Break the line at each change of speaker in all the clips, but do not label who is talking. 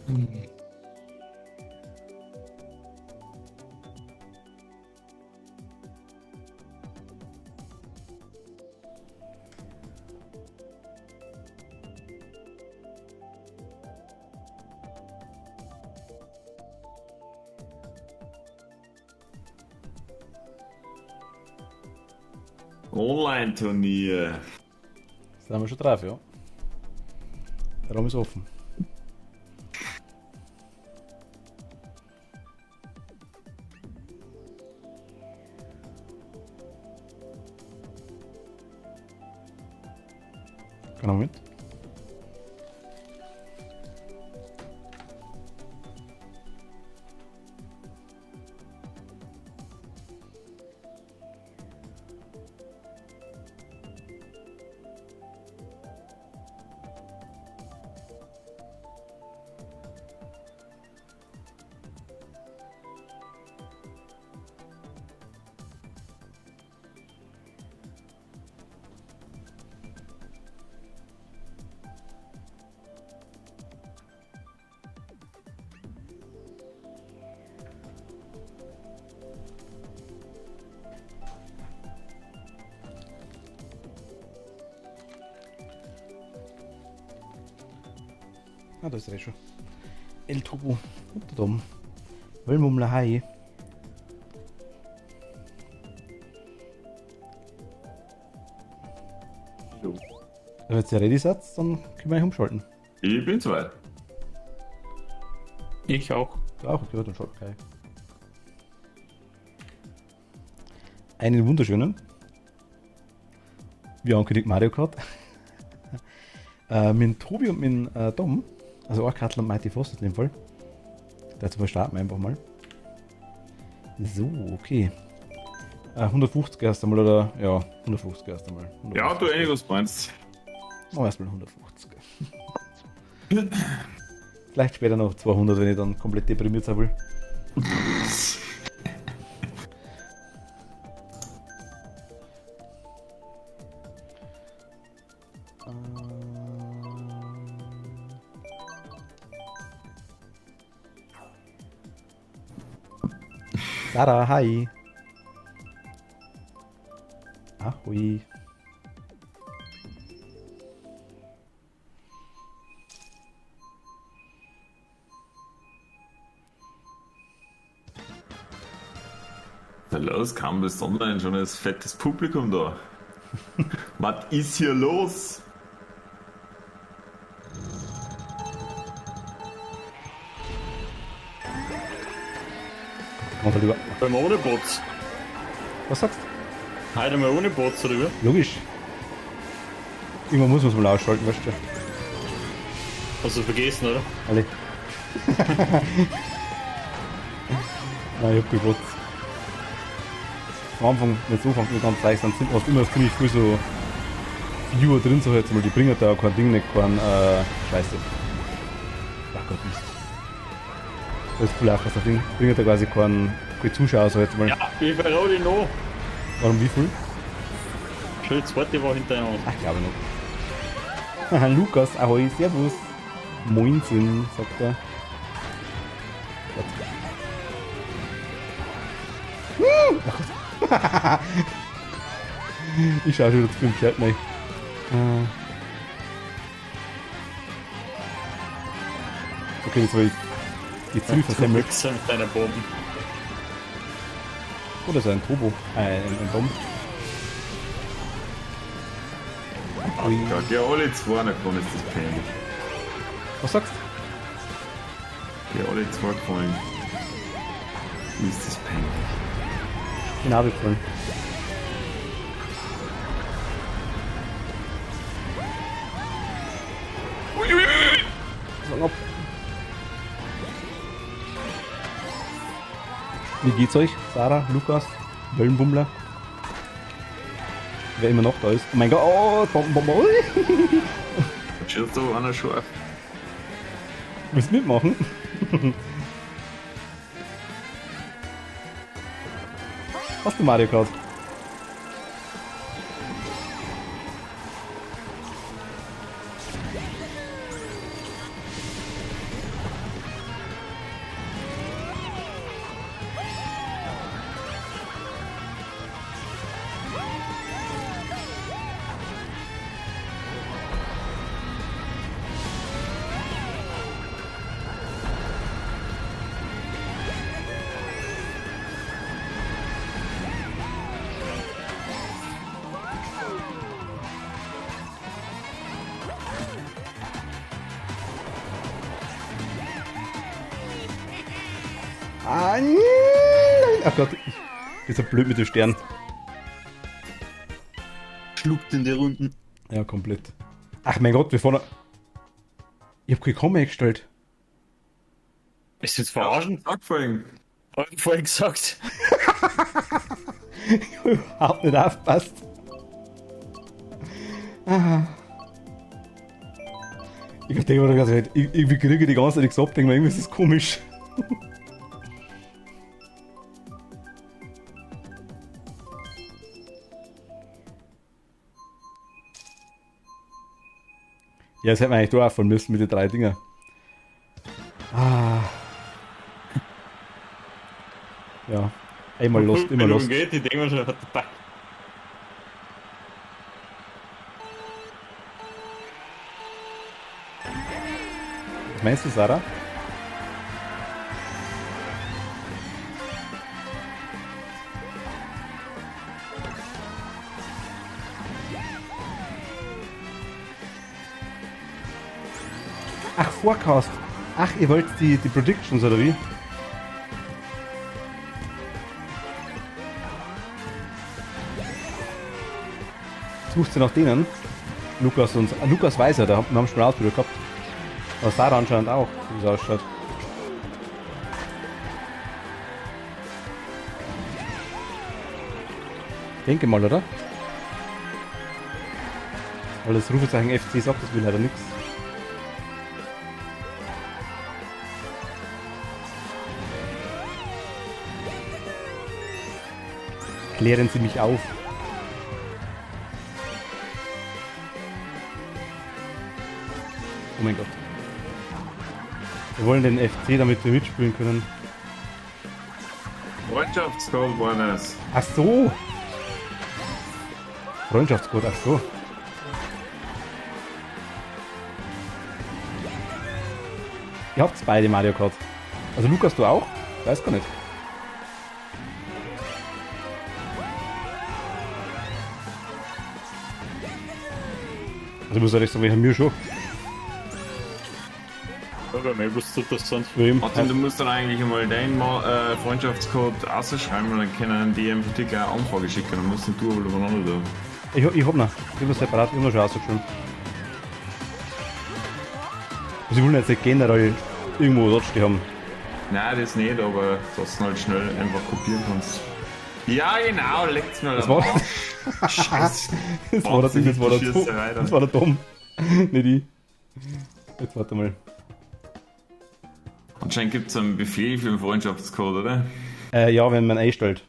Hm.
Online-Turnier.
Sind wir schon drauf, ja. Der Raum ist offen. Kein Moment. Ah, da ist er eh schon. El Turbo. Und der Dom. Wellmummler Hai.
Jo.
Wenn jetzt der ready seid, dann können wir euch umschalten.
Ich bin soweit.
Ich auch.
Ja, auch, okay, dann schalten wir gleich. Einen wunderschönen. Wie angekündigt Mario Kart. Mit Tobi und mit Dom. Also Arkatl und Mighty Foster in dem Fall. Dazu starten wir einfach mal. So, okay. 150 erst einmal, oder? Ja, 150 erst einmal.
Ja, du was meinst.
Machen wir erstmal 150. Vielleicht später noch 200, wenn ich dann komplett deprimiert sein will. Sarah, hi. Ahoi.
Na los, kam bis online schon ein fettes Publikum da. Was ist hier los?
Kommt halt über.
Wenn wir ohne Bots.
Was sagst du?
Heute mal ohne Bots, oder wie?
Logisch. Irgendwann muss man es mal ausschalten, weißt du?
Hast du vergessen, oder?
Alle. Nein, ich hab gewusst. Am Anfang, wenn es anfängt mit ganz leicht, dann sind oft immer ziemlich viel so Viewer drin, so jetzt mal, die bringen da kein Ding, nicht kein Scheiße. Ach Gott, Mist. Das ist voll einfach, das Ding. Bringen da quasi kein Zuschauer, so jetzt mal.
Ja, ich verrate dich noch.
Warum wie viel?
Schon die zweite Woche hintereinander.
Ach, glaube noch. Haha, Lukas, ahoi, servus. Moinsen, sagt er. Ach Gott. Ich schaue schon wieder zu viel im Chat rein. Okay, jetzt war ich die Ziel versemmelt.
Wichser mit deiner Bomben.
Oder so ein Turbo. Ein Bomb. Ui.
Ja, geh alle zwei, dann kann ist das peinlich.
Was sagst du?
Geh alle zwei gefallen. Ist das peinlich.
Genau, gefallen. Sag ab. Wie geht's euch? Sarah, Lukas, Wöllenbummler? Wer immer noch da ist. Oh mein Gott, oh, Bomben.
Schaut so einer scharf.
Willst du mitmachen? Hast du Mario Kart? Nein! Ach Gott, ich bin so blöd mit den Sternen.
Schluckt in die Runden.
Ja, komplett. Ach mein Gott, wir fahren. Ich hab kein Komma eingestellt.
Ist jetzt verarschen?
Sag vorhin.
Hab ich vorhin gesagt.
Ich hab überhaupt nicht aufgepasst. Ich verstehe mir ganz nicht. Ich kriege die ganze Zeit nichts ab, denke mir, irgendwie ist das komisch. Ja, das hätte man eigentlich da auffahren müssen mit den 3 Dinger. Ja, einmal lost, immer lost.
Geht, ich denke mir schon, hat der
Was meinst du, Sarah? Ach, Forecast. Ach, ihr wollt die Predictions, oder wie? Sucht sie nach denen? Lukas weiß ja, wir haben schon mal Ausbilder gehabt. Aber Sarah anscheinend auch, wie es ausschaut. Denke mal, oder? Weil das Rufezeichen FC sagt, das will leider nichts. Klären Sie mich auf. Oh mein Gott. Wir wollen den FC, damit wir mitspielen können.
Freundschaftscode war das.
Ach so. Freundschaftscode, ach so. Ihr habt beide Mario Kart. Also Lukas, du auch? Weiß gar nicht. Also ich muss ehrlich sagen, wir haben mir schon.
Ja, bei mir bloß interessant.
Martin, du musst dann eigentlich einmal deinen Freundschaftscode ausschreiben und dann können die einfach dir gleich eine Anfrage schicken. Dann musst du aber übereinander da.
Ich hab noch. Ich hab noch separat immer schon ausgeschrieben. Sie wollen jetzt nicht generell irgendwo dort stehen haben.
Nein, das nicht, aber dass du halt schnell einfach kopieren kannst. Ja, genau, leckt's mir
Das
am
war,
Arsch. Scheiße.
das war der
Wahnsinnig,
Tom.
die Schießerei da.
Das war der Tom. Nicht ich. Jetzt warte mal.
Anscheinend gibt es einen Befehl für den Freundschaftscode, oder?
Ja, wenn man einstellt.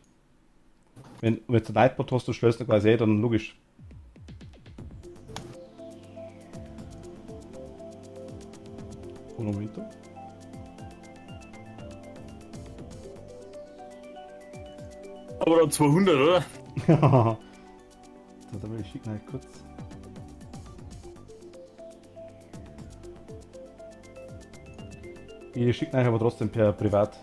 Wenn du ein Nightbot hast, du stellst du quasi ein, dann logisch. Chronometer.
Aber dann 200, oder?
Da will ich schicken halt kurz. Ich schicke euch aber trotzdem per Privat.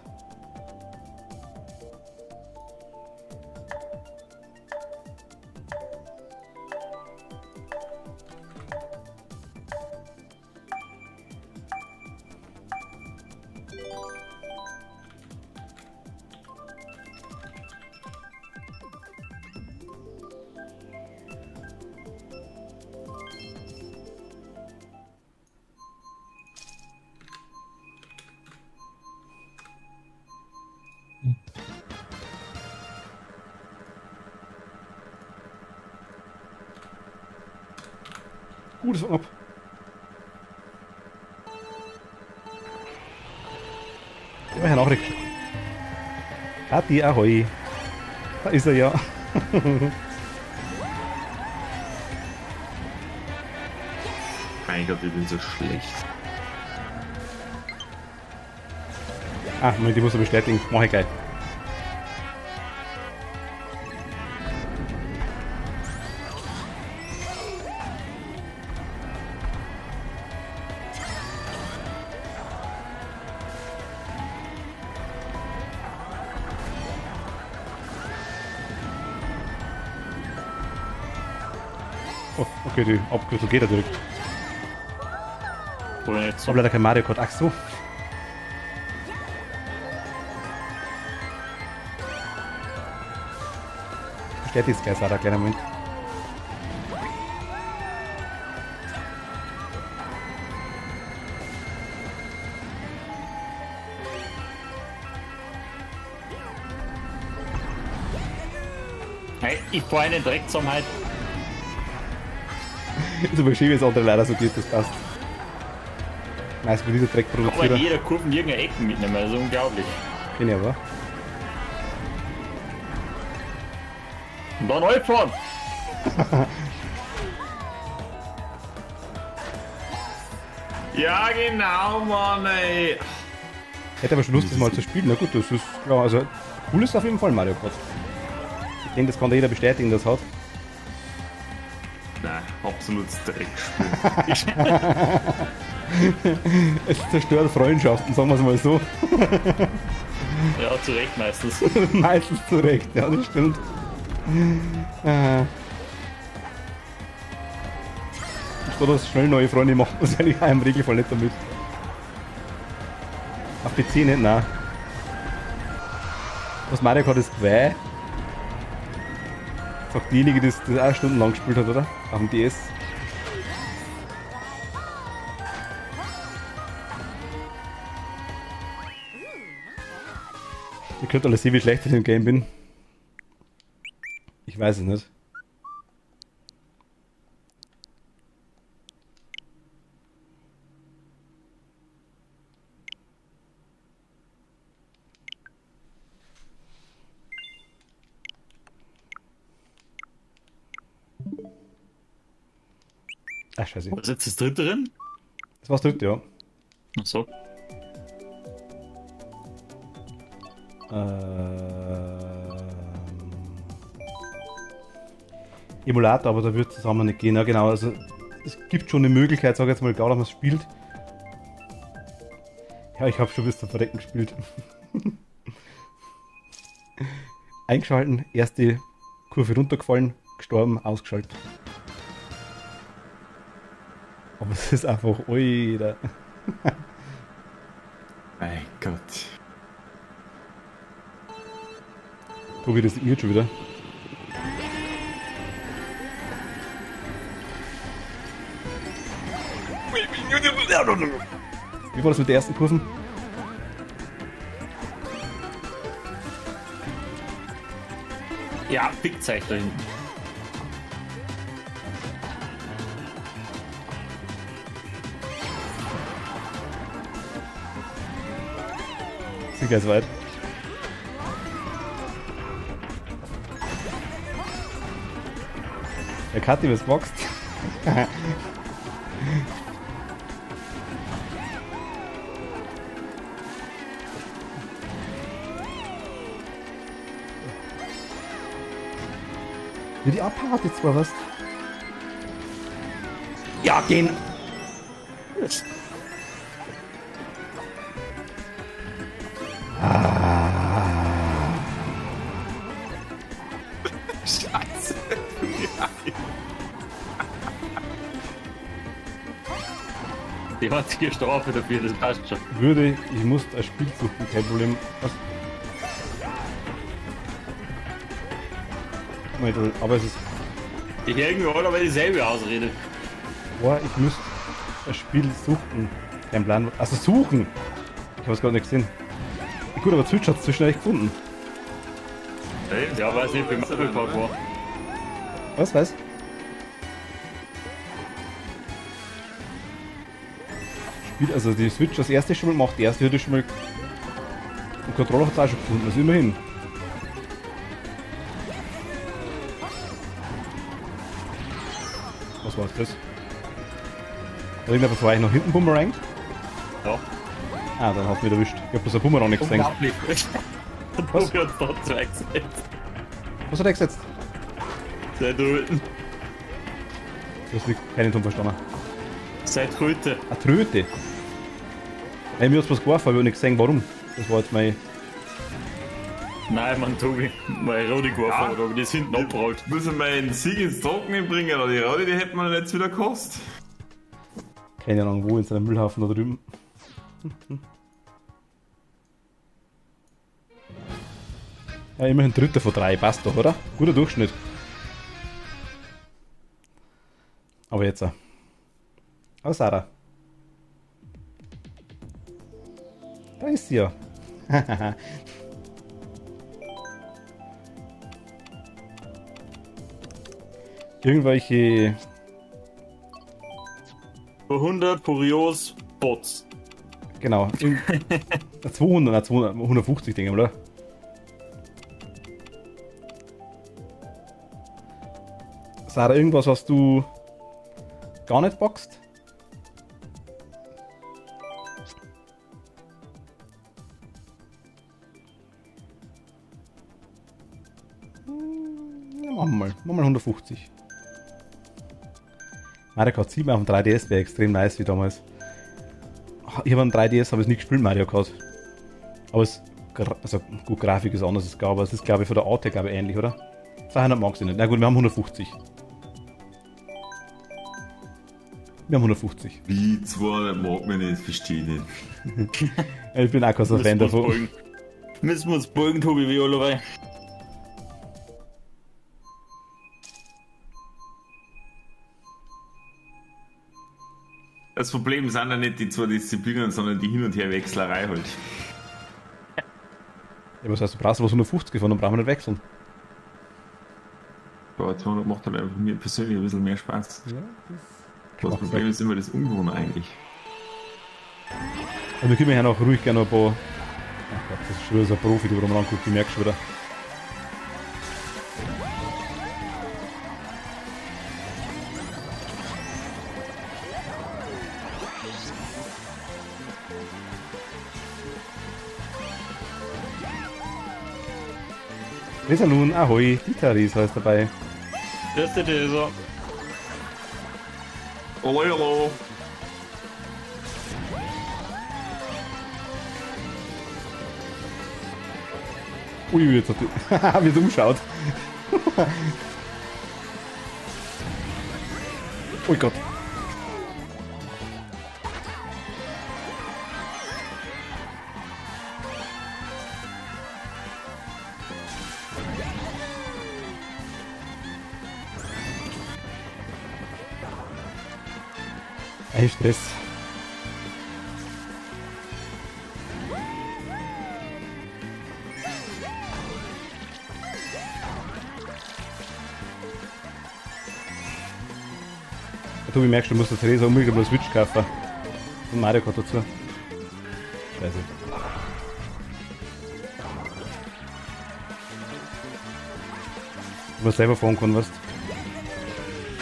Das war ab. Ja, Herr Nachricht. Kathi, ahoi. Da ist er ja.
Mein Gott, ich bin so schlecht.
Moment, ich muss er bestätigen. Mach ich gleich. Oh, okay, die Abkürzung geht ja direkt.
Oder nicht
Ich
so.
habe leider kein Mario Kart. Ach so. bestätigt es gleich, Sarah, kleiner Moment.
Hey, ich fahr einen direkt zum halt.
Ist aber schön, wie es andere leider so geht, das passt. Nice, wie dieser Dreck
Aber in
produziert.
jeder Kurve irgendeine Ecken mitnehmen, das ist unglaublich.
Kenn ich aber.
Und dann fahren.
Ja, genau, Mann, ey.
Hätte aber schon Lust, das mal zu spielen. Na gut, das ist klar. Also, cool ist auf jeden Fall Mario Kart. Ich denke, das kann jeder bestätigen, das hat.
Nein, absolutes Dreckspiel.
Es zerstört Freundschaften, sagen wir es mal so.
Ja, zu Recht meistens.
Meistens zu Recht, ja, das stimmt. Statt dass schnell neue Freunde macht, muss eigentlich auch im Regelfall nicht damit. Auf PC nicht, nein. Was Mario Kart ist zwei. Sagt diejenige, die das auch stundenlang gespielt hat, oder? Auf dem DS. Ihr könnt alle sehen, wie schlecht ich im Game bin. Ich weiß es nicht. Ach, scheiße.
Was ist jetzt das dritte drin?
Das war's dritte, ja.
Ach so.
Emulator, aber da wird es zusammen nicht gehen. Ja, genau, also es gibt schon eine Möglichkeit, sag ich jetzt mal, egal, ob man es spielt. Ja, ich habe schon bis zum Verrecken gespielt. Eingeschalten, erste Kurve runtergefallen, gestorben, ausgeschaltet. Aber es ist einfach, oida.
Mein Gott.
Tobi, das signiert schon wieder. Wie war das mit den ersten Kurven?
Ja, fickt euch da hinten.
Sind ganz weit. Der Kathi, was boxt? Wie die abhaut jetzt mal was? Ja, gehen!
Scheiße.
Die einzige Strafe dafür, das passt schon.
Würde, ich muss ein Spiel suchen, kein Problem. Was? Aber es ist.
Ich höre irgendwie alle, weil dieselbe Ausrede.
Boah, ich müsste ein Spiel suchen. Kein Plan. Also suchen! Ich habe es gerade nicht gesehen. Gut, aber Switch hat es zu schnell gefunden.
Hey,
Ja, weiß nicht, wie Mario Kart war.
Was weiß? Spiel, also die Switch das erste schon mal gemacht, die erste hatte schon mal. Und Controller hat es auch schon gefunden, also immerhin. Was war das? Hat irgendwer von euch nach hinten Boomerang?
Ja.
Ah, dann hat mich erwischt. Ich hab bloß ein Boomerang nicht gesehen.
Unglaublich.
Was?
Tobi hat da zwei gesetzt.
Was hat er gesetzt?
Seit heute.
Das liegt keine Ton verstanden.
Seit heute.
Eine Tröte. Hey, mir hat's was geworfen, aber ich hab nicht gesehen, warum. Das war jetzt mein.
Nein, Mann, Tobi. Meine Rode geworfen,
Ja.
aber die sind hinten abgerollt.
Müssen wir einen Sieg ins Trockene bringen, oder die Rode, die hätten wir jetzt wieder gekostet.
Keine Ahnung, wo in seinem Müllhaufen da drüben. Ja, immerhin dritter von 3, passt doch, oder? Guter Durchschnitt. Aber jetzt. Oh, Sarah. Da ist sie ja. Irgendwelche.
100 Furios Bots.
Genau. 200, 150 Dinge, oder? Sarah, irgendwas, was du gar nicht boxt? Ja, machen wir mal 150. Mario Kart 7 auf dem 3DS wäre extrem nice wie damals. Ich habe am 3DS habe ich nicht gespielt, Mario Kart. Aber es, also gut, Grafik ist anders, ist klar, aber es ist glaube ich von der Art her, glaube ich, ähnlich, oder? 200 magst du nicht. Na gut, wir haben 150. Wir haben 150.
Wie 200 mag man nicht, verstehe ich nicht.
Ich bin auch kein so Fan davon.
Müssen wir uns beugen, Tobi, wie alle.
Das Problem sind ja nicht die zwei Disziplinen, sondern die Hin- und Herwechslerei halt.
Ja, was heißt, du brauchst was 150 gefahren, dann brauchen wir nicht wechseln.
Aber 200 macht halt einfach mir persönlich ein bisschen mehr Spaß.
Ja,
Das Problem ist immer das Ungewohne eigentlich.
Und wir können ja noch ruhig gerne ein paar. Ach Gott, das ist schon wieder so ein Profi, der rum anguckt, du merkst schon wieder. Wir sind nun Ahoi, Ditaris heißt dabei.
Das ist der Teser.
Hallo, hallo.
Ui, jetzt hat die. Wie es umschaut. Oh Gott. Ein Stress. Du merkst, du musst der Theresa unbedingt mal eine Switch kaufen. Und Mario Kart dazu. Scheiße. Du musst selber fahren können, weißt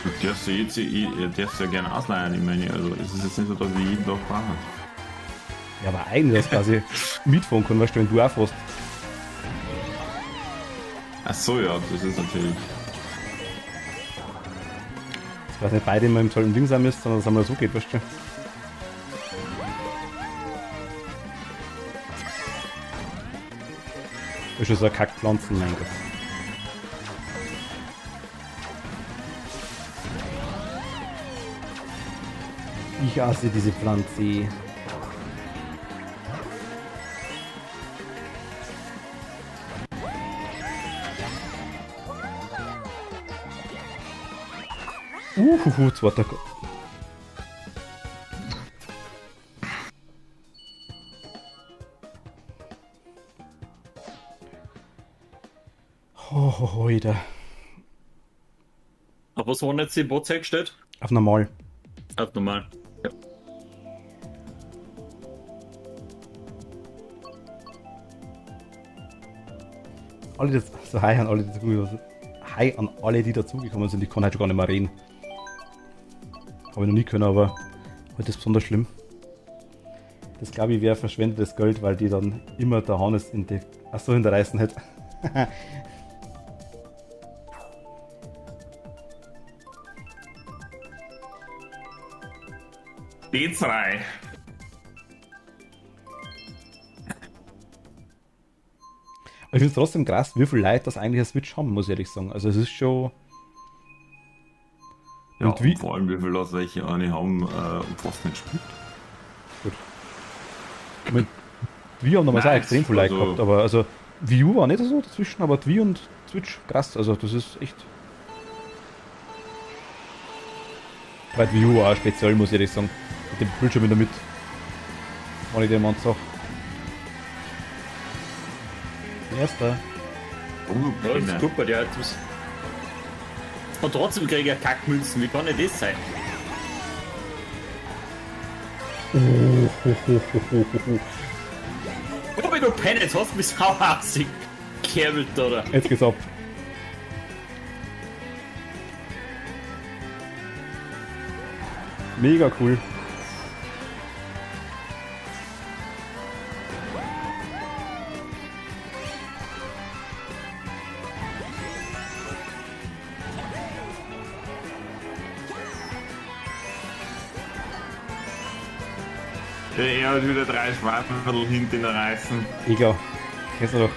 du?
Du darfst ja jetzt ja gerne ausleihen, ich meine, also es ist jetzt nicht so, dass wir jeden Tag fahren.
Ja, aber eigentlich, dass quasi mitfahren können, weißt du, wenn du auch fährst.
Ach so, ja, das ist natürlich.
Ich weiß nicht, beide immer im tollen Ding sein müssen, sondern dass es einmal so geht, weißt du. Das ist schon so eine Kackpflanzen, mein Gott. Ich hasse diese Pflanze. Zweiter Gott. Heute.
Aber was war jetzt die Bots hergestellt?
Auf normal.
Auf normal. Ja.
Alle, die, so hi an alle, hi an alle, die dazugekommen sind. Ich kann heute schon gar nicht mehr reden. Habe ich noch nie können, aber heute ist besonders schlimm. Das glaube ich wäre verschwendetes Geld, weil die dann immer der Hannes in die. Achso, in der Reißen hätte.
D3.
Aber ich finde es trotzdem krass, wie viele Leute das eigentlich eine Switch haben, muss ich ehrlich sagen. Also es ist schon.
Ja,
Und wie?
vor allem wie viele aus welche eine haben und fast nicht spielt.
Gut. Ich mein, wir haben damals auch
Nice,
extrem viele Leute
also-
gehabt, aber also Wii U war nicht so dazwischen, aber die Wii und Switch, krass, also das ist echt... Weil die Wii U war auch speziell, muss ich ehrlich sagen. Mit dem Bildschirm in der Mitte. Wenn ich den Mann sag. Erster.
Ja, das ist gut bei dir. Und trotzdem kriege ich ja Kackmünzen. Wie kann denn das sein? Oh, wenn du Pen, jetzt hast du mich sauhassig gekerbelt, oder?
Jetzt geht's ab. Mega cool.
Er hat wieder 3 Schwarzviertel hinten in reißen.
Egal. Kennst du doch.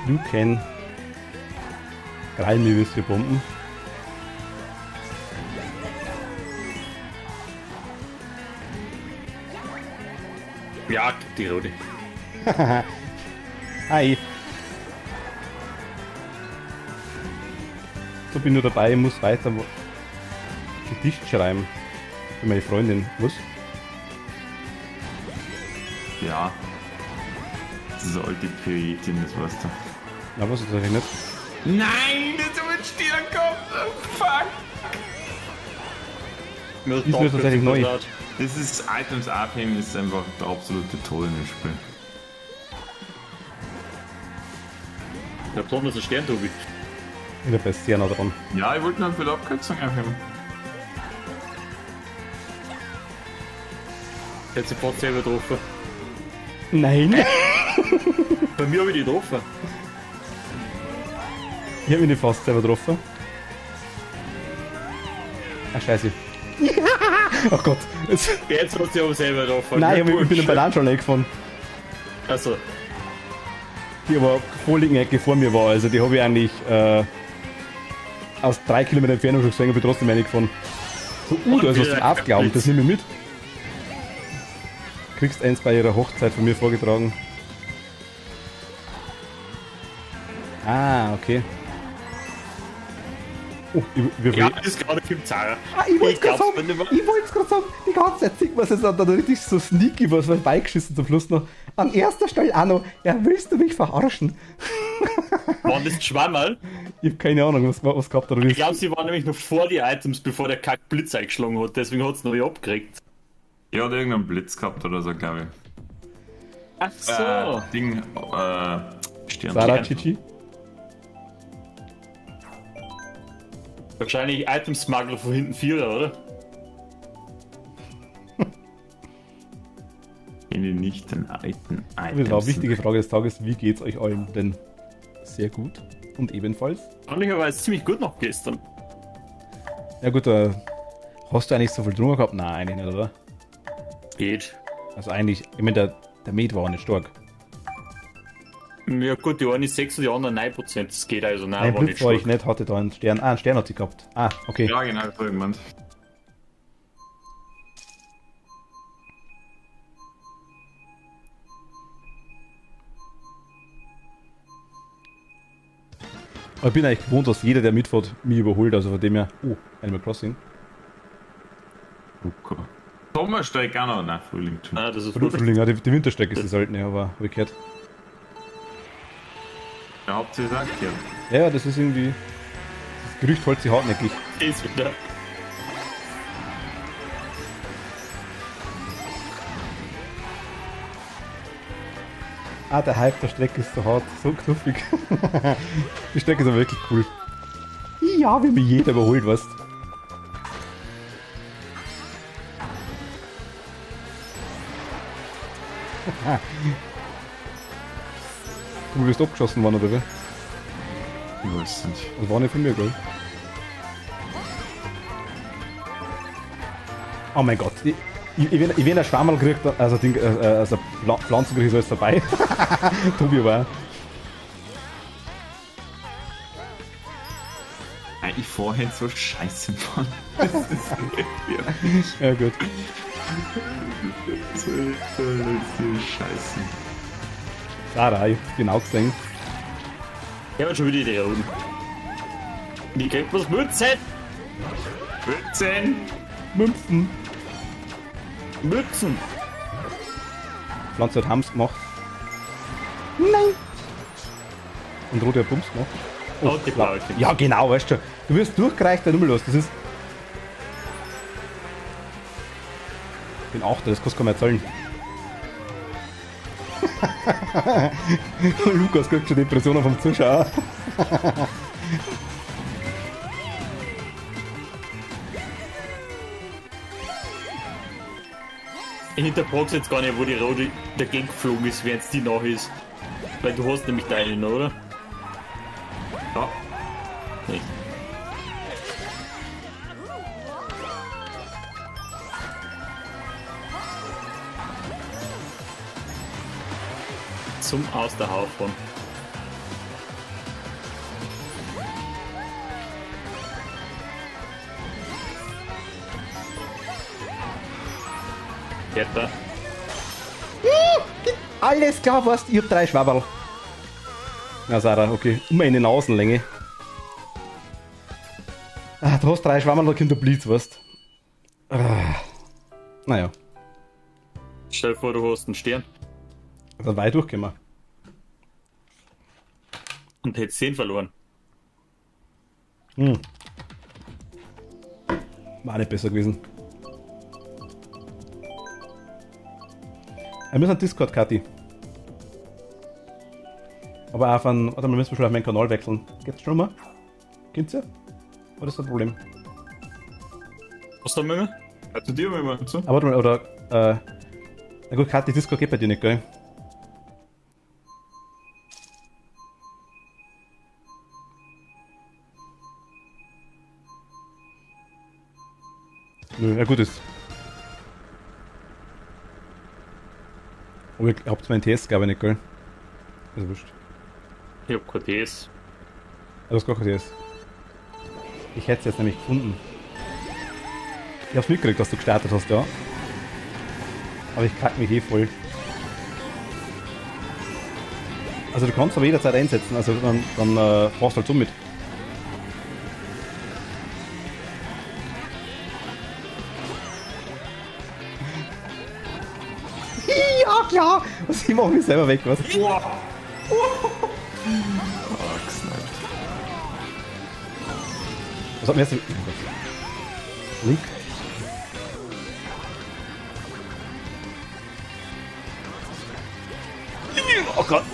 Du Ken. Krallen, wie willst du bomben?
Ja, gib die Rote.
Hi. So, bin nur dabei, ich muss weiter Gedicht schreiben. Für meine Freundin. Was?
Ja. Das ist eine alte Poetin, das weißt du.
Na, was ist das nicht?
Nein, das ist mit Stirn gehabt. Fuck.
Mir
Ist mir tatsächlich neu.
Das ist Items abheben, ist einfach der absolute Toll in dem Spiel.
Der besonders ein Stern, Tobi.
Ich bin bei sehr nah dran.
Ja, ich wollte noch für die Abkürzung aufheben.
Jetzt sie fast selber getroffen.
Nein!
Bei mir habe ich die getroffen.
Ich hab mich nicht fast selber getroffen. Ah, scheiße. Oh Gott. Jetzt,
Jetzt hast du dich aber selber getroffen.
nein, ich bin in Banane schon eingefahren.
Also,
Die aber voll in der Ecke vor mir war. Also die habe ich eigentlich aus 3 Kilometer Entfernung schon gesehen und bin trotzdem reingefahren. So, da ist was zum Aufglauben, das nehme ich mit. Kriegst eins bei ihrer Hochzeit von mir vorgetragen. Ah, okay. Oh,
ja, das ist gerade für Zara.
ich wollte es gerade
glaub's
sagen,
mir nicht
ich wollte es gerade sagen, die ganze Zeit sieht man es jetzt dann richtig so sneaky was beigeschissen zum Schluss noch. An erster Stelle auch noch, ja, willst du mich verarschen?
Waren das Schwammerl?
Ich habe keine Ahnung, was gehabt oder
Ich
ist.
glaube, sie waren nämlich noch vor die Items, bevor der Kack Blitz eingeschlagen hat. Deswegen hat es noch nicht abgekriegt.
Er hat irgendeinen Blitz gehabt oder so, glaube ich.
Ach so.
Ding, Stern.
Sarah Chichi?
Wahrscheinlich Item-Smuggler von hinten Vierer, oder?
Kenne nicht den alten
Das war eine wichtige Frage des Tages, wie geht's euch allen denn? Sehr gut. Und ebenfalls?
Ehrlicherweise ziemlich gut noch gestern.
Ja gut, hast du eigentlich so viel drunter gehabt? Nein, eigentlich nicht, oder?
Geht.
Also eigentlich, ich meine, der Med war auch nicht stark.
Ja gut, die eine ist 6 und die andere 9%. Das geht also, nein,
Ein
war
Blitz
nicht
war ich
stark.
nicht, hatte da einen Stern. Ah, einen Stern hat sie gehabt. Ah, okay.
Ja, genau, so jemand.
Aber ich bin eigentlich gewohnt, dass jeder, der mitfährt, mich überholt. Also von dem her. Oh, Animal Crossing.
Okay. Sommerstreik auch noch, nein, Frühling.
Ah, das ist
Frühling, ja, die Winterstrecke ist die seltene, aber hab ich gehört.
Ja, habt ihr es auch gehört?
Ja, das ist irgendwie. Das Gerücht hält sich hartnäckig.
ist wieder.
Ah, der Hype der Strecke ist so hart, so knuffig. Die Strecke ist aber wirklich cool. Ja, wie mich jeder überholt, weißt du. Bist abgeschossen worden, oder wie?
Ich weiß es nicht.
Das war nicht von mir, gell? Oh mein Gott, ich wenn ein Schwammerl kriegt, also, also Pflanzen kriegt, ist alles vorbei. Tobi war.
vorhin so scheiße waren. Das ist
Ja, gut.
so scheiße.
Sarah, ich hab's genau gesehen.
Ja, aber schon wieder die Roten. Die kriegt was Mützen!
15!
Münzen.
Mützen!
Pflanze hat Hams gemacht. Nein! Und Rot hat Bums gemacht.
Oh, die blaue.
Ja, genau, weißt du. Du wirst durchgereicht, der Nummer los. Das ist. Den Achter, das kannst du gar nicht erzählen. Lukas kriegt schon Depressionen vom Zuschauer.
Ich hinterfrag's jetzt gar nicht, wo die Rote dagegen geflogen ist, während es die nach ist. Weil du hast nämlich deinen, oder?
Ja.
Nicht. Zum Aus der Haut von. Geht da?
Alles klar, weißt ich hab 3 Schwabberl. Na Sarah, okay. Um eine Nasenlänge. Ah, du hast 3 Schwammerl, da kommt der Blitz, weißt Naja,
Stell dir vor, du hast einen Stern
dann weit durchgehen.
und hättest 10 verloren.
War nicht besser gewesen. Wir müssen einen Discord, Kathi. Aber auch warte mal, müssen wir schon auf meinen Kanal wechseln. Geht's schon mal? Geht's ja? Oder ist das ein Problem?
Was da mit mir?
Zu dir mal zu.
Aber warte mal, oder, na gut, Kathi, Discord geht bei dir nicht, gell? Nö, ja gut ist. Aber ihr habt meinen TS, glaube ich, nicht, gell? Also wurscht.
Ich hab kein TS.
Du hast gar kein TS. Ich hätte es jetzt nämlich gefunden. Ich hab's mitgekriegt, dass du gestartet hast, ja. Aber ich kack mich eh voll. Also du kannst aber jederzeit einsetzen, also dann brauchst du halt so mit. Ja, klar! Was ich mache mich selber weg, was? Was hat mir jetzt... Link? Oh Gott!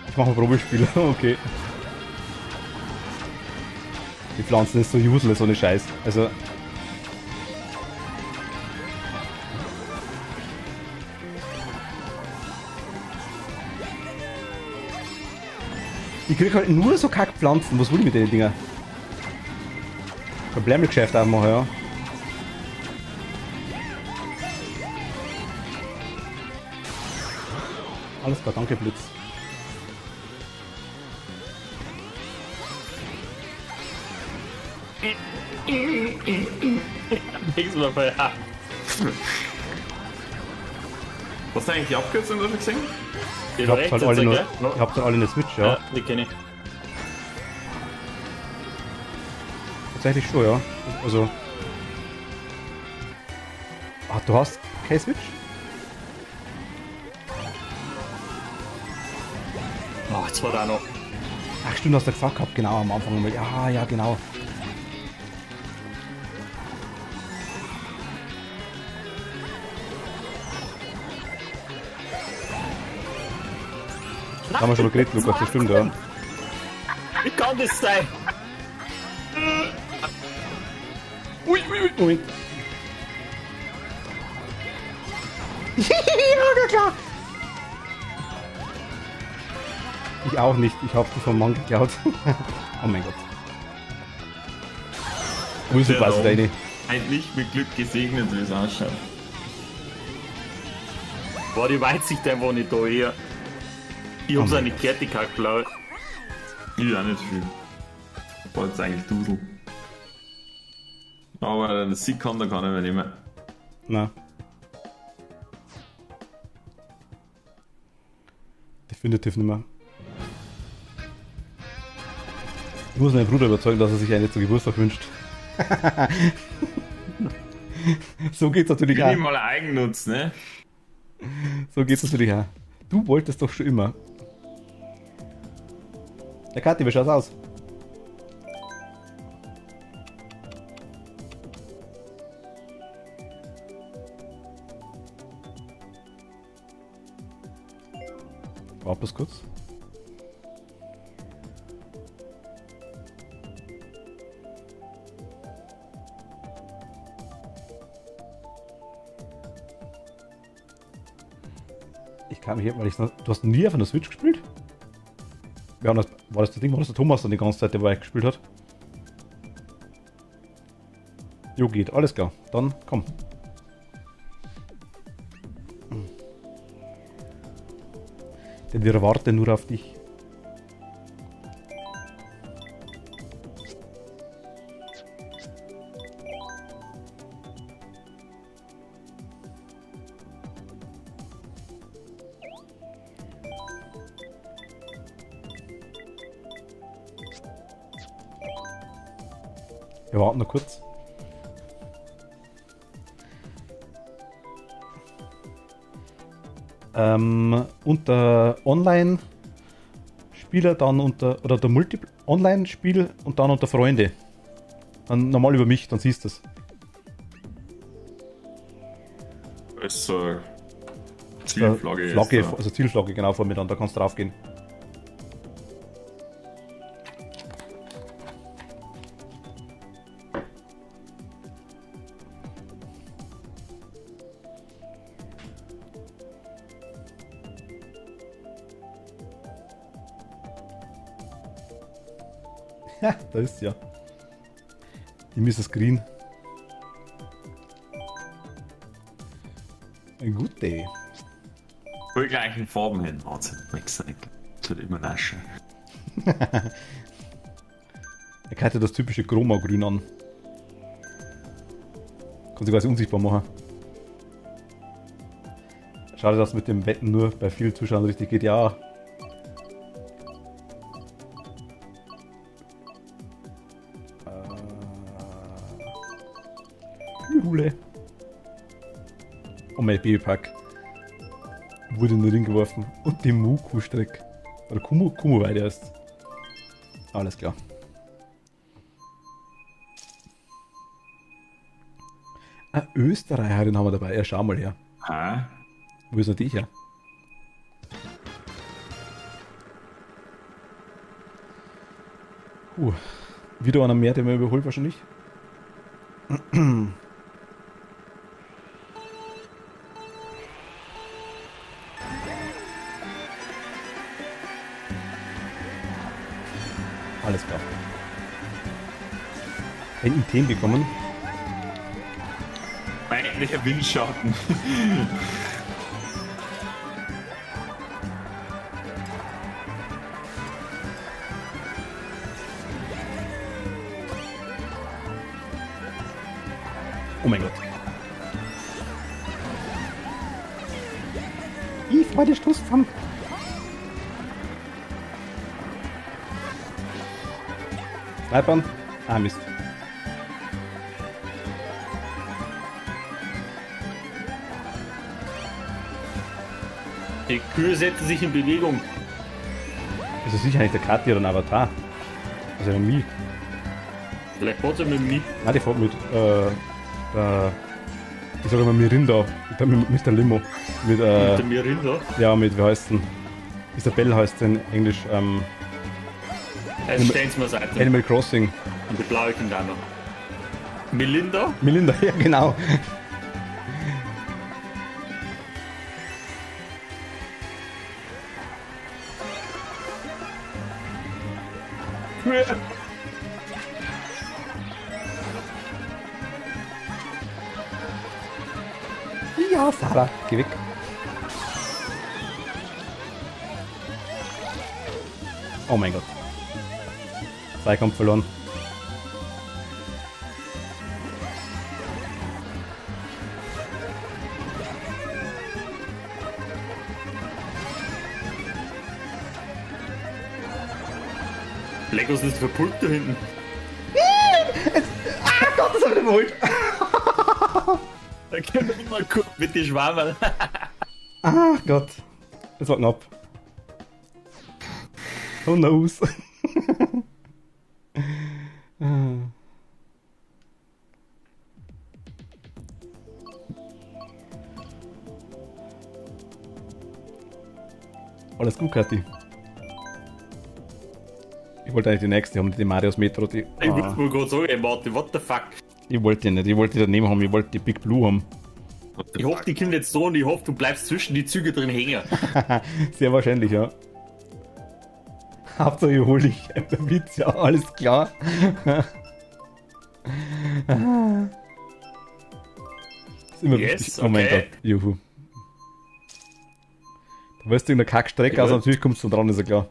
Ich mache ein Probespiel, okay. Die Pflanzen ist so useless ohne Scheiß. Also. Ich krieg halt nur so Kackpflanzen. Was will ich mit den Dinger? Problemgeschäft machen, ja. Alles klar, danke Blitz.
Nichts mehr für ja.
Was ist eigentlich die Abkürzung, hast du gesehen?
Ihr habt halt alle nur, ihr habt alle eine Switch, ja.
Ja, die kenn ich.
Tatsächlich schon, ja. Also. Ach, du hast keine Switch?
Oh, jetzt war da noch.
Ach stimmt, hast du gesagt gehabt, genau am Anfang. Ja, ja, genau. Da haben wir schon mal geredet, Lukas, das stimmt, ja.
Wie kann das sein?
Ui, Moment. Ja, klar. Ich auch nicht, ich hab die vom Mann geklaut. Oh mein Gott. Wo ist quasi deine?
Eigentlich mit Glück gesegnet, wie es ausschaut.
War die Weitsicht einfach nicht da hier. Ich hab's auch nicht gehört, die Kackblaue.
Ich auch nicht viel. War jetzt eigentlich Dusel. Aber wenn er Sieg kann, dann kann er mehr nehmen.
Na. Definitiv nicht mehr. Ich muss meinen Bruder überzeugen, dass er sich einen zum Geburtstag wünscht. So geht's natürlich auch.
Minimal Eigennutz, ne?
So geht's natürlich auch. Du wolltest doch schon immer. Ja, Kathi, wie schaut's aus? Warte bis kurz. Ich kann mich hier, weil ich noch, du hast nie auf einer Switch gespielt? Ja, war das Ding, war das der Thomas dann die ganze Zeit, der bei euch gespielt hat? Jo, geht, alles klar. Dann komm. Denn wir warten nur auf dich. Wir warten noch kurz. Unter Online-Spieler, dann unter, oder der Online-Spiel und dann unter Freunde. Dann normal über mich, dann siehst du es.
Ist so Zielflagge.
Flagge, also Zielflagge, genau, vor mir dann, da kannst du drauf gehen. Ja, da ist sie ja. Die Mrs. Green. Ein gut Day.
Voll gleichen Farben hin. Wahnsinn. Das wird immer naschen.
Er hatte das typische Chroma-Grün an. Kann sich quasi unsichtbar machen. Schade, dass mit dem Wetten nur bei vielen Zuschauern richtig geht. Ja. Hule. Und mein Babypack wurde in den Ring geworfen. Und die Muku-Streck. Oder Kumu-Weide heißt. Alles klar. Eine Österreicherin haben wir dabei. Ja, schau mal her.
Hä?
Wo ist noch die her? Wieder einer mehr, der mir überholt wahrscheinlich. Alles klar. Ein Item bekommen.
Feindlicher Windschatten.
Oh mein Gott. Ich war der Stoßpfand. Snipern. Ah, Mist.
Die Kühe setzen sich in Bewegung.
Das ist sicher nicht der Kathi oder ein Avatar. Also ein Mi.
Vielleicht fährt sie mit mir.
Nein, die fährt mit, ich sag immer Mirinda. Mit der Limo. Mit
Mit der Mirinda.
ja, mit, wie heißt denn? Isabelle heißt in Englisch,
Stellen Sie mal Seite.
Animal Crossing.
Und die blaue Kindana. Melinda?
Melinda, ja genau. Ja, Sarah, geh weg. Oh mein Gott. Zweikampf verloren.
Legos ist verpulkt da hinten.
Gott, das hab ich nicht gewollt.
Da können wir mal gucken mit den Schwammerl.
Ach Gott. Das war knapp. Oh knows. Alles gut, Kathi. Ich wollte eigentlich die nächste haben, die Marios Metro. Die,
Ich würde mir gerade sagen, Martin, what the fuck?
ich wollte die nicht, ich wollte die daneben haben, ich wollte die Big Blue haben.
Ich hoffe, die kommt jetzt so und ich hoffe, du bleibst zwischen die Züge drin hängen.
Sehr wahrscheinlich, ja. Hauptsache ich hole dich. Witz, ja, alles klar. Ist immer
Yes,
wichtig. Oh mein
okay.
Gott, juhu. Du weißt irgendeine Kackstrecke, also natürlich kommst du dran, ist ja klar.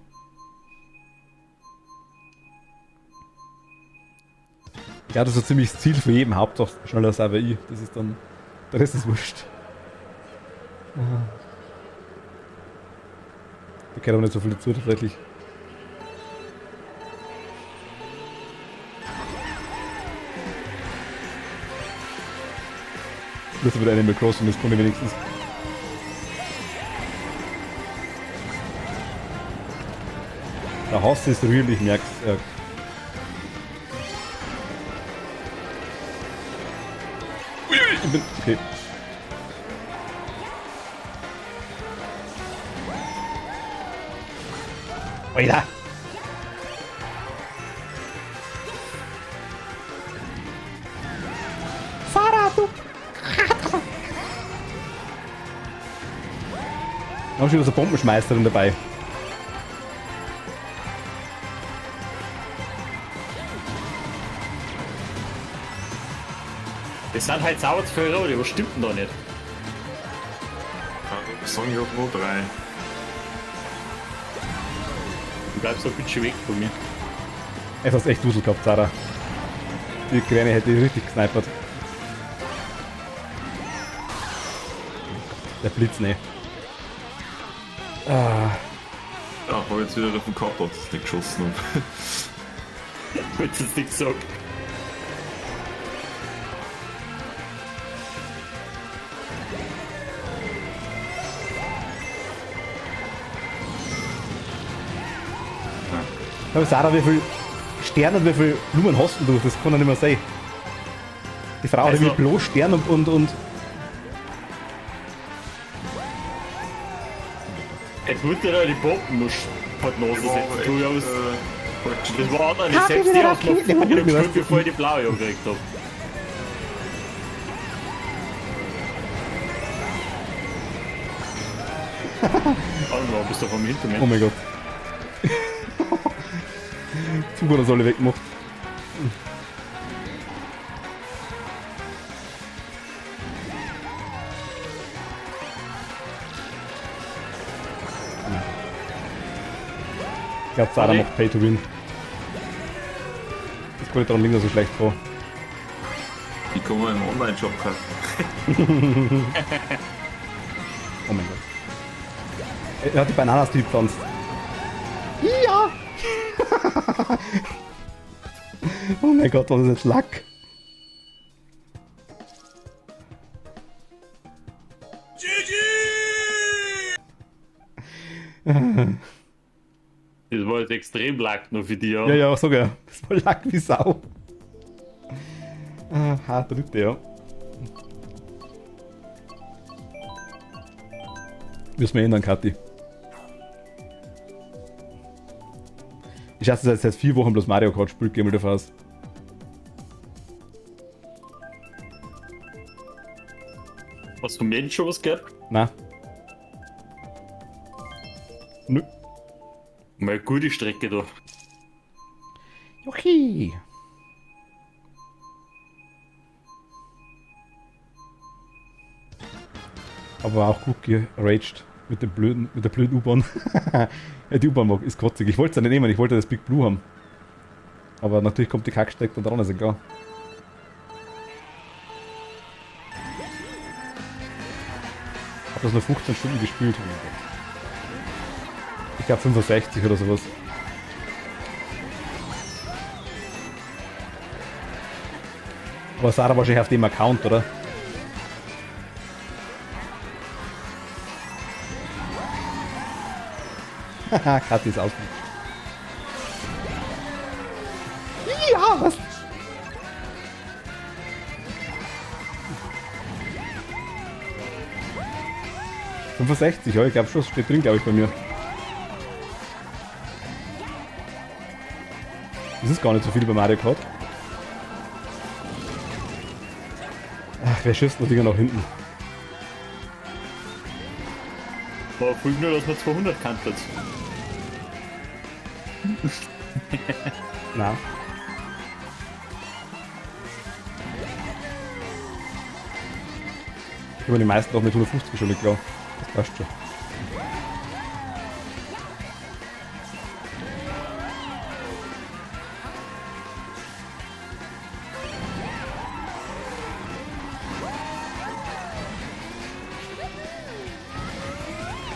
Ja, das ist so ziemlich das Ziel für jeden, Hauptsache schneller als AWI. Das ist dann. Der Rest ist wurscht. Da gehört aber nicht so viel dazu tatsächlich. Das ist wieder Animal Crossing, das konnte wenigstens. Der Hass ist real, ich merk's. Ja. Ich bin. Okay. Oida! Sarah, du! Da haben schon wieder so Bombenschmeißerin dabei.
Das sind halt sauer zu viele Rote, was stimmt denn da nicht?
Ich sag, ich hab nur 3.
Du bleibst so ein bisschen weg von mir.
Es hast echt Dusel gehabt, Sarah. Die Kräne hätte ich richtig gesnipert. Der Blitz, ne. Ah,
Ja, hab jetzt wieder davon gehabt, dass ich nicht geschossen hab.
Ich hätte es nicht gesagt.
aber Sarah, wie viel Sterne und wie viel Blumen hast du? Das kann doch nicht mehr sein. Die Frau hat
Also-
irgendwie bloß Stern und.
Jetzt wollte da die Bomben noch vor die Nase setzen. Tu ich aus. Das war auch eine
Kaffee
selbst
wieder
die aus
Rakete.
noch
Ja,
gespielt,
was-
bevor ich die blaue angekriegt habe. Hallo, bist du vom hinter mir?
Oh mein Gott. Zu gut, dass alle wegmacht. Ich glaube, Sarah
Okay.
macht Pay to Win. Das kann ich daran liegen, so schlecht vor.
Die kann man im Online-Shop kaufen.
Oh mein Gott. Er hat die Bananas die gepflanzt. Ja! Oh mein Gott, was ist jetzt Lack?
Das war jetzt extrem lack noch für dich.
Ja, ja, sogar. Das war Lack wie Sau. Hart dritte, ja. Müssen wir ändern, Kathi. Ich schätze, seit 4 Wochen bloß Mario Kart spielt, gehen wir davon aus.
Hast du von mir denn schon was gehört?
Nein. Nö.
Mal eine gute Strecke da.
Okay. Aber auch gut geraged. Mit der blöden U-Bahn. Ja, die U-Bahn ist kotzig. Ich wollte es ja nicht nehmen, ich wollte das Big Blue haben. Aber natürlich kommt die Kackstrecke da dran, ist egal. Ich habe das nur 15 Stunden gespielt. Ich glaube 65 oder sowas. Aber Sarah wahrscheinlich auf dem Account, oder? Haha, Kathi ist ausgerutscht. Ja, was? ...65, ja, ich glaube schon, steht drin, glaube ich, bei mir. Das ist gar nicht so viel bei Mario Kart. Ach, wer schießt noch Dinger nach hinten?
War voll nur, dass man 200 kannte.
Nein. Ich habe die meisten auch mit 150 schon klar. Das passt schon.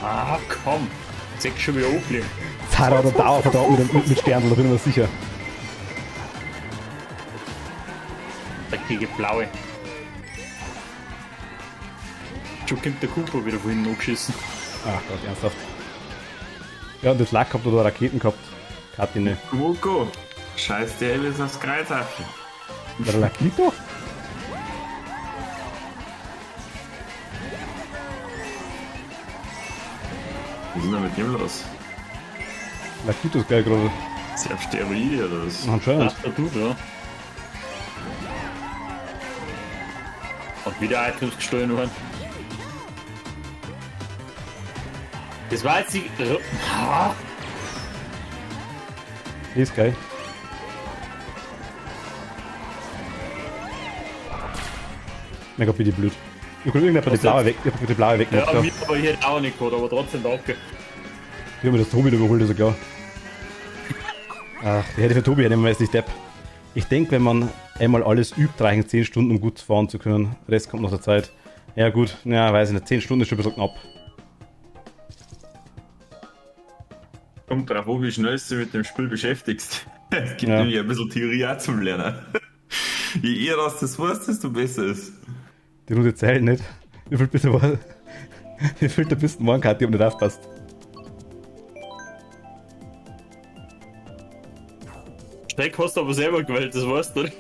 Ah, komm. Jetzt schon wieder auflegen.
Sarah oder Dauervertrag mit Stern, da bin ich mir sicher.
Dreckige Blaue. Schon kommt der Cooper wieder vorhin angeschissen.
Ach Gott, ernsthaft. Ja, und das Lack gehabt oder Raketen gehabt. Katine.
Moko, scheiß der Elvis aufs Kreuzapfel.
Der Lakito?
Was ist denn da mit dem los?
Lakito ist geil gerade.
Ist der auf Steroide oder was?
Anscheinend.
Das tut, ja. Und wieder Items gestohlen worden. Das war jetzt die... Ah.
Die ist geil. Mein Gott, bin ich blöd. Ich kann irgendjemand die blaue weg. Ich hab die blaue weg.
Ja, mir aber hier auch nicht gehabt, aber trotzdem danke.
Ich hab mir das Tobi überholt, ist egal. Ach, die hätte für Tobi nehmen wir jetzt nicht Depp. Ich denke, wenn man einmal alles übt, reichen 10 Stunden, um gut fahren zu können. Der Rest kommt noch der Zeit. Ja gut, ja, weiß ich nicht. 10 Stunden ist schon ein bisschen knapp.
Kommt drauf an, wie schnell du dich mit dem Spiel beschäftigst. Es gibt
Ja.
nämlich ein bisschen Theorie auch zum Lernen. Je eher dass du das weißt, desto besser ist.
Die Runde zählt nicht. Wie viel bitte war? Wie viel der bist du morgen, Kathi, ob nicht aufpasst?
Steck hast du aber selber gewählt, das weißt du, oder?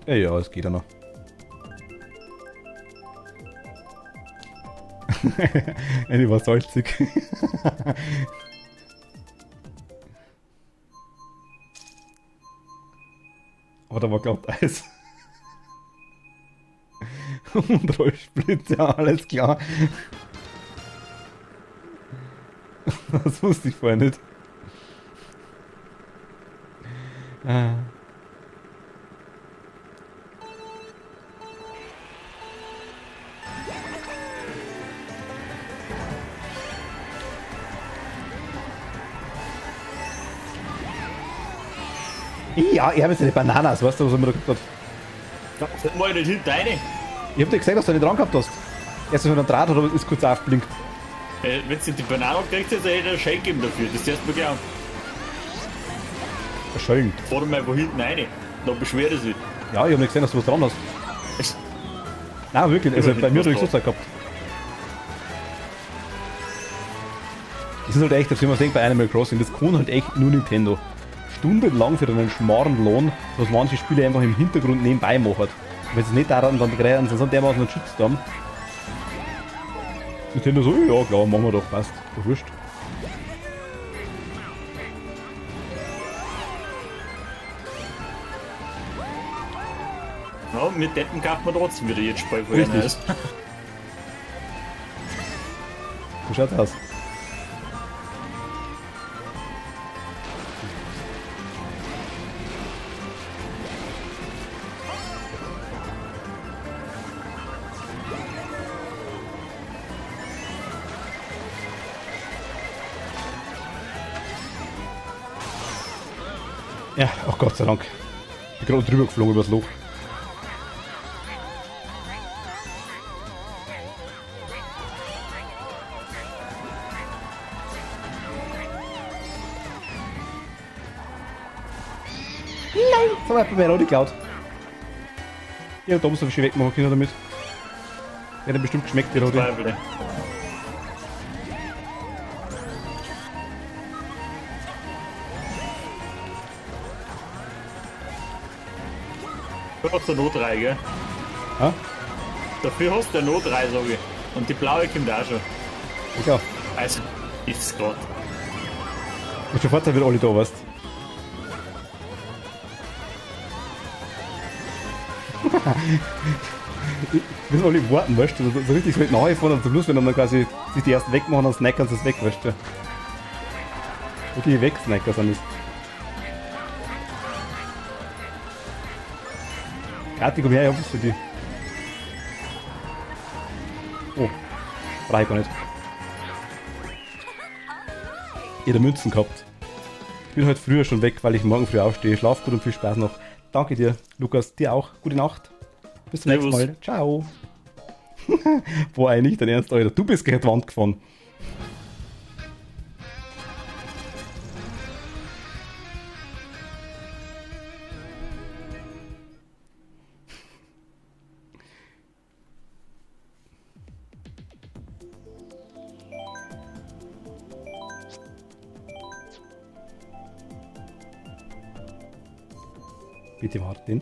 Ja, es geht ja noch. Eine war salzig. Aber da war glaubt Eis. Und Rollsplit, ja, alles klar. Das wusste ich vorher nicht. Ah. Ja, ich habe jetzt eine Bananas, weißt du, was er mir da gehabt hat?
Das mal nicht hinter rein.
Ich hab dir gesagt, dass du nicht dran gehabt hast. Erst wenn du einen Draht oder ist kurz aufblinkt.
Wenn du die Banane kriegst, dann hätte ich einen Shake geben dafür. Das erst mal gern.
Verschollen.
Fahr mal wo hinten rein. Dann beschwer ich sich.
Ja, ich hab nicht gesehen, dass du was dran hast. Nein, wirklich, also bei mir habe ich so Zeit gehabt. Das ist halt echt, wenn man denkt bei Animal Crossing, das kann halt echt nur Nintendo. Stundenlang für einen schmaren Lohn, was manche Spiele einfach im Hintergrund nebenbei machen. Wenn sie es nicht daran dann greifen, dann sind dermaßen einen Shitstorm. Nintendo so, ja klar, machen wir doch, passt. Doch wurscht.
Ja, mit Deppen kauft man trotzdem wieder jetzt Spiel.
Richtig. So schaut's aus. Ja, ach Gott sei Dank. Ich bin gerade drüber geflogen übers Loch. Nein! So weit bei mir auch nicht geklaut. Ja, da muss man viel wegmachen können damit. Der hat bestimmt geschmeckt, die Rode.
Du hast eine Notreihe, gell?
Ha?
Dafür hast du eine Notreihe, sag ich. Und die blaue kommt auch schon.
Ja.
Also, ist es gerade.
Und schon Vorteil, wenn alle da warst. Wir sind alle warten, weißt du? So richtig so hinten nachgefahren und zum Schluss, wenn dann quasi sich die ersten wegmachen, dann snackern sie es weg, weißt du? Wirklich wegsnacker sind das. Gratis, komm her, ich hab was für dich. Oh, brauch ich gar nicht. Jeder Münzen gehabt. Ich bin heute früher schon weg, weil ich morgen früh aufstehe. Schlaf gut und viel Spaß noch. Danke dir, Lukas. Dir auch. Gute Nacht. Bis zum nächsten Mal. Ciao. Boah, eigentlich nicht dein Ernst, Alter. Du bist gegen die Wand gefahren. Bitte warten.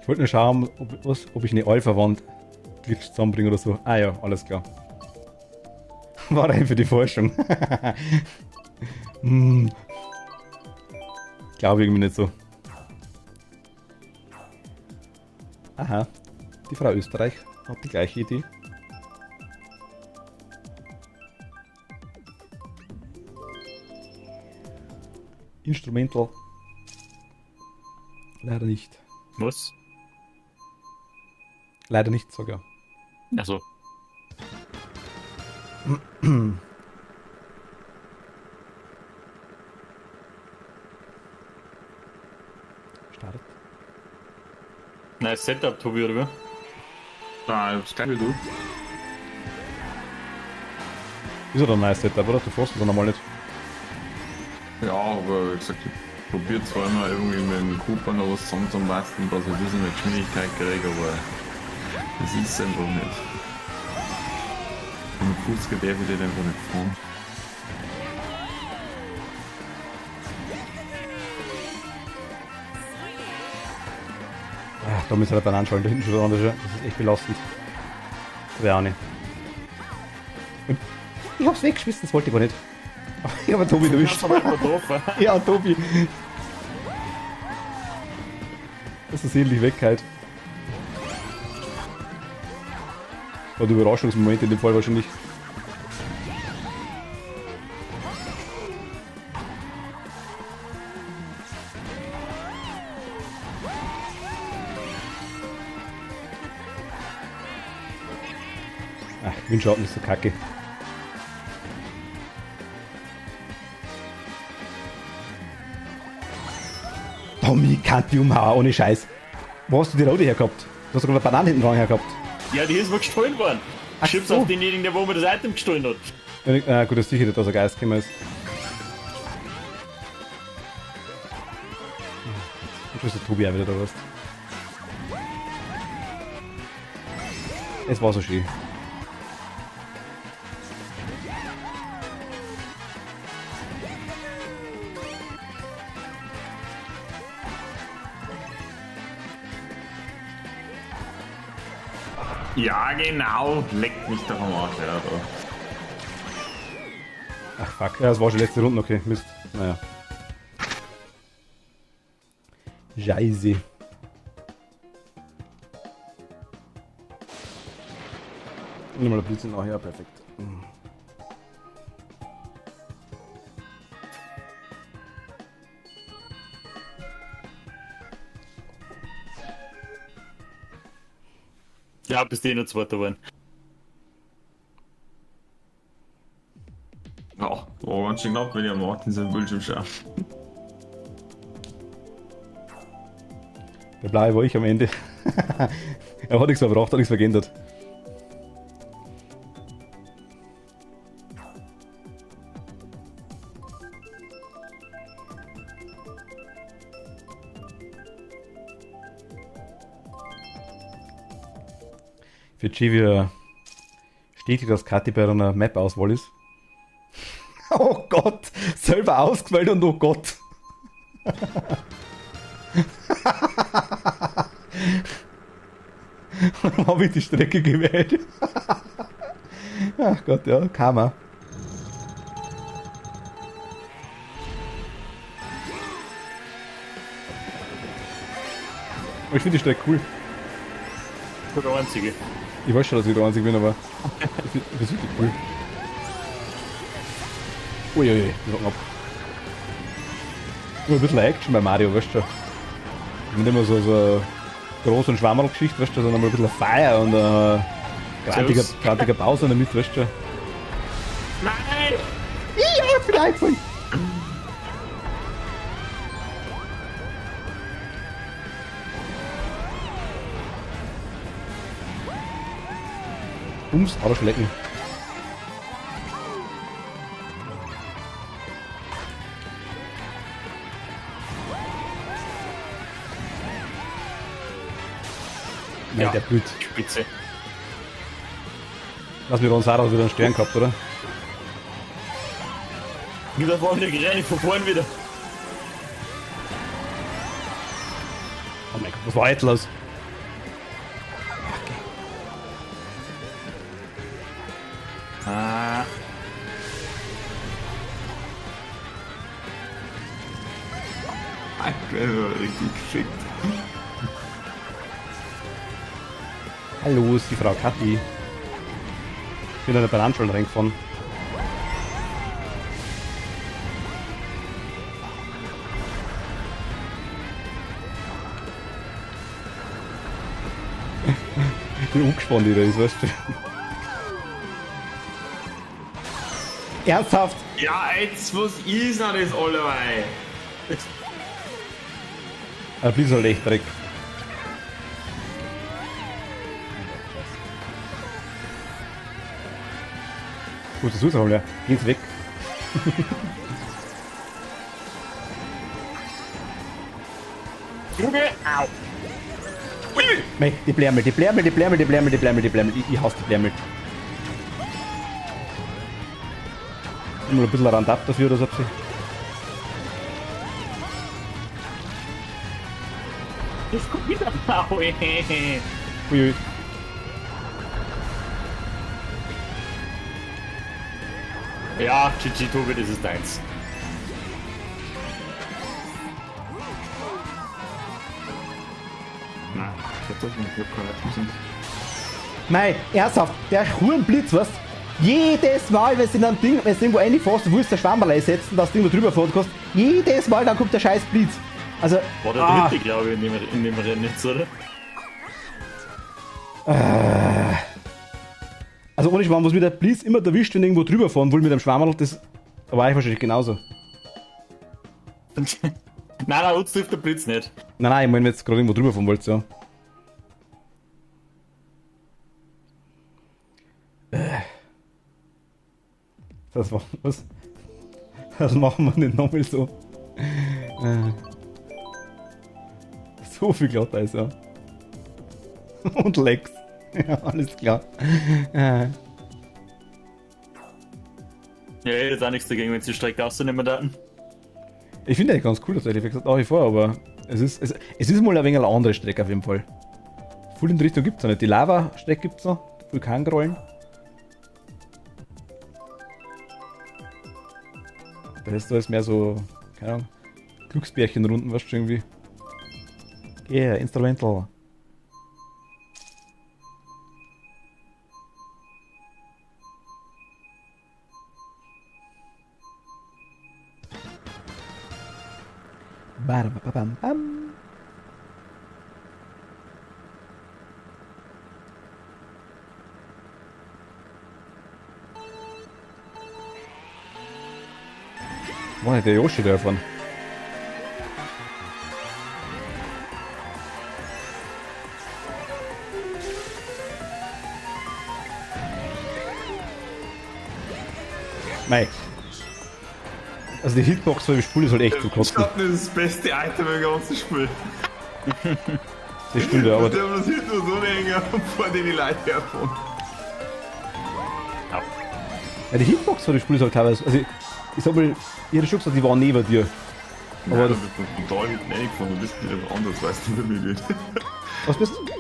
Ich wollte nur schauen, ob ich eine Alpha-Wand Glitch zusammenbringe oder so. Ah ja, alles klar. War rein für die Forschung. Glaube irgendwie nicht so. Aha, die Frau Österreich hat die gleiche Idee. Instrumental. Leider nicht.
Was?
Leider nicht sogar.
Achso.
Start.
Neues Setup, Tobi, oder?
Ah, ich hab's gleich wie du.
Ist ja ein nice Setup, oder? Du fährst es normal nicht.
Ja, aber wie gesagt, ich probiere zwar immer irgendwie mit dem Cooper noch was zusammenzubasteln, dass ich ein bisschen mehr Geschwindigkeit kriege, aber das ist es einfach nicht. Mit dem Fuß darf ich den einfach nicht fahren.
Ach, da müssen wir dann anschauen, da hinten schon der andere. Das ist echt belastend. Das wäre auch nicht. Und ich hab's weggeschmissen, das wollte ich gar nicht. Ich habe Tobi erwischt. Ja, Tobi. Das ist ähnlich weg halt. War der Überraschungsmoment in dem Fall wahrscheinlich. Ach, Windschatten ist so kacke. Tommy, kann die umhauen, ohne Scheiß. Wo hast du die Rode hergehabt? Du hast sogar eine Banane hinten dran hergehabt.
Ja, die ist mir gestohlen worden.
Ach
Schieb's
so.
auf denjenigen, der wo mir das Item gestohlen hat.
Ja, gut, das ist sicher nicht, dass er Geist gekommen ist. Ich weiß, der Tobi auch wieder da was. Es war so schön.
Ja, genau. Leckt mich doch am Arsch, ja, da.
Ach fuck, ja, das war schon letzte Runde, okay, Mist. Naja. Scheiße. Nimm mal ein Blitz nachher, perfekt.
Ja, bis die noch Zweiter waren.
Ja, war ganz schön knapp, wenn ich am Martin seinen Bildschirm schaue.
Der blaue war ich am Ende. Er hat nichts verbracht, hat nichts vergeändert. Für Chivia steht, dass Kathi bei einer Map-Auswahl ist. Oh Gott! Selber ausgewählt und oh Gott! Dann habe ich die Strecke gewählt. Ach Gott, ja, Karma. Aber ich finde die Strecke cool.
Ich bin der Einzige.
Ich weiß schon, dass ich der Einzige bin, aber ich finde es wirklich cool. Uiuiui, wir hatten ab. Nur ein bisschen Action bei Mario, weißt du schon. Nicht immer so eine große und Schwammerl-Geschichte, weißt du, sondern mal ein bisschen Feier und grantiger Pause damit, weißt du.
Nein!
Ich bin eingefallen! Ums Arschlecken. Nein,
Ja.
der blüht.
Spitze.
Lass mich Ronsaros wieder einen Stern gehabt, oder?
Wieder vorne der Geräte von vorn wieder.
Oh mein Gott, was war jetzt los?
Ah.
Aktuell war richtig geschickt.
Hallo, ist die Frau Kathi. Ich bin an der Bananenschale reingefahren. Ich bin umgespannt, wie der ist, weißt du. Ernsthaft?
Ja, jetzt, was ist denn das allerweil?
Ein bisschen echt Dreck. Wo ist das raus, ja? Geht's weg.
Junge! Au!
Mei, die Blärmel. Ich hasse die Blärmel. Mal ein bisschen Randab dafür, oder so.
Das kommt wieder. Aue.
Uiui.
Ja, GG Tobi, das ist deins.
Nein, ich hab das nicht, ich hab keine Ahnung.
Mei, ernsthaft, der Hurenblitz, was? Jedes Mal, wenn du ein Ding, wenn du irgendwo reinfährst, du willst der Schwammerl einsetzen, dass du irgendwo drüber fahren kannst, jedes Mal, dann kommt der scheiß Blitz. Also,
War der dritte, glaube ich, in dem Rennen jetzt, oder?
also ohne Schwamm, was mir der Blitz immer erwischt, wenn du irgendwo drüber fahren will mit dem Schwammerl, das da war ich wahrscheinlich genauso.
Nein, uns trifft der Blitz nicht.
Nein, ich meine, wenn jetzt gerade irgendwo drüber fahren wollt, ja. Das war was? Das machen wir nicht nochmal so. So viel glatt ist, ja. Und Lex. Ja, alles klar.
Ja, ich hätte jetzt auch nichts dagegen, wenn sie die Strecke rausnehmen daten.
Ich finde eigentlich ganz cool, tatsächlich, wie gesagt, auch wie vor, aber es ist mal ein wenig eine andere Strecke auf jeden Fall. Full in die Richtung gibt es noch nicht. Die Lava-Strecke gibt es noch, Vulkangrollen. Da ist alles mehr so, keine Ahnung, Glücksbärchenrunden, weißt du, irgendwie. Yeah, Instrumental. Bam. War nicht der Yoshi da davon? Mei. Also die Hitbox für das Spiel ist halt echt zu kosten.
Das ist das beste Item im ganzen Spiel.
Das stimmt ja, aber...
Der muss hinten so hängen und vor die Leute herfahren.
Ja, die Hitbox für das Spiel ist halt teilweise... Also ich sag mal, ich hätte schon gesagt, die waren neben dir. Aber
Nein,
das...
du bist total hinten reingefahren, du bist wieder anders, weißt du, wie wir gehen.
Was bist du?
Du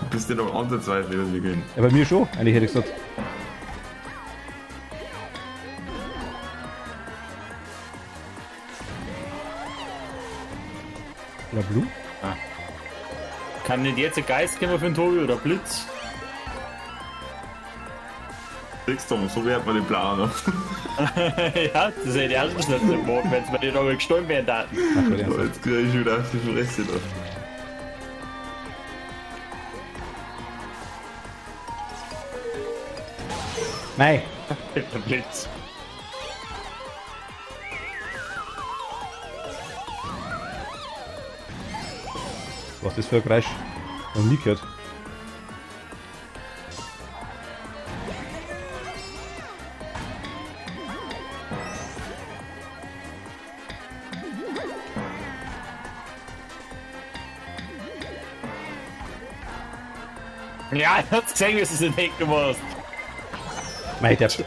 bist ja noch ansatzweise, wie wir gehen.
Ja, bei mir schon, eigentlich hätte ich gesagt. La Blue?
Kann nicht jetzt ein Geist kommen für den Tobi oder Blitz?
Siehst du, so wird man den Plan noch.
Ja, das hätte ich auch nicht so gemacht, wenn es mir nicht einmal gestohlen werden darf.
Jetzt krieg ich wieder auf die Fresse da.
Nein!
Der Blitz.
Was ist das für ein Geräusch? Noch nie gehört.
Ja, ich hab's gesehen, wie du es nicht gemacht
Mei, der...
Das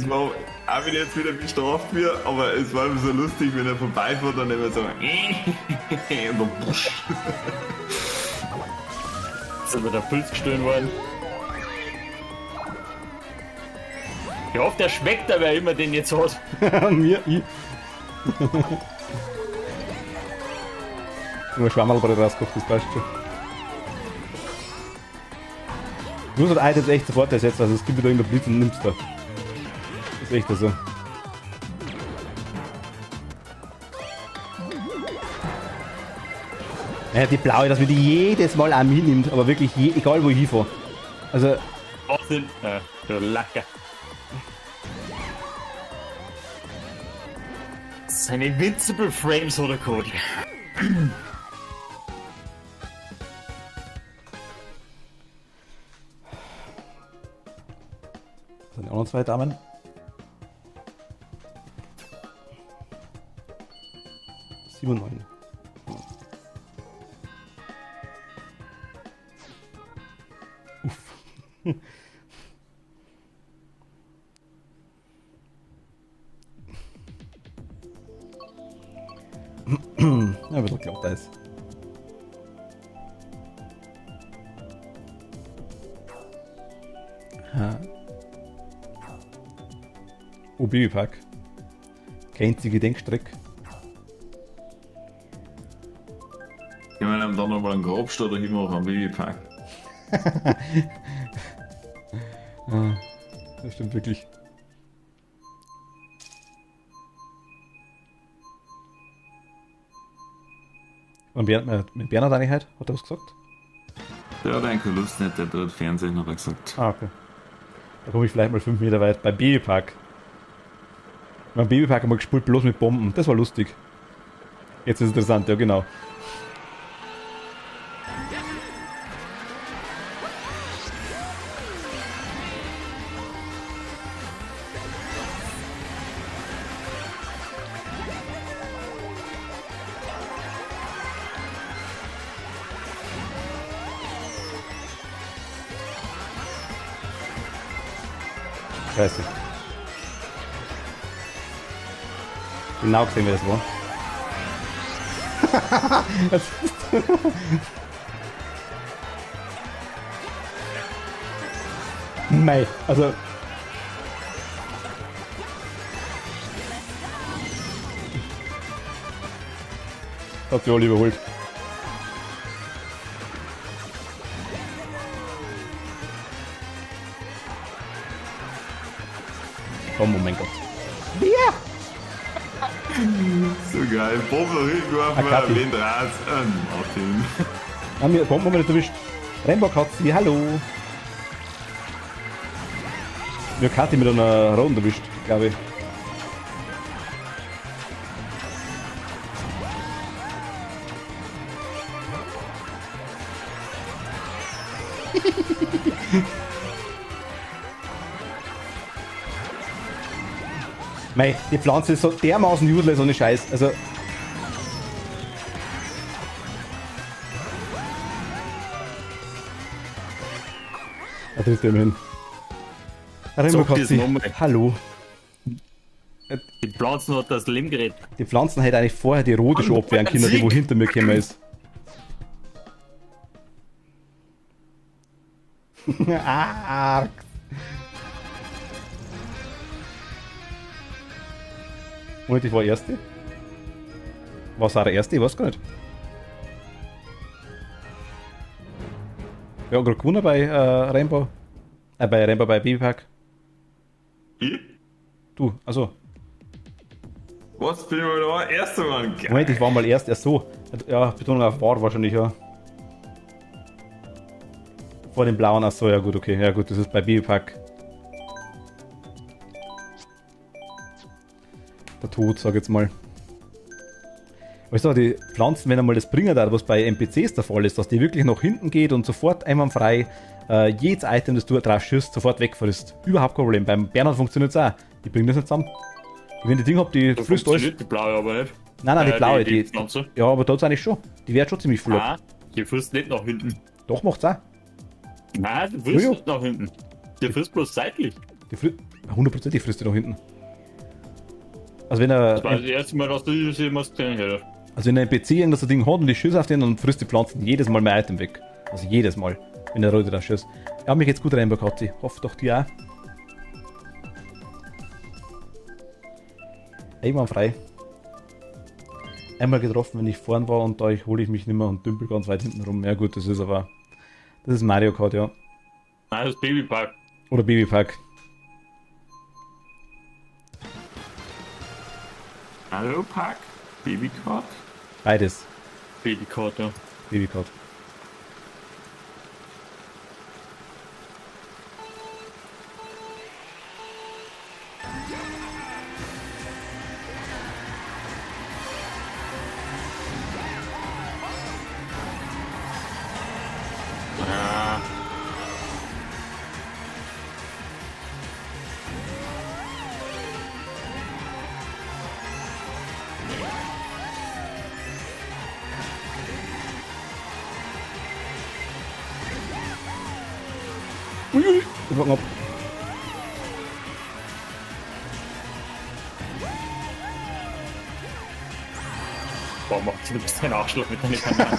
war auch wieder jetzt wieder bestraft wird, aber es war immer so lustig, wenn er vorbeifährt und immer so und dann pusch.
Ist aber der Puls gestohlen worden. Ich hoffe, der schmeckt da, wer immer den jetzt hat.
Mir, ich. Nur Schwammerlbrett rausgekocht, das passt schon. Du musst halt Items echt sofort ersetzen, also es gibt wieder irgendeinen Blitz und nimmst da. Das ist echt so. Ja, die blaue, dass man die jedes Mal an mich nimmt, aber wirklich egal wo ich hinfahre. Also,
Wahnsinn. Ja, du Lacker. Seine Invincible Frames oder Cody.
das sind auch noch zwei Damen. Sieben und neun. Uff. Ja, wird doch glaubt, da ist. Ha. Oh, Babypark. Kein einzige Gedenkstreck.
Ich meine, dann nochmal einen Grabstein da hinmachen am Babypark.
Das stimmt wirklich. Und mit Bernhard eigentlich heute? Hat er was gesagt?
Der hat eigentlich keine Lust nicht, der tut Fernsehen, hat er gesagt.
Ah, okay. Da komme ich vielleicht mal 5 Meter weit. Beim Babypark. Beim Babypark haben wir gespielt, bloß mit Bomben. Das war lustig. Jetzt ist es interessant, ja genau. Scheiße. Genau gesehen, wer das war. Das ist Mei, also... Hat sich alle überholt. Oh mein Gott. Ja!
So geil, Bomben noch hingeworfen,
Kathi.
wen draht's? Martin.
Haben wir Bomben nicht erwischt. Rainbow Katzi, hallo! Wir haben Kathi mit einer Runde erwischt, glaube ich. Mei, die Pflanze ist so dermaßen useless ohne Scheiß. Also. Da trifft er immerhin. Rainbow Katzi, hallo.
Die Pflanzen hat das Leben geredet.
Die Pflanzen hätte eigentlich vorher die rote schon abwehren können, die wo hinter mir gekommen ist. Arg. Und ich war Erste? Was war der Erste? Ich weiß gar nicht. Ja, gerade gewonnen bei Rainbow. Bei Rainbow, bei Babypack.
Ich?
Du, also.
Was? Bin ich mal da? Erster Mann. Geil.
Moment, ich war mal erst so. Ja, Betonung auf war wahrscheinlich, ja. Vor dem blauen, achso, ja gut, okay. Ja gut, das ist bei Babypack. Der Tod, sag ich jetzt mal. Weißt du, die Pflanzen, wenn einmal das bringen da, was bei NPCs der Fall ist, dass die wirklich nach hinten geht und sofort einwandfrei jedes Item, das du drauf schießt, sofort wegfrisst. Überhaupt kein Problem. Beim Bernhard funktioniert es auch. Die bringen das nicht zusammen. Wenn die Ding hab, die
Da
frisst alles.
Die blaue aber nicht.
Nein, die blaue,
die Pflanze.
ja, aber da ist eigentlich schon. Die wird schon ziemlich viel ab.
Die frisst nicht nach hinten.
Doch, macht's auch.
Nein, die frisst
Ja, ja.
nicht nach hinten. Die frisst bloß seitlich.
Die frisst, 100% frisst die nach hinten. Also wenn er,
Das war das erste Mal, dass du das jemals gesehen hättest.
also wenn ein NPC irgendwas so Ding hat und die schießt auf den, dann frisst die Pflanzen jedes Mal mein Item weg. Also jedes Mal, wenn der Rote da schießt. Ja, mich jetzt gut rein bei Katzi. Hoffe doch die auch. Einwandfrei. Einmal getroffen, wenn ich vorn war und da hole ich mich nicht mehr und dümpel ganz weit hinten rum. Ja gut, das ist aber... Das ist Mario Kart, ja.
Nein, das Babypack.
Oder Babypack.
Mario Park? Babykart?
Beides.
Babykart, ja.
Babykart.
Ja.
Uiui, wir fangen ab.
Boah, macht du bist ein Arschloch mit deiner Kamera.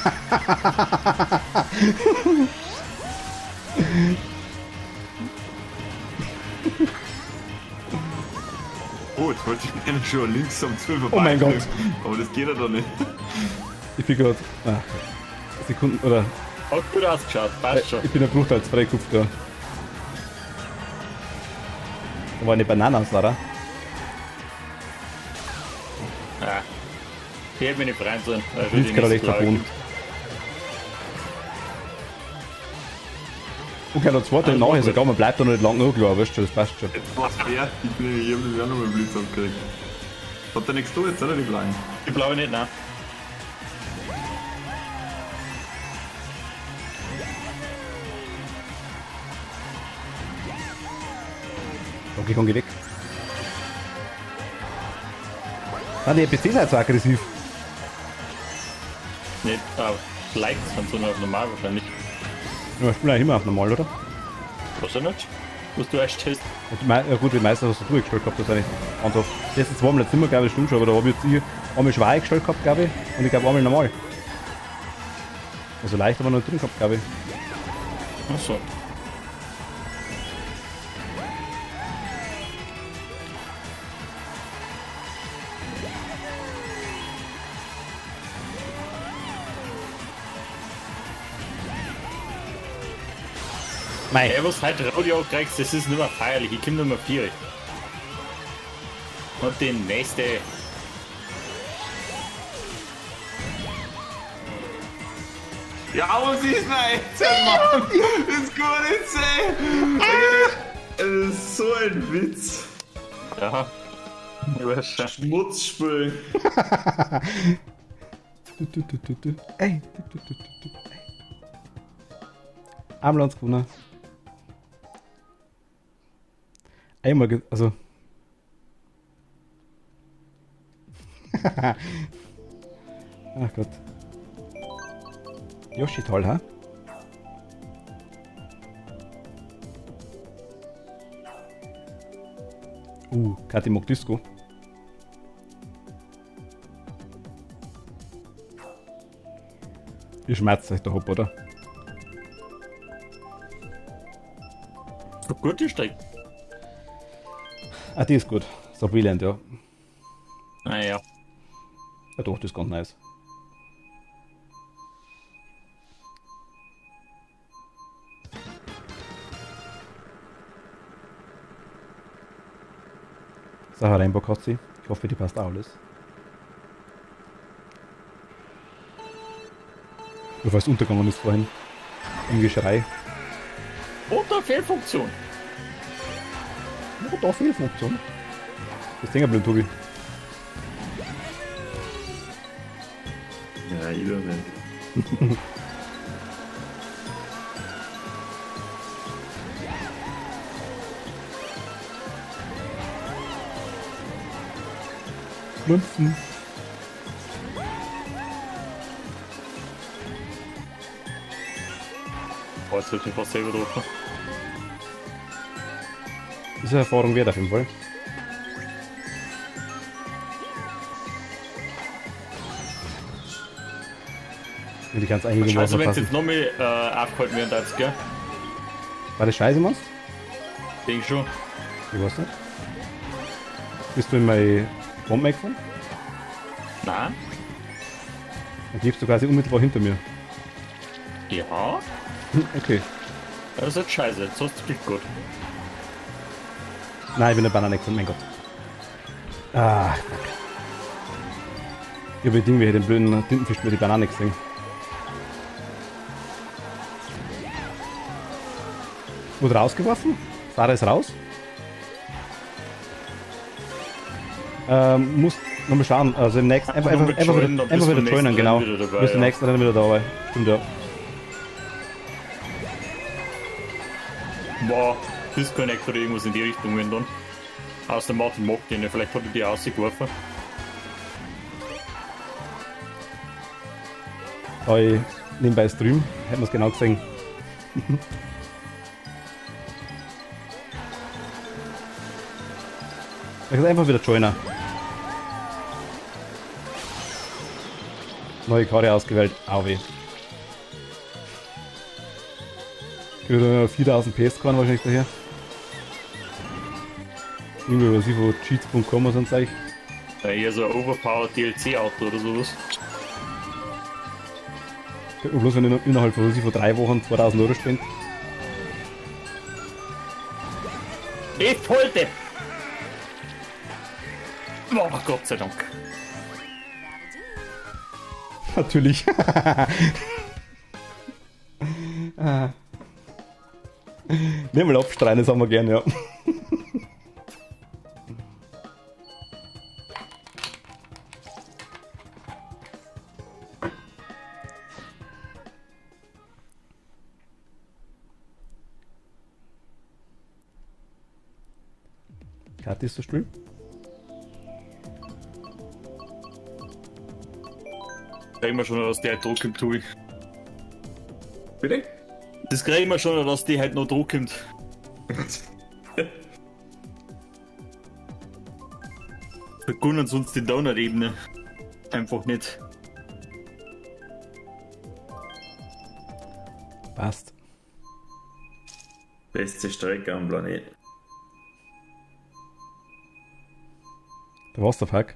Oh, jetzt wollte ich gerne schon links am 12
Oh mein Gott.
Aber das geht ja doch nicht.
Ich bin gerade... Sekunden, oder...
Hat gut ausgeschaut, passt schon.
Ich bin ein Bruchteil als freikupft, ja. Da war eine Banane, oder?
Ja. Die hätte mich nicht freuen sollen.
Ich bin gerade echt verbogen. Okay, noch zwei Tage nachher sogar, man bleibt da noch nicht lang noch klar, weißt du, das passt schon.
Jetzt war's fertig. Ich hab das ja nochmal Blitz abgekriegt. Hat der nichts da jetzt, oder die Blauen?
Die blaue nicht, nein.
Okay, komm, geh weg. Nein, die NPCs sind so aggressiv.
Nicht auf Likes, sondern auf normal wahrscheinlich.
Ja, ich spiele eigentlich immer auf normal, oder?
Was auch nicht? Was du erst hast.
Ja gut, die meisten hast du durchgestellt gehabt, das ist eigentlich einfach. Die letzten zwei Mal jetzt nicht mehr, glaube ich, stimmt schon, aber da habe ich jetzt einmal schwer eingestellt gehabt, glaube ich, und ich glaube einmal normal. Also leicht aber noch drin gehabt, glaube ich.
Achso.
Mei.
Ey, was halt Radio kriegst, das ist nicht mehr feierlich. Ich komm Nummer 4. Und die nächste.
Ja, was ist mein Mann? Das kann nicht sein! Das ist so ein Witz.
Ja. Ich weiß schon.
Schmutzspülen.
Ey. Einmal gewonnen. Einmal, also. Ach Gott. Yoshi toll, ha? Kathi mag Disco. Ihr schmerzt euch der Hopp, oder?
So gut die Strecke.
Ah, die ist gut. So brillant, ja.
Naja.
Ja doch, das ist ganz nice. So, Rainbow Kotzi. Ich hoffe, die passt auch alles. Nur was untergegangen ist vorhin. Im Geschrei.
Oder Fehlfunktion.
Oh, da Fehlfunktion. Das Ding blöd, Tobi.
Ja, ich will nicht.
Münzen.
Oh, jetzt wird mich fast selber drauf.
Ist eine Erfahrung wert auf jeden Fall. Und ich kann es einigermaßen
Also wenn es
passen.
jetzt nochmal aufgehalten werden darf, gell?
War das scheiße, meinst
Denk schon.
du? Ich weiß nicht. Bist du in meine Bombe gefahren?
Nein.
Dann lebst du quasi unmittelbar hinter mir.
Ja.
Okay.
Das ist jetzt scheiße. Jetzt hast du Glück gut.
Nein, ich bin eine Banane gefahren, mein Gott. Ah, fuck. Ich habe Ding wie den blöden Tintenfisch mit die Banane gesehen. Wurde rausgeworfen? Sarah ist raus. Muss nochmal schauen. Also im nächsten. Einfach wieder joinen, genau. Bis zum nächsten Rennen wieder dabei. Stimmt, ja.
Boah, Disconnect oder irgendwas in die Richtung wenn dann. Aus dem Martin mag den, vielleicht hat er die rausgeworfen.
Ich nebenbei Stream, hätten wir es genau gesehen. Ich kann einfach wieder joinen. Neue Karte ausgewählt, AW. Ich würde 4000 PS scoren wahrscheinlich daher. Irgendwie was ich von cheats.com oder sonst eigentlich.
Eher so ein Overpowered DLC-Auto oder sowas.
Bloß wenn ich innerhalb von 3 Wochen 2000 Euro spende.
Ich wollte! Oh Gott sei Dank.
Natürlich. Nicht mal abstreiten, das haben wir gern, ja. Kathi ist der Stream?
Kriegen wir schon, dass die halt Druck kommt, Tobi.
Bitte?
Das kriegen wir schon, dass die halt noch Druck kommt. Wir können uns die Donut-Ebene einfach nicht.
Passt.
Beste Strecke am Planeten.
Der Wasserfuck.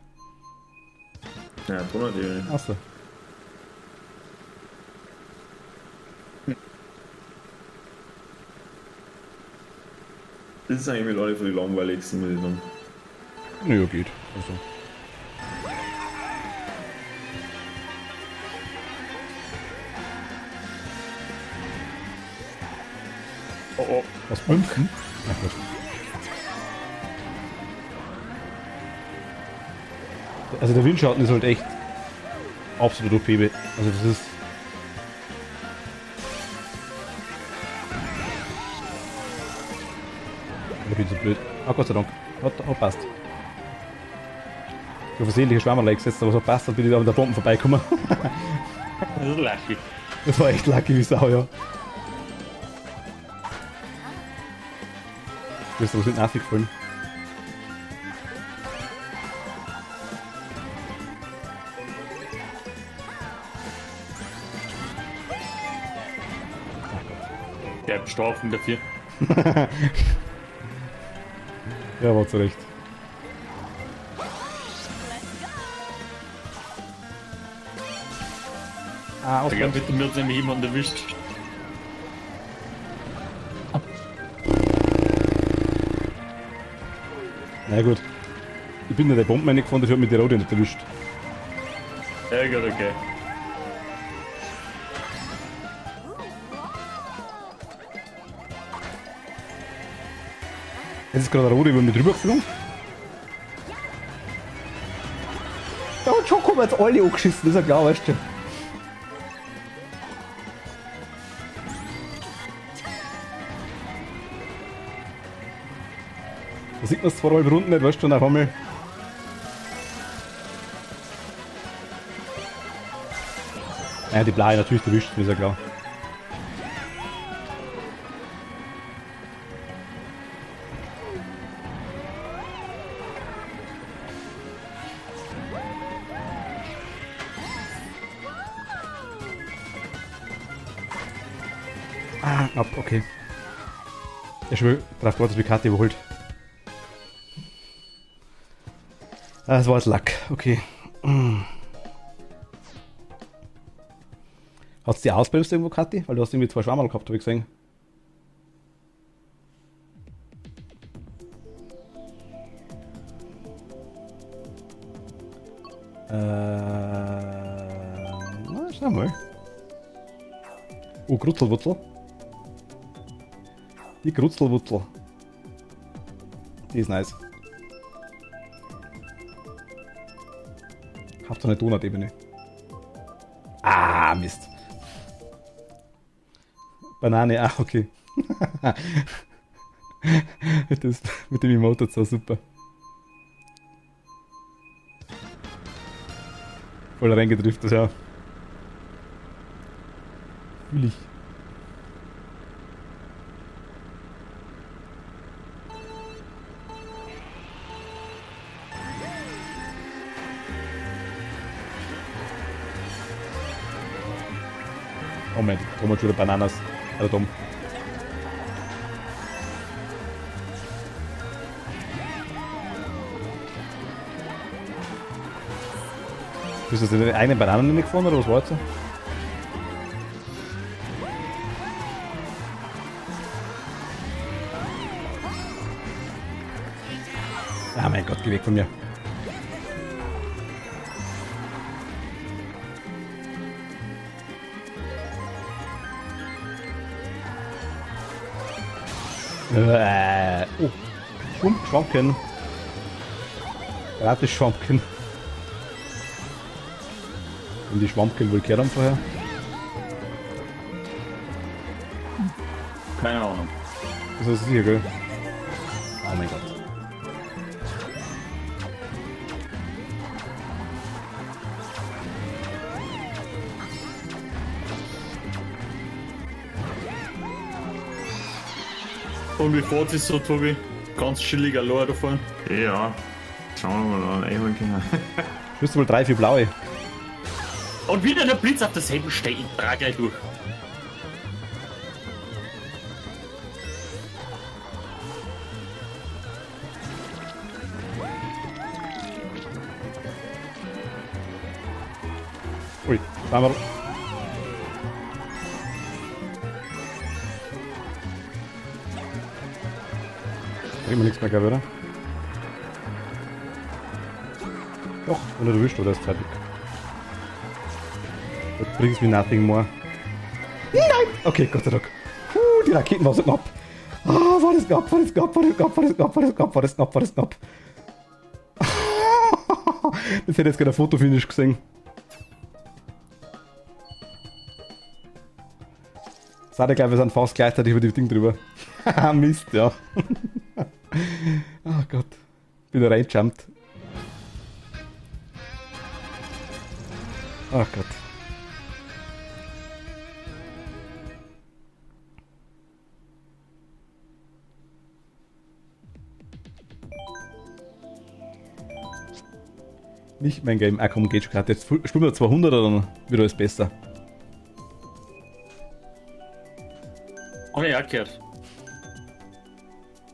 Ja, Donut eben.
Achso.
Das ist eigentlich mit einer von den langweiligsten, würde ich sagen.
Naja, geht. Also.
Oh oh.
Was Münzen? Na gut. Also der Windschatten ist halt echt absolut OP. Also das ist... bin so blöd. Ah, Gott sei Dank. Hat passt. Ich habe versehentlich ein Schwammerl gesetzt, aber es hat passt, dann bin ich da an der Bomben vorbeigekommen.
Das ist lucky.
Das war echt lucky wie Sau, ja. Du wirst aber nicht nachgefallen.
Der bestrafen dafür.
Ja, war zu Recht. Ah,
Ich glaube, bitte mir hat nämlich jemand erwischt.
Na gut. Ich bin in der Bomben reingefahren, das hat mich die Rote nicht erwischt.
Ja, gut, okay.
Jetzt ist gerade eine Rote über mich drüber geflogen. Da hat schon kommen jetzt alle angeschissen, das ist ja klar, weißt du. Da sieht man es zweimal unten nicht, weißt du, und auf einmal. Ja, die Blaue natürlich erwischt, ist ja klar. Ah, ab, okay. Ich will drauf gewartet, dass die Karte überholt. Ah, das war jetzt Lack, okay. Hat's die ausbremst irgendwo, Kathi? Weil du hast irgendwie 2 Schwammerl gehabt, habe ich gesehen. Na, schau mal. Oh, Grutzelwurzel. Die Grutzelwurzel. Die ist nice. Habt ihr eine Donut-Ebene? Ah, Mist. Banane, ah, okay. Das mit dem Emote so super. Voll reingedriftet, ja. Fühl ich. Oh Moment, da haben schon wieder Bananas. Also dumm. Bist du deine eigenen Bananen nicht gefahren oder was war jetzt? Ah mein Gott, geh weg von mir. Oh, Schwammken. Gratis Schwammken. Und die Schwammken wohl gehört haben vorher?
Keine Ahnung.
Das ist sicher, gell? Oh mein Gott.
Und wie fährt es so, Tobi? Ganz chillig allein davon.
Ja, schauen wir mal an, einmal können.
Bist du wohl 3, 4 blaue?
Und wieder der Blitz auf derselben Stelle. Ich trage gleich durch.
Ui, zweimal. Bringt mir nichts mehr, glaube ich, oder? Doch, wenn du willst, oder ist fertig. Das bringst mir nothing more. Nein! Okay, Gott sei Dank. Die Raketen waren so knapp. Ah, war das knapp, war das knapp, war das knapp, war das knapp, war das knapp, war das knapp, war das knapp. Das hätte jetzt gerade ein Fotofinish gesehen. Sah der, glaube ich, wir sind fast gleichzeitig über die Ding drüber. Haha, Mist, ja. Oh Gott. Bin da reingejumpt. Oh Gott. Nicht mein Game. Ah komm, geht schon gerade. Jetzt spielen wir 200, dann wird alles besser.
Oh ja, gehört.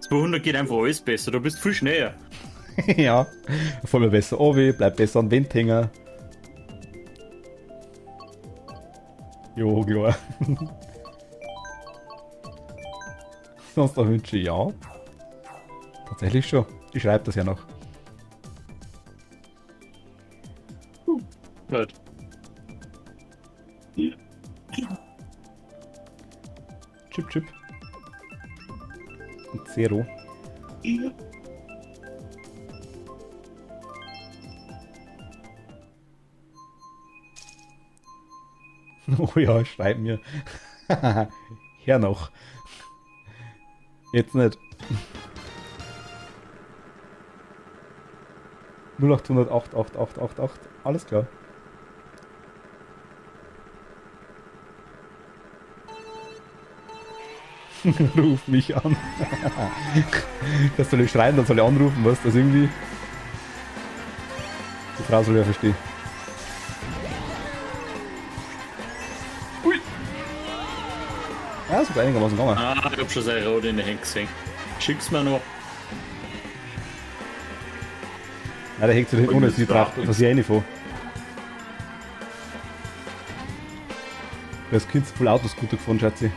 200 geht einfach alles besser, du bist viel schneller.
Ja, voll mal besser bleib besser an Wind hängen. Jo, klar. Sonst noch Wünsche, ja. Tatsächlich schon. Ich schreibe das ja noch.
Gut.
Chip, Chip. Und Zero. Oh ja, schreib mir. Her noch. Jetzt nicht. 0800 88888. Alles klar. Ruf mich an. Das soll ich schreien, dann soll ich anrufen, was das irgendwie. Die Frau soll ja verstehen. Ui! Ja, ist einigermaßen gegangen.
Ah, ich hab schon seine Rot in der Hand gesehen. Schick's mir noch.
Ja, der hängt sich nicht ohne sie drauf, dass ich eine vor. Das Kind voll Autos gut gefahren, Schatzi.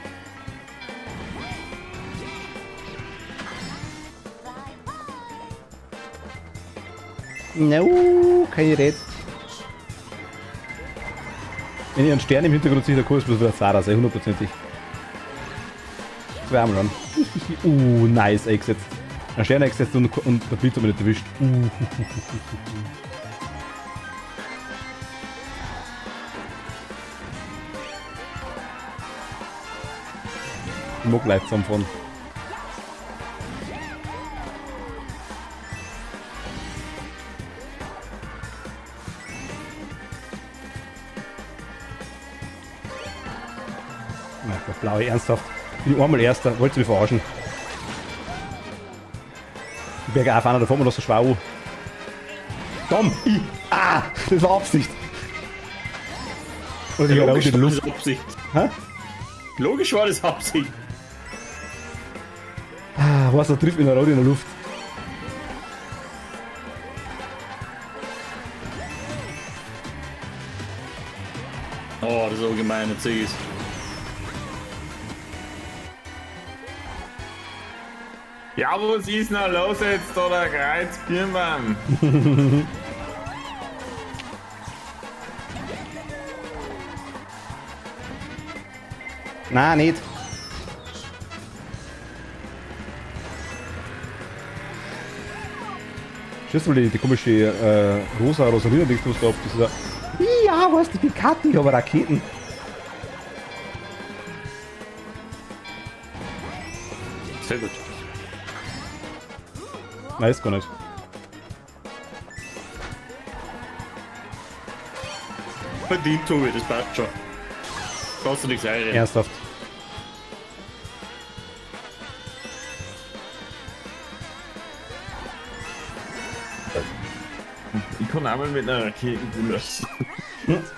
No, keine Rede. Wenn ich einen Stern im Hintergrund sehe, der Kurs bloß wieder Sarah sein, hundertprozentig. Zwei einmal an. Nice, eingesetzt. Ein Stern eingesetzt und der Blitz hat mich nicht erwischt. Ich mag Leute zusammenfahren. Der blaue, ernsthaft. Ich bin einmal Erster, wollt ihr mich verarschen? Ich bin ja auch einer, da fährt man noch so schwer an. Dumm! Das war Absicht! Oder die
Logisch
in der
war
Luft.
das Absicht.
Hä?
Logisch war das Absicht.
Was, er trifft in der Rot in der Luft.
Oh, das ist auch gemein, jetzt sehe ich's.
Ja, was ist noch los jetzt, da der Kreuz Birnbaum?
Nein, nicht. Schau mal die komische Rosalina-Dings, was da ab ist. Ja, was die Pikaten, ich habe Raketen.
Sehr gut.
Nein, ist gar nicht.
Verdient, Tobi, das passt schon. Brauchst du nichts einreden.
Ernsthaft.
Ich kann auch mal mit einer Raketenkugel.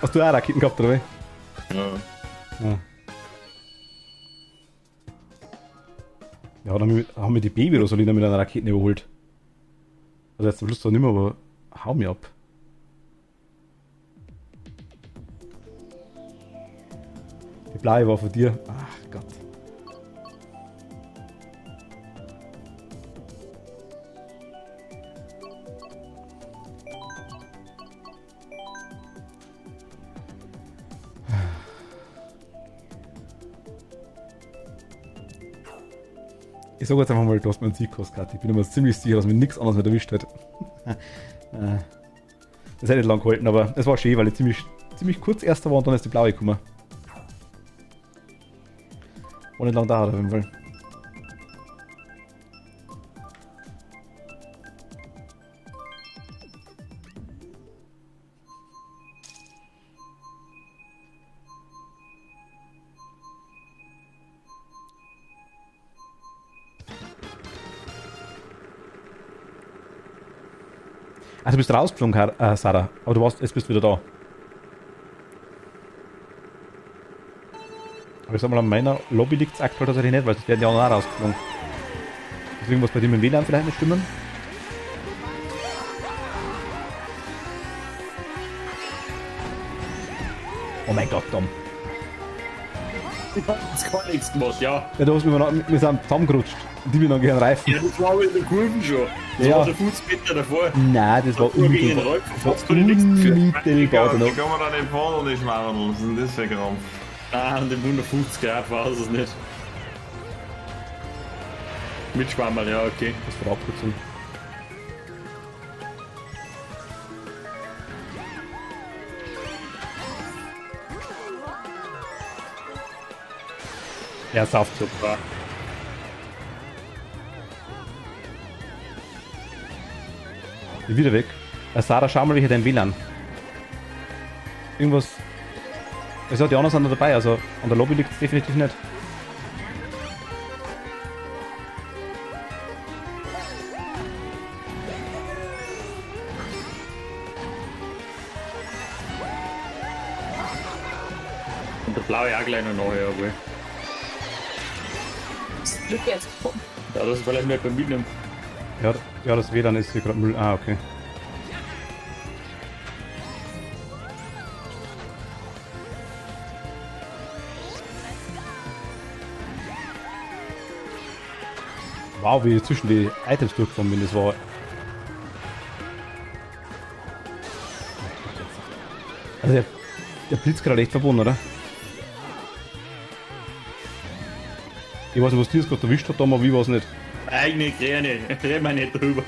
Hast du auch Raketen gehabt, oder wie?
Ja.
Ja. Ja, dann haben wir die Baby-Rosalina mit einer Raketen überholt. Also jetzt am Schluss zwar nicht mehr, aber hau mir ab. Die blaue war von dir. Ach Gott. Ich sag jetzt einfach mal, du hast mir einen Sieg gekostet, Kathi. Ich bin mir ziemlich sicher, dass mir nichts anderes nicht erwischt hat. Das hätte nicht lang gehalten, aber es war schön, weil ich ziemlich kurz Erster war und dann ist die blaue gekommen. War nicht lang dauert auf jeden Fall. Also du bist rausgeflogen, Sarah. Aber du warst, jetzt bist du wieder da. Aber ich sag mal, an meiner Lobby liegt es aktuell tatsächlich nicht, weil es werden ja auch noch rausgeflogen. Ist irgendwas bei dir mit dem WLAN vielleicht nicht stimmen? Oh mein Gott, Tom.
Ich hab jetzt gar nichts gemacht, ja.
Ja, du hast wir sind zusammengerutscht. Und ich bin noch gegen den Reifen.
Ja, das war aber in der Kurve schon. Das
Ja.
war schon 50 Meter davor.
Nein, das war
Nur gegen den
unmittelbar.
Reifen.
Das war
Fast konnte ich nichts dafür.
unmittelbar
Die
danach.
kann man da nicht fahren und nicht machen. Was ist denn das für ein Krampf?
Ah, an dem 150 Grad war es nicht. Mit Schwammerl, ja, okay.
Das war abgezogen. Ja, sauft so.
Super.
Bin wieder weg. Sarah, schau mal, wie hier dein WLAN. Irgendwas. Also die anderen sind noch dabei, also an der Lobby liegt es definitiv nicht.
Und der blaue auch gleich noch nachher, aber.
Glück jetzt gekommen.
Ja, das ist vielleicht nicht beim Mitnehmen.
Ja, ja, das WLAN ist hier gerade Müll. Ah, okay. Wow, wie ich zwischen die Items durchgekommen bin, das war. Also der Blitz gerade echt verbunden, oder? Ich weiß nicht, was dir jetzt gerade erwischt hat, aber wie war es nicht?
Eigene Kräne, reden wir nicht drüber.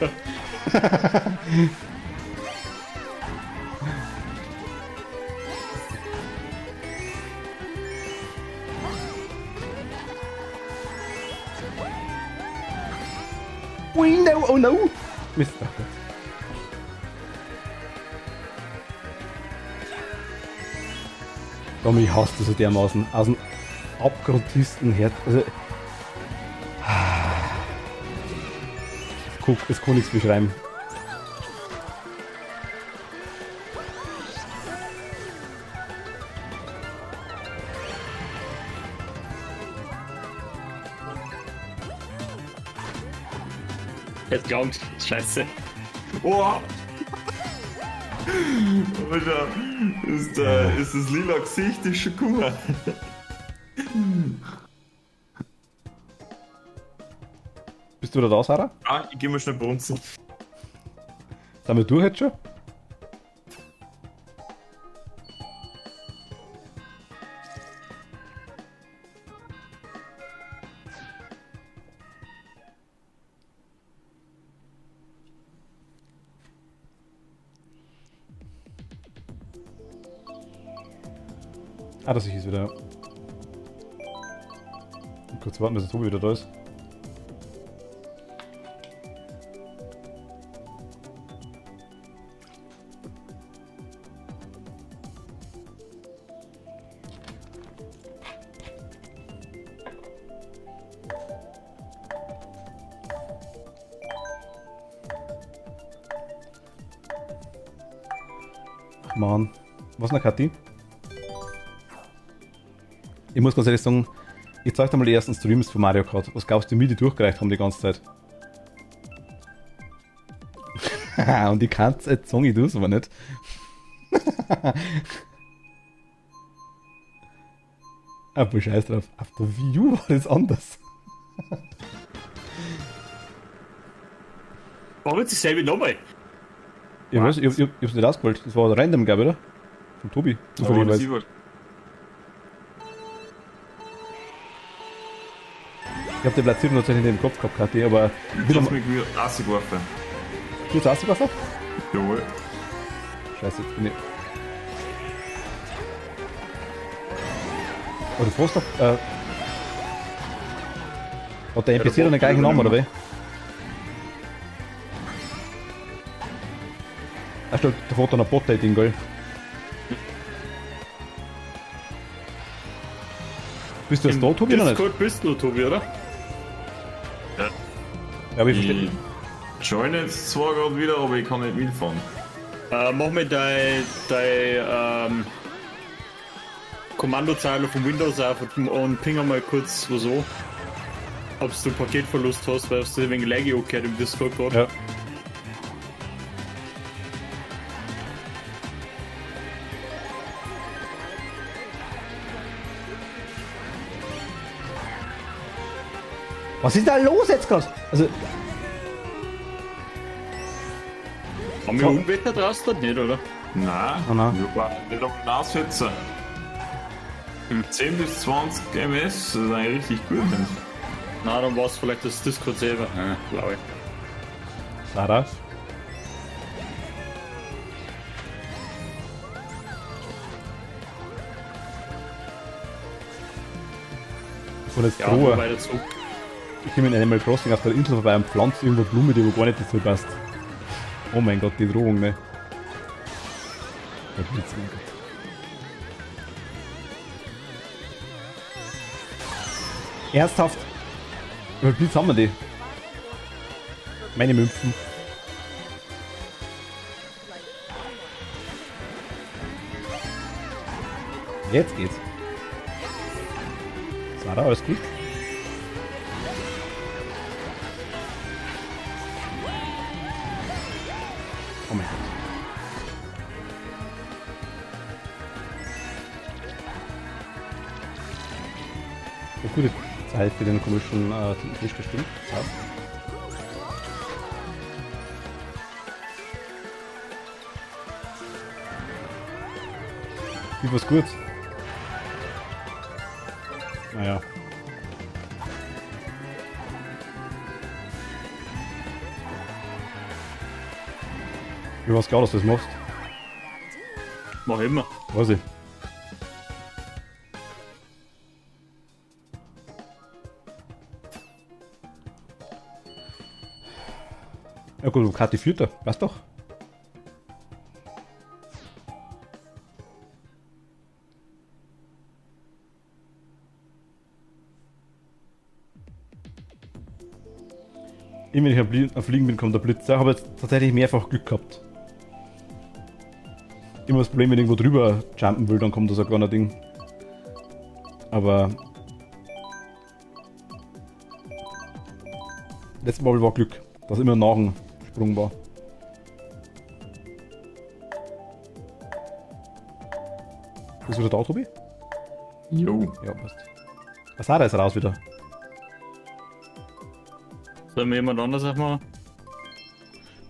Oh no, oh no! Mist. Ach Gott. Tommy, ich hasse das so dermaßen. Aus dem abgrundtiefsten Herz. Also. Guck, es kann nichts beschreiben.
Jetzt glaubt, scheiße.
Oh! Alter, ist das lila Gesicht ist schon cool.
Bist du wieder da, Sarah?
Ah, ich geh mal schnell brunzen.
Sind wir durch jetzt schon? Ah, das ist wieder. Kurz warten, bis der Tobi wieder da ist. Ach Mann. Was noch, Kathi? Ich muss ganz ehrlich sagen, ich zeig dir mal die ersten Streams von Mario Kart. Was glaubst du, wie die durchgereicht haben die ganze Zeit? Und ich kann's jetzt sagen, ich tu's aber nicht. Aber scheiß drauf, auf der Wii U war das anders.
Warum jetzt dasselbe nochmal?
Ich weiß, ich hab's nicht ausgewählt. Das war random, glaube ich, oder? Von Tobi. Zufälligerweise. Ich hab die Platzierung tatsächlich nicht im Kopf gehabt, Kathi, aber
Ich hab mich wieder rausgeworfen.
Du hast ausgeworfen?
Jawohl.
Scheiße, jetzt bin ich. Oh, du fährst doch. Hat der NPC dann den gleichen Namen, oder wie? Ah, stimmt, da fährt dann ein Bot-Dating, gell? Bist du jetzt da, Tobi, oder nicht?
Discord bist du, Tobi, oder?
Ja, aber ich verstehe.
join jetzt zwar gerade wieder, aber ich kann nicht mitfahren.
Mach mir dein Kommandozeile von Windows auf und ping mal kurz was an. Ob du Paketverlust hast, weil du ein wenig Laggy angehört im Discord gerade.
Ja. Was ist da los jetzt gerade? Also,
Haben wir Unwetter draußen dort nicht, oder?
Nein,
Oh nein.
wir waren nicht am Aussetzen. 10 bis 20 ms, das ist eigentlich richtig gut.
Nein, dann war es vielleicht das Discord selber. Ja, glaube ich.
Sarah. Und jetzt
Ja,
froh,
weiter zurück.
ich komme in Animal Crossing auf der Insel vorbei und pflanze irgendwo Blume, die wo gar nicht dazu passt. Oh mein Gott, die Drohung, ne? Der Blitz, mein Gott. Ernsthaft? Wie viel Blitz haben wir die? Meine Mümpfen. Jetzt geht's. Sarah, alles gut? Oh mein Gott. Eine gute Zeit für den komischen Tisch gestimmt. Passt. Wie war's gut? Naja. Wie war's klar, dass du das machst?
Mach immer.
Weiß ich. Ja gut, Kati Vierter, weißt doch. Immer wenn ich am Fliegen bin, kommt der Blitz. Ich habe jetzt tatsächlich mehrfach Glück gehabt. Immer das Problem, wenn ich irgendwo drüber jumpen will, dann kommt das ein kleiner Ding. Aber letztes Mal war Glück, dass immer nach dem Sprung war. Bist du wieder da, Tobi?
Jo.
Ja, passt. Asada ist raus wieder.
Sollen wir jemand anders auch mal?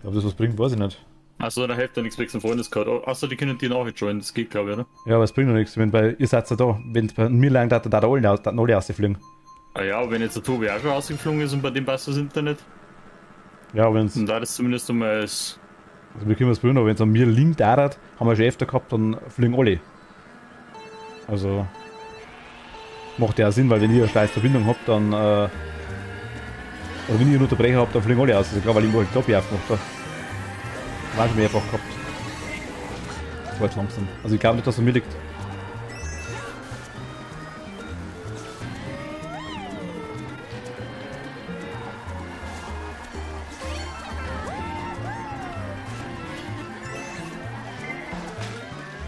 Ja, ob das was bringt, weiß ich nicht.
Achso, da hilft ja nichts wegen Freundescard. Achso, die können die nachher joinen, das geht glaube ich, oder?
Ja, aber es bringt noch nichts, wenn bei ihr seid ja da. Wenn es bei mir lang da alle rausfliegen.
Ah ja, wenn jetzt der Tobi auch schon rausgeflogen ist und bei dem passt das Internet,
Ja, wenn es.
dann da das zumindest einmal als.
Also wir können es bringen, aber wenn es an mir liegt, haben wir schon öfter gehabt, dann fliegen alle. Also. Macht ja auch Sinn, weil wenn ihr eine scheiß Verbindung habt, dann. Oder wenn ihr einen Unterbrecher habt, dann fliegen alle aus. Also klar, weil ich halt Doppel aufgemacht habe. War schon mehrfach gehabt. Das war jetzt langsam. Also ich glaube nicht, dass er mir liegt.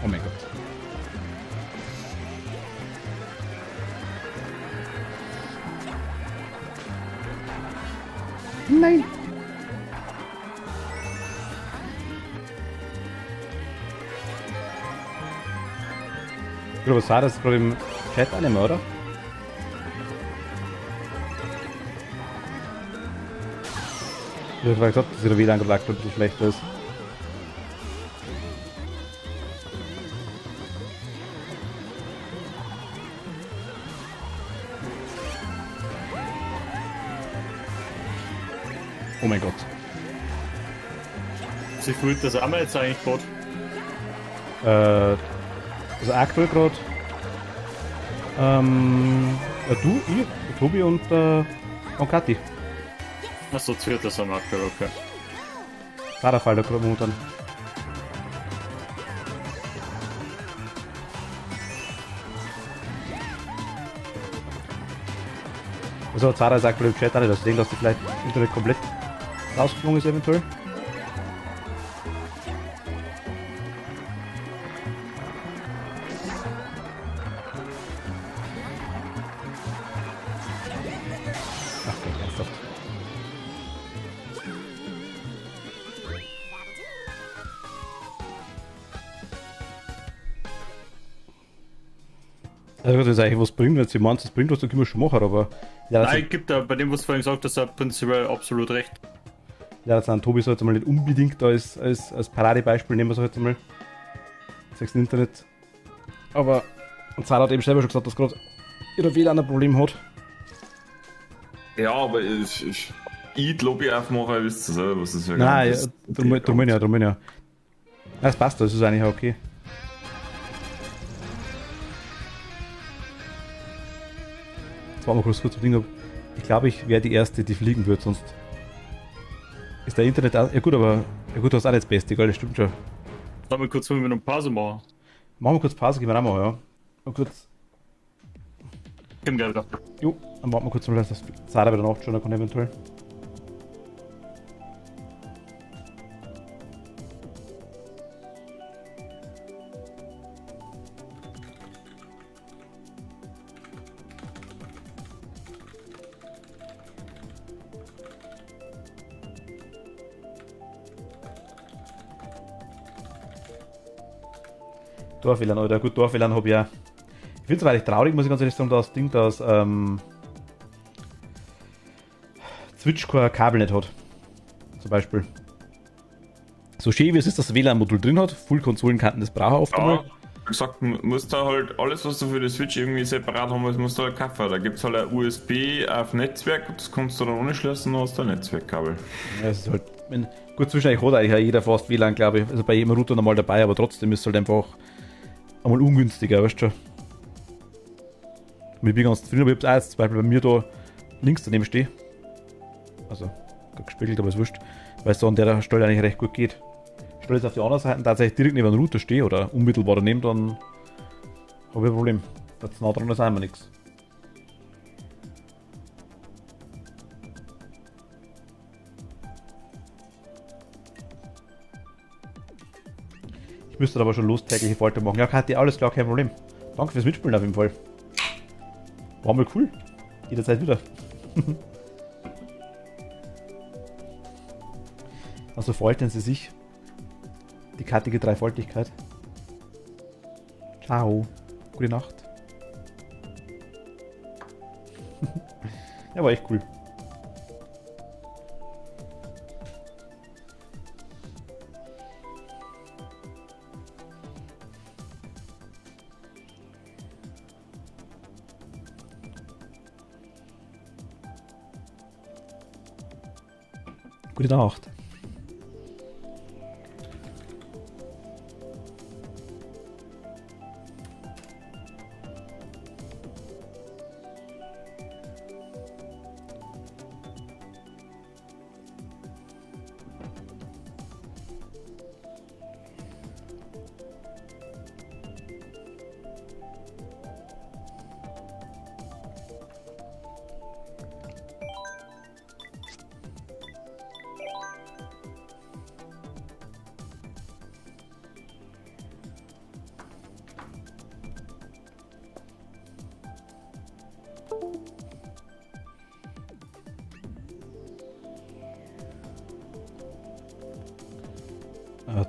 Oh mein Gott. Nein! Ich glaube, Sarah ist gerade im Chat annehmen, oder? Ich habe gesagt, dass ihre WLAN gerade ein bisschen schlecht ist. Oh mein Gott.
Sie fühlt das auch mal jetzt eigentlich gerade.
Also aktuell gerade ja, du, ich, der Tobi und Kati.
Achso, zu viert das am aktuell, okay.
Sarah fällt da gerade momentan. Also Sarah ist aktuell im Chat, deswegen dass sie vielleicht Internet komplett rausgeflogen ist eventuell. Ach Gott, ernsthaft. Also das ist eigentlich was bringt, wenn sie meint, das bringt was, dann können wir schon machen, aber ja, das
Nein, gibt da bei dem, was du vorhin gesagt hast, prinzipiell absolut recht.
ja, das Tobi sollte mal nicht unbedingt als Paradebeispiel nehmen, wir es jetzt mal. Sag's im Internet. Aber, und Sarah hat eben selber schon gesagt, dass gerade ihre WLAN ein Problem hat.
Ja, aber ich Lobby aufmachen, wisst ihr selber, was ist ja
Nein,
das-
drum ja. Das passt, das ist eigentlich auch okay. Jetzt war mal kurz zum Ding. Ich glaube, ich wäre die Erste, die fliegen wird, sonst ist der Internet auch, ja gut, aber ja gut, du hast auch nicht das Beste, gell, das stimmt schon.
Sollen wir kurz 5 Minuten Pause machen?
Machen wir kurz Pause, gehen wir auch mal, ja. Mal kurz,
Kim Gelder.
jo, dann warten wir kurz, dass Sarah wieder nachschauen kann eventuell. Dorf-WLAN, oder gut, Dorf-WLAN habe ich ja. Ich finde es eigentlich traurig, muss ich ganz ehrlich sagen, dass das Ding, dass Switch kein Kabel nicht hat. Zum Beispiel. So schön wie es ist, dass das WLAN-Modul drin hat, Full-Konsolenkanten, das braucht er oft einmal.
Ja, wie gesagt, musst du halt alles, was du für die Switch irgendwie separat haben willst, musst du halt kaufen. Da gibt es halt ein USB auf Netzwerk, das kannst du dann anschließen und hast ein Netzwerkkabel.
Ja, es ist halt, gut, zwischendurch hat eigentlich auch jeder fast WLAN, glaube ich. Also bei jedem Router normal dabei, aber trotzdem ist es halt einfach einmal ungünstiger, weißt du schon. Und ich bin ganz zufrieden, aber ich hab's auch jetzt zum Beispiel bei mir da links daneben stehe. Also, gar gespiegelt, aber ist wurscht. Weil es da an der Stelle eigentlich recht gut geht. Stelle jetzt auf die andere Seite tatsächlich direkt neben dem Router stehe oder unmittelbar daneben, dann habe ich ein Problem. Das nah dran ist einmal nichts. Ich müsste aber schon los tägliche Folter machen. Ja, Kathi, alles klar, kein Problem. Danke fürs Mitspielen auf jeden Fall. War mal cool. Jederzeit wieder. Also foltern Sie sich. Die kattige Dreifaltigkeit. Ciao. Gute Nacht. Ja, war echt cool. Gute Nacht.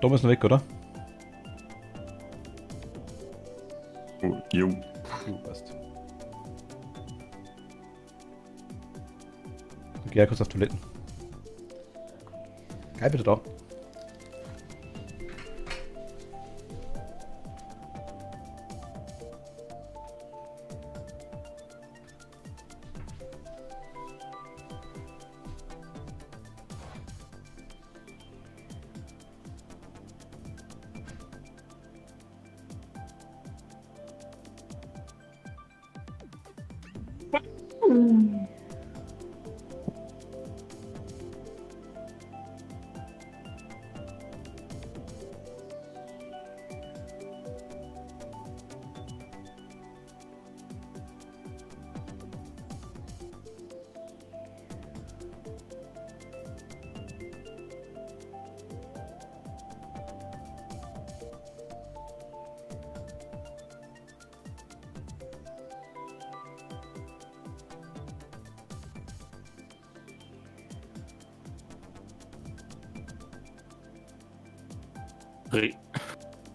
Tom ist noch weg, oder?
Oh, jo.
Passt. Ich geh ja kurz auf Toiletten. Geil, bitte da.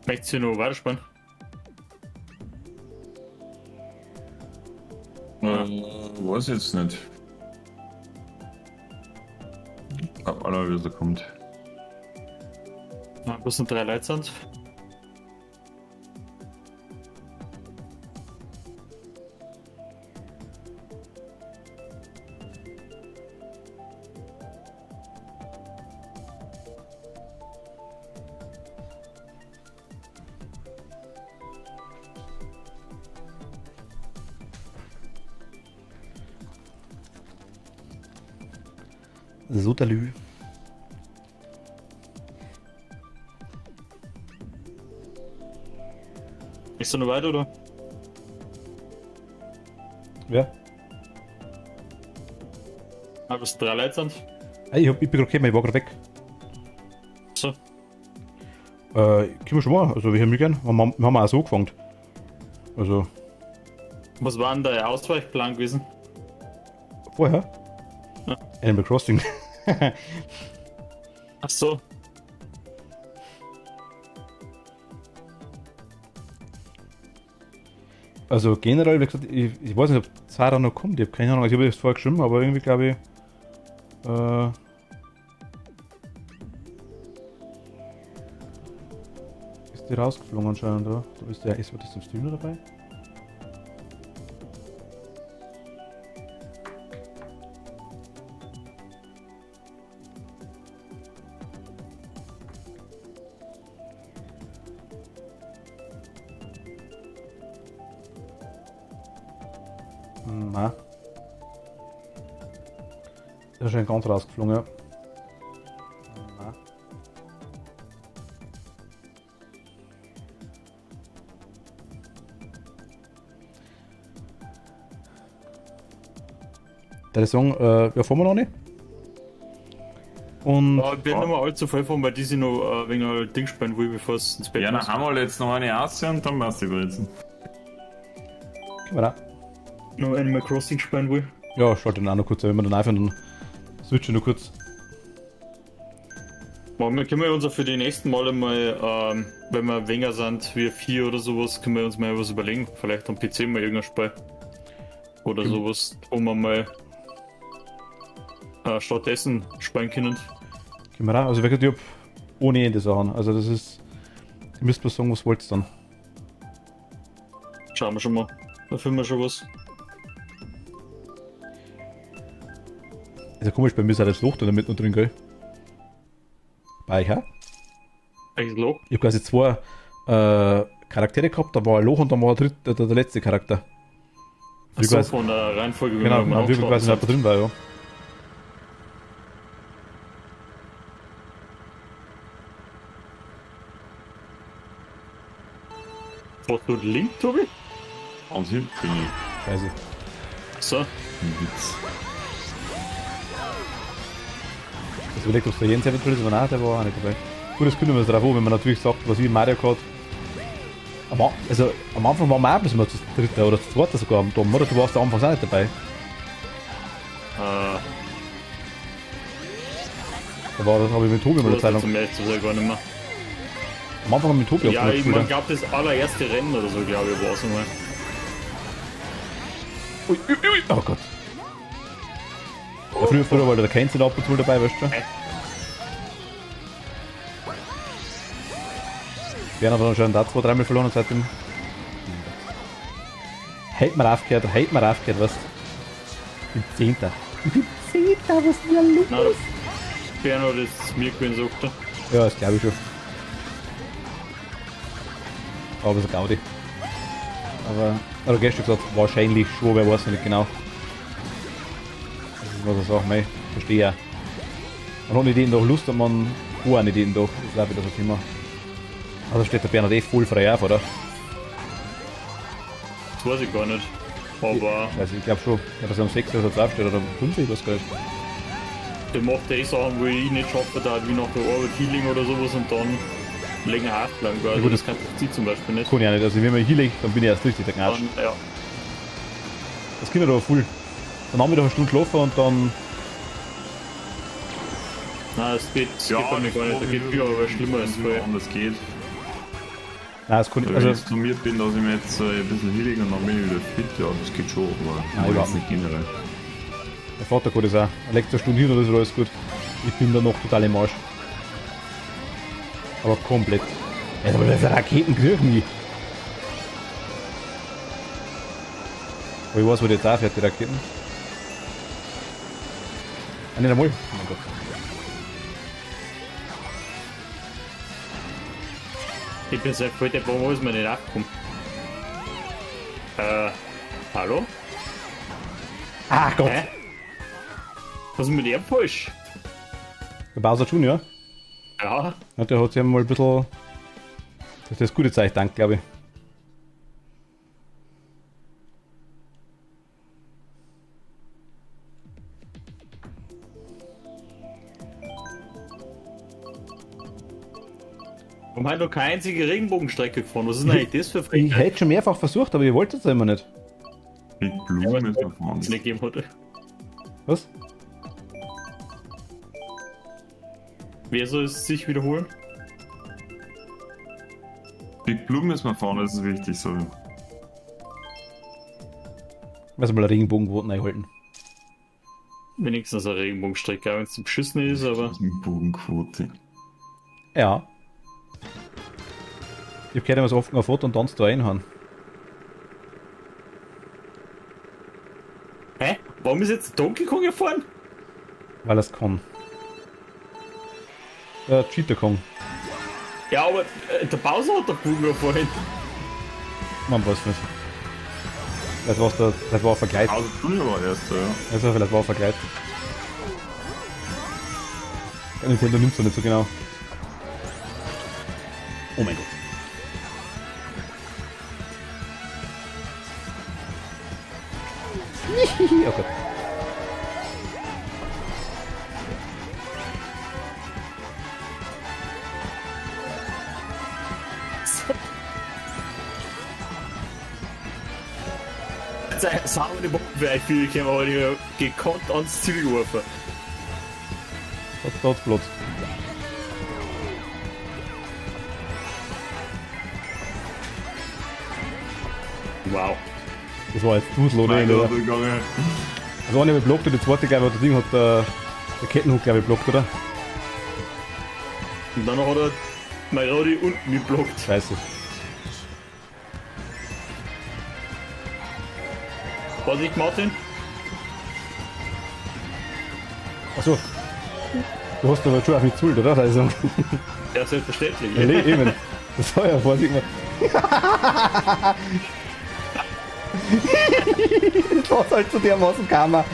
Möchtest du noch weiterspielen?
Weiß jetzt nicht. Ob einer wieder kommt.
Ja, was sind 3 Leute sind?
Sotalü.
Ist du noch weiter, oder?
Ja.
Ah, was 3 Leute sind?
Hey, ich bin gerade gekommen, ich war gerade weg.
So.
Können wir schon mal, also wir haben gern. Wir haben auch so angefangen. Also,
Was war denn der Ausweichplan gewesen?
vorher?
Ja.
Animal Crossing.
Ach so.
Also generell, wie gesagt, ich weiß nicht, ob Zara noch kommt, ich habe keine Ahnung, also ich habe das vorher geschrieben, aber irgendwie glaube ich, ist die rausgeflogen anscheinend, oder? Da ist der das zum Streamer dabei? Na. Der ist schon ganz rausgeflogen, ja. Na. Der Song, ja, fahren wir noch nicht. Und
Ja, ich bin nicht mehr allzu voll von, weil die sich noch wegen Ding spielen will, bevor es ins Bett
Ja,
muss.
dann haben wir jetzt noch eine aussehen und dann machst du die Brezen.
können wir da.
Noch Animal Crossing spielen will.
Ja, schalte den auch noch kurz, wenn wir dann einfach dann switchen noch kurz.
Wir können wir uns auch für die nächsten Male mal, wenn wir weniger sind, wie 4 oder sowas, können wir uns mal was überlegen. Vielleicht am PC mal irgendein Spiel. Oder sowas, wo wir mal stattdessen spielen können.
Können wir da. Also wirklich, ich hab ohne Ende Sachen. Also das ist. Ihr müsst mal sagen, was wollt ihr dann.
Schauen wir schon mal. Da finden wir schon was.
Ist ja komisch, bei mir ist auch das Loch da damit noch drin, gell? Bei euch auch?
Eigentlich Loch.
Ich habe quasi 2 Charaktere gehabt, da war ein Loch und dann war der letzte Charakter. Wie
Achso,
quasi-
von der Reihenfolge, wie
Genau,
wir
wie quasi nicht drin war, ja.
Hast du den Link, Tobi?
Und hier bin ich.
Scheiße.
So.
Ein Witz.
Das überlegt, ob es der Jens eventuell ist, aber nein, der war auch nicht dabei. Gut, das können wir uns drauf an, wenn man natürlich sagt, was wie in Mario Kart. Also am Anfang waren wir auch bloß mal zu dritter oder zu zweiter sogar am Dom, oder? Du warst am Anfang auch nicht dabei. Da war das, habe ich mit Tobi mal eine Zeit lang.
Zum Ehrlich zu sein, gar nicht mehr.
Am Anfang haben wir mit Tobi
Ja,
auch
ich
gespielt.
glaube, das allererste Rennen oder so, glaube ich, war es nochmal.
Ui, ui, ui. Oh Gott. Ja, früher war der Kenzen ab und zu dabei, weißt du? Wir haben aber schon da 2-3 Mal verloren und seitdem. Hält mir aufgehört, was? Ich bin Zehnter. Ich bin Zehnter, was ist denn los?
Na, der Bernhard ist mir gewesen, sagt er.
Ja, das glaube ich schon. Aber so Gaudi. Aber, oder gestern gesagt, wahrscheinlich schon, wer weiß nicht genau. Das ist was ich sage, mei, verstehe ja. Man hat nicht jeden Tag Lust und man kann auch nicht jeden Tag. Das ist auch wieder so ein Thema. Also steht der Bernhard eh voll frei auf, oder?
Das weiß ich gar nicht. Aber
Also ich glaube schon, dass er um 6 oder so aufsteht oder um 5, ich weiß gar nicht.
der macht eh Sachen, wo ich nicht schaffe, da wie nach der Arbeit Healing oder sowas und dann länger aufbleiben. Also
gut,
das kann sie zum Beispiel nicht.
Kann ich auch nicht. Also wenn man hier liegt, dann bin ich erst richtig der Gnatsch.
Dann, ja.
Das Kind aber voll. Dann haben wir doch eine Stunde geschlafen und dann.
Nein, das geht bei mir gar nicht. Da geht viel aber schlimmer als vorher.
Das geht.
Nein, das kann ich,
Wenn
also,
ich jetzt trainiert bin, dass ich mir jetzt ein bisschen hinlege und dann bin ich wieder fit, ja, das geht schon, aber
Nein,
jetzt nicht generell.
mein Vater kann das auch. Er legt 1 Stunde hin und das ist alles gut. Ich bin da noch total im Arsch. Aber komplett. Ja, aber das ist ein Raketenkrieg nie. Aber ich weiß, wo die jetzt auch fährt, die Raketen. Ah, nicht einmal. Oh mein Gott.
Ich bin sehr voll der warum ist mir nicht nachgekommen? Hallo?
Ah Gott.
Hä? Was ist mit dem falsch?
Der Bowser Junior.
Ja,
Ja, der hat sich mal ein bisschen. Das ist das gute Zeichen, danke, glaube ich.
warum hat noch keine einzige Regenbogenstrecke gefahren? Was ist denn eigentlich das für
Ich
Frechheit?
hätte schon mehrfach versucht, aber ihr wollt es immer nicht.
Mit Blumen ist man fahren.
Es nicht gegeben hatte.
Was?
Wer soll es sich wiederholen?
Big Blue müssen wir fahren, das ist wichtig, so.
Also mal eine Regenbogenquoten einhalten.
Wenigstens eine Regenbogenstrecke, auch wenn es zum Beschissen ist, aber.
Das ist mit Bogenquote.
Ja. Ich hab gehört, wenn man so oft auf Foto und dann da reinhauen.
Hä? Warum ist jetzt Donkey Kong gefahren?
Weil er es kann. Cheater Kong.
Ja, aber der Bowser hat doch Bogen vorhin.
Man weiß nicht. Das war Vergleit.
Also Junior war erster, ja.
Also vielleicht war Vergleit. Ja, Nintendo nimmt es nicht so genau. Oh mein Gott. Oh Gott.
Sagen wir die Bomben vielleicht für die aber die gekonnt ans Ziel geworfen.
Das hat Platz.
Wow.
Das war jetzt Dusel oder
Mein
nicht,
Gott,
oder?
gegangen.
Also eine blockt und die zweite, glaube ich, das Ding hat der Kettenhook, glaube ich, blockt, oder?
Und dann hat er mein Rodi unten geblockt.
Scheiße.
Vorsicht, Martin.
Achso. Du hast aber schon auf mich zult, oder? Also,
Ja, selbstverständlich.
ja, eben. Das war ja Vorsicht mal. Das war halt so dermaßen Karma.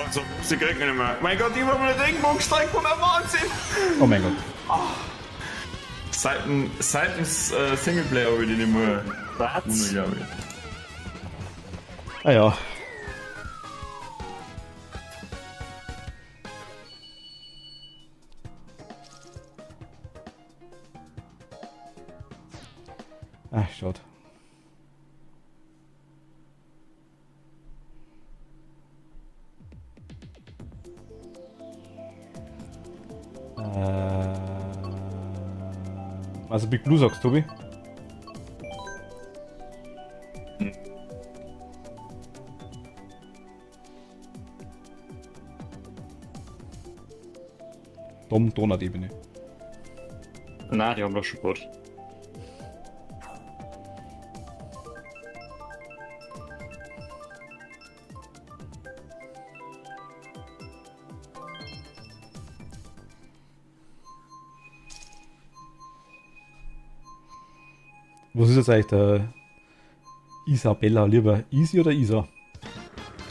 Und so, sie kriegen nicht mehr. Mein Gott, ich war mal eine Regenbogenstrecke und ein Wahnsinn!
Oh mein Gott.
Seitens Singleplayer habe ich die nicht mehr
Was?
ohne, glaube ich.
Ah ja. Ach, schaut. Also Big Blue sagst, Tobi? Donut-Ebene.
Nein, die haben doch schon gut.
Was ist jetzt eigentlich der Isabella? Lieber Easy oder Isa?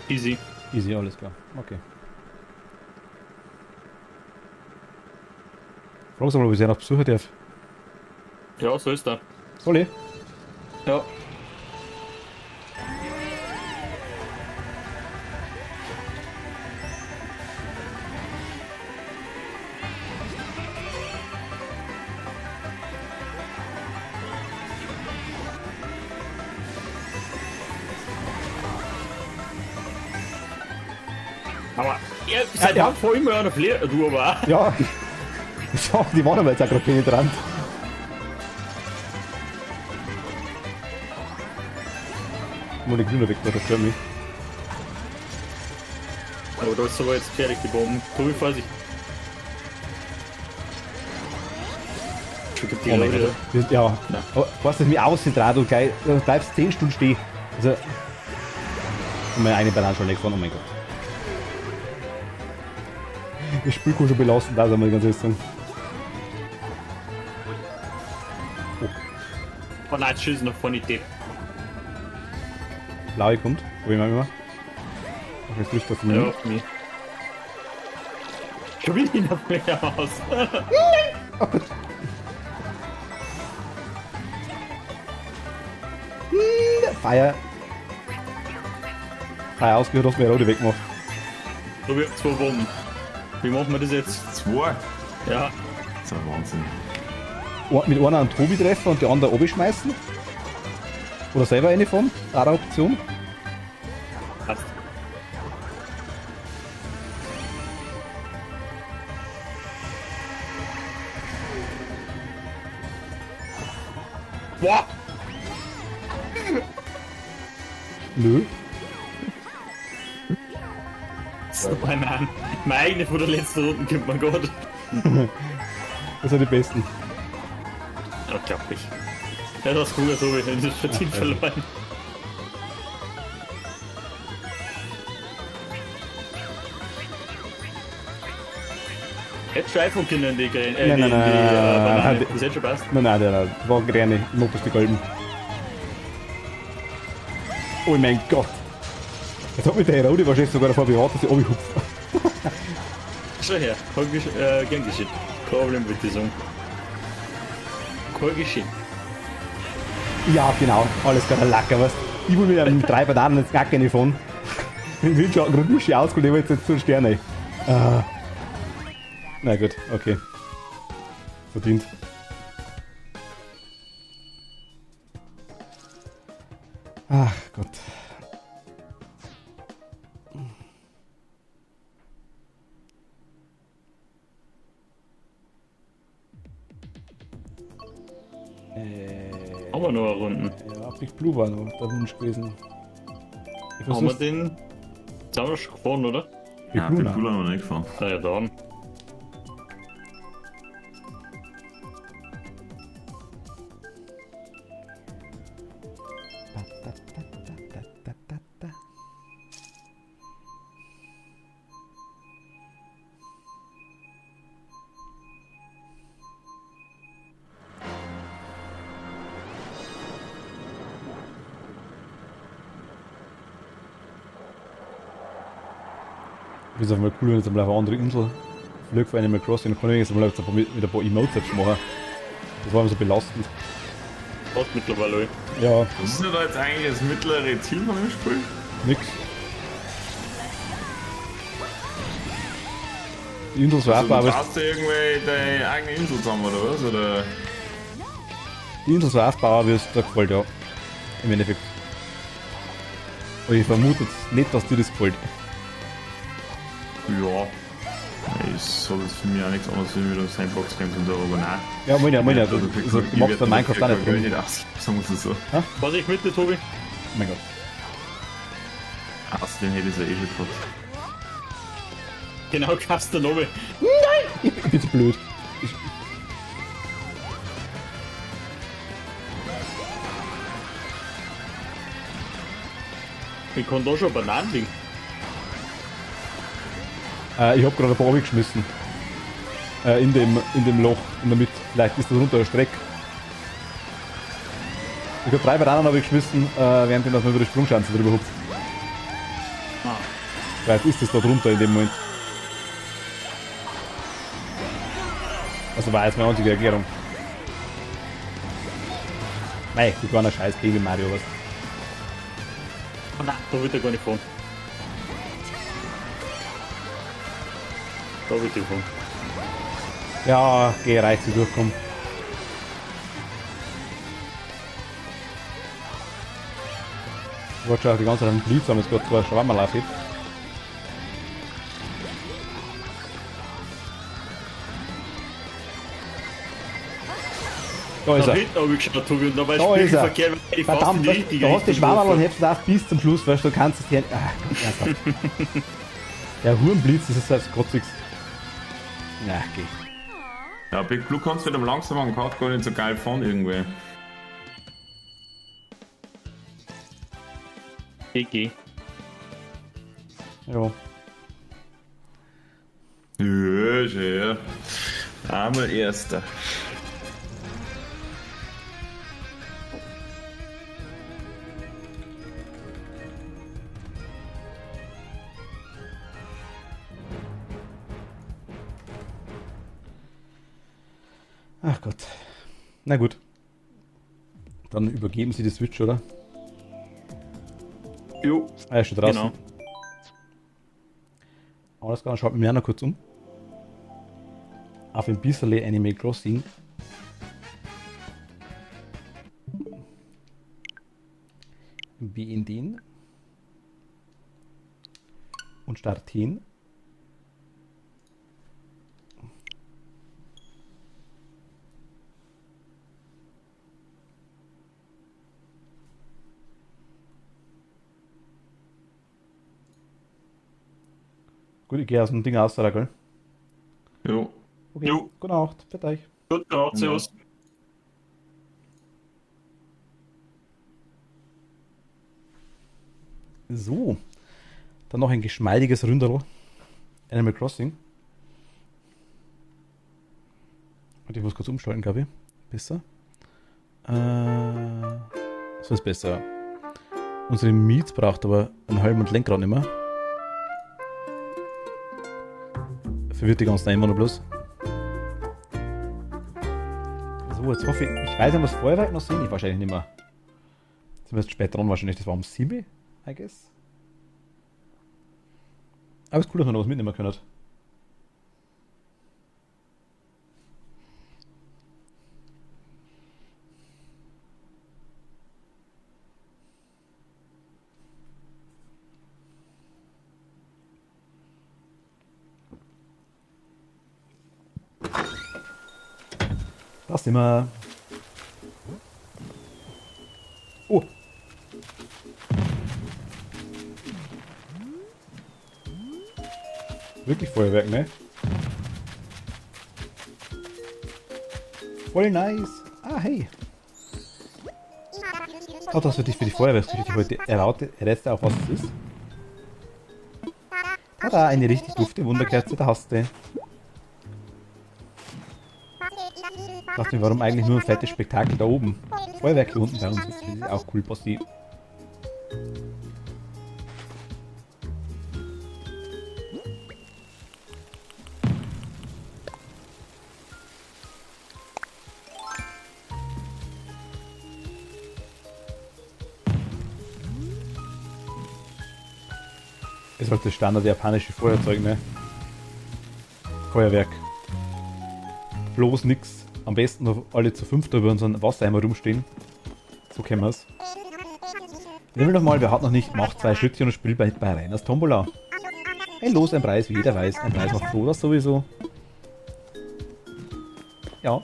Easy.
Easy, alles klar. Okay. Fragst du mal, ob ich sie noch besuchen darf.
Ja, so ist er.
Soll ich?
Ja. Aber Ja, seit
ja.
wann fahr ich mal einer Flair? Du aber auch.
Ja. So, die waren aber jetzt auch gerade penetrant. Mal die Grüne weg, das stört mich.
Aber da ist aber jetzt gefährlich, die Bomben. Tobi, Vorsicht. Schon gibt die
Oh mein
Leute.
Gott. Das, ja.
Ja.
Aber weißt du, mich ausgetragen und gleich, du bleibst 10 Stunden stehen. Also. Und meine eine Banane schon nicht gefahren, oh mein Gott. Das Spiel kann schon belastend sein, muss ich ganz ehrlich sagen.
Oh nein, jetzt schießen noch von Idee.
Blaue kommt, probieren wir mal. Ach, jetzt riecht das von
Ja,
mir.
auf mich. Schon wieder auf mich aus.
Feier. Feier ausgehört, dass mir rote weggemacht.
Tobi, 2 Bomben. Wie machen wir das jetzt?
2?
Ja.
Das ist ein Wahnsinn.
Mit einer einen Tobi treffen und die andere abschmeißen. Oder selber eine von. Auch eine Option.
Passt. Boah!
Nö.
So Bananen. Meine eigene von der letzten Runde kommt man Gott.
Das sind die besten.
Ja, glaub ich. Ja, das ist cool, Tobi. Das ist verdient verloren. Hättest du einfach können die Gräne,
Nein, nein, nein,
Banane.
nein.
Das hätte schon passt.
Nein, nein, war gerne. Ich mag das die Gelben. Oh mein Gott. Jetzt hat mich der Rode wahrscheinlich sogar davor behaart, dass ich runterhupfe.
Schau her, gern geschehen. Problem mit diesem. Kein geschehen.
Ja, genau. Alles gerade lecker, was? Ich will mit einem 3 Bananen ins Kacke nicht fahren. Ich bin schon gerade nicht ausgeholt, ich will jetzt zu den Sternen. Na gut, okay. Verdient. Ach Gott.
Haben wir noch eine Runde.
Ja, Big Blue war noch der Wunsch gewesen. Ich
Haben wir
versuch's.
den. Jetzt haben wir schon gefahren, oder?
Big
Ja,
Blue,
bin
nein.
cool noch nicht gefahren.
Ah ja, dann.
Ich finde es einfach mal cool, wenn jetzt mal auf eine andere Insel fliegt für Animal Crossing, dann kann ich jetzt mal mit ein paar Emotes machen. Das war immer so belastend.
Passt mittlerweile.
Ja,
Was ist denn da jetzt eigentlich das mittlere Ziel von dem Spiel?
nix. Die Insel ist
Also,
aber
du hast du irgendwie deine eigene Insel zusammen, oder was? Oder?
die Insel so aufbauen, wie es da gefällt, ja. Im Endeffekt. Aber ich vermute jetzt nicht, dass dir das gefällt.
Ja. Ich habe jetzt für mich auch nichts anderes wie wieder Sandbox Games und darüber nach.
Ja, meine,
Also,
also, du machst bei Minecraft auch nicht
drin.
drin.
Nicht aus, sagen wir es so.
Vorsicht mit dir, Tobi.
Oh mein Gott.
Außerdem hätte ich es ja eh schon gehabt.
Genau, Kasten oben.
Ich bin zu blöd.
Ich kann da schon Bananen liegen.
Ich hab gerade ein paar geschmissen. In dem Loch in der Mitte. Vielleicht ist das runter der Streck. Ich hab 3 Bananen geschmissen, während dass man über die Sprungschanze drüber hupft.
Ah.
Vielleicht ist das da drunter in dem Moment. Also war jetzt meine einzige Erklärung. Nein, das war ein scheiß Baby Mario was.
Oh nein, da wird er gar nicht fahren. Da wird er fahren.
Ja, geh reicht sie durchkommen. Ich wollte schon die ganze Zeit einen Blitz haben, jetzt gerade zwei Schwammerl aufhebt. Da ist
nach
er.
hinten habe ich geschaut, Tobi, und da war
Da ist er.
Spiegelverkehr, weil ich fast in
Verdammt,
die
da
richtige
hast du die
Richtung
Schwammerl und
geworfen.
hebst das bis zum Schluss, weißt du, du kannst es hier. Ernsthaft. Der Hurenblitz, das ist selbst Gotziges. Na, geh.
Ja, Big Blue kannst du wieder langsam am Kart gar nicht so geil fahren irgendwie.
GG.
Ja.
Ja, schön. Einmal Erster.
Ach Gott. Na gut. Dann übergeben Sie die Switch, oder?
Jo,
Ah, er ist schon draußen.
genau.
Alles klar, dann schaut mir noch kurz um. Auf ein bisschen Animal Crossing. Beenden. Und starten. Gut, ich gehe aus dem Ding aus, oder, gell?
Jo.
Okay,
Jo.
gute Nacht, für euch.
Gut, genau, servus.
So, dann noch ein geschmeidiges Ründerl. Animal Crossing. Und ich muss kurz umstellen, glaube ich. Besser. So ist besser. Unsere Meets braucht aber einen Helm und Lenkrad nicht mehr. Verwirrt die ganzen Einwohner bloß. So, jetzt hoffe ich, ich weiß nicht, was Feuerwerk noch sind. Ich wahrscheinlich nicht mehr. Sind wir jetzt später dran wahrscheinlich. Das war um 7, I guess. Aber es ist cool, dass man noch was mitnehmen können. Das sind wir. Oh. Wirklich Feuerwerk, ne? Voll nice. Ah, hey. Oh, das wird dich für die Feuerwehrgeschichte heute errätst du auch, was es ist? Tada, eine richtig dufte Wunderkerze, da hast du. Ich dachte mir, warum eigentlich nur ein fettes Spektakel da oben? Feuerwerk hier unten bei uns, das ist auch cool, Basti. Ist halt das Standard japanische Feuerzeug, ne? Feuerwerk. Bloß nix. Am besten noch alle zu fünft über unseren Wassereimer rumstehen. So kennen wir's. Nehmen wir nochmal, wer hat noch nicht, macht 2 Schritte und spielt bei Rainers Tombola. Ein Los, ein Preis, wie jeder weiß. Ein Preis macht froh, das sowieso. Ja.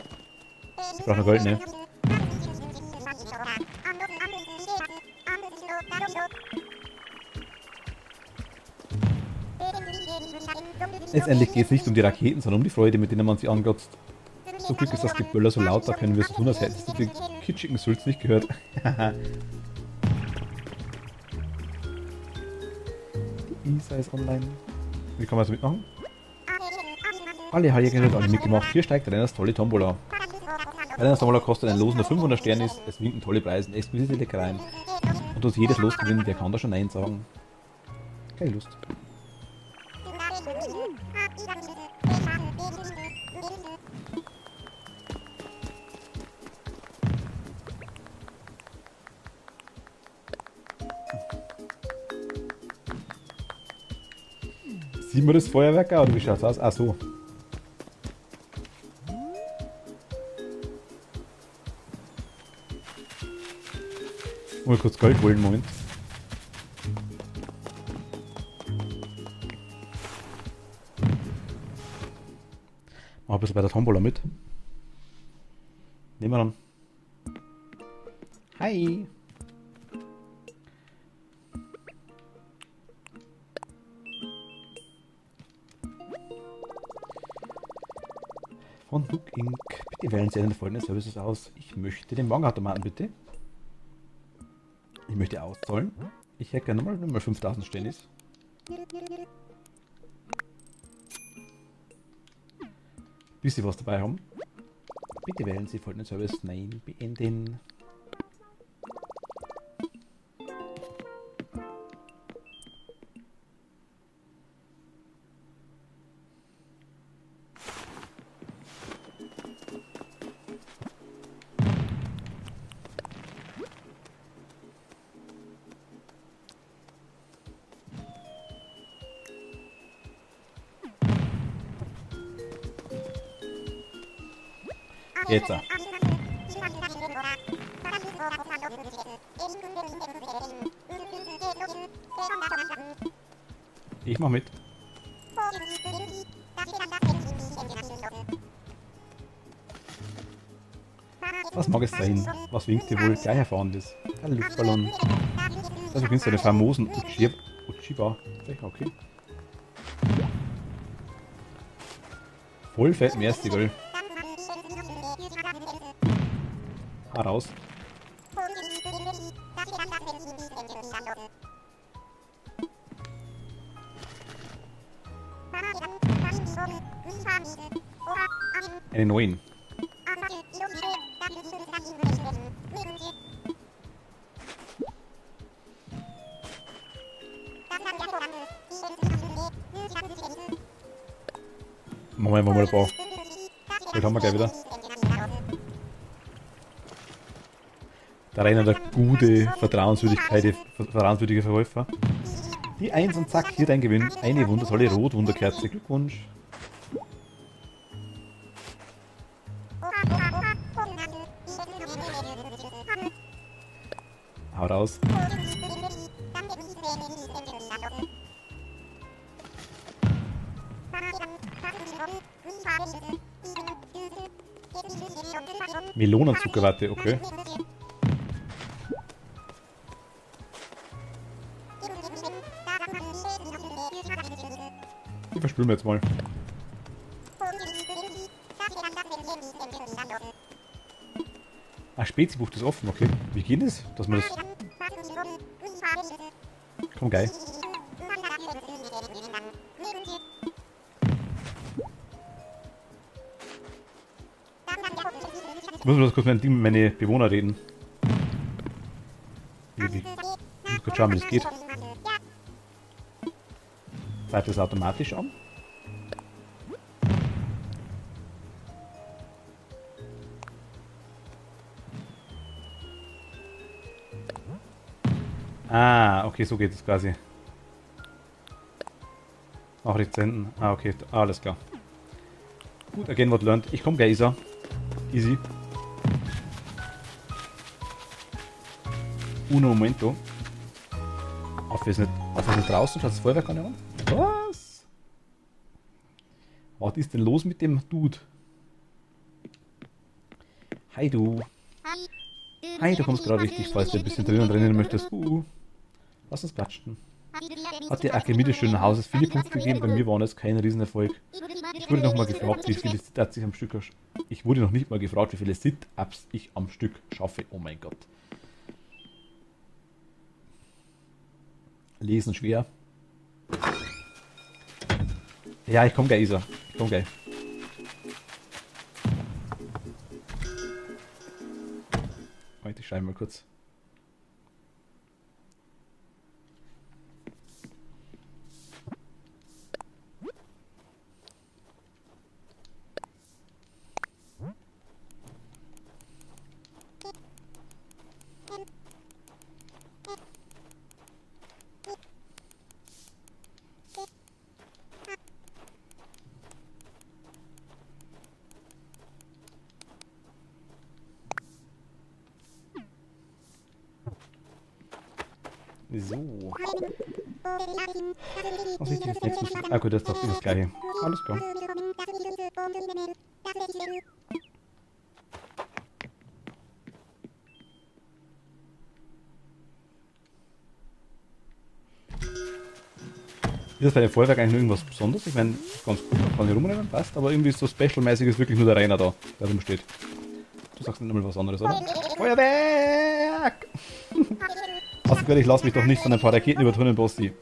Ich brauche noch Geld, ne? Letztendlich geht es nicht um die Raketen, sondern um die Freude, mit denen man sie anglotzt. Zum Glück ist das Geböller so laut, da können wir so tun, als hätten sie den kitschigen Sülz nicht gehört. Die Isa ist online. Wie kann man das mitmachen? Alle Halljäger hat alle mitgemacht. Hier steigt Renners tolle Tombola. Renners Tombola kostet ein Los nur 500 Sterne, es winken tolle Preise, exquisite Leckereien. Und uns jedes Los gewinnen, wer kann da schon Nein sagen? Keine Lust. Sieht man das Feuerwerk auch, oder wie schaut's aus? Ach so. Mal kurz Geld holen, Moment. Mach ein bisschen bei der Tombola mit. Nehmen wir dann. Hi. Von Book Inc. Bitte wählen Sie einen der folgenden Services aus. Ich möchte den Morgenautomaten, bitte. Ich möchte auszahlen. Ich hätte gerne nochmal 5000 Stennis. Bis Sie was dabei haben. Bitte wählen Sie folgenden Service. Nein, beenden. Jetzt. Ich mach mit. Was mag es sein? Was winkt dir wohl? Gleich erfahren das. Ein Luftballon. Das ist übrigens eine famosen Uchiba. Okay. Voll fett Merstigel. Raus. Einen neuen. Machen wir mal ein paar. Vielleicht haben wir gleich wieder. Da rein der gute, vertrauenswürdige Verkäufer. Die 1 und zack, hier dein Gewinn. Eine wundervolle Rot-Wunderkerze. Glückwunsch. Hau raus. Melonenzuckerwatte, okay. Die verspülen wir jetzt mal. Ah, Spezibucht ist offen, okay. Wie geht das? Dass man das... Komm, geil. Ich muss mal kurz mit meine Bewohner reden. Ich muss kurz schauen, wie das geht. Zeigt das automatisch an? Ah, okay, so geht es quasi. Auch nicht senden. Ah, okay, alles klar. Gut, again what learned. Ich komme gleich, Isa. Easy. Uno momento. Auf ist nicht draußen, schaut das Feuerwerk an. Was? Was ist denn los mit dem Dude? Hi du. Hi, du kommst gerade richtig, falls du ein bisschen drinnen rennen möchtest. Lass uns klatschen. Hat der Archimedes schönen Hauses viele Punkte gegeben, bei mir waren es kein Riesenerfolg. Ich wurde noch mal gefragt, wie viele Sit-Ups ich am Stück Ich wurde noch nicht mal gefragt, wie viele Sit-Ups ich am Stück schaffe. Oh mein Gott. Lesen schwer. Ja, ich komm gleich, Isa. Ich komm gleich. Warte, ich schreibe mal kurz. So. Was ist jetzt nächstes? Ah gut, das ist doch das gleiche. Alles klar. Ist das bei den Feuerwerk eigentlich nur irgendwas Besonderes? Ich meine, ganz cool, man kann hier rumrennen, passt, aber irgendwie ist so special-mäßig ist wirklich nur der Rainer da, der rumsteht. Du sagst nicht mal was anderes, oder? Feuerwerk! Hast du gehört, ich lass mich doch nicht von ein paar Raketen überturnen, Bossi.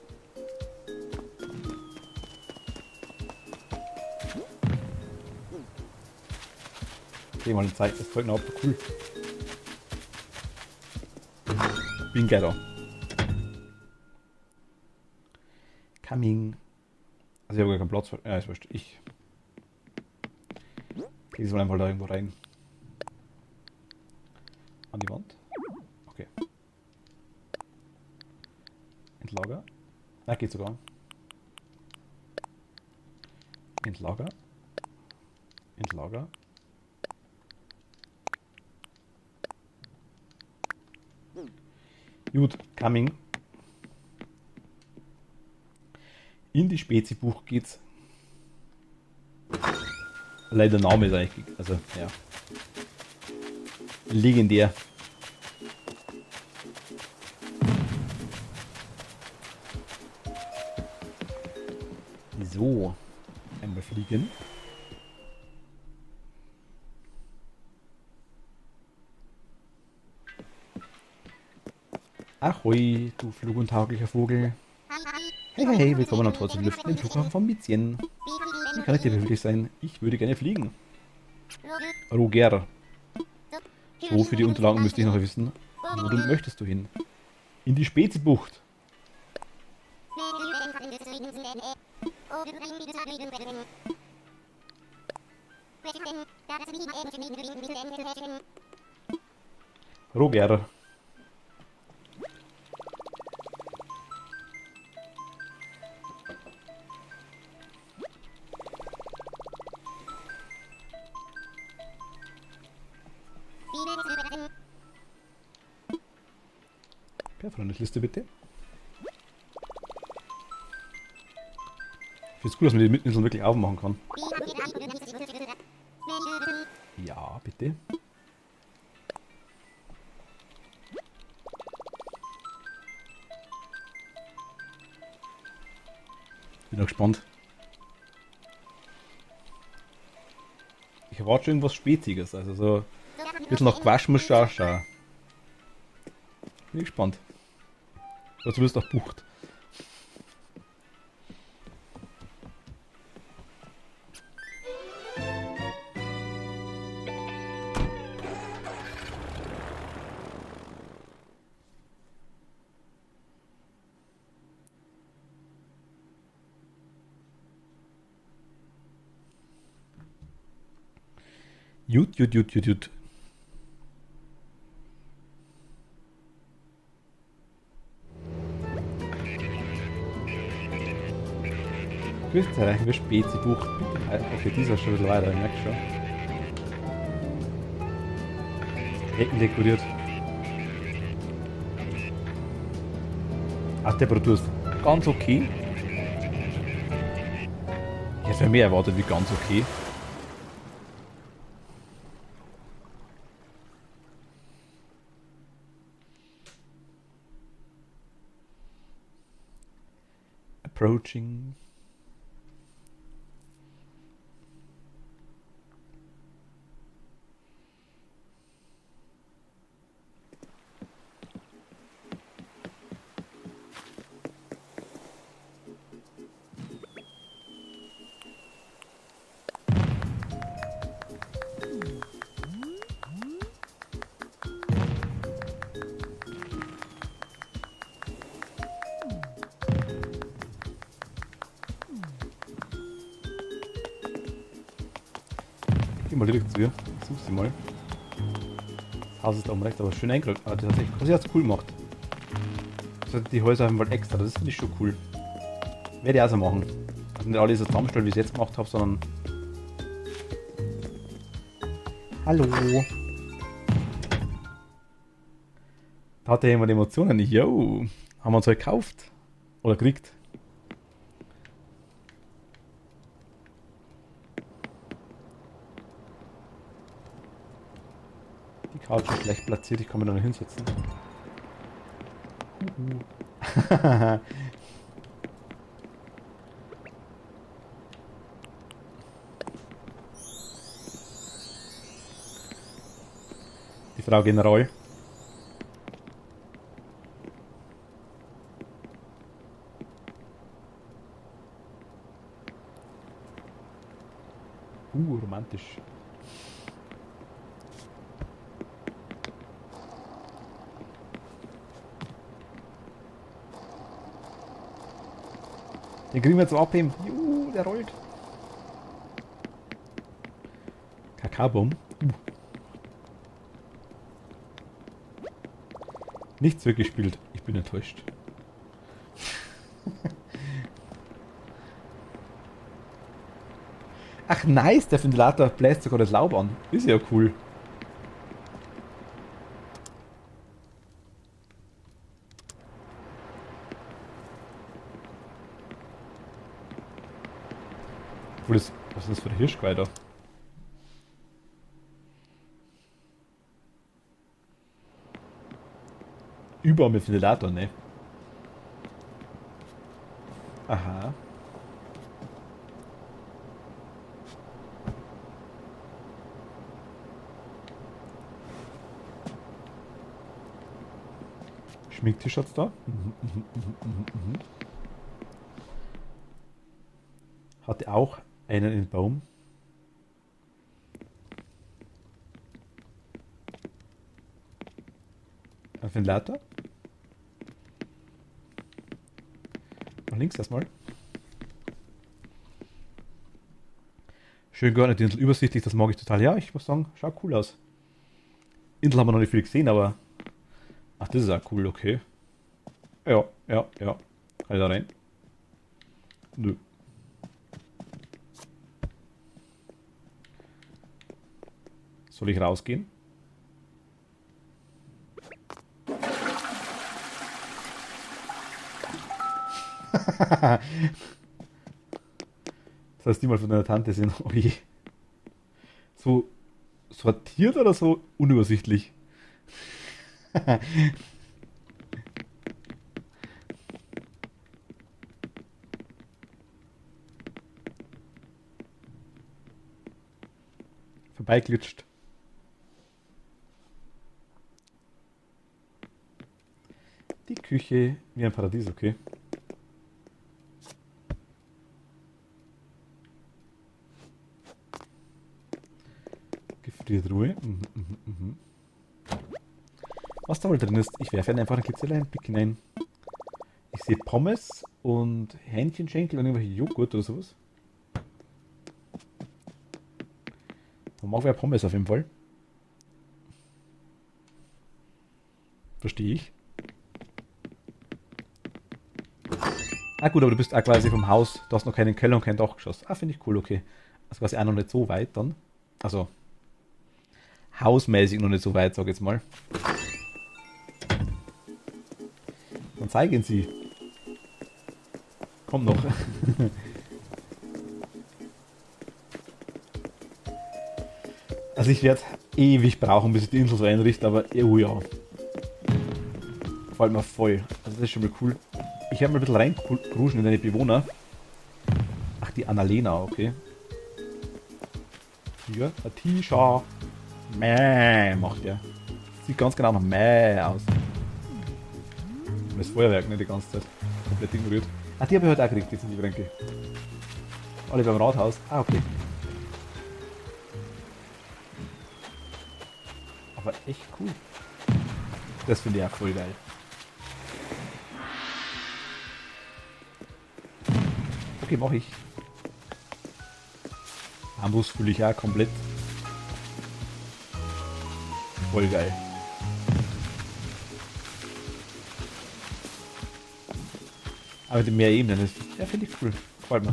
Okay, mal Zeit, das folgt noch cool. Bin geil da. Coming. Also ich habe gar keinen Platz für. Ja, ist wurscht. Ich. Okay, die sollen einfach da irgendwo rein. An die Wand. Okay. Entlager. Na, geht sogar. Entlager. Entlager. Gut, coming. In die Spezi-Buch geht's. Leider der Name ist eigentlich, also ja. Legendär. So, einmal fliegen. Ahoi, du fluguntauglicher Vogel. Hey, hey, hey, willkommen am Tor zu Lüften im Flughafen von Mizien. Wie kann ich dir behilflich sein? Ich würde gerne fliegen. Roger. So, für die Unterlagen müsste ich noch wissen. Wo möchtest du hin? In die Spezi-Bucht. Roger. Per Freundesliste bitte. Ich finde es cool, dass man die Mitinseln wirklich aufmachen kann. Ja, bitte. Bin auch gespannt. Ich erwarte schon irgendwas Speziges, also so ein bisschen nach Quatsch muss schon ausschauen. Bin gespannt. Oder zumindest auch Bucht. Jut. Grüße erreichen wir Spezi-Bucht. Okay, dieser ist schon ein bisschen weiter, ich merke schon. Ecken dekoriert. Ach, Temperatur ist ganz okay. Ich hätte mehr erwartet wie ganz okay. Approaching. Geh mal direkt zu ihr. Such sie mal. Das Haus ist da oben rechts, aber schön eingerückt. Ah, sie hat es cool gemacht. Also die Häuser haben halt extra, das finde ich schon cool. Werde ich auch so machen. Also nicht alle so zusammenstellen, wie ich es jetzt gemacht habe, sondern. Hallo! Da hat ja jemand Emotionen nicht. Yo! Haben wir uns halt gekauft. Oder gekriegt. Die Couch ist schlecht platziert, ich kann mich da nicht hinsetzen. Die Frau General. Romantisch. Den kriegen wir zum Abheben. Juhu, der rollt. Kakaobum. Nichts zurückgespielt. Ich bin enttäuscht. Ach nice, der Ventilator bläst sogar das Laub an. Ist ja cool. Obwohl das, was ist das für ein Hirschgeweih da? Überall mit Ventilator, ne? Aha. Schminktisch hat's da. Hatte auch einen im Baum. Ein Ventilator. Nach links erstmal. Schön geordnet, die Insel übersichtlich, das mag ich total. Ja, ich muss sagen, schaut cool aus. Insel haben wir noch nicht viel gesehen, aber... Ach, das ist auch cool, okay. Ja. Kann ich da rein? Nö. Soll ich rausgehen? Das heißt, die mal von deiner Tante sind. Oh je. So sortiert oder so unübersichtlich? Vorbeiglitscht. Die Küche wie ein Paradies, okay. Gefriertruhe. Was da wohl drin ist, ich werfe einfach ein klitzekleinen Blick hinein. Ich sehe Pommes und Hähnchenschenkel und irgendwelche Joghurt oder sowas. Man mag ja Pommes auf jeden Fall. Verstehe ich. Ah gut, aber du bist auch quasi vom Haus, du hast noch keinen Keller und kein Dachgeschoss. Ah, finde ich cool, okay. Also quasi auch noch nicht so weit dann. Also hausmäßig noch nicht so weit, sag ich jetzt mal. Dann zeigen Sie. Kommt noch. Also ich werde ewig brauchen, bis ich die Insel so einrichte, aber oh ja. Fällt mir voll. Also das ist schon mal cool. Ich werde mal ein bisschen reinkruschen in deine Bewohner. Ach, die Annalena, okay. Hier, ein T-Shirt. Mäh, macht der. Sieht ganz genau nach Mäh aus. Das Feuerwerk, ne, die ganze Zeit. Komplett ignoriert. Ah, die habe ich heute auch gekriegt, die sind die Getränke. Alle beim Rathaus. Ah, okay. Aber echt cool. Das finde ich auch voll geil. Okay, mach ich. Bambus fühle ich auch komplett. Voll geil. Aber mit den mehr Ebenen, das ja, finde ich cool. Gefällt mir.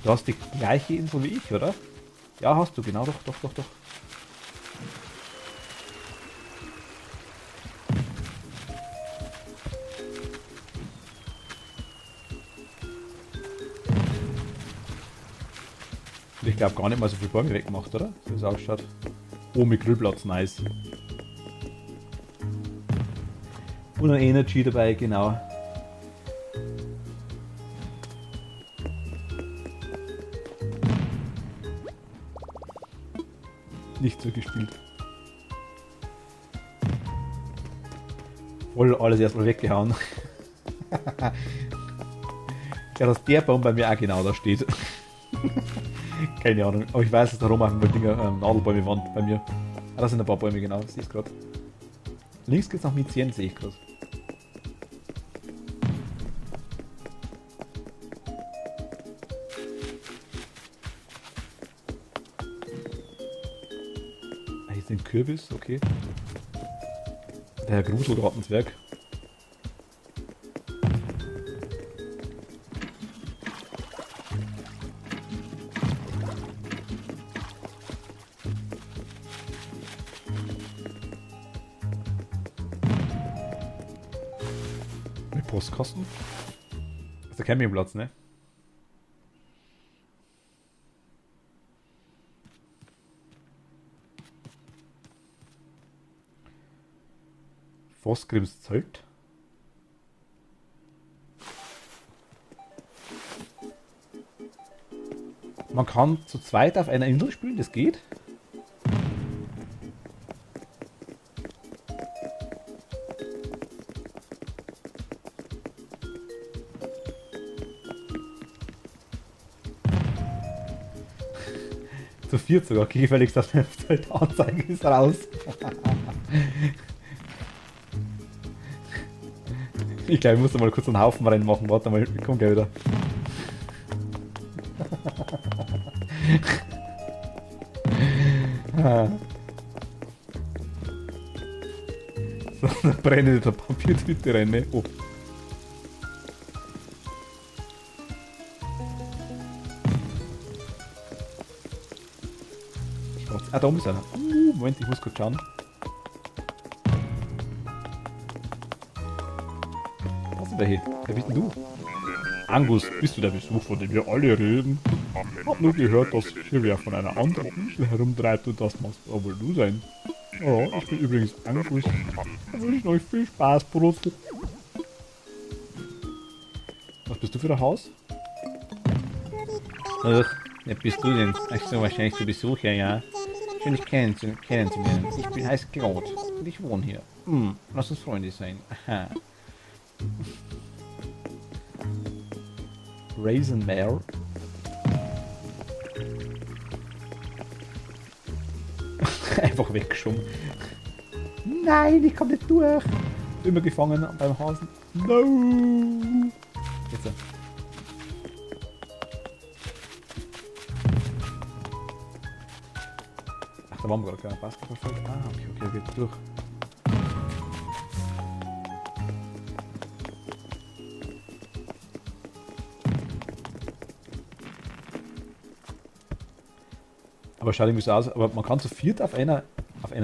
Du hast die gleiche Insel wie ich, oder? Ja, hast du, genau, doch. Und ich glaube gar nicht mal so viel Bäume weggemacht, oder? So wie es ausschaut. Oh, mit Grillplatz, nice. Und ein Energy dabei, genau. Nicht so gespielt. Voll alles erstmal weggehauen. Ja, dass der Baum bei mir auch genau da steht. Keine Ahnung. Aber ich weiß, dass da rummachen, weil Dinger Nadelbäume waren bei mir. Ah, da sind ein paar Bäume, genau. Siehst du gerade. Links geht's nach Mizien, sehe ich gerade. Ah, hier ist ein Kürbis, okay. Der Herr Gruselgartenzwerg. Mit Postkasten. Das ist der Campingplatz, ne? Vosgrims Zelt. Man kann zu zweit auf einer Insel spielen, das geht. Zu viert sogar, okay, gefälligst das Zelt anzeigen ist raus. Ich glaube, ich muss da mal kurz einen Haufen reinmachen. Warte mal, ich komm gleich wieder. So, dann brenne ich der Papiertüte rein, ne? Oh. Ah, da oben ist einer. Moment, ich muss kurz schauen. Was ist denn der hier? Wer bist denn du? Angus, bist du der Besuch, von dem wir alle reden? Ich hab nur gehört, dass hier wer von einer anderen Insel herumtreibt und das machst wohl du sein. Ja, ich bin übrigens Angus. Ich wünsche euch viel Spaß, Brutzel. Was bist du für ein Haus? Ach, wer bist du denn? Ach so, wahrscheinlich der Besucher, ja. Schön, dich kennenzulernen. Ich bin heiß Claude und ich wohne hier. Lass uns Freunde sein. Aha. Raisin Mare. Einfach weggeschoben. Nein, ich komme nicht durch. Immer gefangen beim Hasen. No. Jetzt. Ach, da waren wir gerade kein Basketballfeld. Ah, okay, geht durch. Aber schaut irgendwie so aus, aber man kann zu viert auf einer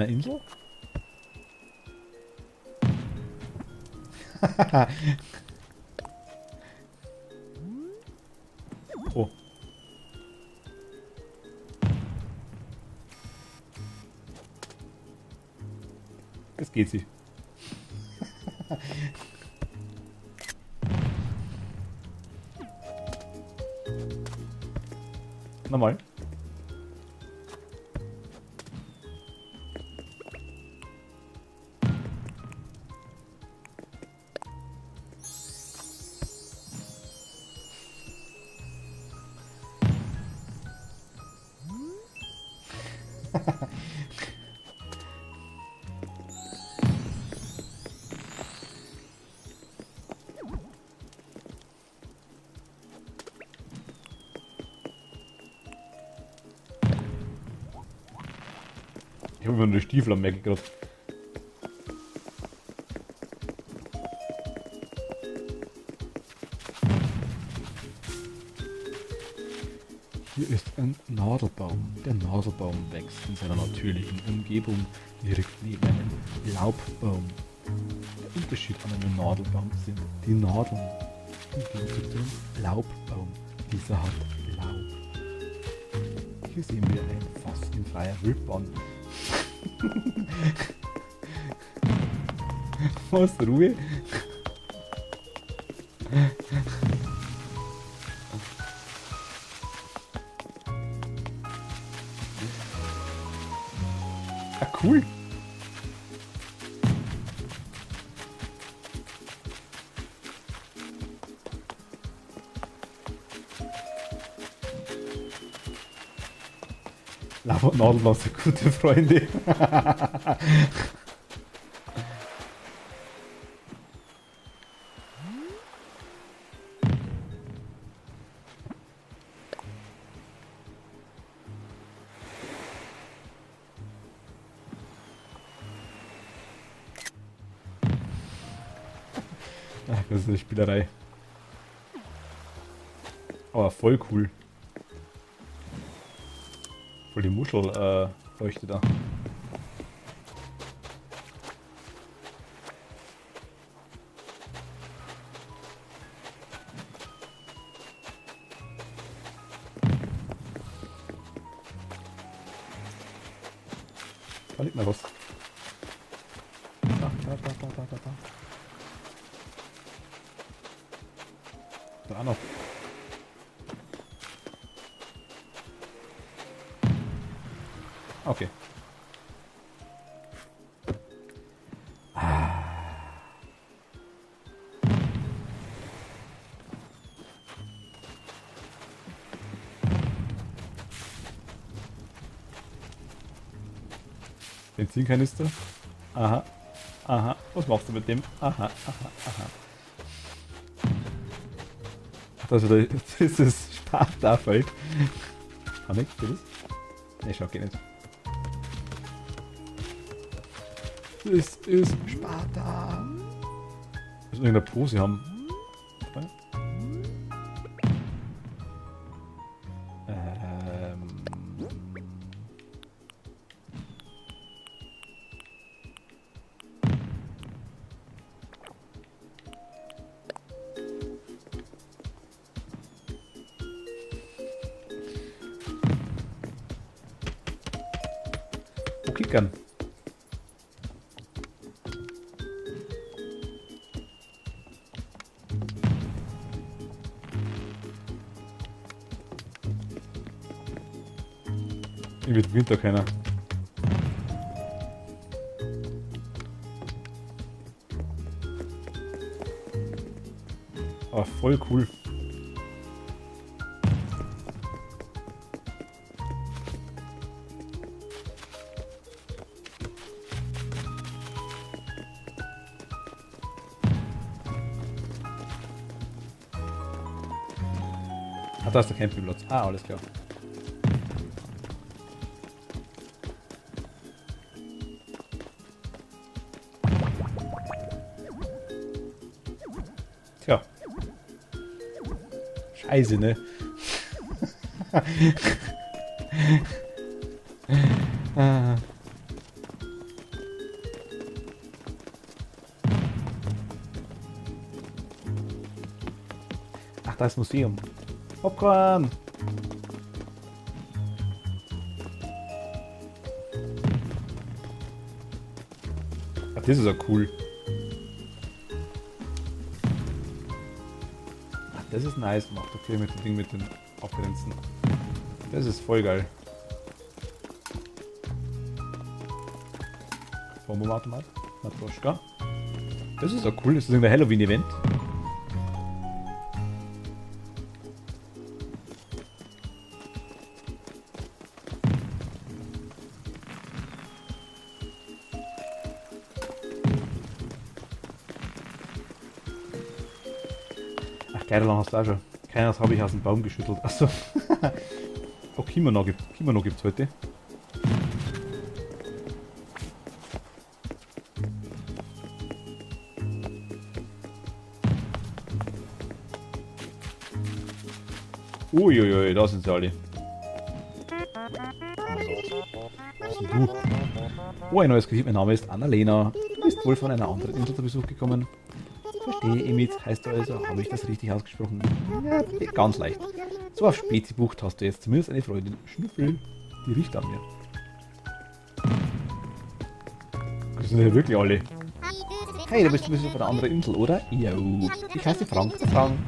Insel? Oh. Jetzt geht sie. Nochmal. Ich habe immer nur die Stiefel am Merken gerade. Hier ist ein Nadelbaum. Der Nadelbaum wächst in seiner natürlichen Umgebung direkt neben einem Laubbaum. Der Unterschied an einem Nadelbaum sind die Nadeln. Im Gegensatz zum Laubbaum. Dieser hat Laub. Hier sehen wir ein Fass in freier Wildbahn. Was, Ruhe? Ah, cool. Aber Nadeln sind gute Freunde. Ach, das ist eine Spielerei. Aber voll cool. Voll die Muschel leuchtet da. Da liegt mal was. Da. Da noch. Okay. Benzinkanister. Aha. Aha. Was machst du mit dem? Aha. Also das ist das Spartafeld. Kann ich das? Ne, schau, geht nicht. Das ist Sparta. Muss irgendeine Pose haben. Wo klickern? Irgendwie im Winter keiner. Aber voll cool. Ah, da ist der Campingplatz. Ah, alles klar. Tja. Scheiße, ne? Ah. Ach, da ist Museum. Popcorn! Ach, das ist ja cool. Ach, das ist nice gemacht. Okay, mit dem Ding mit den Abgrenzen. Das ist voll geil. Bombenautomat. Matroschka. Das ist ja cool. Das ist irgendein Halloween-Event. Geil, hast du auch schon. Keines habe ich aus dem Baum geschüttelt. Achso. Oh, Kimono gibt's heute. Uiuiui, da sind sie alle. Was bist denn du? Oh, ein neues Gesicht. Mein Name ist Annalena. Du bist wohl von einer anderen Insel zu Besuch gekommen. Verstehe, Emit, heißt du also, habe ich das richtig ausgesprochen? Ja, ganz leicht. So auf Spezi-Bucht hast du jetzt zumindest eine Freundin. Schnüffel, die riecht an mir. Das sind ja wirklich alle. Hey, du bist ein bisschen von einer anderen Insel, oder? Jo. Ich heiße Frank. Frank.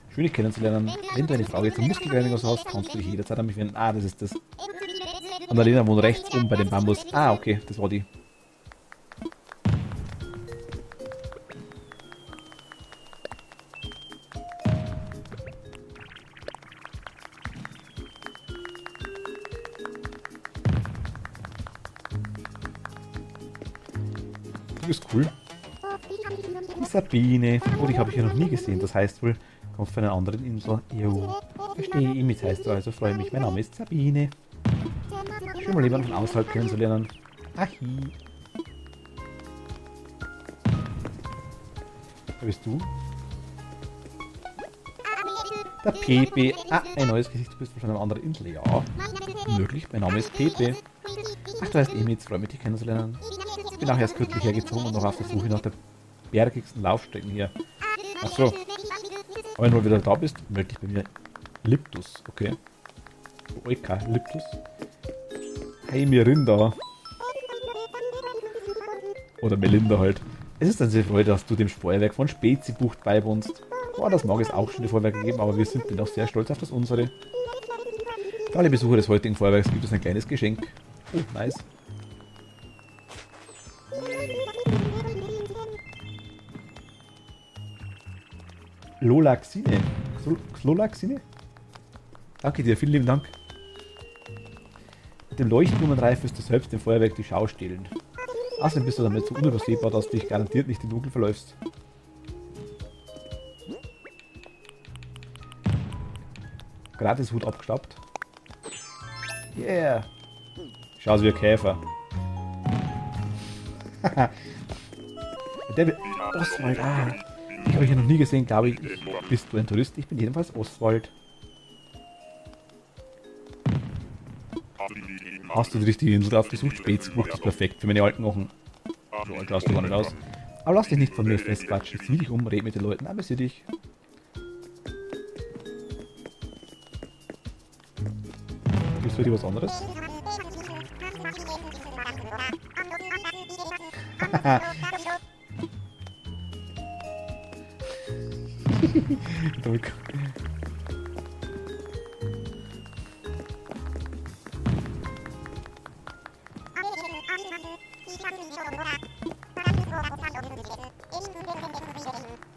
Schön, dich kennenzulernen. Wenn du eine Frage zur Muskelreinigung hast, kannst du dich jederzeit an mich wenden. Ah, das ist das. Annalena wohnt rechts oben bei dem Bambus. Ah, okay, das war die. ist cool. Die Sabine. Oh, die habe ich ja noch nie gesehen. Das heißt wohl, kommt von einer anderen Insel. Jo. Verstehe ich, mit heißt du also, freue mich. Mein Name ist Sabine. Schön mal jemanden von außerhalb kennenzulernen. Ahi. Wer bist du? Der Pepe. Ah, ein neues Gesicht. Du bist von einer anderen Insel. Ja. Möglich. Mein Name ist Pepe. Ach, du heißt Emil. Freue mich, dich kennenzulernen. Ich bin auch erst kürzlich hergezogen und noch auf der Suche nach der bergigsten Laufstrecken hier. Ach so. Aber wenn du mal wieder da bist, melde dich bei mir. Liptus, okay. Oika, Liptus. Hey, Mirinda. Oder Melinda halt. Es ist eine Freude, dass du dem Feuerwerk von Spezibucht beiwohnst. Boah, das mag es auch schöne Feuerwerke geben, aber wir sind dennoch sehr stolz auf das unsere. Für alle Besucher des heutigen Feuerwerks gibt es ein kleines Geschenk. Oh, nice. Lolaxine. Lolaxine? Danke dir, vielen lieben Dank. Mit dem Leuchtblumenreif wirst du selbst dem Feuerwerk die Schau stehlen. Außerdem bist du damit so unübersehbar, dass du dich garantiert nicht im Dunkeln verläufst. Gratis Hut abgestaubt. Yeah. Schau aus wie ein Käfer. Der Oswald, ah. Ich habe ich ja noch nie gesehen, glaube ich. Bist du ein Tourist? Ich bin jedenfalls Oswald. Hast du die richtige Insel aufgesucht? Spezibucht ist perfekt für meine alten Wochen. So alt schaust du gar nicht aus. Aber lass dich nicht von mir festquatschen. Sieh dich um, red mit den Leuten, amüsier dich. Gibt's für dich was anderes?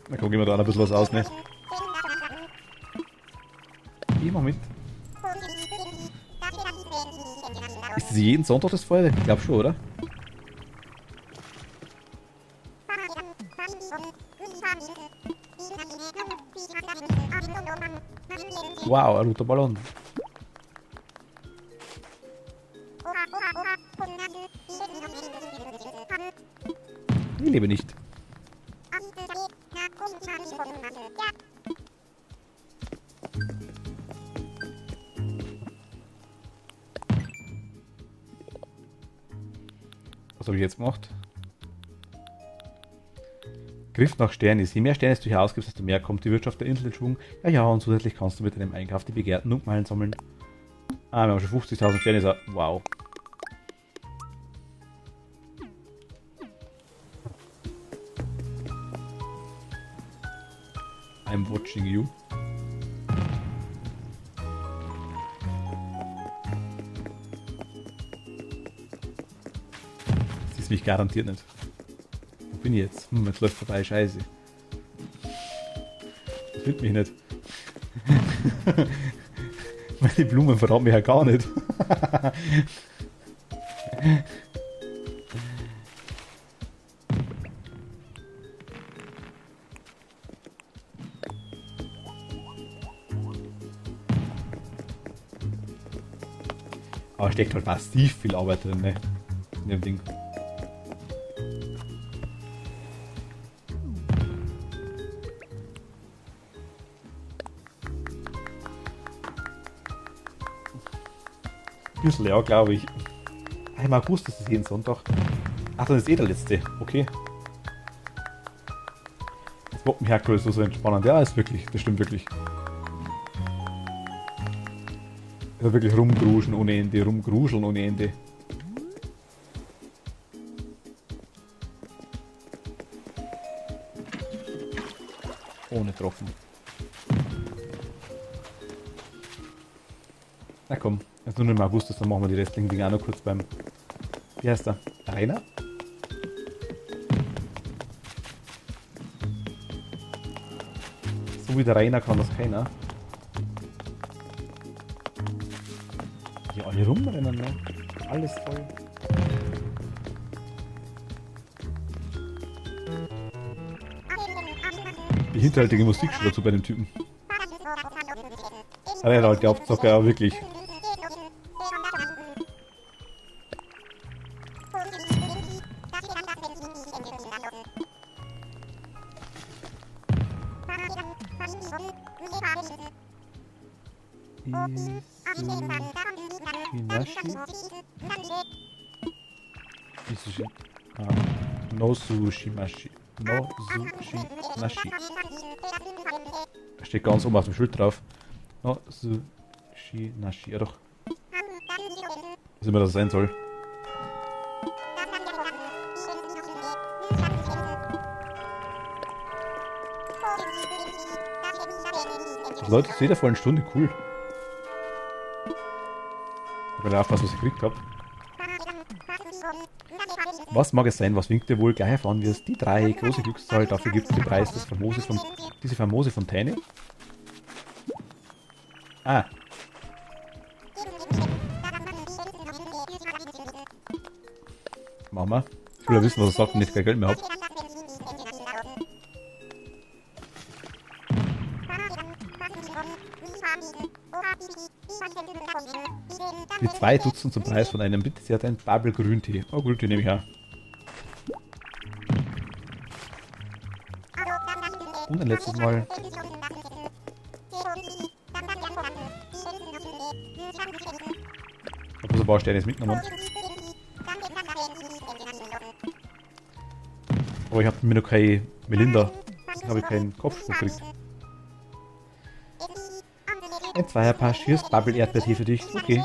Na komm, gehen wir da ein bisschen was aus, ne? Geh mal mit. Ist das jeden Sonntag das Feuerwerk? Ich glaube schon, oder? Wow, ein roter Ballon. Ich lebe nicht. Was habe ich jetzt gemacht? Griff nach Sternen. Je mehr Sterne du hier ausgibst, desto mehr kommt die Wirtschaft der Insel in Schwung. Ja, ja, und zusätzlich kannst du mit deinem Einkauf die begehrten Nuckmeilen sammeln. Ah, wir haben schon 50.000 Sterne. Wow. I'm watching you. Siehst mich garantiert nicht. Wo bin ich jetzt? Jetzt läuft vorbei, scheiße. Das findet mich nicht. Meine Blumen verraten mich ja gar nicht. Aber steckt halt massiv viel Arbeit drin, ne? In dem Ding. Bisschen, ja, glaube ich. Im August ist es jeden Sonntag. Ach, dann ist eh der letzte. Okay. Das Woppenherkel ist so entspannend. Ja, ist wirklich. Das stimmt wirklich. Also wirklich rumgruschen ohne Ende, rumgruscheln ohne Ende. Ohne Tropfen. Na komm, jetzt nur im August, dann machen wir die restlichen Dinge auch noch kurz beim... Wie heißt der? Rainer? So wie der Rainer kann das keiner. Ja, alle rumrennen, ne? Alles voll. hinterhältige Musik schon dazu bei dem Typen. Aber er halt, der Hauptsache ja wirklich. Isushi. No Sushimashi. No Sushimashi. Steht ganz oben auf dem Schild drauf. No Sushinashi. Ja doch. Was immer das sein soll. Leute, zu jeder vollen Stunde, cool. Ich will aufpassen, was ich gekriegt habe. Was mag es sein? Was winkt dir wohl? Gleich erfahren wir es. Die 3 große Glückszahl. Dafür gibt es den Preis des diese famose Fontäne. Ah. Mama. Ich will ja wissen, was er sagt, wenn ich kein Geld mehr habe. Die 2 Dutzend zum Preis von einem. Bitte, sie hat einen Bubble Grüntee. Oh, Grüntee nehme ich her. Und ein letztes Mal. Ich habe so ein paar Sterne jetzt mitgenommen. Aber ich habe mir noch keine Melinda. Habe ich keinen Kopfsprung gekriegt. Ein Zweierpaar Schiers Bubble Erdbeertee für dich. Okay.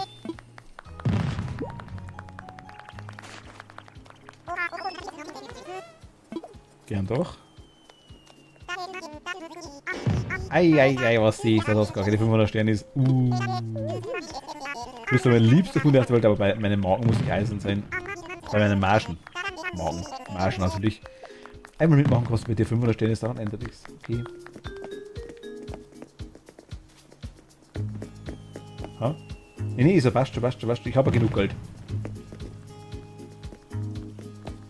Gern doch. Eieiei, was sehe ich da, dass gar keine 500 Sterne ist. Du bist doch mein liebster Kunde auf der Welt, aber bei meinem Magen muss ich eisern sein. Bei meinen Margen. Margen natürlich. Einmal mitmachen kostet mit dir 500 Sterne, ist daran ändert nichts. Okay. Ha? Nee, ist ja passt schon. Ich habe ja genug Geld.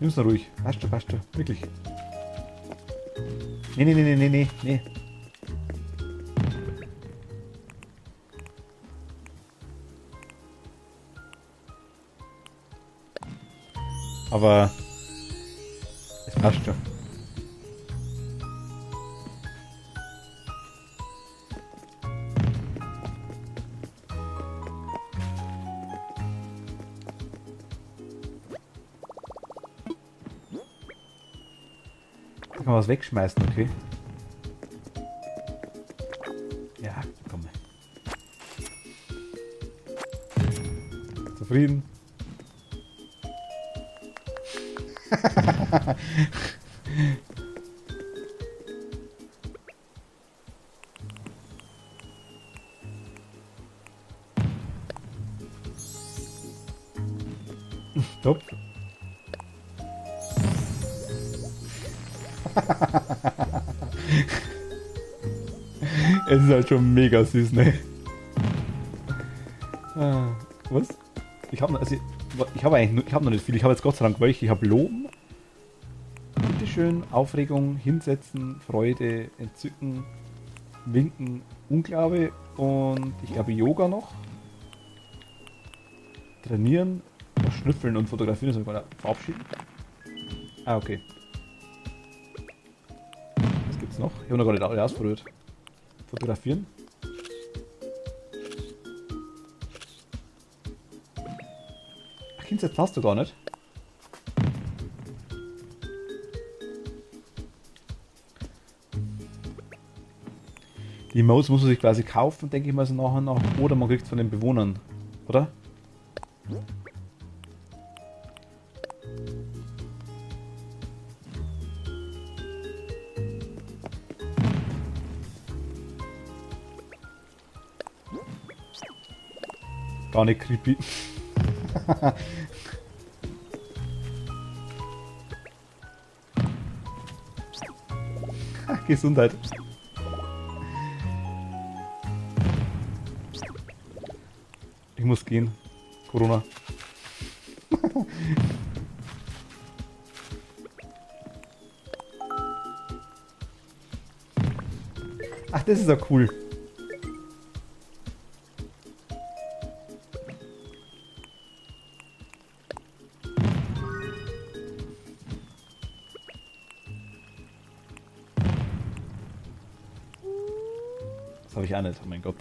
Nimm's nur ruhig. Passt schon. Wirklich. Nee. Aber es passt schon. Ich kann was wegschmeißen, okay? Ja, komm. Zufrieden? Top. Es ist halt schon mega süß, ne? Was? Ich habe noch nicht viel. Ich habe jetzt Gott sei Dank welche. Ich habe Loben. Bitteschön, Aufregung, Hinsetzen, Freude, Entzücken, Winken, Unglaube und ich glaube Yoga noch. Trainieren, Schnüffeln und Fotografieren, sogar verabschieden. Ah, okay. Was gibt's noch? Ich habe noch gar nicht alle ausprobiert. Fotografieren. Ach, hinsetzen hast du gar nicht. Die Emotes muss man sich quasi kaufen, denke ich mal so nachher noch. Oder man kriegt es von den Bewohnern, oder? Gar nicht creepy. Gesundheit. Ich muss gehen. Corona. das ist ja cool. Das habe ich auch nicht, oh mein Gott.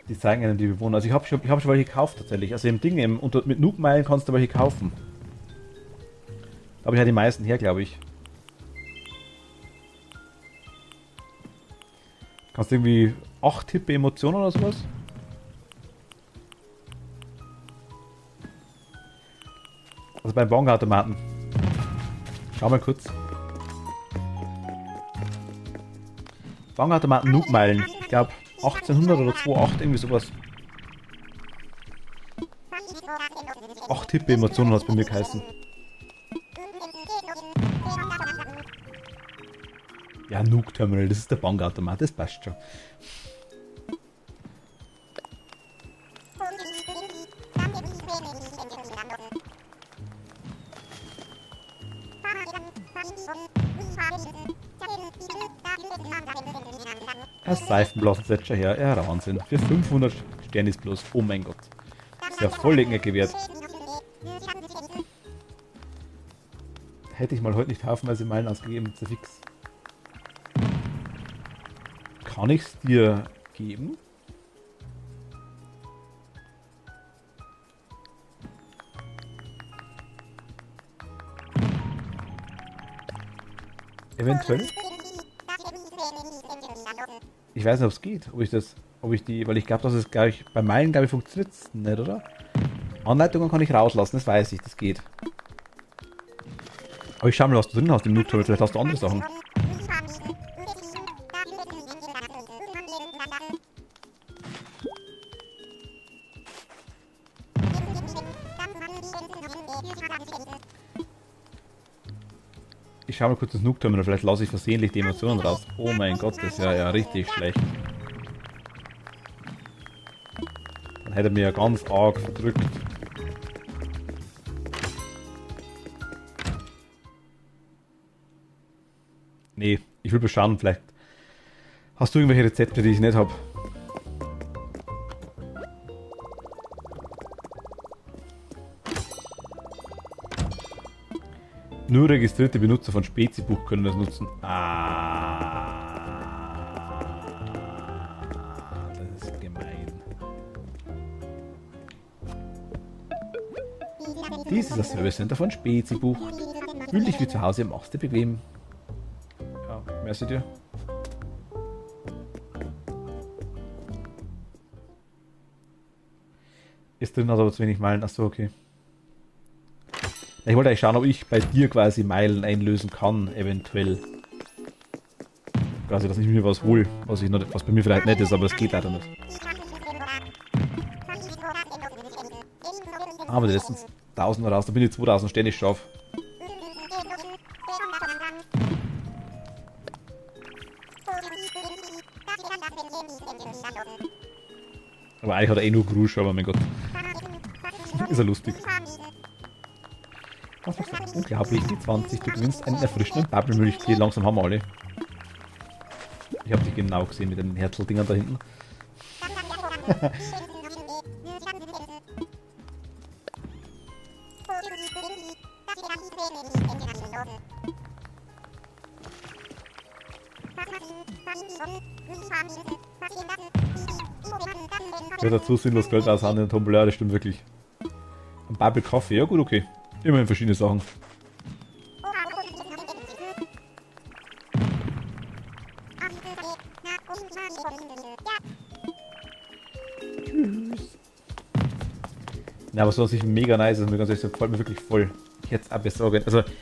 Die zeigen einem die Bewohner. Also ich hab schon welche gekauft tatsächlich. Also im Ding, mit Nook-Meilen kannst du welche kaufen. Da habe ich ja die meisten her, glaube ich. Kannst du irgendwie 8 Tippe Emotionen oder sowas? Also beim Bonga-Automaten. Schau mal kurz. Bonga-Automaten Nook-Meilen. Ich glaube 1800 oder 2,8, irgendwie sowas. 8 Tippe Emotionen hat es bei mir geheißen. Ja, Nook Terminal, das ist der Bankautomat, das passt schon. Ein Seifenblasensetzer her, ja Wahnsinn. Für 500 Sterne ist bloß, oh mein Gott. Ist ja voll länger gewährt. Hätte ich mal heute nicht haufenweise Meilen ausgegeben, zu fix. Kann ich es dir geben? Eventuell. Ich weiß nicht, ob es geht. Weil ich glaube, dass es gleich bei Meilen, glaube ich, funktioniert es nicht, oder? Anleitungen kann ich rauslassen, das weiß ich, das geht. Aber ich schau mal, was du drin hast im Nook-Terminal, vielleicht hast du andere Sachen. Ich schau mal kurz ins Nook-Terminal, vielleicht lasse ich versehentlich die Emotionen raus. Oh mein Gott, das wäre ja richtig schlecht. Dann hätte er mir ja ganz arg verdrückt. Nee, ich will beschauen, vielleicht hast du irgendwelche Rezepte, die ich nicht habe. Nur registrierte Benutzer von Spezibuch können das nutzen. Das ist gemein. Dies ist das Service Center von Spezibuch. Fühl dich wie zu Hause, mach's dir bequem. Ja, merci dir. Ist drin, hat aber zu wenig Meilen. Achso, okay. Ich wollte eigentlich schauen, ob ich bei dir quasi Meilen einlösen kann, eventuell. Quasi, dass ich mir was hole, was bei mir vielleicht nicht ist, aber das geht leider nicht. Aber die letzten 1000 raus, da bin ich 2000 ständig scharf. Aber eigentlich hat er eh nur Grusch, aber mein Gott. Ist ja lustig. Was machst du? Unglaublich, die 20. Du gewinnst einen erfrischenden Bubble-Milchtier. Langsam haben wir alle. Ich habe dich genau gesehen mit den Herzl-Dingern da hinten. Ich werde dazu sinnlos Geld aushauen in der Tombola, das stimmt wirklich. Ein Bubble Kaffee, ja gut, okay. Immerhin verschiedene Sachen. Tschüss. Ja, aber so was ich mega nice ist, mir ganz ehrlich, das gefällt mir wirklich voll. Ich hätte es auch besser organisieren. Also,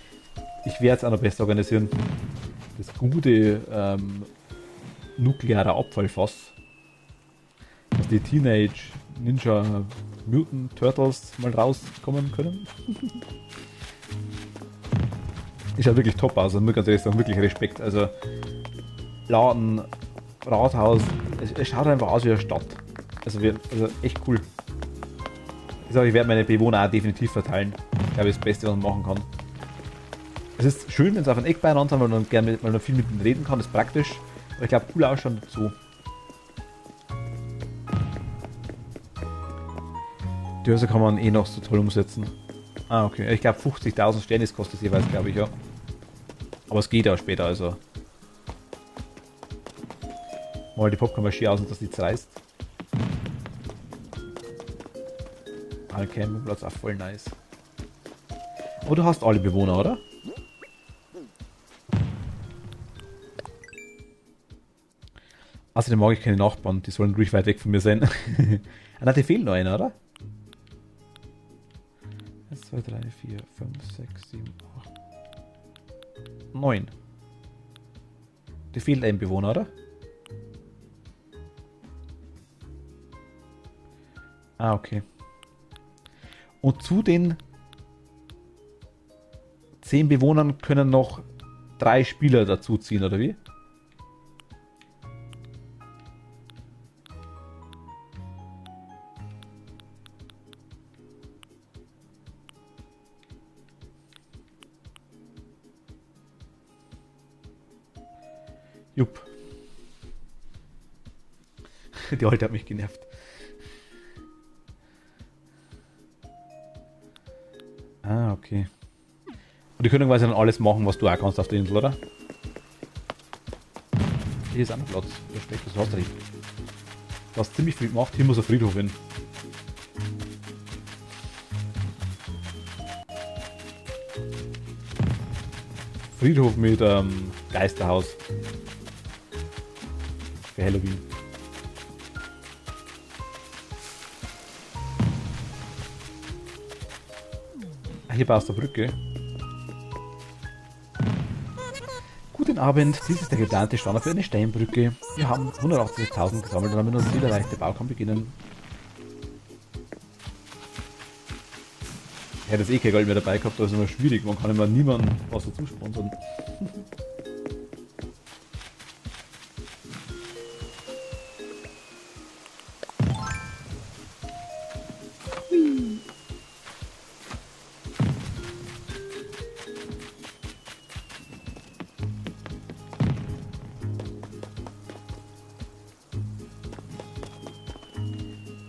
ich werde es auch noch besser organisieren. Das gute nukleare Abfallfass. Dass die Teenage Ninja Mutant Turtles mal rauskommen können. Ist ja wirklich top aus, also muss ganz ehrlich sagen, wirklich Respekt. Also Laden, Rathaus, es schaut einfach aus wie eine Stadt. Also echt cool. Ich sage, ich werde meine Bewohner auch definitiv verteilen. Ich glaube, das ist das Beste, was man machen kann. Es ist schön, wenn es auf ein Eck beieinander sind, weil man gerne weil man viel mit ihnen reden kann, das ist praktisch. Aber ich glaube, cool ausschauen dazu. Die Häuser kann man eh noch so toll umsetzen. Ah, okay. Ich glaube 50.000 Sterne kostet es jeweils, glaube ich, ja. Aber es geht ja später, also. Mal die Popcornmaschine aus und dass die zerreißt. Ein Campingplatz auch voll nice. Aber du hast alle Bewohner, oder? Außerdem mag ich keine Nachbarn, die sollen ruhig weit weg von mir sein. Ah, nein, die fehlen noch einer, oder? 1, 2, 3, 4, 5, 6, 7, 8, 9. Die fehlt ein Bewohner, oder? Ah, okay. Und zu den 10 Bewohnern können noch 3 Spieler dazuziehen, oder wie? Jupp. Die Alte hat mich genervt. Ah, okay. Und die können quasi dann alles machen, was du auch kannst auf der Insel, oder? Hier ist auch noch Platz. Respekt, das hast du nicht. Du hast ziemlich viel gemacht, hier muss ein Friedhof hin. Friedhof mit Geisterhaus. Für Halloween. Hier baust du eine Brücke. Guten Abend, dies ist der geplante Standard für eine Steinbrücke. Wir haben 180.000 gesammelt und damit unser leichte Bau kann beginnen. Ich hätte das eh kein Geld mehr dabei gehabt, aber es ist immer schwierig, man kann immer niemandem was dazu sponsern.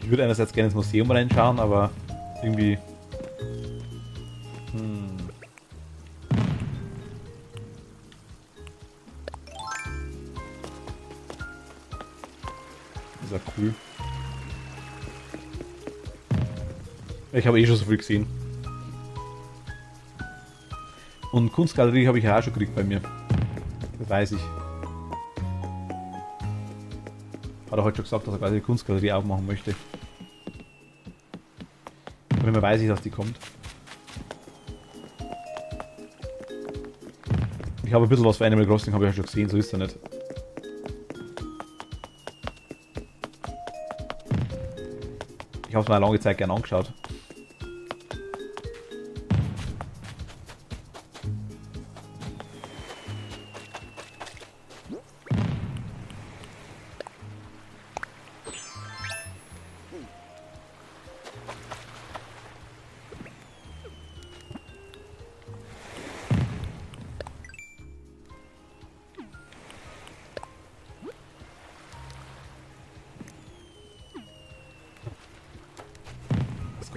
Ich würde einerseits gerne ins Museum reinschauen, aber irgendwie... Das ist ja cool. Ich habe eh schon so viel gesehen. Und Kunstgalerie habe ich ja auch schon gekriegt bei mir. Das weiß ich. Hat er heute schon gesagt, dass er quasi die Kunstgalerie aufmachen möchte. Aber immer weiß ich, dass die kommt. Ich habe ein bisschen was für Animal Crossing, habe ich ja schon gesehen, so ist er nicht. Ich habe es mir eine lange Zeit gerne angeschaut.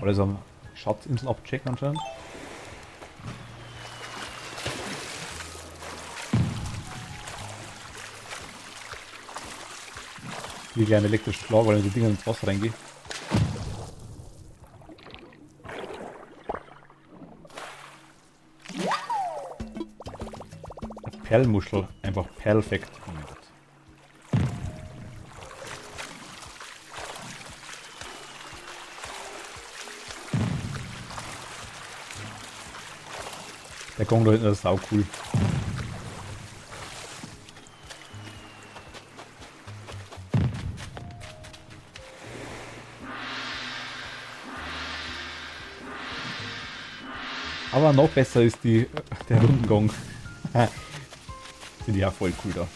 Alles am Schatzinsel abchecken anscheinend. Wie kleine elektrische Schlag, weil ich die Dinger ins Wasser reingehe. Eine Perlmuschel, einfach perfekt. Oh mein Gott. Der Gong da hinten ist sau cool. Aber noch besser ist der Rundengong. Finde ich ja voll cool da.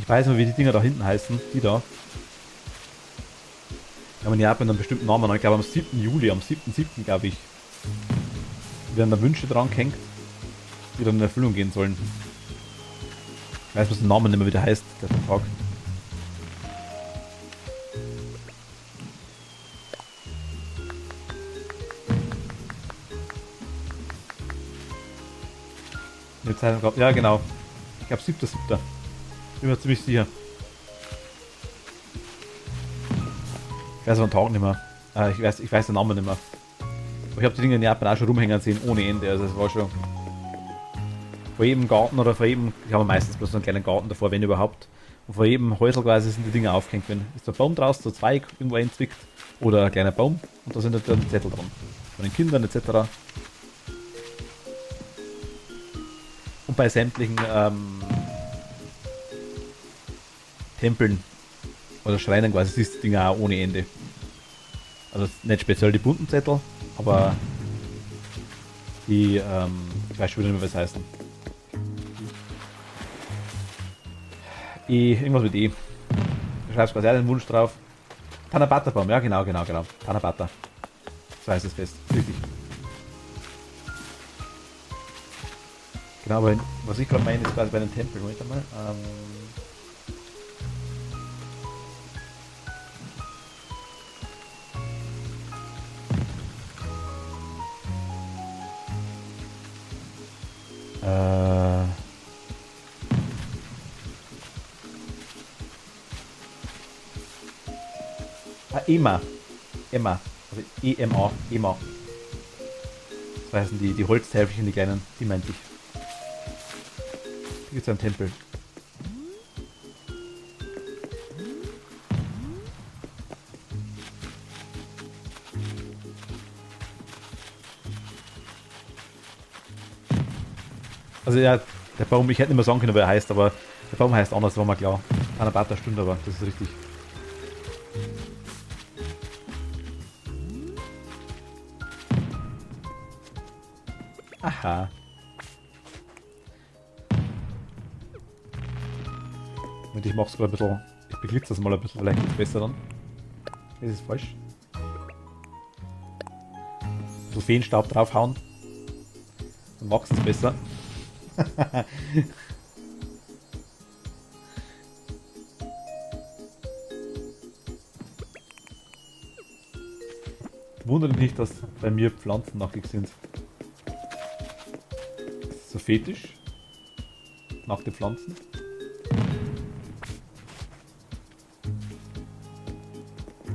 Ich weiß nicht, wie die Dinger da hinten heißen. Die da. Ja, man Japan einen bestimmten Namen. Ich glaube am 7. Juli, am 7.7. glaube ich. Werden da Wünsche dran gehängt, die dann in Erfüllung gehen sollen. Ich weiß, was der Name nicht mehr wieder heißt, der Vertrag. Ja, genau. Ich glaube 7.7. Bin mir ziemlich sicher. Ich weiß aber den Tag nicht mehr. Ich weiß den Namen nicht mehr. Aber ich habe die Dinge in Japan auch schon rumhängen sehen, ohne Ende. Also es war schon... Vor jedem Garten oder vor jedem... Ich habe meistens bloß so einen kleinen Garten davor, wenn überhaupt. Und vor jedem Häusl quasi sind die Dinge aufgehängt. Wenn ist der Baum draus, so ein Zweig irgendwo einzwickt. Oder ein kleiner Baum. Und da sind dann Zettel dran. Von den Kindern etc. Und bei sämtlichen Tempeln oder Schreinen quasi siehst du die Dinge auch ohne Ende. Also nicht speziell die bunten Zettel, aber die, ich weiß schon wieder nicht mehr, was heißen. Irgendwas mit E. Du schreibst quasi einen Wunsch drauf. Tanabata-Baum, ja genau. Tanabata. So heißt es fest, richtig. Genau, aber was ich gerade meine, ist quasi bei einem Tempel. Moment einmal. EMA. Also EMA. Das heißen die Holztäfelchen, die kleinen, die meinte ich. Hier gibt es einen Tempel. Also ja, der Baum, ich hätte nicht mehr sagen können, wie er heißt, aber der Baum heißt anders, war mal klar. Tanabata stimmt aber, das ist richtig. Aha. Und ich mach's gerade ein bisschen, ich beglitze das mal ein bisschen, vielleicht geht's besser dann. Das ist falsch. Ein bisschen Feenstaub draufhauen. Dann wächst es besser. Wundert mich nicht, dass bei mir Pflanzen nackig sind. Ist das so Fetisch? Nackte Pflanzen?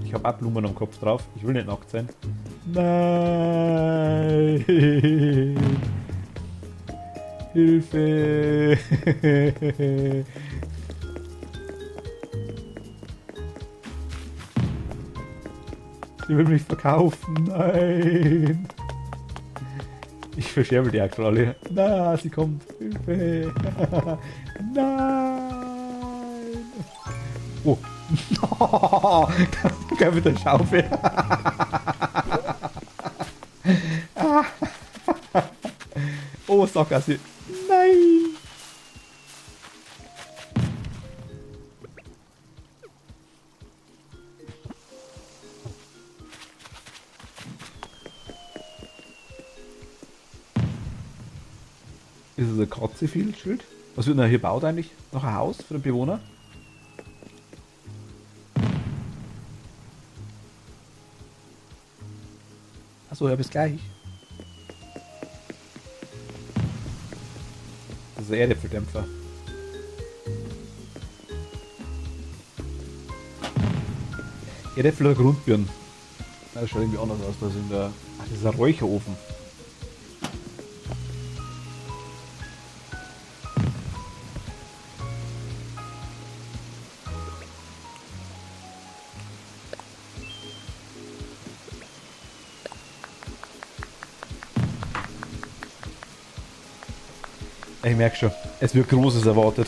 Ich habe auch Blumen am Kopf drauf. Ich will nicht nackt sein. Nein! Hilfe! Sie will mich verkaufen. Nein! Ich verscherbel die aktuell alle. Na, sie kommt. Hilfe! Nein! Oh! Geh mit der Schaufel. Oh, Sackgasse. Nein! Ist es ein Katze-Schild? Was wird denn hier gebaut eigentlich? Noch ein Haus für den Bewohner? Achso, ja, bis gleich. Das ist ein Erdäpfeldämpfer. Erdäpfel oder Grundbirnen? Das schaut irgendwie anders aus. Das ist in der. Ach, das ist ein Räucherofen. Ich merke schon, es wird Großes erwartet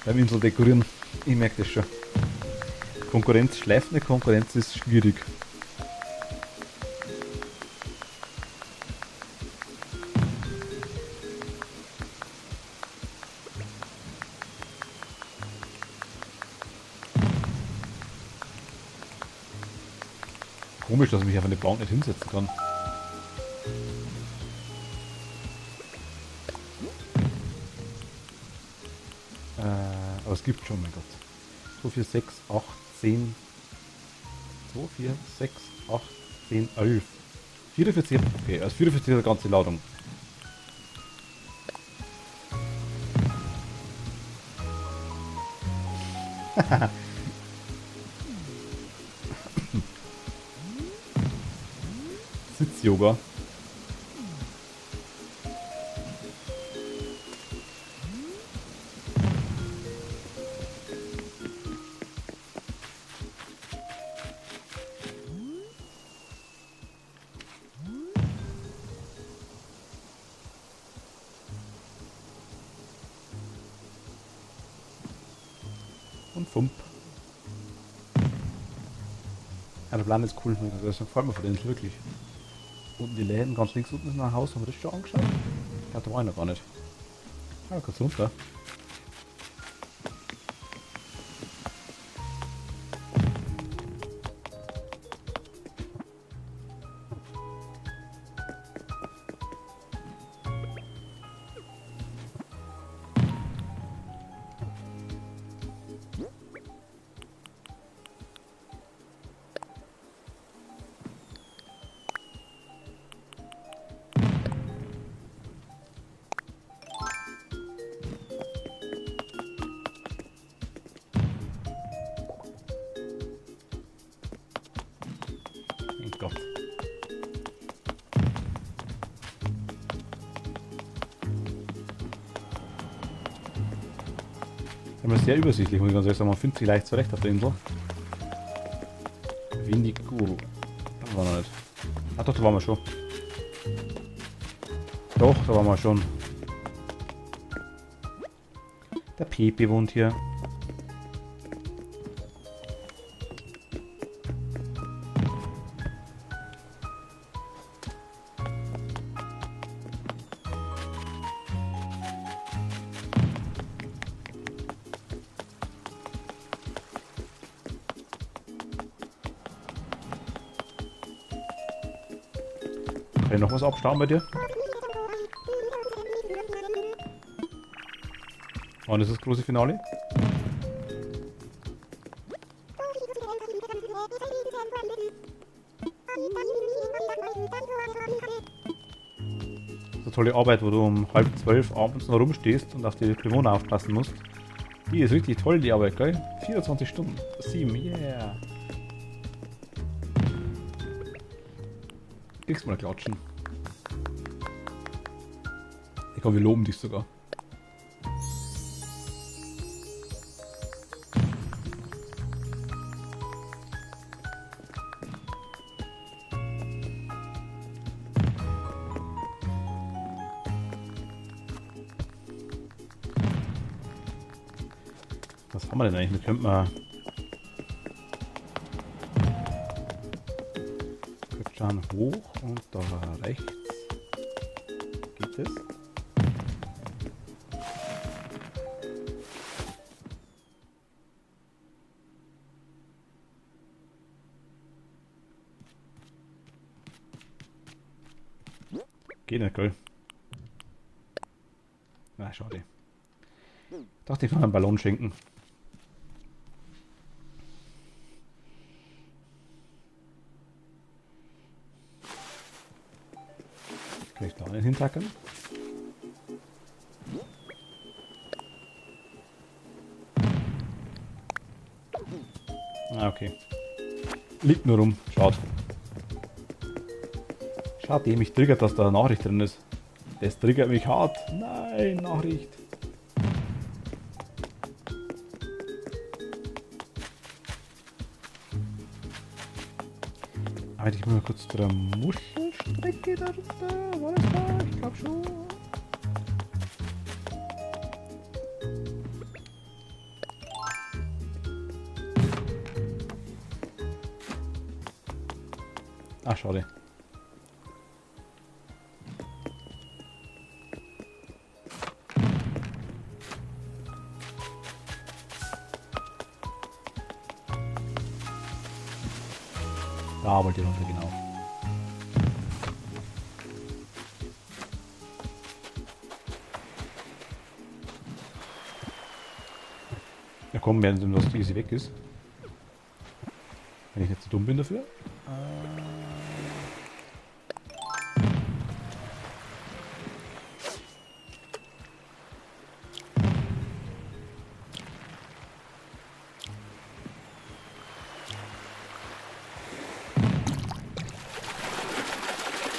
beim Insel dekorieren. Ich merke das schon. Konkurrenz schleift nicht, Konkurrenz ist schwierig. Komisch, dass ich mich auf eine Bank nicht hinsetzen kann. Aber es gibt schon, mein Gott. 2, 4, 6, 8, 10. 2, 4, 6, 8, 10, 11. 44. Okay, also 44 ist die ganze Ladung. Sitz-Yoga. Und Fump. Ja, der Plan ist cool. Das gefällt mir von denen wirklich. Unten die Läden, ganz links unten ist ein Haus. Haben wir das schon angeschaut? Ich glaube, da war ich noch gar nicht. Ja, kurz runter. Oh Gott. Immer sehr übersichtlich, muss ich ganz ehrlich sagen. Man findet sich leicht zurecht auf der Insel. Windigo. Das war noch nicht. Ah doch, da waren wir schon. Doch, da waren wir schon. Der Pepe wohnt hier. Kann ich noch was abstauben bei dir? Wann ist das große Finale? So tolle Arbeit, wo du um 11:30 abends noch rumstehst und auf die Bewohner aufpassen musst. Die ist richtig toll, die Arbeit, gell? 24 Stunden. 7, yeah. Kriegst mal klatschen. Ich glaube, wir loben dich sogar. Was haben wir denn eigentlich? Wir könnten mal... Schauen hoch und da rechts. Geht es? Geht nicht, gell? Na, schade. Dachte, ich kann einen Ballon schenken. Kann ich da nicht hintackern? Ah, okay. Liegt nur rum. Schade. Schade, mich triggert, dass da eine Nachricht drin ist. Das triggert mich hart. Nein, Nachricht. Aber ich muss mal kurz zu der Muschelstrecke da runter. War das da? Ich glaube schon. Ach, schade. Da wollt ihr runter, genau. Ja komm, während das easy weg ist. Wenn ich nicht zu dumm bin dafür.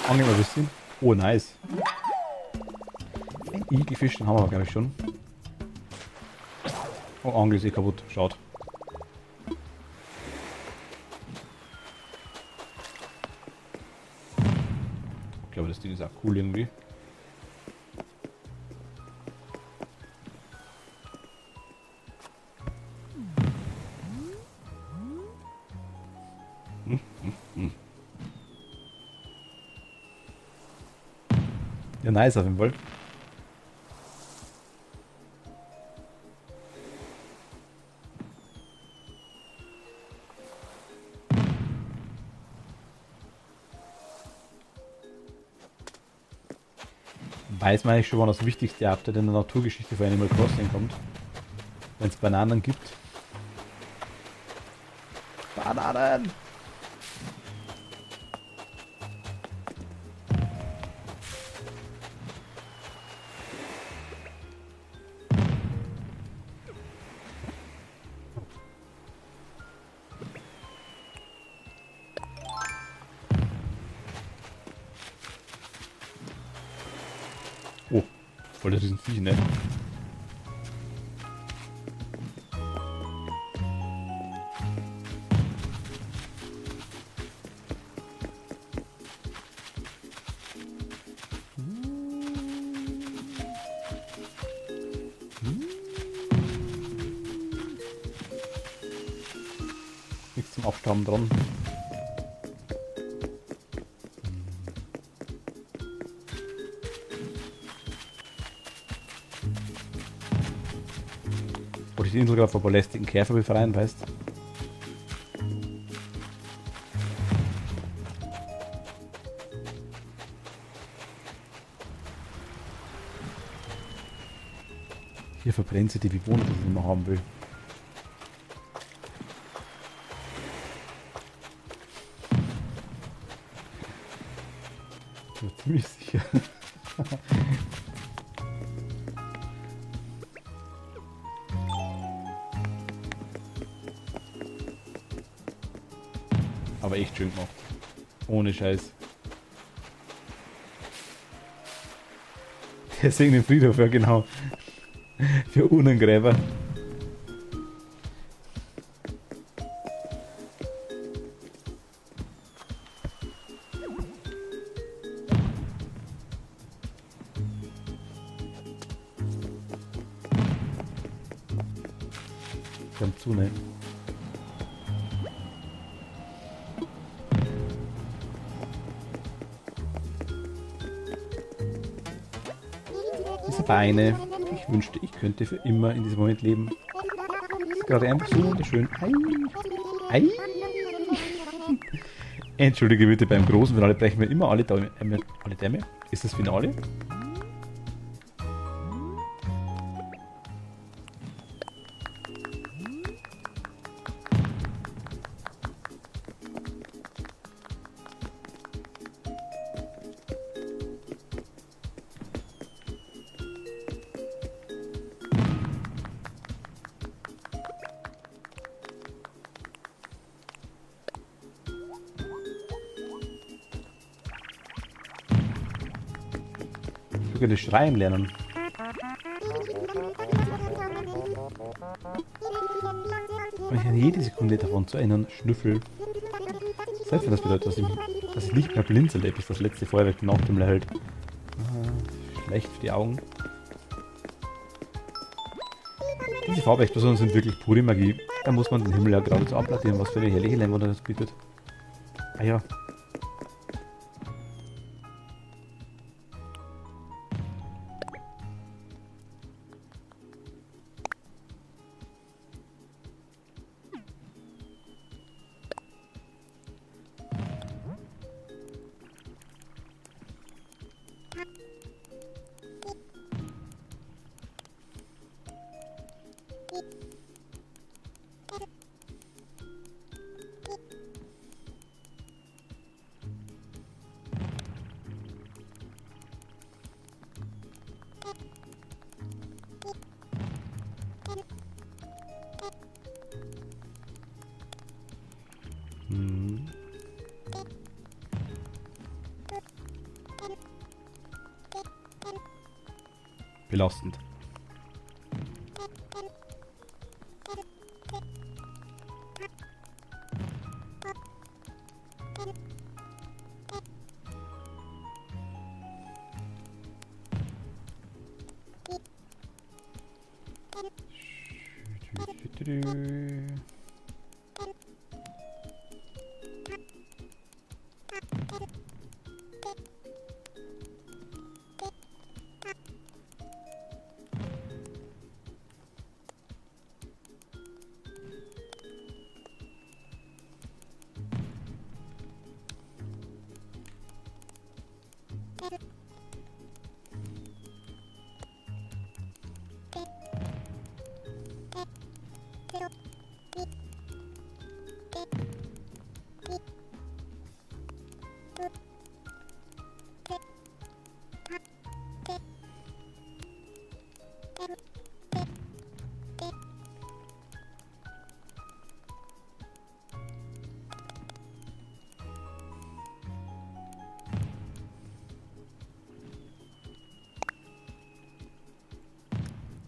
Angeln wir ein bisschen. Oh, nice. Ein Igelfisch, den haben wir glaube ich schon. Oh, Angel ist eh kaputt. Schaut. Ich glaube, das Ding ist auch cool irgendwie. Ja, nice auf jeden Fall. Weiß man eigentlich schon, wann das wichtigste Update in der Naturgeschichte für Animal Crossing kommt? Wenn es Bananen gibt. Bananen! Oh, voll das Riesenvieh, ne? Nichts zum Abstauben dran. Wollte ich die Insel gerade vor lästigen Käfer befreien, weißt? Hier verbrennt sie die Bewohner, die sie nicht mehr haben will. Ich bin ziemlich sicher. Aber echt schön gemacht. Ohne Scheiß. Deswegen den Friedhof, ja genau. Für Urnengräber. Die haben zu, ne? Diese Beine. Ich wünschte, ich könnte für immer in diesem Moment leben. Das ist gerade einfach so wunderschön. Ei. Ei. Entschuldige bitte, beim großen Finale brechen wir immer alle Dämme. Ist das Finale? Ich könnte schreien lernen. Und ich an jede Sekunde davon zu erinnern, Schnüffel. Selbst wenn das bedeutet, dass ich nicht mehr blinzele, bis das letzte Feuerwerk den Nachthimmel erhält. Schlecht für die Augen. Diese Farbexplosionen sind wirklich pure Magie. Da muss man den Himmel ja geradezu applaudieren, was für eine herrliche Leinwand das bietet. Ah ja. Hm. Belastend.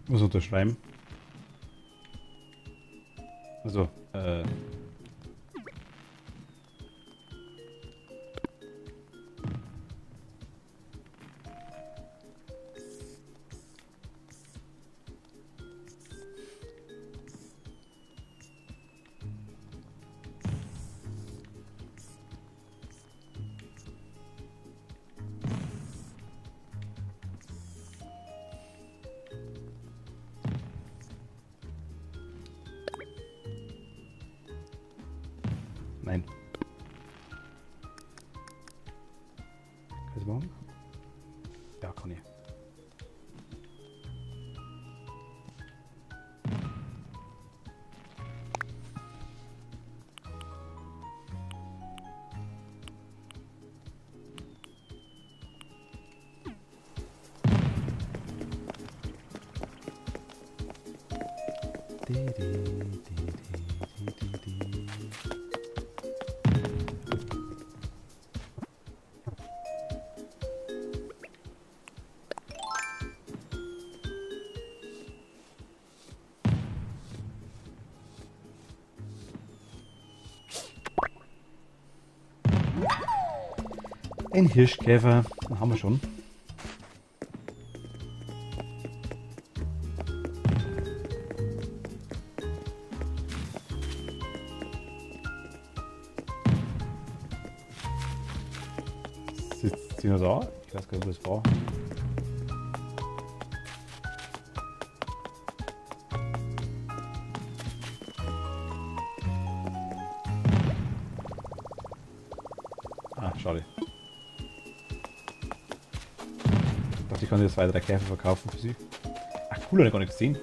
Muss unterschreiben. Also, nein. Kann ich das machen? Ja, kann ich. Ein Hirschkäfer, den haben wir schon. Sitzt sie noch da? Ich weiß gar nicht, wo das war. Ah, schade. Ich dachte, ich kann jetzt 2, 3 Käfer verkaufen für sie. Ach cool, habe ich gar nicht gesehen.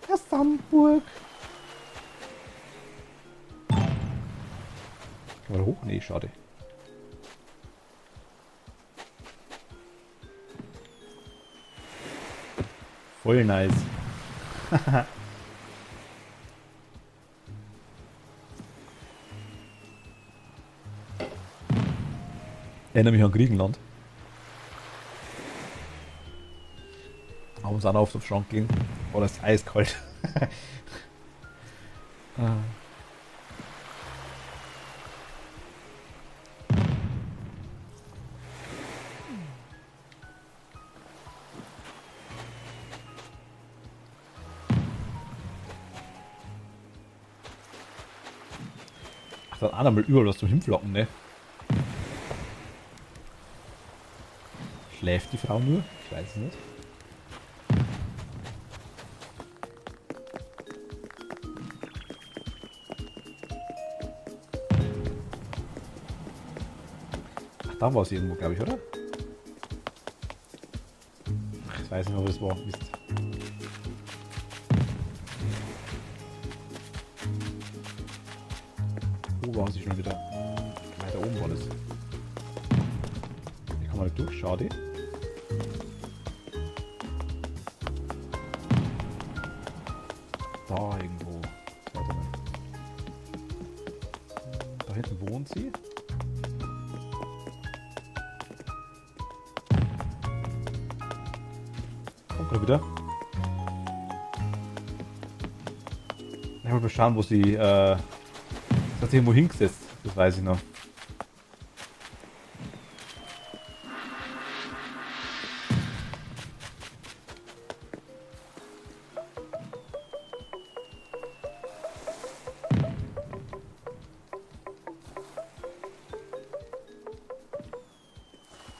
Der Sandburg. Kann man da hoch? Nee, schade. Voll nice. Erinnere mich an Griechenland. Haben uns auch noch auf den Schrank gehen. War das eiskalt. Ah. Ach, dann auch noch mal überall was zum Hinflocken, ne? Schläft die Frau nur? Ich weiß es nicht. Ach, da war sie irgendwo, glaube ich, oder? Ach, ich weiß nicht, ob es war. Mist. Wo war sie schon wieder? Weiter oben war das. Hier kann man nicht durch, schade. Da irgendwo. Warte mal. Da hinten wohnt sie. Kommt gerade wieder. Ich will mal schauen, wo sie. Sie hat sich irgendwo hingesetzt. Das weiß ich noch.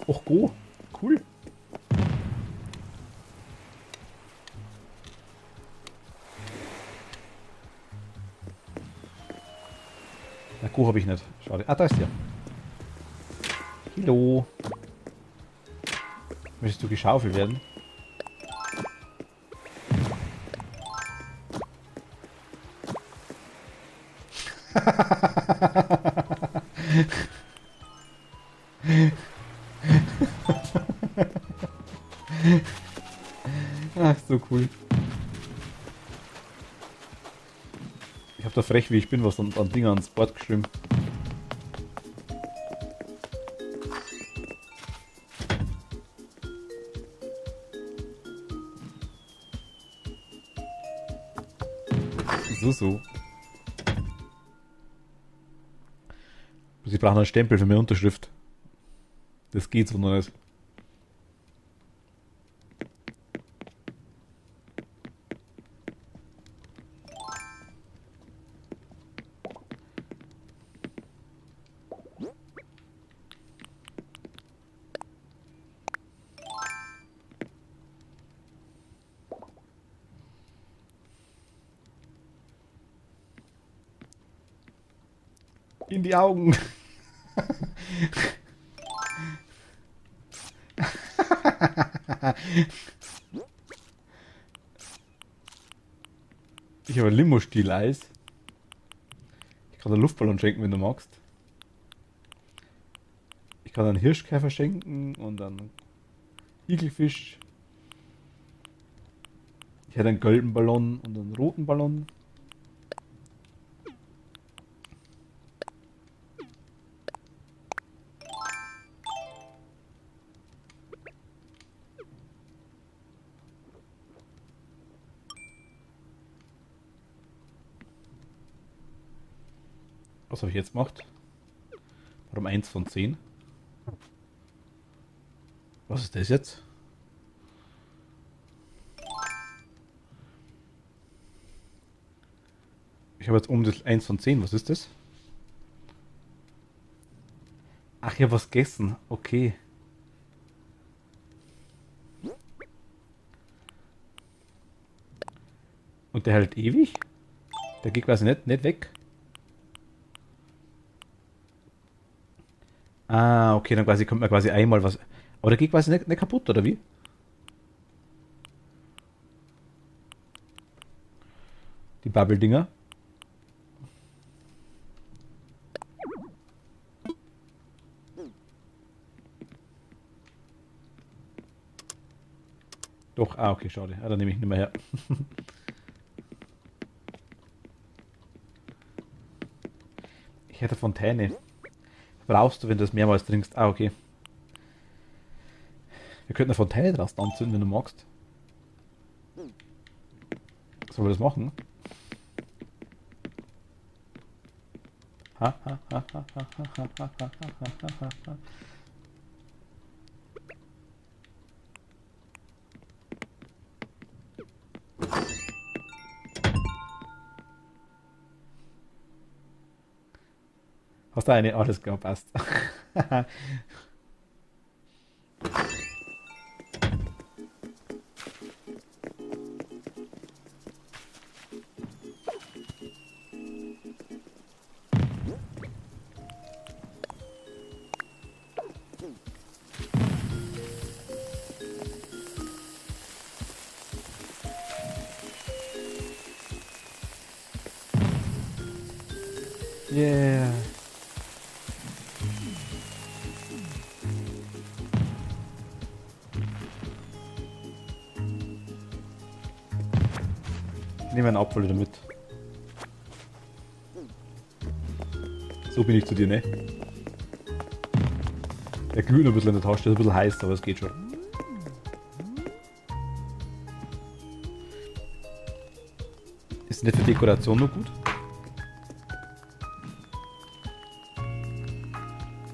Och, go. Cool. Na, go habe ich nicht. Schade. Ah, da ist der. Hallo. Möchtest du geschaufelt werden? Ach, so cool. Ich hab da frech, wie ich bin, was an Dinger ans Board geschrieben. So. Sie brauchen einen Stempel für meine Unterschrift. Das geht so noch nicht. In die Augen. Ich habe ein Limo-Stieleis. Ich kann einen Luftballon schenken, wenn du magst. Ich kann einen Hirschkäfer schenken und einen Igelfisch. Ich hätte einen gelben Ballon und einen roten Ballon. Was habe ich jetzt gemacht? Warum 1 von 10? Was ist das jetzt? Ich habe jetzt um das 1 von 10. Was ist das? Ach, ich habe was gegessen. Okay. Und der hält ewig? Der geht quasi nicht weg? Ah, okay, dann quasi kommt man quasi einmal was. Aber der geht quasi nicht kaputt, oder wie? Die Bubble-Dinger. Doch, ah, okay, schade. Ah, dann nehme ich nicht mehr her. Ich hätte Fontäne. Brauchst du, wenn du das mehrmals trinkst? Ah, okay. Wir könnten eine Fontäne draußen anzünden, wenn du magst. Sollen wir das machen? Ha, ha, ha, ha, ha, ha, ha, ha, ha, ha, ha. Hast du eine? Alles klar, passt. Yeah. nehme einen Apfel wieder mit. So bin ich zu dir, ne? Der glüht noch ein bisschen in der Tasche, der ist ein bisschen heiß, aber es geht schon. Ist nicht für Dekoration noch gut?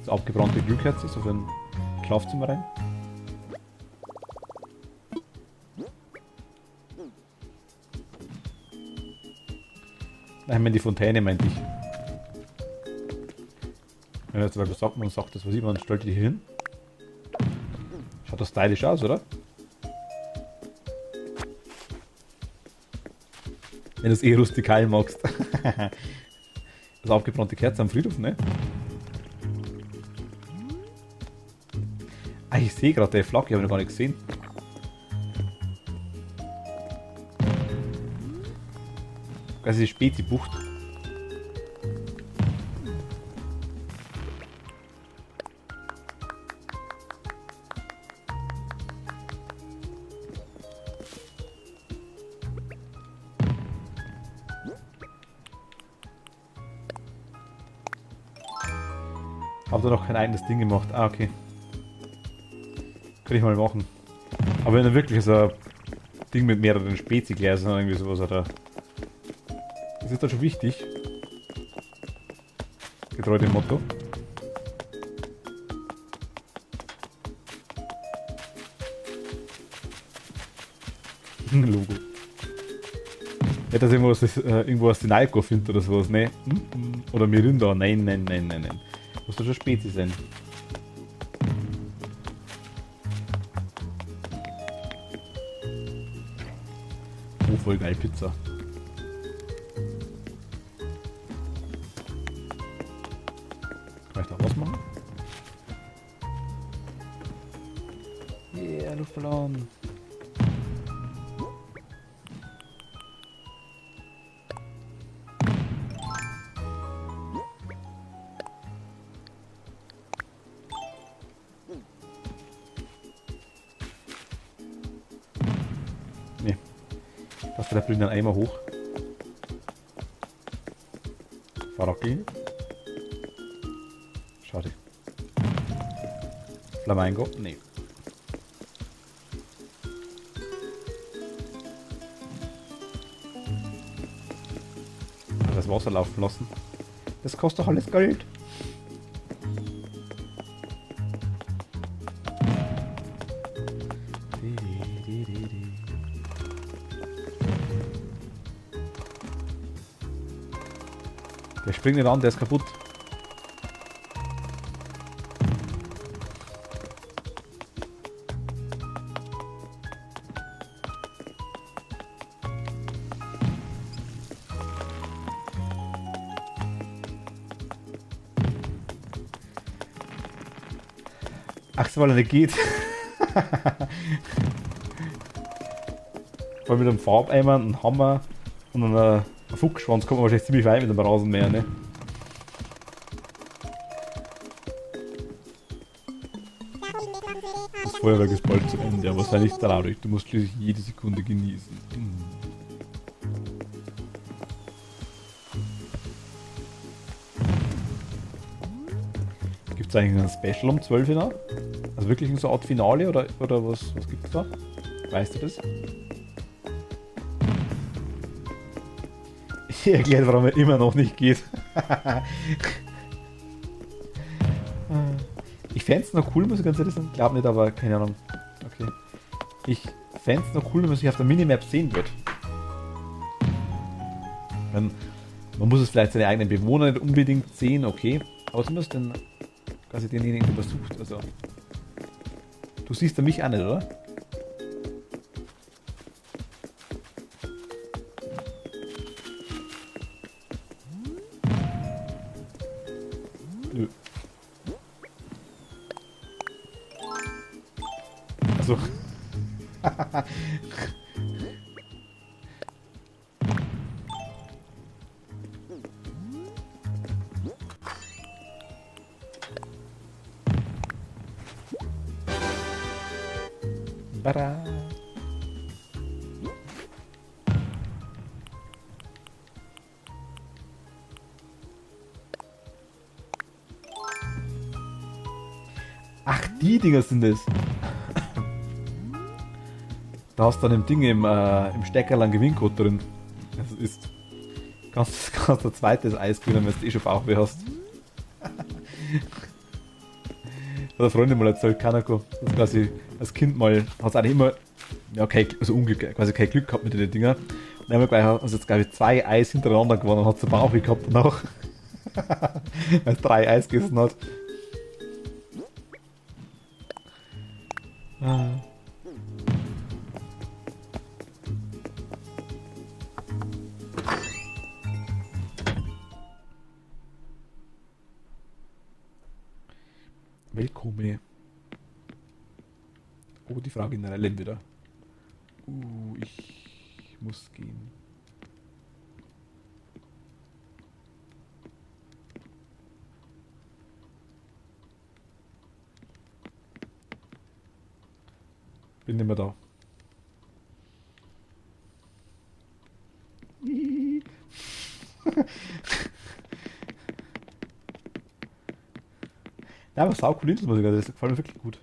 So abgebrannte Glühkerze, so für ein Schlafzimmer rein. Nein, die Fontäne meinte ich. Wenn jetzt mal sagt, man sagt das, was ich, man stellt die hier hin. Schaut doch stylisch aus, oder? Wenn du es eh rustikal magst. Das abgebrannte Kerze am Friedhof, ne? Ah, ich sehe gerade der Flagge, habe ich noch gar nicht gesehen. Das ist die Spezi-Bucht. Habt ihr noch kein eigenes Ding gemacht? Ah, okay. Könnte ich mal machen. Aber wenn er wirklich so ein Ding mit mehreren Spezi-Gläsern oder irgendwie sowas hat, das ist dann schon wichtig. Getreu dem Motto. Logo. Nicht, dass ich irgendwo aus den Alko findet oder sowas, ne? Oder Mirinda, nein, nein, nein, nein, nein. Muss doch schon Spezi sein. Oh, voll geil, Pizza. Kann ich da was machen? Yeah, Luftballon. Nee. Das der bringt dann einmal hoch. Fahrradgehen. Schade. Flamingo? Nee. Das Wasser laufen lassen. Das kostet doch alles Geld. Der springt nicht an, der ist kaputt. Ach so, weil er nicht geht. Vor allem mit einem Farbeimer, einem Hammer und einem Fuchsschwanz kommt man wahrscheinlich ziemlich weit mit dem Rasenmäher, ne? Das Feuerwerk ist bald zu Ende, aber sei nicht traurig, du musst schließlich jede Sekunde genießen. Gibt es eigentlich ein Special um 12 Uhr noch? Also wirklich so eine Art Finale oder was gibt es da? Weißt du das? Ich erkläre, warum er immer noch nicht geht. Ich fände es noch cool, muss ich ganz ehrlich sagen. Ich glaube nicht, aber keine Ahnung. Okay. Ich fände es noch cool, wenn man sich auf der Minimap sehen wird. Man muss es vielleicht seine eigenen Bewohner nicht unbedingt sehen, okay. Aber zumindest dann quasi denjenigen, der besucht. Also. Du siehst ja mich auch nicht, oder? Nö. Also. Bada. die Dinger sind es. Da hast du dann im Ding im Steckerl einen Gewinncode drin. Das ist. Kannst ein zweites Eis gewinnen, wenn du eh schon Bauchweh hast. Hat eine Freundin mal erzählt, Kanako, dass quasi als Kind mal, hat es eigentlich immer, ja, also Unglück, quasi kein Glück gehabt mit den Dinger. Und einmal gleich, also jetzt glaube ich 2 Eis hintereinander gewonnen und hat so Bauchweh gehabt danach. Weil es 3 Eis gegessen hat. Ah. Willkommen. Oh, die Frage in der Rallye wieder. Ich muss gehen. Bin nicht mehr da. Ja, aber sau cool Intro-Musik, das gefällt mir wirklich gut.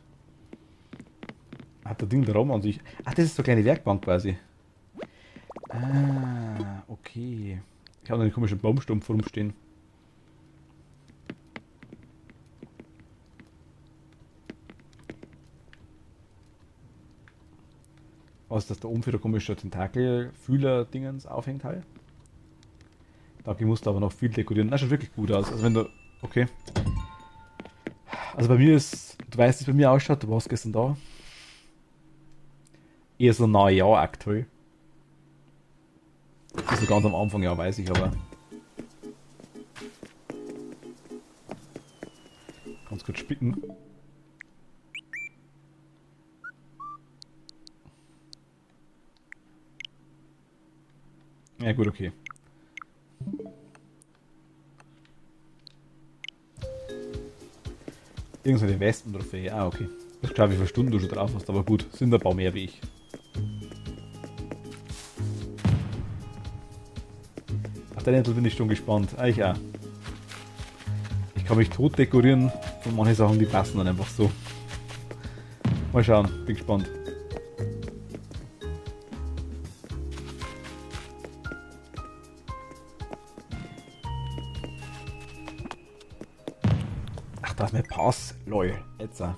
Hat der Ding der Raum an sich. Ach, das ist so eine kleine Werkbank quasi. Ah, okay. Ich habe noch einen komischen Baumstumpf rumstehen. Was ist das da oben für der komische Tentakel-Fühler-Dingens aufhängt halt? Da musst du aber noch viel dekorieren. Das schaut wirklich gut aus. Also wenn du. Okay. Also bei mir ist, du weißt, wie es bei mir ausschaut, du warst gestern da. Eher so ein Neujahr aktuell. Also ganz am Anfang, ja, weiß ich, aber. Ganz kurz spicken. Ja, gut, okay. Irgendeine Wespen-Trophäe, ah, okay. Ich glaube, wie viele Stunden du schon drauf hast, aber gut, sind ein paar mehr wie ich. Auf der Nettel bin ich schon gespannt. Ah, ich auch. Ich kann mich tot dekorieren und manche Sachen, die passen dann einfach so. Mal schauen, bin gespannt. Ach, da ist mein Pass. Lol, jetzt auch.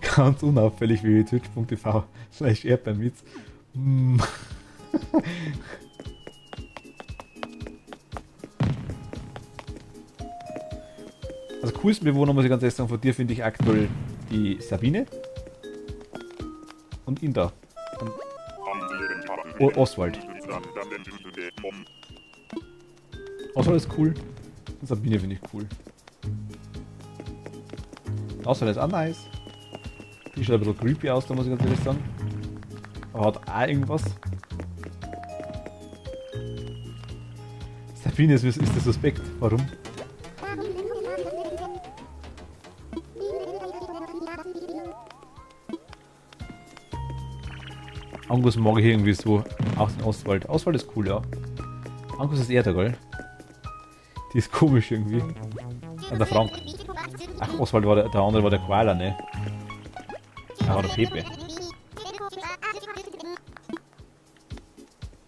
Ganz unauffällig wie twitch.tv/erdbeerwitz. Also coolsten Bewohner, muss ich ganz ehrlich sagen, von dir finde ich aktuell die Sabine und ihn da. Und Oswald. Oswald ist cool und Sabine finde ich cool. Oswald ist auch nice. Die schaut ein bisschen creepy aus, da muss ich ganz ehrlich sagen. Aber hat auch irgendwas. Sabine ist der Suspekt. Warum? Angus mag ich irgendwie so. Auch den Oswald. Oswald ist cool, ja. Angus ist eher der, gell? Die ist komisch irgendwie. Ah, der Frank. Ach, Oswald war der andere war der Koala, ne? Ah, war der Pepe.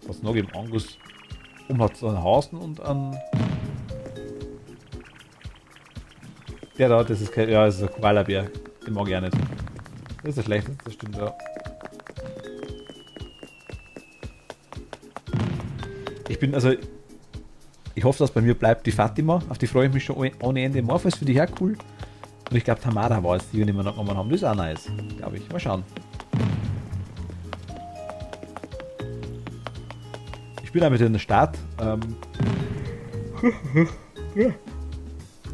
Was noch im Angus? Hat so einen Hasen und einen. Der da, das ist kein. Ja, das ist ein Koala-Bär. Den mag ich auch nicht. Das ist der schlechteste, das stimmt, ja. Ich bin, also. Ich hoffe, dass bei mir bleibt die Fatima. Auf die freue ich mich schon ohne Ende. Morpheus finde ich auch cool. Und ich glaube, Tamara war es, die wir nicht mehr genommen haben. Das ist auch nice. Glaube ich. Mal schauen. Ich bin auch mit in der Start.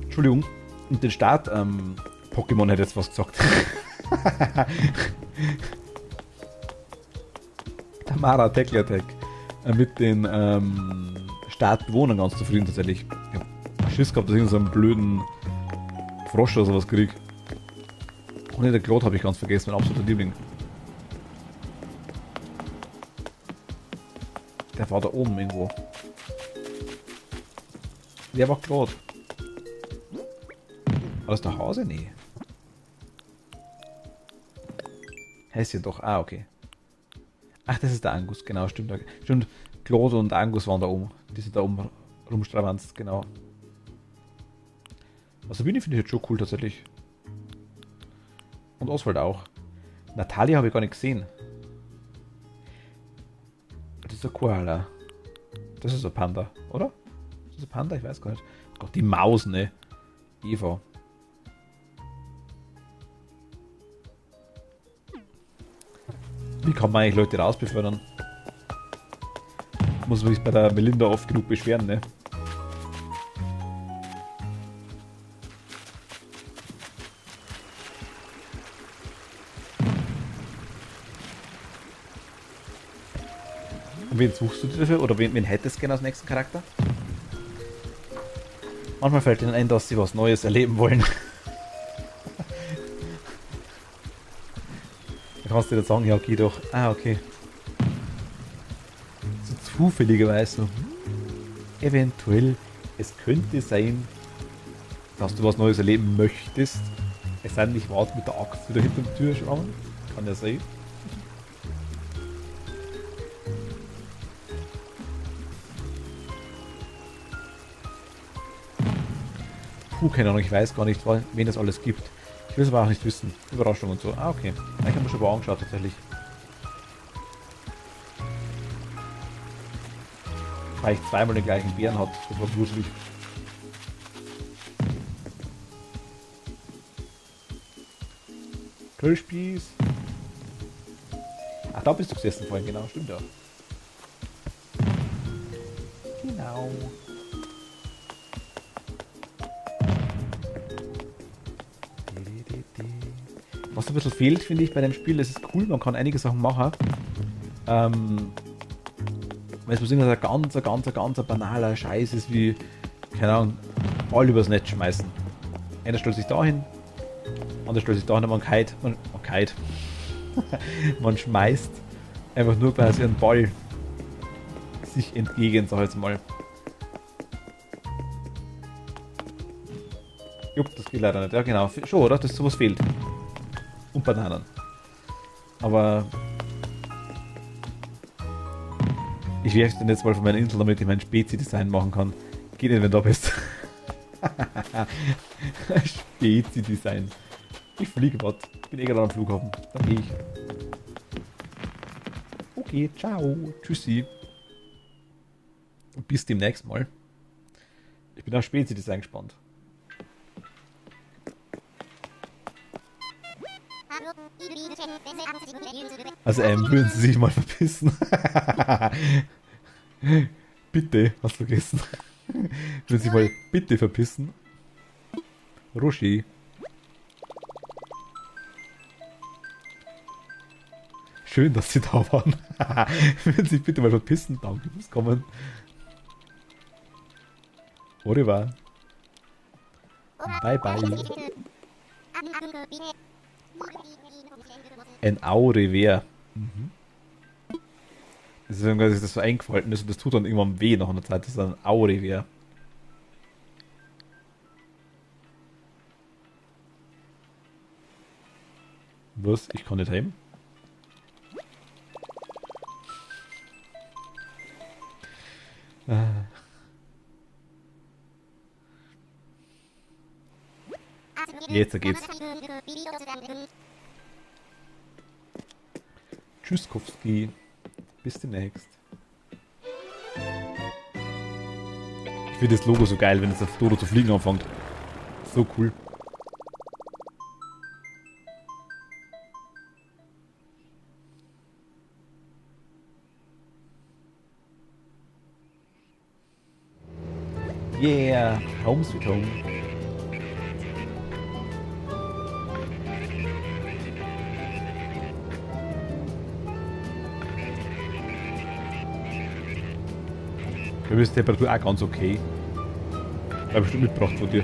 Entschuldigung. Und den Start. Pokémon hätte jetzt was gesagt. Tamara Tackle Attack. Mit den Startbewohnern ganz zufrieden tatsächlich. Ich hab Schiss gehabt, dass ich so einen blöden Frosch oder sowas krieg. Und der Claude habe ich ganz vergessen, mein absoluter Liebling. Der war da oben irgendwo. Der war gerade. War das der Hase? Nee. Heißt ja doch. Ah, okay. Ach, das ist der Angus, genau, stimmt. Stimmt, Claude und Angus waren da oben. Die sind da oben rumstravanzt, genau. Also Sabine finde ich jetzt schon cool tatsächlich. Und Oswald auch. Natalia habe ich gar nicht gesehen. Das ist ein Koala. Das ist ein Panda, oder? Ist das ein Panda? Ich weiß gar nicht. Gott, die Maus, ne? Eva. Wie kann man eigentlich Leute rausbefördern? Muss man sich bei der Melinda oft genug beschweren, ne? Und wen suchst du dir dafür? Oder wen hättest du gerne als nächsten Charakter? Manchmal fällt ihnen ein, dass sie was Neues erleben wollen. Da kannst du dir sagen, ja, geh doch. Ah, okay. So zufälligerweise so. Eventuell, es könnte sein, dass du was Neues erleben möchtest. Es sei denn, ich warte mit der Axt wieder hinter der Tür schlagen. Kann ja sein. Puh, keine Ahnung, ich weiß gar nicht, wen es alles gibt. Ich will es aber auch nicht wissen. Überraschung und so. Ah, okay. Ich habe mir schon mal angeschaut, tatsächlich. Weil ich zweimal den gleichen Bären hat. Das war gruselig. Grillspieß. Ach, da bist du gesessen vorhin, genau. Stimmt ja. Genau. Was ein bisschen fehlt, finde ich, bei dem Spiel, das ist cool, man kann einige Sachen machen. Weil es muss irgendwas ein ganz banaler Scheiß ist, wie, keine Ahnung, Ball übers Netz schmeißen. Einer stellt sich dahin, anderer stellt sich dahin, man schmeißt einfach nur quasi einen Ball sich entgegen, sag ich jetzt mal. Jupp, das geht leider nicht. Ja genau, schon, oder? Dass sowas fehlt. Und Bananen. Aber ich werfe den jetzt mal von meiner Insel, damit ich mein Spezi-Design machen kann. Geht nicht, wenn du da bist. Spezi-Design. Ich fliege was. Bin eh gerade am Flughafen. Dann gehe ich. Okay, ciao. Tschüssi. Bis demnächst mal. Ich bin auf Spezi-Design gespannt. Also würden Sie sich mal verpissen? Bitte, hast du vergessen? Würden Sie sich mal bitte verpissen? Roshi. Schön, dass Sie da waren. Würden Sie sich bitte mal verpissen? Danke fürs Kommen. Au Bye bye. Ein Au-Revier. Mhm. Das ist irgendwie, dass das so eingefallen ist und das tut dann irgendwann weh nach einer Zeit. Das ist ein Au-Revier. Was? Ich kann nicht heim? Jetzt geht's. Tschüss, Kowski. Bis demnächst. Ich finde das Logo so geil, wenn es auf Dodo zu fliegen anfängt. So cool. Yeah, home sweet home. Da ist die Temperatur auch ganz okay. Habe ich bestimmt mitgebracht von dir.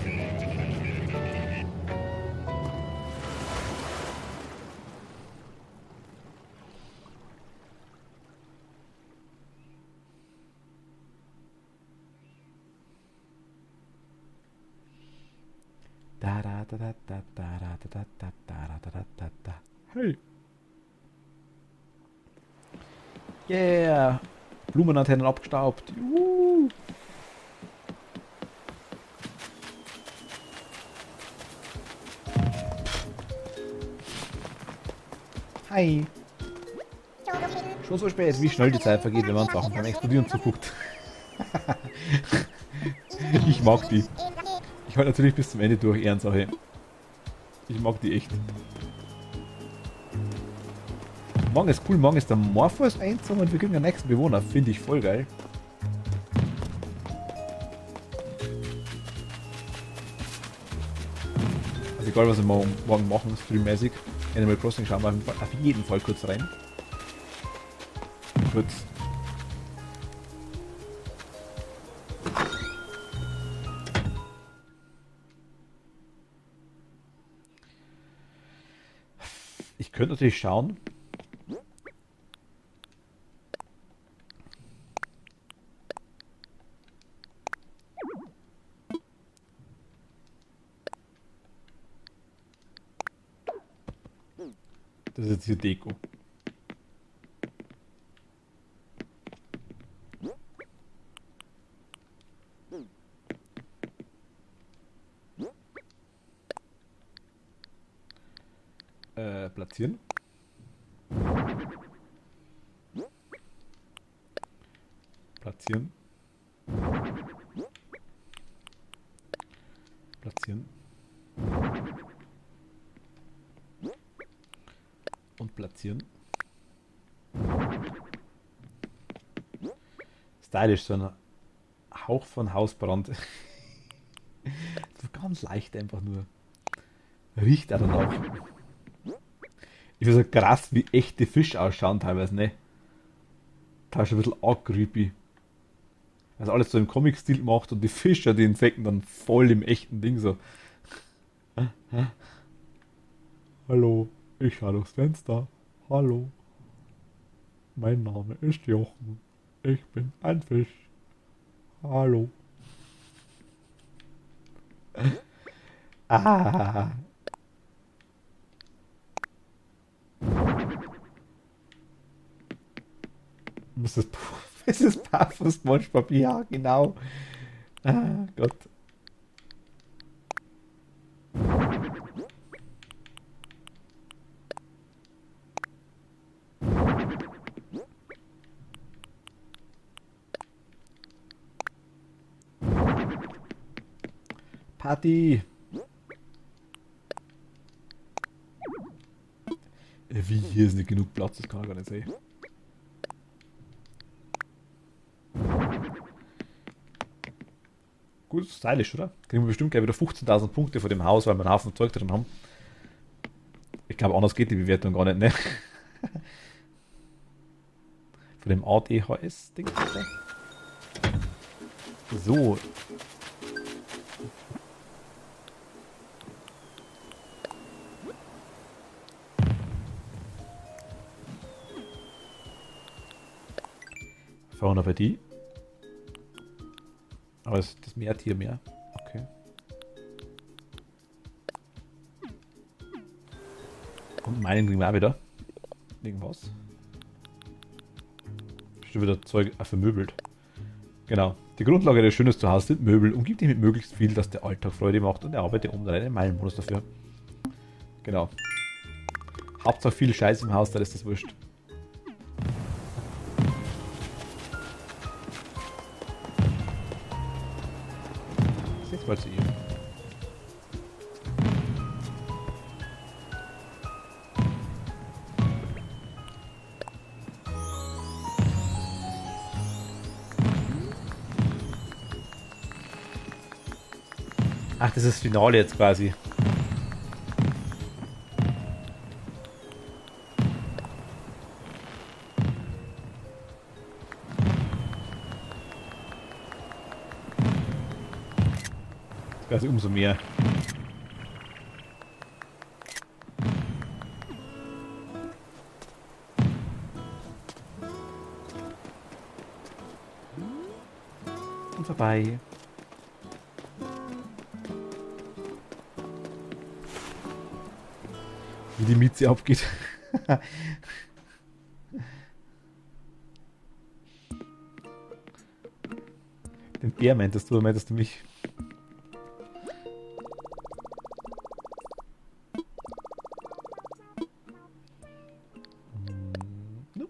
Hey. Yeah. Blumenantennen abgestaubt. Hi. Schon so spät, wie schnell die Zeit vergeht, wenn man Sachen beim Explodieren zuguckt. Ich mag die. Ich halte natürlich bis zum Ende durch, Ehrensache. Ich mag die echt. Morgen ist cool, morgen ist der Morphos einzogen und wir kriegen den nächsten Bewohner. Finde ich voll geil. Also egal was wir morgen machen, streammäßig. Animal Crossing schauen wir auf jeden Fall kurz rein. Kurz. Ich könnte natürlich schauen. Das ist jetzt hier Deko. Platzieren. Platzieren. Platzieren. Und platzieren. Stylisch, so ein Hauch von Hausbrand. So ganz leicht einfach nur. Riecht er dann auch. Ich finde so krass, wie echte Fische ausschauen teilweise, ne? Teilweise ein bisschen arg creepy. Also alles so im Comic-Stil gemacht und die Fische, die Insekten dann voll im echten Ding so. Hallo, ich schaue durchs Fenster. Hallo. Mein Name ist Jochen. Ich bin ein Fisch. Hallo. Ah. Mrs. Puff SpongeBob, ja, genau. Ah, Gott. Party. Wie, hier ist nicht genug Platz, das kann ich gar nicht sehen. Gut, stylisch, oder? Kriegen wir bestimmt gleich wieder 15.000 Punkte von dem Haus, weil wir einen Haufen Zeug drin haben. Ich glaube, anders geht die Bewertung gar nicht, ne? Von dem ADHS-Ding. So. Fauna bei die. Aber das Meertier mehr. Okay. Und meinen kriegen wir auch wieder. Irgendwas. Bestimmt wieder Zeug vermöbelt. Genau. Die Grundlage des schönen Zuhause sind Möbel. Umgib dich mit möglichst viel, dass der Alltag Freude macht und erarbeite um deinen Meilenbonus dafür. Genau. Hauptsache viel Scheiß im Haus, da ist das wurscht. Jetzt mal zu ihr. Ach, das ist das Finale jetzt quasi. Quasi umso mehr. Und vorbei. Wie die Mieze abgeht. Den Bär meintest du, oder meintest du mich?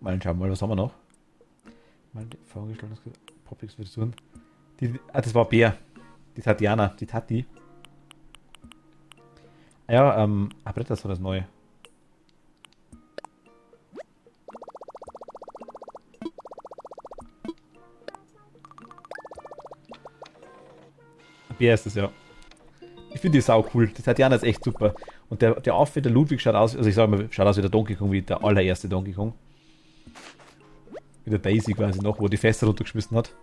Mal schauen wir mal, was haben wir noch? Mal die vorgestellten Popix-Version. Das war Bär. Die Tatjana, die Tati. Ja, das war das Neue. Bär ist es, ja. Ich finde die sau cool. Die Tatjana ist echt super. Und der Outfit, der Ludwig schaut aus, also ich sage mal, schaut aus wie der Donkey Kong, wie der allererste Donkey Kong. Wie der Daisy quasi noch, wo er die Fässer runtergeschmissen hat.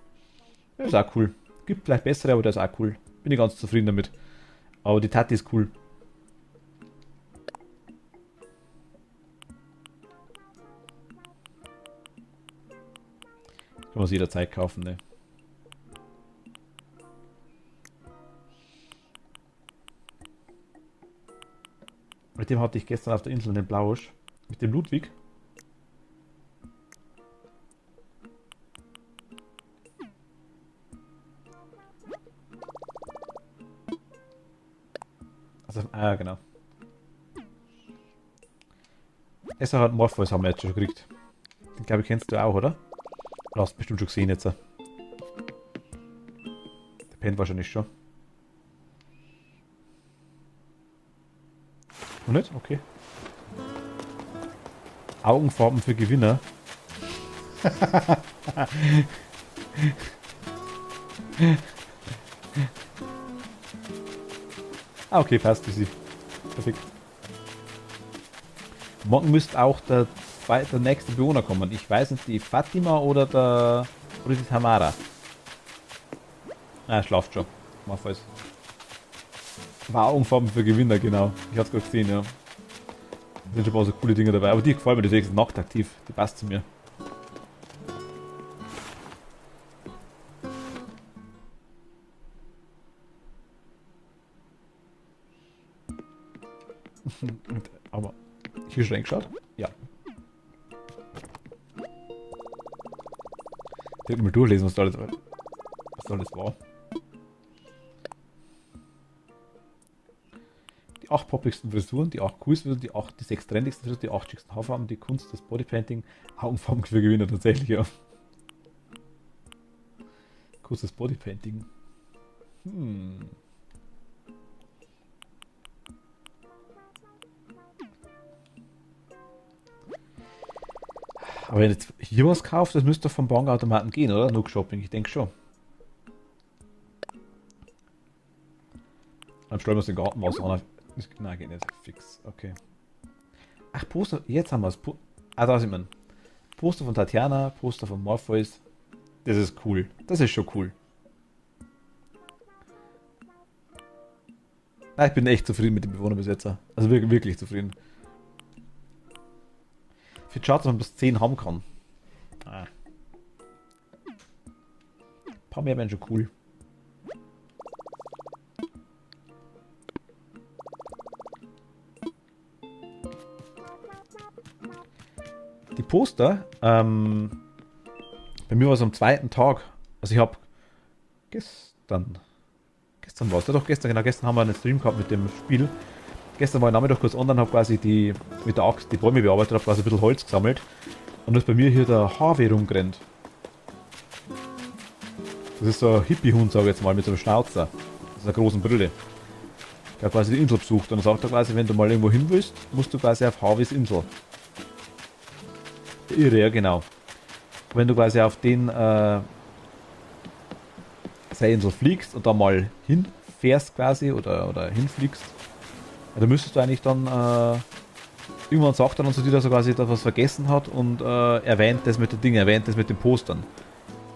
Der ist auch cool. Gibt vielleicht bessere, aber der ist auch cool. Bin ich ganz zufrieden damit. Aber die Tati ist cool. Kann man sich jederzeit kaufen, ne? Mit dem hatte ich gestern auf der Insel den Blausch. Mit dem Ludwig. Also, genau. Esser hat Morpheus haben wir jetzt schon gekriegt. Den glaube ich kennst du auch, oder? Du hast bestimmt schon gesehen jetzt. Der pennt wahrscheinlich schon. Und nicht? Okay. Augenfarben für Gewinner. Okay, passt, easy. Perfekt. Morgen müsste auch der nächste Bewohner kommen. Ich weiß nicht, die Fatima oder die Tamara. Ah, schlaft schon. Morpheus. War Augenfarben für Gewinner, genau. Ich hab's gerade gesehen, ja. Da sind schon ein paar so coole Dinge dabei. Aber die gefallen mir, die ist nachtaktiv. Die passt zu mir. Aber hier schon reingeschaut? Ja. Ich werde mal durchlesen, was da alles war. Die 8 poppigsten Frisuren, die 8 coolsten Frisuren, die 6 trendigsten Frisuren, die 8 schicksten Haarfarben, die Kunst, das Bodypainting, Augenfarben für Gewinner tatsächlich, ja. Kunst, das Bodypainting. Aber wenn jetzt hier was kauft, das müsste doch vom Bankautomaten gehen, oder? Nook Shopping, ich denke schon. Dann stellen wir uns den Garten was an. Nein, geht nicht. Fix. Okay. Ach, Poster. Jetzt haben wir es. Da sieht man. Poster von Tatjana, Poster von Morpheus. Das ist cool. Das ist schon cool. Ich bin echt zufrieden mit dem Bewohnerbesetzer. Also wirklich, wirklich zufrieden. Für schade, dass man bis 10 haben kann. Ein paar mehr wären schon cool. Die Poster, bei mir war es am zweiten Tag. Also ich habe gestern war es, ja doch gestern, genau, gestern haben wir einen Stream gehabt mit dem Spiel. Gestern war ich Nachmittag kurz online, habe quasi mit der Axt die Bäume bearbeitet, habe quasi ein bisschen Holz gesammelt. Und da ist bei mir hier der Harvey rumgerannt. Das ist so ein Hippie-Hund, sage ich jetzt mal, mit so einem Schnauzer. Das ist einer großen Brille. Der hat quasi die Insel besucht und dann sagt er quasi, wenn du mal irgendwo hin willst, musst du quasi auf Harveys Insel. Der Irre, ja genau. Wenn du quasi auf den seine Insel fliegst und da mal hinfährst quasi oder hinfliegst, ja, dann müsstest du eigentlich dann irgendwann sagt er dann zu dir, dass er quasi da was vergessen hat und erwähnt das mit den Dingen, erwähnt das mit den Postern.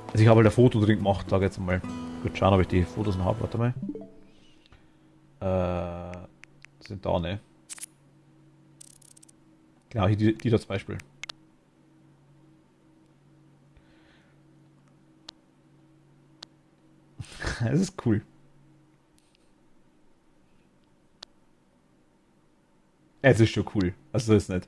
Also ich habe halt ein Foto drin gemacht, sage ich jetzt mal. Gut, schauen, ob ich die Fotos noch habe, warte mal. Sind da, ne? Genau, hier die da zum Beispiel. Das ist cool. Es ist schon cool. Also so ist nicht.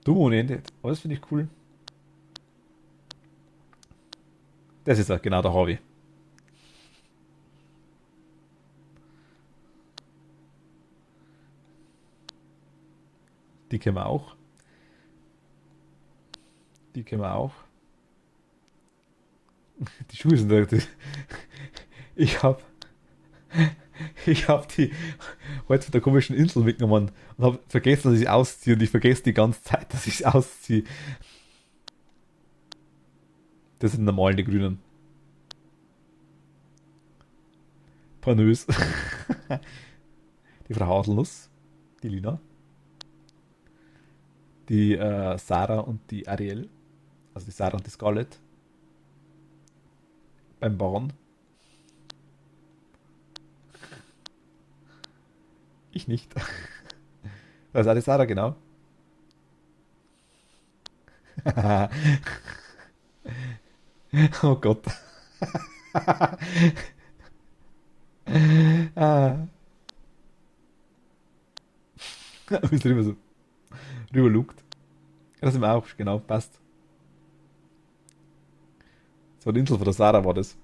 Dumm ohne Ende. Aber das finde ich cool. Das ist auch genau der Hobby. Die kennen wir auch. Die kennen wir auch. Die Schuhe sind da. Ich hab, ich hab die heute von der komischen Insel mitgenommen und hab vergessen, dass ich ausziehe und ich vergesse die ganze Zeit, dass ich ausziehe. Das sind normal die Grünen. Panös. Die Frau Haselnuss. Die Lina. Die Sarah und die Ariel. Also die Sarah und die Scarlett. Beim Bauen. Ich nicht. Das ist auch die Sarah, genau. Oh Gott. Ah. Wie es rüber so rüber lugt. Das sind wir auch, genau, passt. So die Insel von der Sarah war das.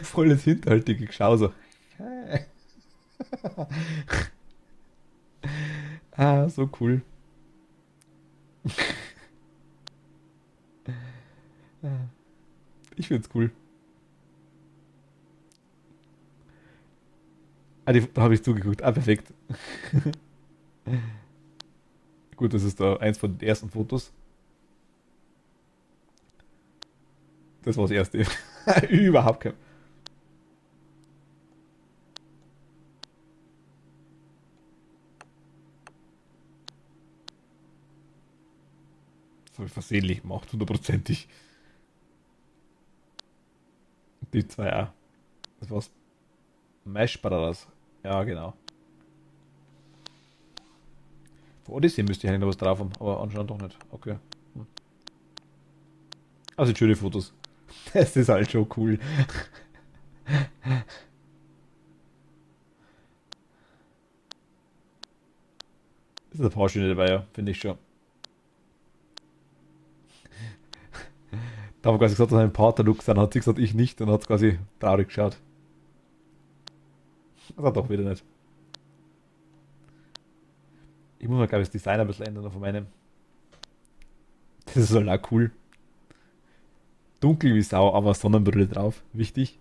Volles hinterhältige Geschauser. Ah, so cool. Ich find's cool. Ah, da habe ich zugeguckt. Ah, perfekt. Gut, das ist da eins von den ersten Fotos. Das war das erste. Überhaupt kein. Das habe ich versehentlich gemacht, hundertprozentig. Die zwei auch. Das war's. Mesh Brothers. Ja, genau. Von Odyssey müsste ich eigentlich noch was drauf haben, aber anscheinend doch nicht. Okay. Hm. Also schöne Fotos. Das ist halt schon cool. Ist ein paar schöne dabei, ja, finde ich schon. Da haben wir quasi gesagt, dass ein Pater-Look sein, hat sie gesagt, ich nicht, und hat quasi traurig geschaut. Das hat doch wieder nicht. Ich muss mal, glaube ich, das Design ein bisschen ändern von meinem. Das ist halt auch cool. Dunkel wie Sau, aber Sonnenbrille drauf. Wichtig.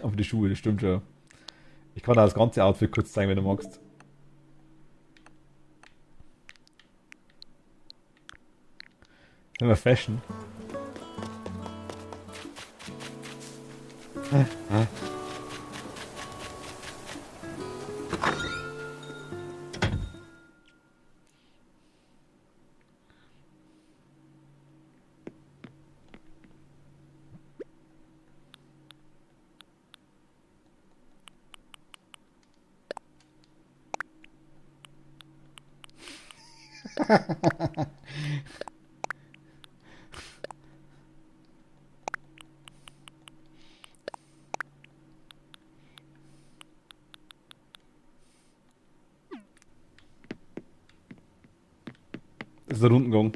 Aber die Schuhe, das stimmt schon. Ich kann auch das ganze Outfit kurz zeigen, wenn du magst. Sind wir Fashion? Das ist der Rundengang.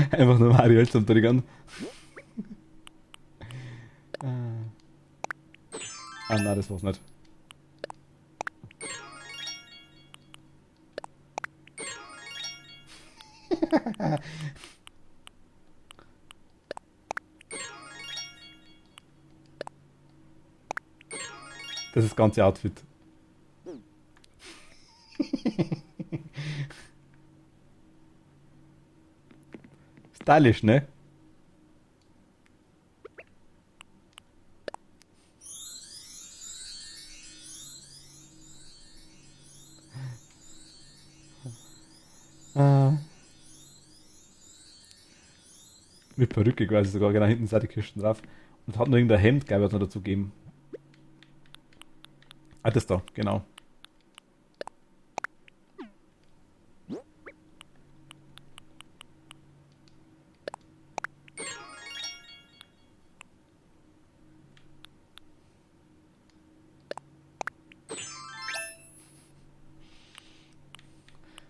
Einfach nur Mario zum Triggern. Ah, nein, das war's nicht. Das ist das ganze Outfit. Stylisch, ne? Ah. Mit Perücke quasi sogar, genau hinten sind die Kisten drauf. Und hat nur irgendein Hemd, glaube ich, hat noch dazu gegeben. Ah, das da, genau.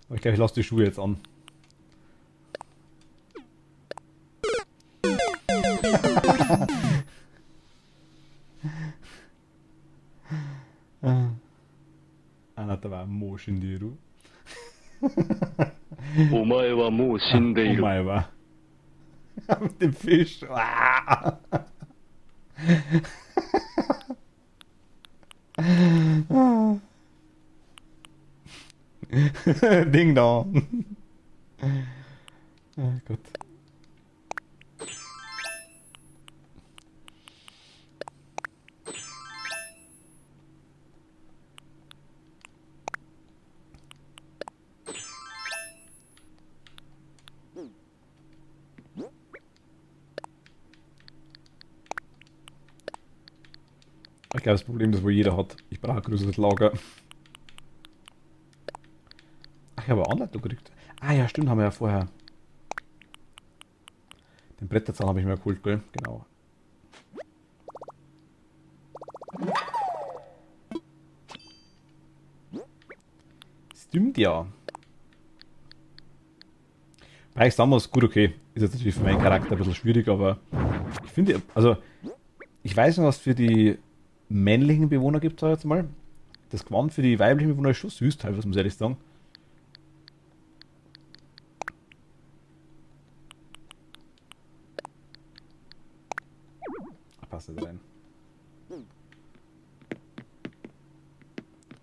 Aber ich glaube, ich lasse die Schuhe jetzt an. Ah, da war Mo Shindiru.
お前はもう死んでい
Oh
る。
mein war. Mit dem Fisch. Ah. Ding dong. Ah, Gott. Ich glaube, das Problem, das wohl jeder hat. Ich brauche ein größeres Lager. Ach, ich habe eine Anleitung gekriegt. Ah ja, stimmt, haben wir ja vorher. Den Bretterzaun habe ich mir geholt, gell? Genau. Stimmt ja. Bei ich sagen muss, gut, okay. Ist jetzt natürlich für meinen Charakter ein bisschen schwierig, aber ich finde, also, ich weiß noch, was für die männlichen Bewohner gibt, sag ich jetzt mal. Das Gewand für die weiblichen Bewohner ist schon süß, teilweise, muss ich ehrlich sagen. Passt nicht rein.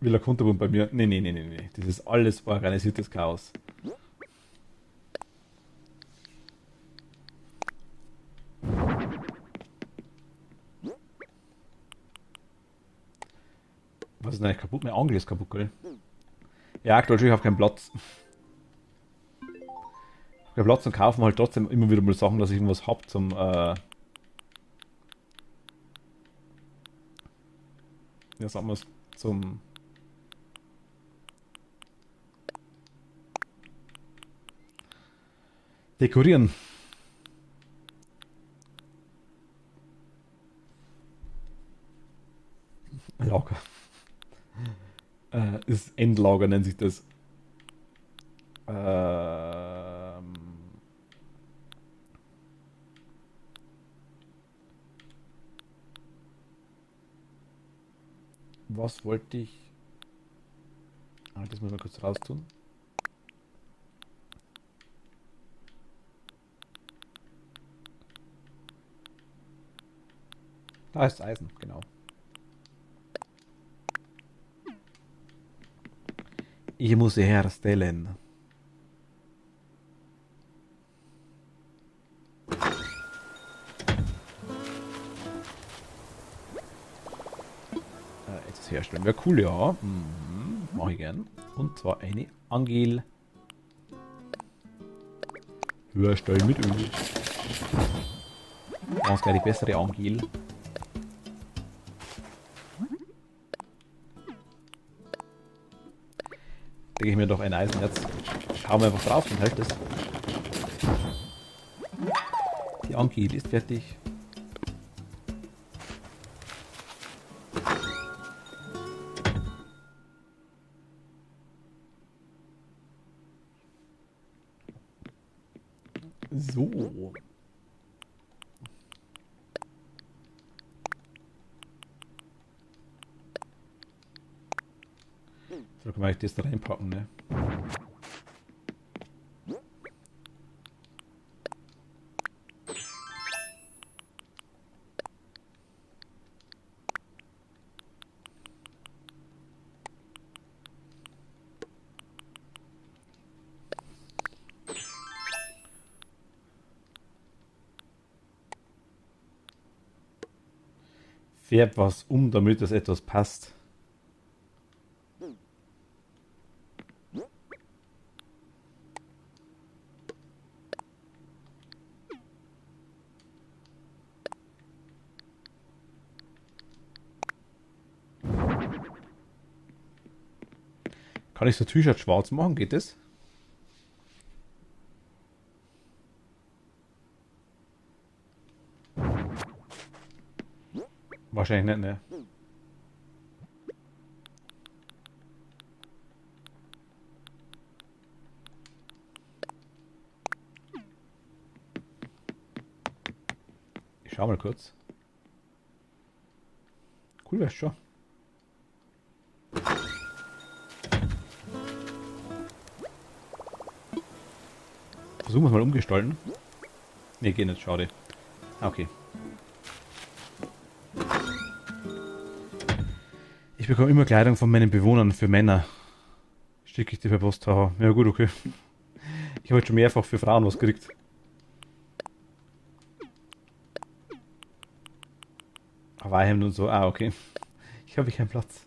Villa Kunterbund bei mir. Nee, nee, nee, nee, nee. Das ist alles organisiertes Chaos. Was ist denn eigentlich kaputt? Mein Angel ist kaputt, gell? Ja, aktuell ich habe keinen Platz. Ich habe keinen Platz und kaufen halt trotzdem immer wieder mal Sachen, dass ich irgendwas hab zum ja, sagen wir es, zum Dekorieren. Lager. Ist Endlager, nennt sich das. Was wollte ich? Ah, das muss man kurz raustun. Da ist Eisen, genau. Ich muss sie herstellen. Jetzt herstellen. Wäre cool, ja. Mhm, mache ich gern. Und zwar eine Angel. Herstellen mit Öl. Ganz gleich die bessere Angel. Lege ich mir doch ein Eisenerz. Schauen wir einfach drauf und halt das. Die Angel ist fertig. So. So kann man das da reinpacken, ne? Färb was damit das etwas passt. Kann ich so T-Shirt schwarz machen? Geht das? Wahrscheinlich nicht, ne? Ich schau mal kurz. Cool wär's schon. Versuchen wir es mal umgestalten. Ne, geht nicht, schade. Okay. Ich bekomme immer Kleidung von meinen Bewohnern für Männer. Schicke ich dir per Post. Haha. Ja gut, okay. Ich habe jetzt schon mehrfach für Frauen was gekriegt. Hawaii-Hemd und so. Ah, okay. Ich habe keinen Platz.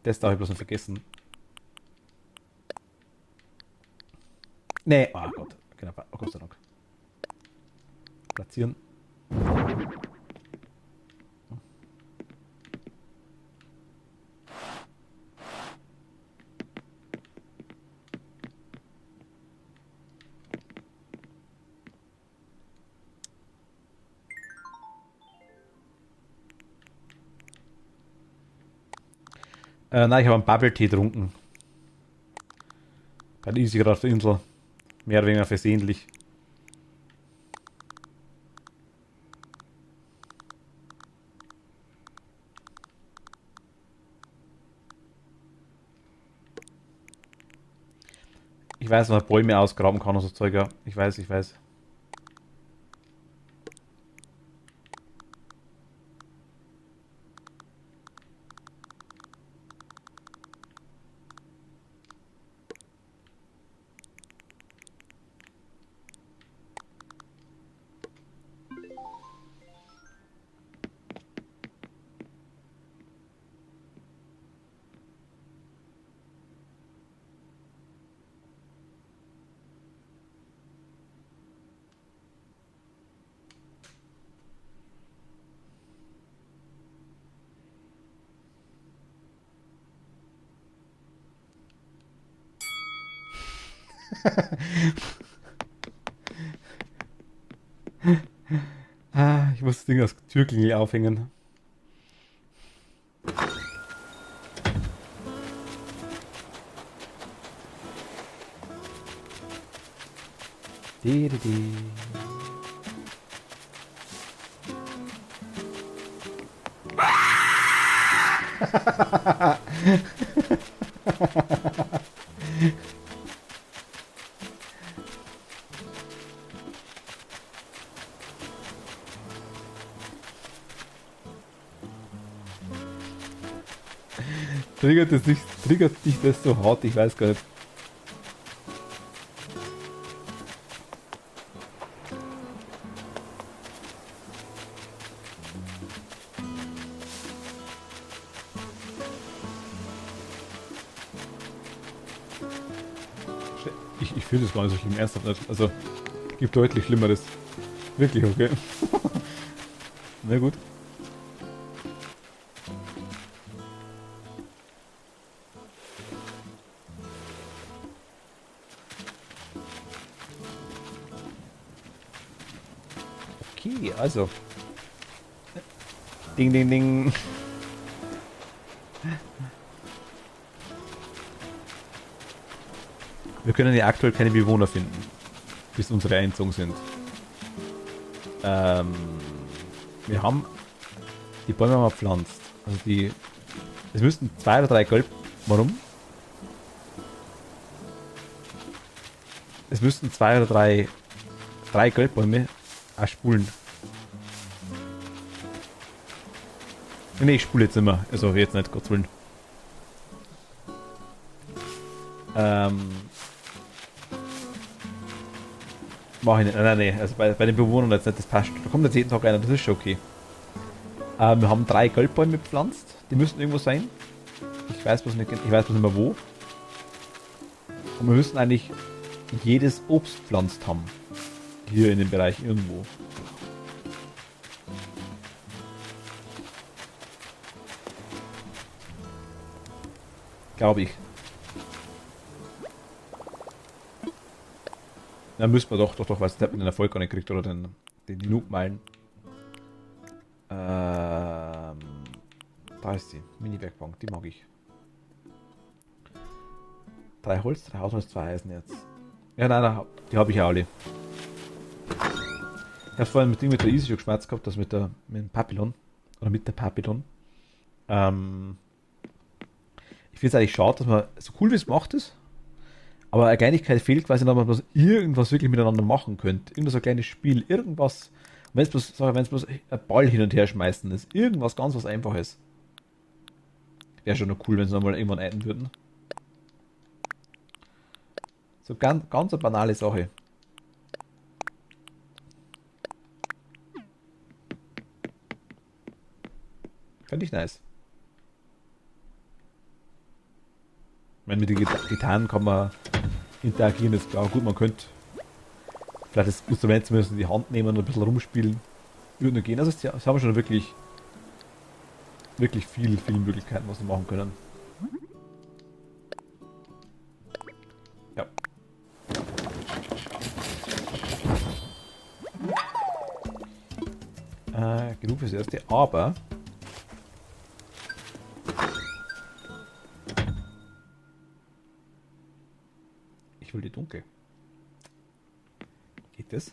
Das darf ich bloß noch vergessen. Nee. Oh Gott. Genau. Oh Gott sei Dank. Platzieren. Nein, ich habe einen Bubble-Tee getrunken. Bei der Easy gerade auf der Insel. Mehr oder weniger versehentlich. Ich weiß, dass man Bäume ausgraben kann und so Zeug, ja. Ich weiß, ich weiß. Ich muss das Ding als Türklingel aufhängen. Di. Triggert dich das so hart? Ich weiß gar nicht. Ich fühle das gar nicht so schlimm. Ernsthaft nicht. Also, gibt deutlich Schlimmeres. Wirklich, okay. Na gut. Okay, also. Ding, ding, ding. Wir können ja aktuell keine Bewohner finden, bis unsere eingezogen sind. Wir haben die Bäume haben wir gepflanzt. Also die. Es müssten 2 oder 3 Gelb. Warum? Es müssten 2 oder 3 Gelbbäume spulen. Ne, ich spule jetzt immer. Also jetzt nicht, Gottes Willen. Mach ich nicht. Nein. Also bei den Bewohnern jetzt nicht, das passt. Da kommt jetzt jeden Tag einer, das ist schon okay. Wir haben 3 Gelbbäume gepflanzt. Die müssen irgendwo sein. Ich weiß bloß nicht mehr wo. Und wir müssen eigentlich jedes Obst gepflanzt haben. Hier in dem Bereich irgendwo. Glaube ich. Na, müssen wir doch, weil es hat man den Erfolg gar nicht gekriegt oder den Noob-Meilen. Da ist die Mini-Werkbank, die mag ich. 3 Holz, 3 Hausholz, 2 Eisenerz. Ja, nein, die habe ich ja alle. Ich habe vorhin mit der Easy schon geschmerzt gehabt, das mit dem Papillon. Oder mit der Papillon. Ich finde es eigentlich schade, dass man so cool wie es macht ist. Aber eine Kleinigkeit fehlt quasi, dass man irgendwas wirklich miteinander machen könnte. Irgendwas so ein kleines Spiel, irgendwas. Wenn es bloß ein Ball hin und her schmeißen ist. Irgendwas ganz was Einfaches. Wäre schon noch cool, wenn sie nochmal irgendwann enden würden. So ganz eine banale Sache. Fände ich nice. Ich meine, mit den Gitarren kann man interagieren, ist klar. Gut, man könnte vielleicht das Instrument zumindest in die Hand nehmen und ein bisschen rumspielen. Würde nur gehen. Also sie haben schon wirklich viele Möglichkeiten, was sie machen können. Ja. Genug fürs Erste, aber ich will die dunkel. Geht das?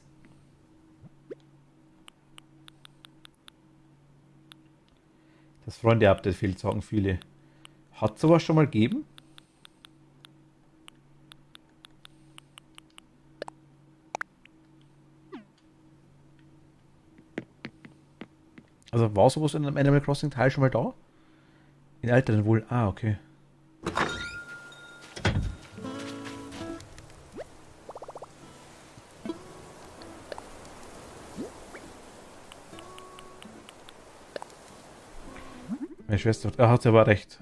Das Freunde-Update fehlt, sagen viele. Hat sowas schon mal gegeben? Also war sowas in einem Animal Crossing Teil schon mal da? In älteren wohl. Ah, okay. Meine Schwester hat aber recht.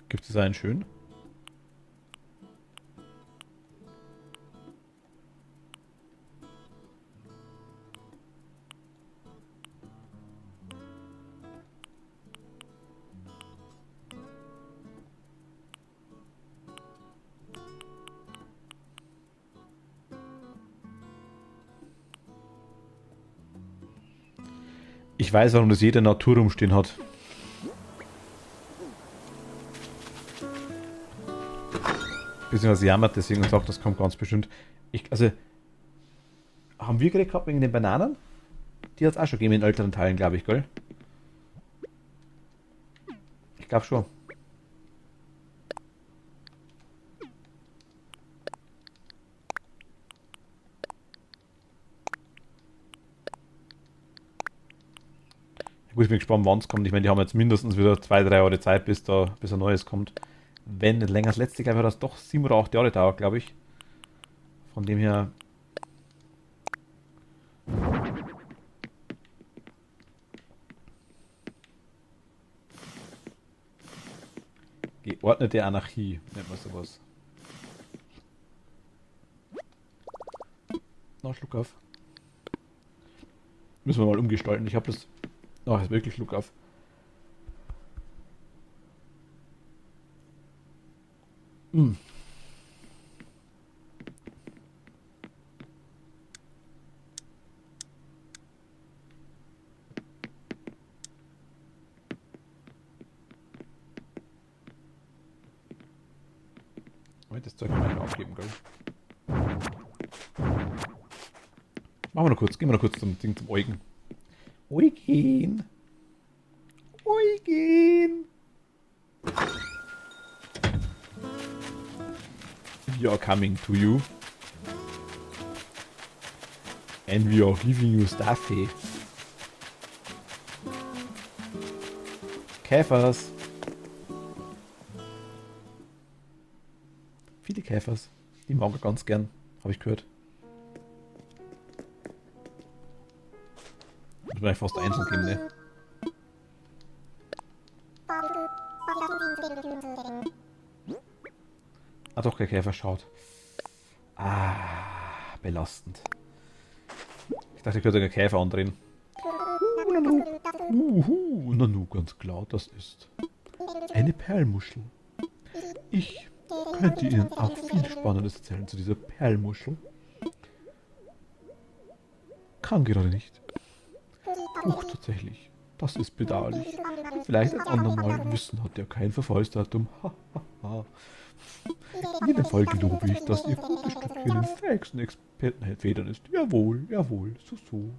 Gibt es einen schönen? Ich weiß, warum das jeder Natur rumstehen hat. Beziehungsweise jammert deswegen und sagt, das kommt ganz bestimmt. Also, haben wir gerade gehabt wegen den Bananen? Die hat es auch schon gegeben in älteren Teilen, glaube ich, gell? Ich glaube schon. Gut, ich bin gespannt, wann es kommt. Ich meine, die haben jetzt mindestens wieder 2-3 Jahre Zeit, bis ein neues kommt. Wenn nicht länger. Das letzte, glaube ich, hat das doch 7 oder 8 Jahre dauert, glaube ich. Von dem her. Geordnete Anarchie, nennt man sowas. Na, Schluck auf. Müssen wir mal umgestalten. Ich habe das. Oh, ist wirklich Schluck auf. Mm. Das Zeug kann man aufgeben, gell? Machen wir noch kurz, gehen wir noch kurz zum Ding zum Eugen. Eugen! Eugen! We are coming to you. And we are giving you stuff. Käfers. Viele Käfers. Die mag ich ganz gern, habe ich gehört. Muss man fast einzeln geben, ne? Ah, doch, der Käfer schaut. Ah, belastend. Ich dachte, ich könnte den Käfer andrehen. Na nu, ganz klar, das ist eine Perlmuschel. Ich könnte Ihnen auch viel Spannendes erzählen zu dieser Perlmuschel. Kann gerade nicht. Tatsächlich. Das ist bedauerlich. Vielleicht ein andermal. Wissen hat ja kein Verfallsdatum. In jedem Fall glaube ich, dass Ihr gutes Stückchen den fähigsten Experten Federn ist. Jawohl, jawohl, so.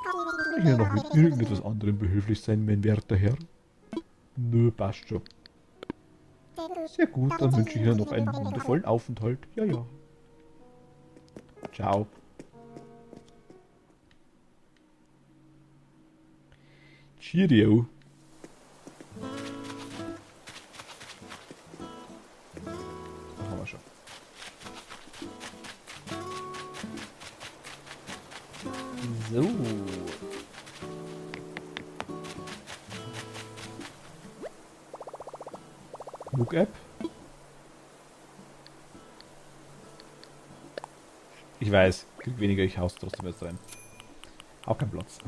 Kann ich Ihnen noch mit irgendetwas anderem behilflich sein, mein werter Herr? Nö, passt schon. Sehr gut, dann wünsche ich Ihnen noch einen wundervollen Aufenthalt. Ja, ja. Ciao. Cheerio. Das haben wir schon. So. Look App. Ich weiß, krieg weniger, ich haus trotzdem jetzt rein. Auch kein Platz.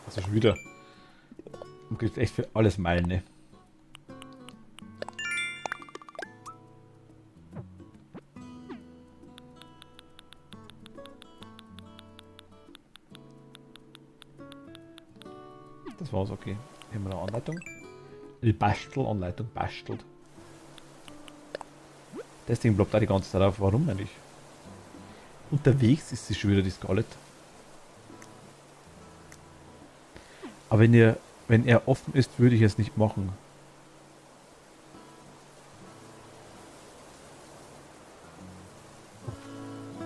Also schon wieder. Man kriegt echt für alles Meilen, ne? Das war's, okay. Hier haben wir eine Anleitung. Die Bastelanleitung bastelt. Das Ding bleibt da die ganze Zeit auf. Warum eigentlich? Unterwegs ist sie schon wieder, die Scarlet. Aber wenn er offen ist, würde ich es nicht machen.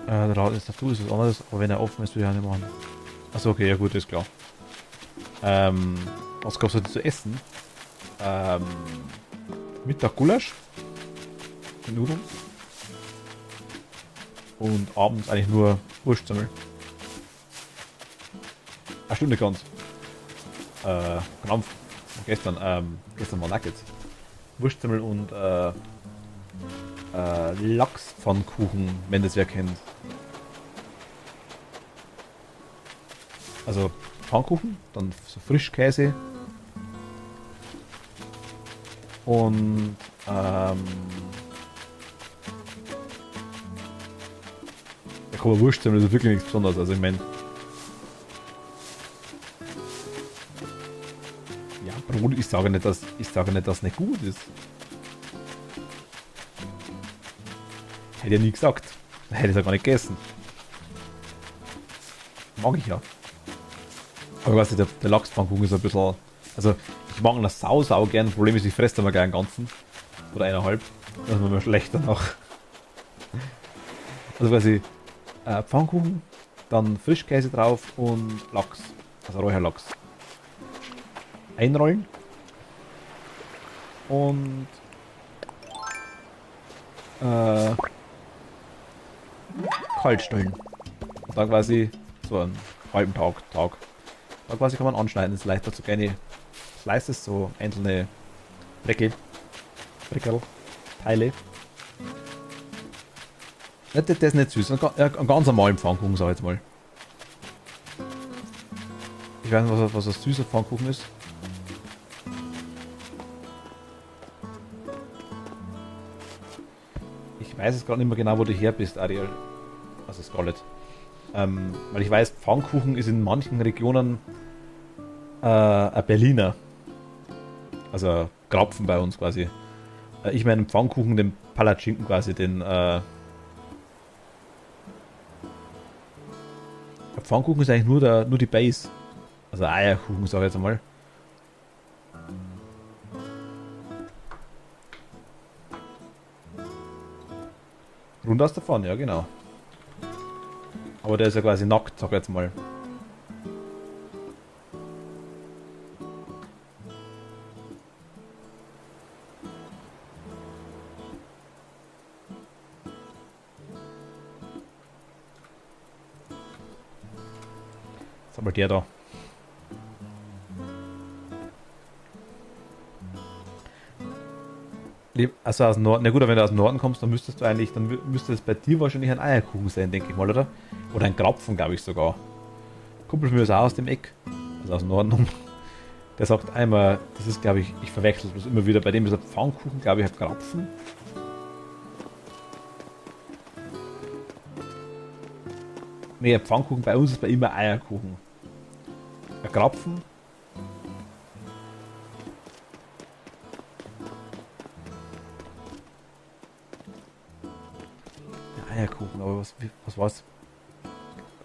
Der Rad ist dazu, ist was anderes, aber wenn er offen ist, würde ich auch nicht machen. Achso, okay, ja gut, ist klar. Was gab's heute zu essen? Mittag Gulasch. Nudeln. Und abends eigentlich nur Wurstsemmeln. Ach, stimmt nicht ganz. Genau, gestern war Nuggets. Wurstsemmel und Lachspfannkuchen, wenn das wer kennt. Also Pfannkuchen, dann so Frischkäse und da kann man Wurstsemmel, das ist wirklich nichts Besonderes. Also ich meine, ja, Brot, ich sage nicht, dass es nicht gut ist. Hätte ich ja nie gesagt. Hätte ich es ja gar nicht gegessen. Mag ich ja. Aber ich weiß nicht, der Lachspfannkuchen ist ein bisschen. Also, ich mag ihn sau gern. Problem ist, ich fresse immer gleich einen ganzen. Oder eineinhalb. Das ist mir schlecht danach. Also quasi Pfannkuchen, dann Frischkäse drauf und Lachs. Also Räucherlachs. Einrollen. Und kalt stellen. Und dann quasi so einen halben Tag. Da quasi kann man anschneiden, das ist leichter so kleine Slices, so einzelne Breckel, Teile. Ja, das ist nicht süß, ein ganz normalen Pfannkuchen, sag ich jetzt mal. Ich weiß nicht, was ein süßer Pfannkuchen ist. Ich weiß es gerade nicht mehr genau, wo du her bist, Ariel. Also Scarlett. Weil ich weiß, Pfannkuchen ist in manchen Regionen ein Berliner. Also Krapfen bei uns quasi. Ich meine Pfannkuchen, den Palatschinken quasi, den Pfannkuchen ist eigentlich nur die Base. Also Eierkuchen, sag ich jetzt einmal. Rund aus der Pfanne, ja genau. Aber der ist ja quasi nackt, sag ich jetzt mal. Jetzt aber der da. Also aus dem Norden, na gut, aber wenn du aus dem Norden kommst, dann müsstest du eigentlich, müsste es bei dir wahrscheinlich ein Eierkuchen sein, denke ich mal, oder? Oder ein Krapfen, glaube ich sogar. Kumpel von mir ist auch aus dem Eck, also aus dem Norden. Der sagt einmal, das ist, glaube ich verwechsel das immer wieder, bei dem ist ein Pfannkuchen, glaube ich, ein Krapfen. Nee, ein Pfannkuchen, bei uns ist bei immer Eierkuchen. Ein Krapfen. Ein Eierkuchen, aber was war's?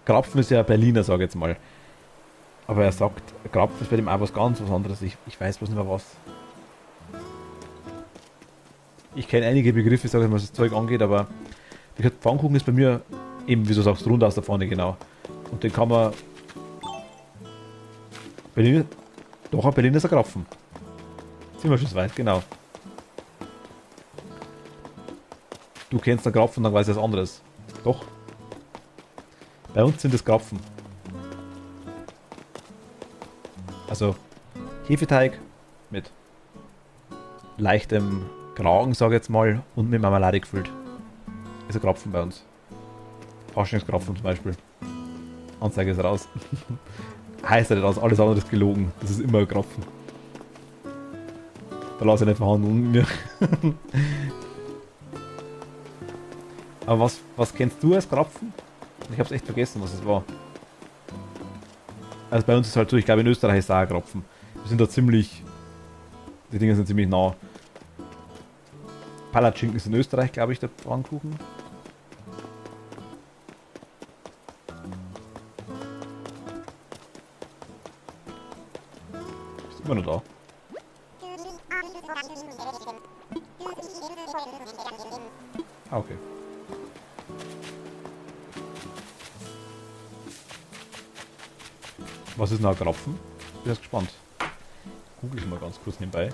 Krapfen ist ja ein Berliner, sage ich jetzt mal. Aber er sagt, Krapfen ist bei dem auch was ganz was anderes. Ich weiß bloß nicht mehr was. Ich kenne einige Begriffe, sage ich mal, was das Zeug angeht, aber wie gesagt, Pfannkuchen ist bei mir eben, wie du sagst, rund aus der Pfanne, genau. Und den kann man... Berlin... Doch, ein Berliner ist ein Krapfen. Sind wir schon so weit, genau. Du kennst den Krapfen, dann weiß ich was anderes. Doch. Bei uns sind es Krapfen. Also Hefeteig mit leichtem Kragen, sage ich jetzt mal, und mit Marmelade gefüllt. Ist ein Krapfen bei uns. Faschingskrapfen zum Beispiel. Anzeige ist raus. Heißt ja nicht aus, alles andere ist gelogen. Das ist immer ein Krapfen. Da lasse ich nicht verhandeln mit mir. Aber was kennst du als Krapfen? Ich hab's echt vergessen, was es war. Also bei uns ist halt so, ich glaube in Österreich ist es auch ein Krapfen. Wir sind da ziemlich... Die Dinge sind ziemlich nah. Palatschinken ist in Österreich, glaube ich, der Pfannkuchen. Ist immer noch da. Ah, okay. Was ist noch ein Krapfen? Ich bin jetzt gespannt. Google ich mal ganz kurz nebenbei.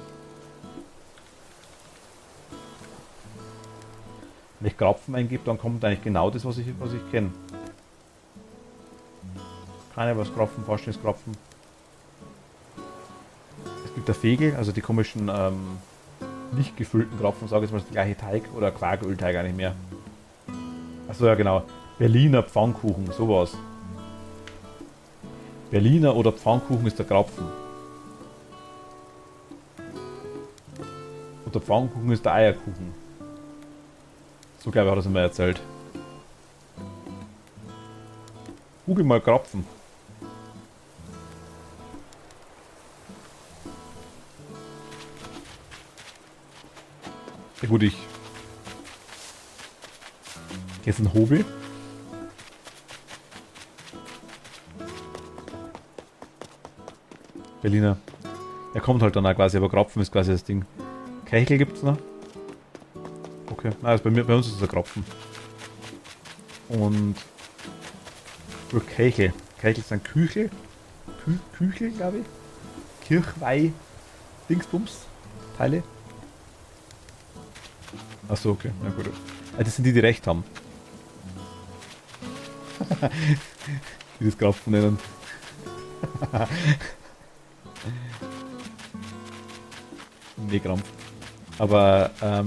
Wenn ich Krapfen eingebe, dann kommt eigentlich genau das, was ich kenne. Keine was Krapfen, Faschingskrapfen. Es gibt der Fegel, also die komischen nicht gefüllten Krapfen, sage ich jetzt mal, das gleiche Teig oder Quarkölteig eigentlich mehr. Achso, ja genau. Berliner Pfannkuchen, sowas. Berliner oder Pfannkuchen ist der Krapfen. Und der Pfannkuchen ist der Eierkuchen. So glaube ich hat er es mir erzählt. Google mal Krapfen. Ja gut, jetzt ein Hobel. Berliner. Er kommt halt dann auch quasi, aber Krapfen ist quasi das Ding. Keichel gibt's noch. Okay, also bei uns ist es ein Krapfen. Und für Keichel. Keichel sind Küchel. Küchel, glaube ich. Kirchweih. Dingsbums. Teile. Achso, okay. Na gut. Also das sind die, die Recht haben. Wie das Krapfen nennen. Nee, Krampf. Aber, ah.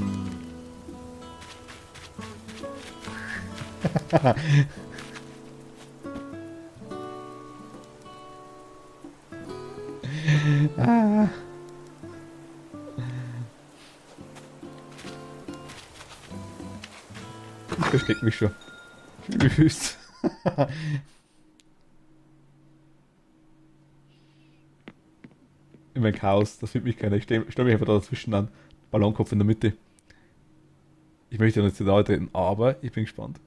Ich versteck mich schon. Tschüss. In mein Chaos, das findet mich keiner. Ich stell mich einfach da dazwischen an. Ballonkopf in der Mitte. Ich möchte ja nicht zu nahe treten, aber ich bin gespannt.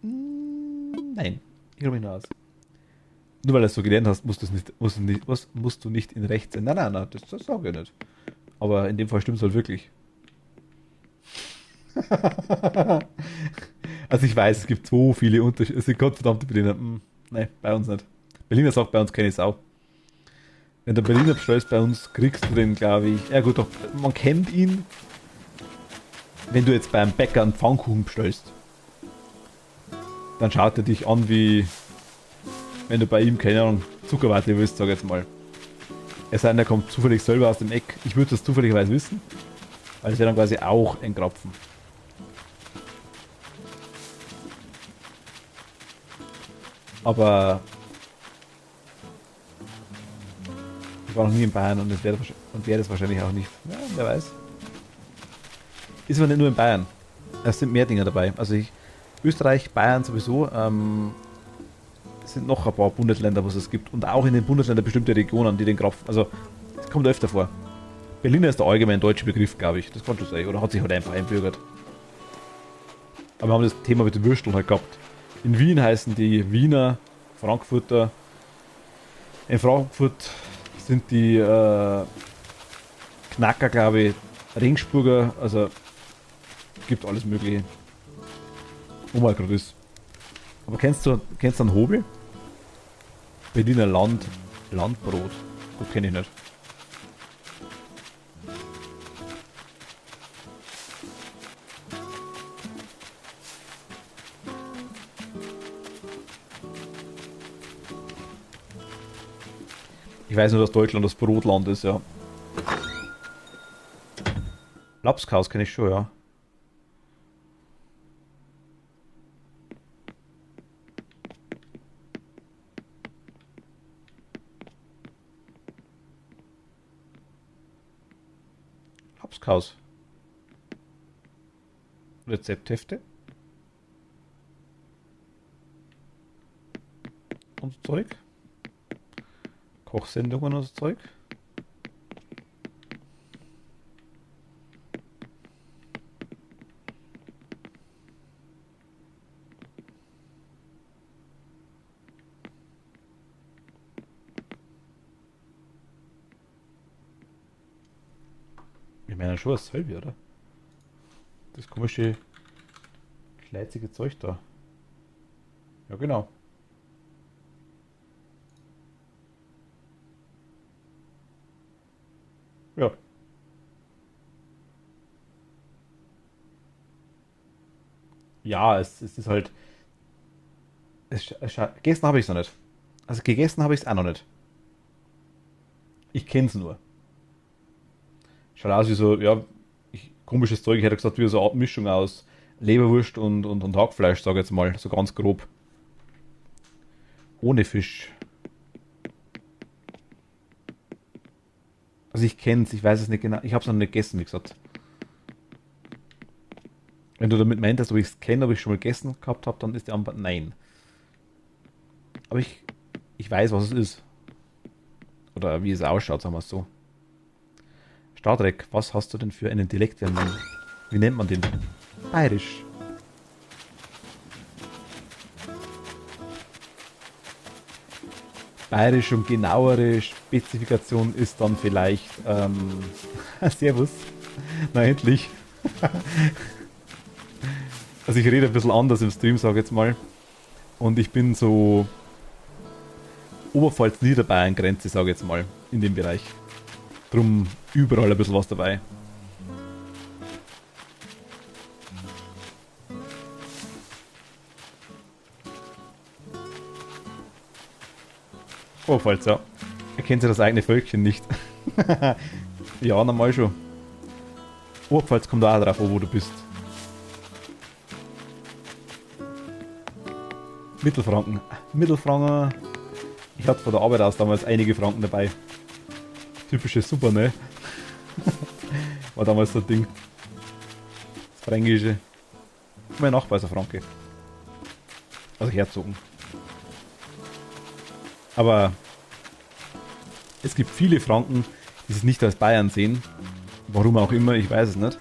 Nein, ich glaube mich noch aus. Nur weil du es so gelernt hast, musst du nicht in Recht sein. Nein, das sage ich nicht. Aber in dem Fall stimmt es halt wirklich. Also ich weiß, es gibt so viele Unterschiede. Es sind gottverdammte Berliner. Nein, bei uns nicht. Berliner sagt bei uns keine Sau. Wenn der Berliner bestellst bei uns, kriegst du den, glaube ich. Ja gut, doch, man kennt ihn. Wenn du jetzt beim Bäcker einen Pfannkuchen bestellst, dann schaut er dich an wie Wenn du bei ihm, keine Ahnung, Zuckerwatte willst, sag jetzt mal. Es sei denn, der kommt zufällig selber aus dem Eck. Ich würde das zufälligerweise wissen. Weil es wäre dann quasi auch ein Krapfen. Aber ich war noch nie in Bayern und es wäre das wahrscheinlich auch nicht. Ja, wer weiß. Ist aber nicht nur in Bayern. Es sind mehr Dinge dabei. Also Österreich, Bayern sowieso. Es sind noch ein paar Bundesländer, wo es gibt. Und auch in den Bundesländern bestimmte Regionen, die den Krapfen. Also, es kommt öfter vor. Berliner ist der allgemein deutsche Begriff, glaube ich. Das kann schon sein. Oder hat sich halt einfach einbürgert. Aber wir haben das Thema mit den Würsteln halt gehabt. In Wien heißen die Wiener, Frankfurter. In Frankfurt sind die Knacker, glaube ich, Regensburger. Also, gibt alles Mögliche. Wo mal gerade ist. Aber kennst du einen Hobel? Berliner Landbrot. Das kenne ich nicht. Ich weiß nur, dass Deutschland das Brotland ist, ja. Lapskaus kenne ich schon, ja. Lapskaus. Rezepthefte. Und so Zeug. Kochsendungen und so Zeug. Ich meine schon dasselbe, oder? Das komische, schleizige Zeug da. Ja, genau. Ja. Ja, es ist halt. Gegessen habe ich es noch nicht. Also gegessen habe ich es auch noch nicht. Ich kenne es nur. Schaut aus wie so, ja, komisches Zeug. Ich hätte gesagt, wie so eine Art Mischung aus Leberwurst und Hackfleisch, sage ich jetzt mal. So ganz grob. Ohne Fisch. Also ich kenne es, ich weiß es nicht genau. Ich habe es noch nicht gegessen, wie gesagt. Wenn du damit meintest, ob ich es kenne, ob ich schon mal gegessen gehabt habe, dann ist die Antwort nein. Aber ich weiß, was es ist. Oder wie es ausschaut, sagen wir es so. Star Trek, was hast du denn für einen Dialekt? Wie nennt man den? Bayerisch. Bayerisch und genauere Spezifikation ist dann vielleicht Servus. Na endlich. Also ich rede ein bisschen anders im Stream, sage ich jetzt mal. Und ich bin so Oberpfalz-Niederbayern-Grenze, sage ich jetzt mal, in dem Bereich. Drum überall ein bisschen was dabei. Oberpfalz, ja. Erkennt sie das eigene Völkchen nicht? Ja, normal schon. Oberpfalz kommt auch drauf, wo du bist. Mittelfranken. Mittelfranken. Ich hatte von der Arbeit aus damals einige Franken dabei. Typische Super, ne? War damals so ein Ding. Das Fränkische. Mein Nachbar ist ein Franke. Also Herzogen. Aber es gibt viele Franken, die sich nicht als Bayern sehen. Warum auch immer, ich weiß es nicht.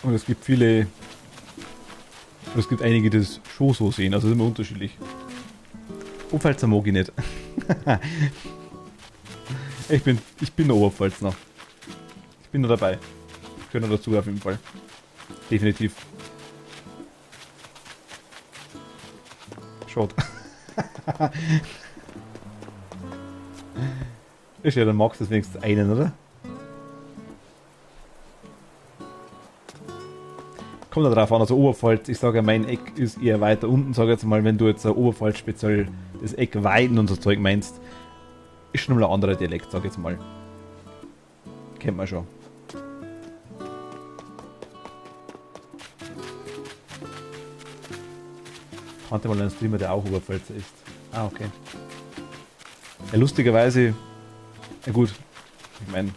Und es gibt viele... Und es gibt einige, die das schon so sehen, also ist immer unterschiedlich. Oberpfalzer mag ich nicht. Ich bin der Oberpfalzner. Ich bin noch dabei. Ich gehöre noch dazu auf jeden Fall. Definitiv. Schaut. Ist ja, dann magst du das wenigstens einen, oder? kommt da drauf an, also Oberpfalz, ich sage, mein Eck ist eher weiter unten, sage jetzt mal, wenn du jetzt Oberpfalz speziell das Eck Weiden und so Zeug meinst, ist schon mal ein anderer Dialekt, sag jetzt mal. Kennt man schon. Kannte mal einen Streamer, der auch Oberpfälzer ist. Ah, okay. Ja, lustigerweise, ja gut, ich meine,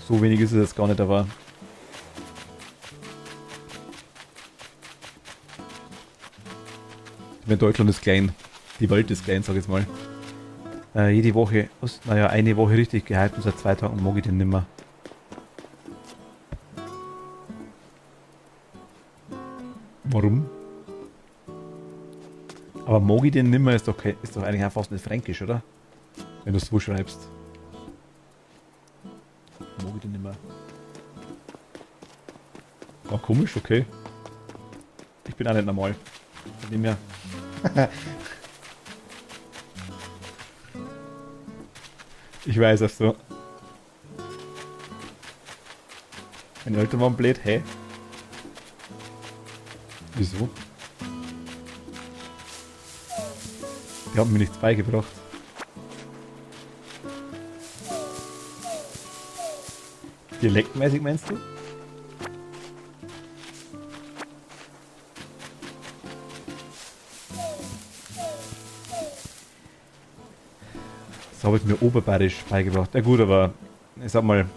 so wenig ist es jetzt gar nicht, aber ich meine, Deutschland ist klein, die Welt ist klein, sag ich jetzt mal. Jede Woche, naja, eine Woche richtig gehypt und seit 2 Tagen mag ich den nimmer. Warum? Aber mag ich den nimmer ist doch eigentlich auch fast nicht fränkisch, oder? Wenn du es so schreibst. Mag ich den nimmer. Ah, komisch, okay. Ich bin auch nicht normal. Von dem her. Ich weiß es so. Meine Eltern waren blöd, hä? Wieso? Die haben mir nichts beigebracht. Dialektmäßig meinst du? Das habe ich mir oberbayerisch beigebracht. Ja gut, aber ich sag mal...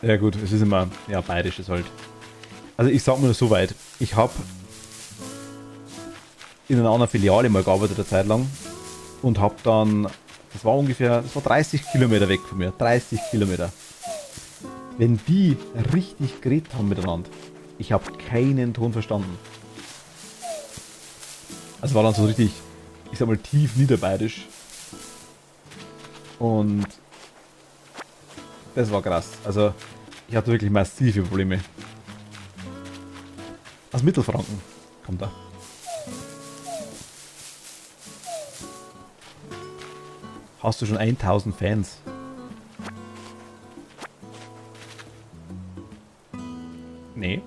Ja gut, es ist immer... Ja, bayerisch ist halt... Also ich sag mal so weit. Ich habe in einer anderen Filiale mal gearbeitet eine Zeit lang und habe dann... Das war 30 Kilometer weg von mir. 30 Kilometer. Wenn die richtig geredet haben miteinander, ich habe keinen Ton verstanden. Also war dann so richtig, ich sag mal, tief niederbayerisch. Und das war krass. Also ich hatte wirklich massive Probleme. Aus Mittelfranken kommt er. Hast du schon 1000 Fans? Nee.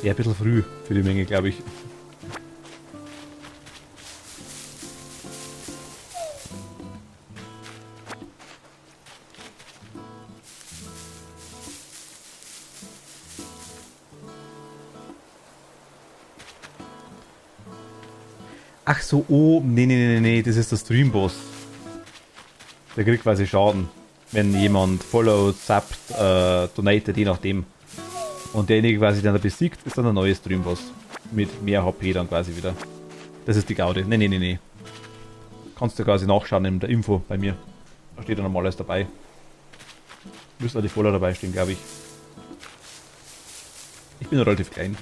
Ja, ein bisschen früh für die Menge, glaube ich. Ach so, oh, nee, das ist der Streamboss. Der kriegt quasi Schaden, wenn jemand followt, zappt, donatet, je nachdem. Und derjenige quasi, der besiegt, ist dann der neue Streamboss. Mit mehr HP dann quasi wieder. Das ist die Gaude. Nee. Kannst du quasi nachschauen in der Info bei mir. Da steht dann normal alles dabei. Müsste die Follower dabei stehen, glaube ich. Ich bin relativ klein.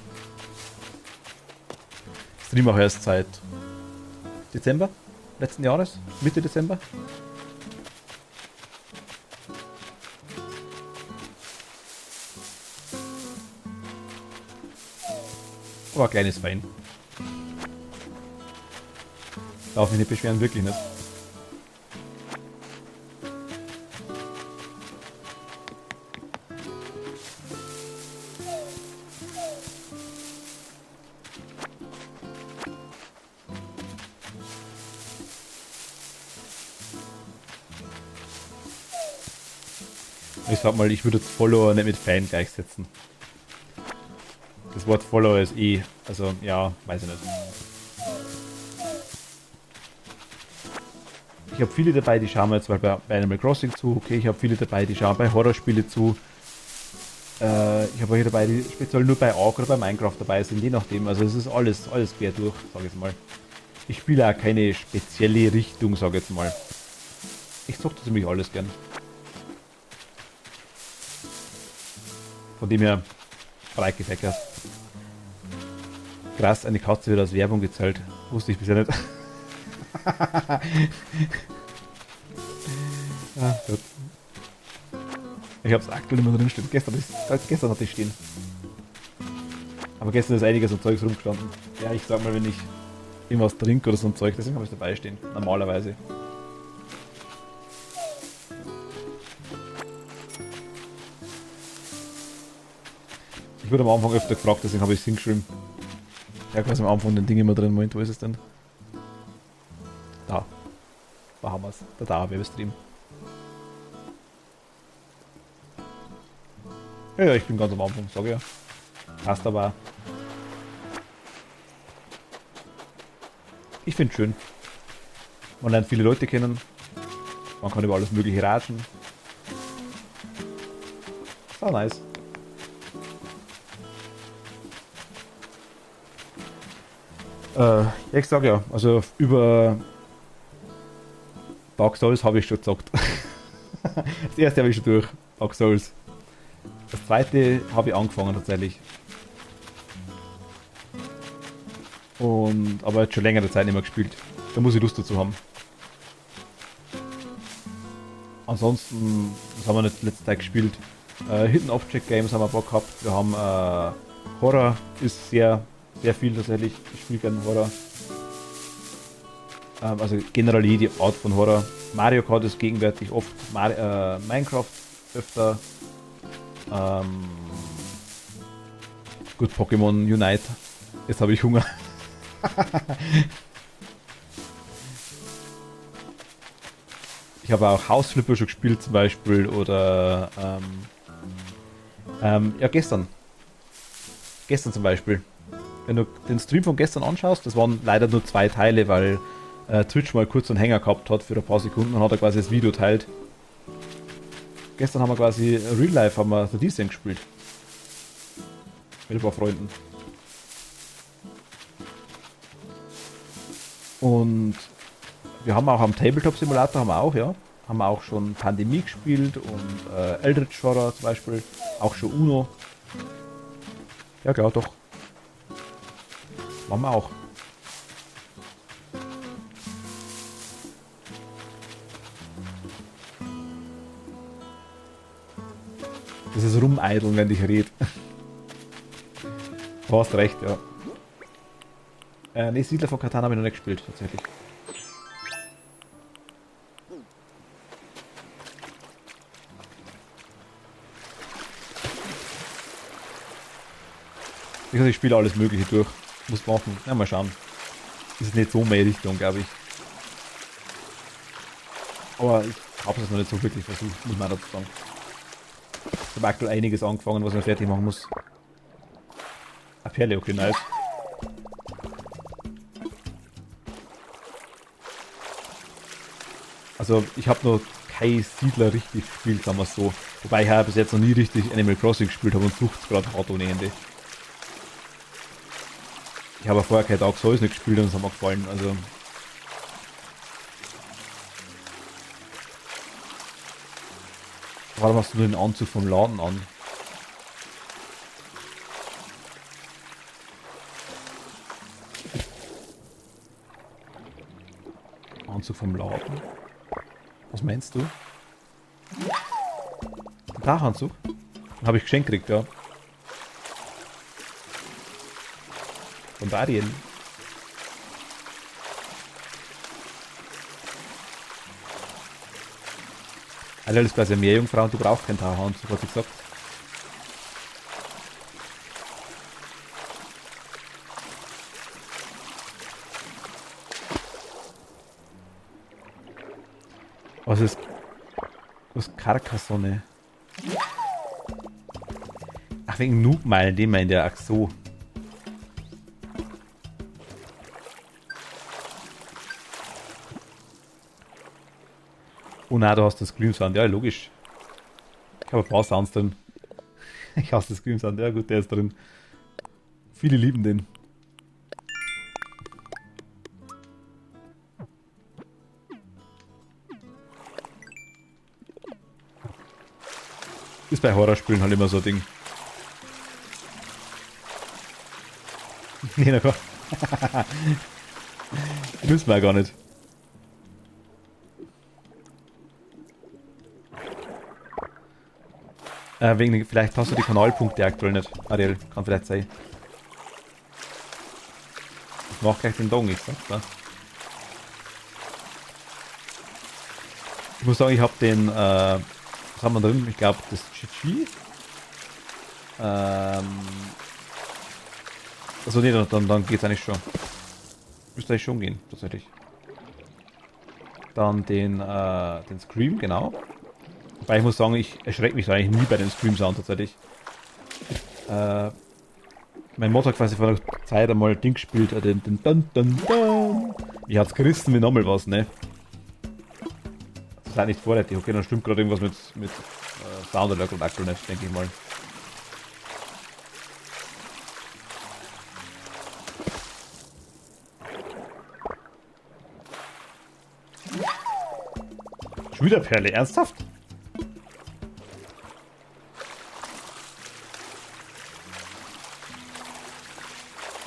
Stream auch erst seit Dezember letzten Jahres, Mitte Dezember. Aber ein kleines Fein. Darf mich nicht beschweren, wirklich nicht. Ich sag mal, ich würde jetzt Follower nicht mit Fan gleichsetzen. Das Wort Follower ist also ja, weiß ich nicht. Ich habe viele dabei, die schauen mir jetzt mal bei Animal Crossing zu. Okay, ich habe viele dabei, die schauen bei Horrorspiele zu. Ich habe welche dabei, die speziell nur bei Ark oder bei Minecraft dabei sind, je nachdem. Also es ist alles quer durch, sage ich jetzt mal. Ich spiele auch keine spezielle Richtung, sage ich jetzt mal. Ich zocke ziemlich alles gern. Von dem her breit gefächert. Krass, eine Katze wird als Werbung gezahlt. Wusste ich bisher nicht. Ah, gut. Ich habe es aktuell immer drin stehen. Gestern hatte ich stehen. Aber gestern ist einiges an Zeugs rumgestanden. Ja, ich sag mal, wenn ich irgendwas trinke oder so ein Zeug, deswegen habe ich es dabei stehen, normalerweise. Ich wurde am Anfang öfter gefragt, deswegen habe ich es hingeschrieben. Ja, quasi am Anfang den Ding immer drin. Moment, wo ist es denn? Da. Da haben wir es. Da, Werbestream. Ja, ich bin ganz am Anfang, sage ja. Passt aber. Ich finde es schön. Man lernt viele Leute kennen. Man kann über alles Mögliche ratschen. So nice. Ja, ich sag ja, also über Dark Souls habe ich schon gezockt. Das erste habe ich schon durch, Dark Souls. Das zweite habe ich angefangen tatsächlich. Aber jetzt schon längere Zeit nicht mehr gespielt. Da muss ich Lust dazu haben. Ansonsten, was haben wir nicht letzte Zeit gespielt? Hidden Object Games haben wir Bock gehabt. Wir haben Horror ist sehr viel tatsächlich. Ich spiele gerne Horror. Also generell jede Art von Horror. Mario Kart ist gegenwärtig oft, Minecraft öfter. Gut, Pokémon Unite. Jetzt habe ich Hunger. Ich habe auch House Flipper schon gespielt zum Beispiel oder ja, gestern zum Beispiel. Wenn du den Stream von gestern anschaust, das waren leider nur 2 Teile, weil Twitch mal kurz einen Hänger gehabt hat für ein paar Sekunden und hat er quasi das Video teilt. Gestern haben wir quasi Real Life haben wir The Descent gespielt. Mit ein paar Freunden. Und wir haben auch am Tabletop Simulator haben wir auch schon Pandemie gespielt und Eldritch Horror zum Beispiel, auch schon Uno. Ja klar, doch. Machen wir auch. Das ist rumeideln, wenn ich rede. Du hast recht, ja. Ne, Siedler von Catan habe ich noch nicht gespielt, tatsächlich. Ich spiele alles Mögliche durch. Muss machen. Ja, mal schauen. Ist nicht so meine Richtung, glaube ich. Aber ich habe es noch nicht so wirklich versucht, muss man dazu sagen. Ich habe aktuell einiges angefangen, was ich noch fertig machen muss. Ah, Perle, okay, nice. Also, ich habe noch kein Siedler richtig gespielt, sagen wir es so. Wobei ich ja bis jetzt noch nie richtig Animal Crossing gespielt habe und sucht es gerade hart ohne Ende. Ich habe vorher kein Dark Souls nicht gespielt und es hat mir gefallen, also. Warum hast du nur den Anzug vom Laden an? Anzug vom Laden? Was meinst du? Den Dachanzug? Den habe ich geschenkt gekriegt, ja. Von Darien. Also das ist quasi eine Meerjungfrau und du brauchst keinen Taucheranzug, hat sie gesagt. Was ist Carcassonne? Ach, wegen Noobmeilen, den meint er, ach so. Oh nein, du hast das Scream Sound, ja logisch. Ich habe ein paar Sounds drin. Ich hasse das Scream Sound, ja gut, der ist drin. Viele lieben den. Ist bei Horrorspielen halt immer so ein Ding. Nee, na klar. Müssen wir ja gar nicht. Vielleicht hast du die Kanalpunkte aktuell nicht. Ariel, kann vielleicht sein. mach gleich den Dong, ich sag's da. Ich muss sagen, ich habe den, was haben wir drin? Ich glaube, das GG. Also nee, dann geht's eigentlich schon. Müsste eigentlich schon gehen, tatsächlich. Dann den Scream, genau. Wobei ich muss sagen, ich erschrecke mich da eigentlich nie bei den Scream-Sound tatsächlich. Mein Mod hat quasi vor der Zeit einmal Ding gespielt, den Dun Dun Dun. Ich hat's gerissen wie nochmal was, ne? Das ist nicht vorrätig. Okay, dann stimmt gerade irgendwas mit Sound oder aktuell nicht, denke ich mal. Schon wieder Perle, ernsthaft?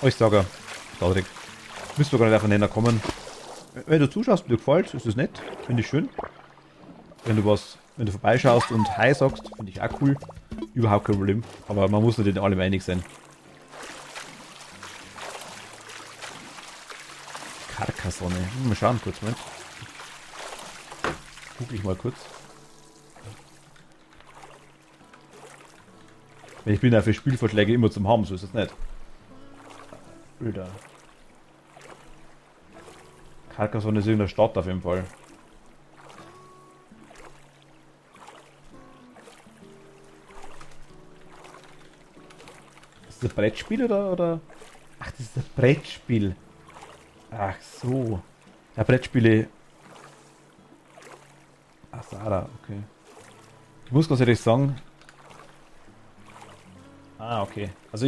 Oh, ich sage, traurig. Müsst du gar nicht aufeinander kommen. Wenn du zuschaust und dir gefällt, ist es nett. Finde ich schön. Wenn du vorbeischaust und Hi sagst, finde ich auch cool. Überhaupt kein Problem. Aber man muss nicht in allem einig sein. Carcassonne. Mal schauen kurz, Moment. Guck ich mal kurz. Ich bin ja für Spielvorschläge immer zum Haben, so ist es nicht. Bilder. Carcassonne ist irgendeine Stadt auf jeden Fall. Ist das ein Brettspiel oder? Ach, das ist das Brettspiel. Ach so. Ja, Brettspiele. Ach, Sarah, okay. Ich muss ganz ehrlich sagen. Ah, okay. Also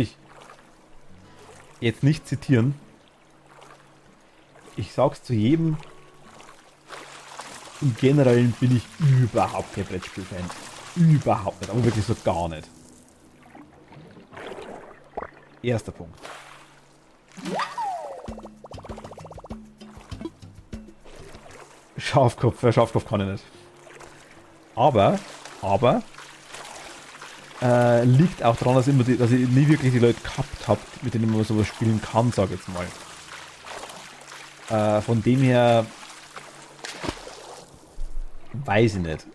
jetzt nicht zitieren. Ich sag's zu jedem. Im Generellen bin ich überhaupt kein Brettspiel-Fan. Überhaupt nicht, aber wirklich so gar nicht. Erster Punkt. Schafkopf kann ich nicht. Aber liegt auch daran, dass ich nie wirklich die Leute gehabt habe, mit denen man sowas spielen kann, sag ich jetzt mal. Von dem her weiß ich nicht.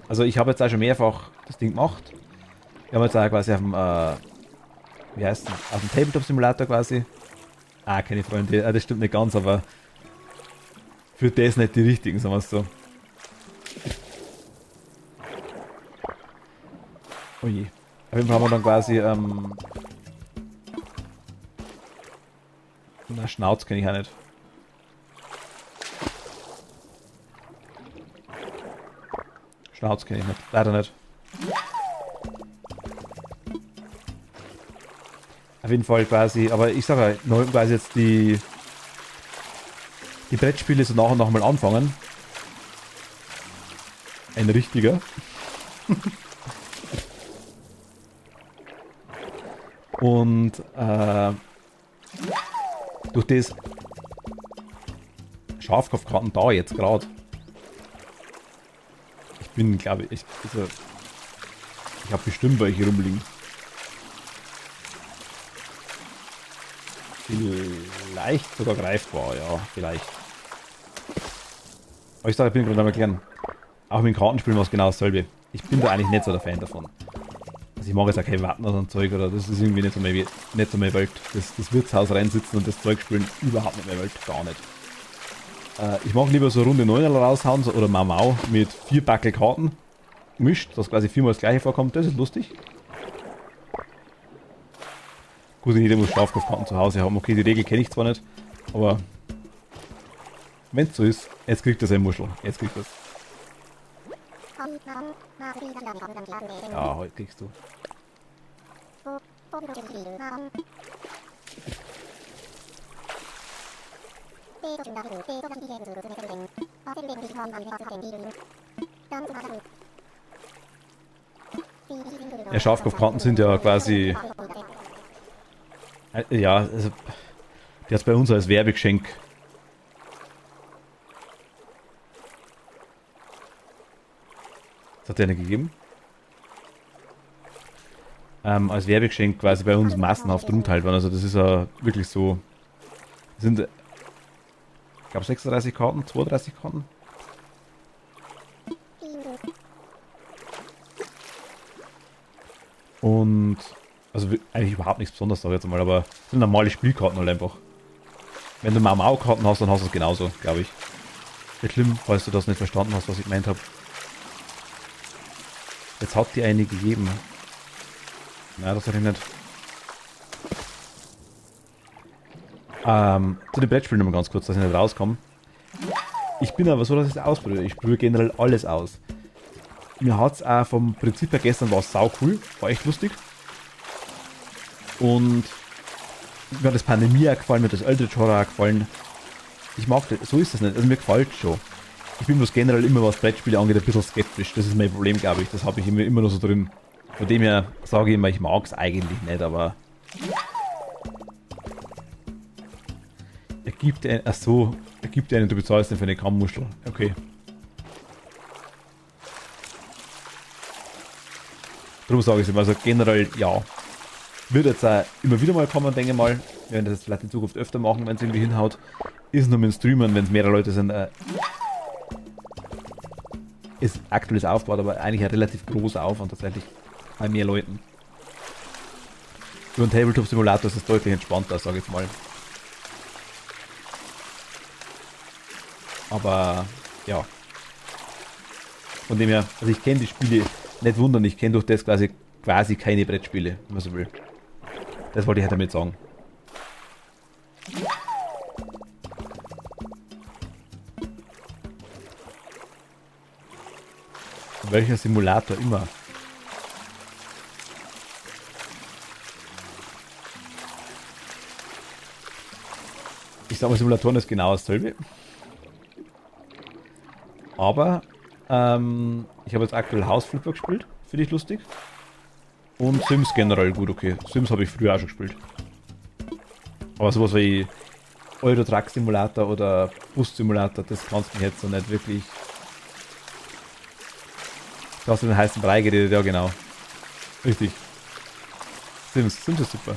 Also ich habe jetzt auch schon mehrfach das Ding gemacht. Wir haben jetzt auch quasi auf dem, wie heißt das? Auf dem Tabletop-Simulator quasi. Ah, keine Freunde, das stimmt nicht ganz, aber für das nicht die richtigen, sagen wir es so. Oh je. Auf jeden Fall haben wir dann quasi, na, Schnauz kenne ich auch nicht. Schnauz kenne ich nicht. Leider nicht. Auf jeden Fall quasi, aber ich sage ja, quasi jetzt die Brettspiele so nach und nach mal anfangen. Ein richtiger. Und durch das Schafkopfkarten da jetzt gerade. Ich bin, glaube ich, also, ich habe bestimmt welche rumliegen. Vielleicht sogar greifbar, ja, vielleicht. Aber ich sage, ich bin gerade am erklären. Auch mit dem Kartenspielen war es genau dasselbe. Ich bin da eigentlich nicht so der Fan davon. Also ich mag jetzt auch kein Warten oder so ein Zeug, oder das ist irgendwie nicht so meine Welt. Das Wirtshaus reinsitzen und das Zeug spielen, überhaupt nicht meine Welt, gar nicht. Ich mag lieber so eine Runde 9 raushauen, oder Mau mit 4 Backel Karten mischt, dass quasi 4-mal das gleiche vorkommt, das ist lustig. Gut, jeder muss Schafkopfkarten zu Hause haben. Okay, die Regel kenne ich zwar nicht, aber wenn es so ist, jetzt kriegt er sein Muschel. Jetzt kriegt er es. Ja, heute kriegst du. Ja, Schafkopfkarten sind ja quasi... Ja, also, die hat es bei uns als Werbegeschenk. Das hat der nicht gegeben. Als Werbegeschenk quasi bei uns massenhaft rumteilt worden. Also das ist ja wirklich so. Sind, ich glaube 36 Karten, 32 Karten. Und, also eigentlich überhaupt nichts Besonderes, sag ich jetzt mal, aber es sind normale Spielkarten halt einfach. Wenn du Mau-Mau-Karten hast, dann hast du es genauso, glaube ich. Nicht schlimm, falls du das nicht verstanden hast, was ich gemeint habe. Jetzt hat die eine gegeben. Nein, das hatte ich nicht. Zu den Brettspielen nochmal ganz kurz, dass ich nicht rauskomme. Ich bin aber so, dass ich es ausprobiere. Ich probiere generell alles aus. Mir hat es auch vom Prinzip her gestern war es sau cool, war echt lustig. Und mir hat das Pandemie auch gefallen, mir hat das Eldritch Horror auch gefallen. Ich mag das, so ist das nicht, also mir gefällt schon. Ich bin bloß generell immer, was Brettspiele angeht, ein bisschen skeptisch. Das ist mein Problem, glaube ich. Das habe ich immer noch so drin. Von dem her sage ich immer, ich mag es eigentlich nicht, aber... Er gibt dir einen, du bezahlst ihn für eine Kammmuschel. Okay. Darum sage ich es immer, also generell ja. Wird jetzt auch immer wieder mal kommen, denke ich mal. Wir werden das vielleicht in Zukunft öfter machen, wenn es irgendwie hinhaut. Ist nur mit dem Streamern, wenn es mehrere Leute sind, ist aktuelles aufgebaut, aber eigentlich ein relativ großer Aufwand tatsächlich bei mehr Leuten. Über einen Tabletop-Simulator ist es deutlich entspannter, sage ich jetzt mal. Aber ja. Von dem her, also ich kenne die Spiele, nicht wundern, ich kenne durch das quasi keine Brettspiele, wenn man so will. Das wollte ich halt damit sagen. Welcher Simulator immer? Ich sag mal, Simulatoren ist genau dasselbe. Aber ich habe jetzt aktuell House Flipper gespielt, finde ich lustig. Und Sims generell gut, okay. Sims habe ich früher auch schon gespielt. Aber sowas wie Euro Truck Simulator oder Bus Simulator, das kannst du mir jetzt noch nicht wirklich... Du hast den heißen Brei geredet, ja genau. Richtig. Sims ist super.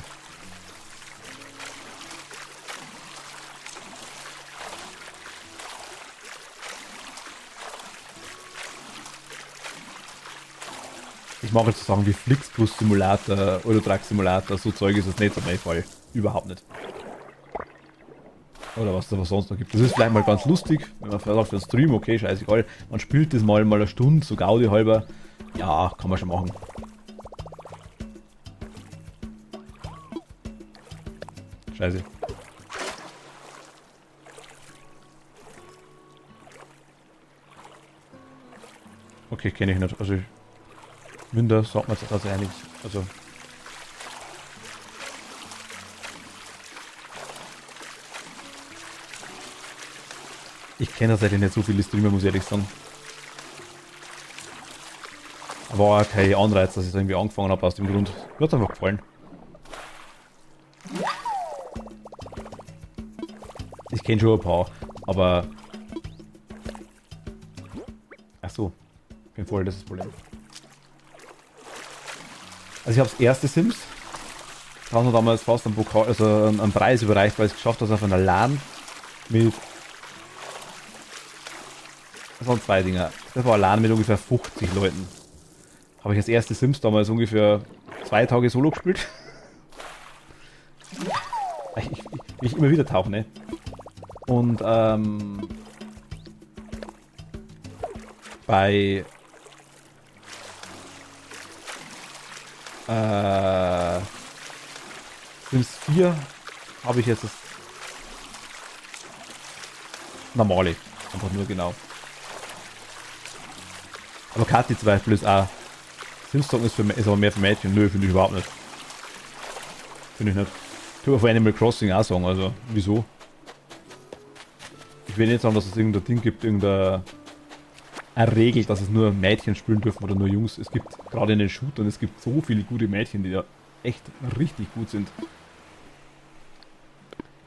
Ich mache jetzt so Sachen wie Flixbus Simulator, Euro Truck Simulator, so Zeug ist es nicht so mein Fall. Überhaupt nicht. Oder was es aber sonst noch gibt. Das ist vielleicht mal ganz lustig, wenn man sagt für einen Stream, okay, scheißegal. Man spielt das mal eine Stunde, so Gaudi halber. Ja, kann man schon machen. Scheiße. Okay, kenne ich nicht. Also Münder sagt man jetzt also ja nichts. Also ich kenne tatsächlich nicht so viele Streamer, muss ich ehrlich sagen. War auch kein Anreiz, dass ich da irgendwie angefangen habe aus dem Grund. Mir hat einfach gefallen. Ich kenne schon ein paar, aber... Ach so. Bin voll, das ist das Problem. Also ich habe das erste Sims. Da haben wir damals fast einen Pokal, also einen Preis überreicht, weil ich es geschafft habe, auf einer LAN mit... Das waren zwei Dinger. Das war eine LAN mit ungefähr 50 Leuten. Habe ich das erste Sims damals ungefähr 2 Tage solo gespielt. Ich immer wieder tauche, ne? Und bei Sims 4 habe ich jetzt das normale, einfach nur genau. Aber Kathi zum Beispiel ist auch Sims-Zocken ist aber mehr für Mädchen. Nö, finde ich überhaupt nicht. Finde ich nicht. Ich würde auf Animal Crossing auch sagen, also wieso? Ich will nicht sagen, dass es irgendein Ding gibt, irgendeine Regel, dass es nur Mädchen spielen dürfen oder nur Jungs. Es gibt gerade in den Shootern, es gibt so viele gute Mädchen, die da echt richtig gut sind.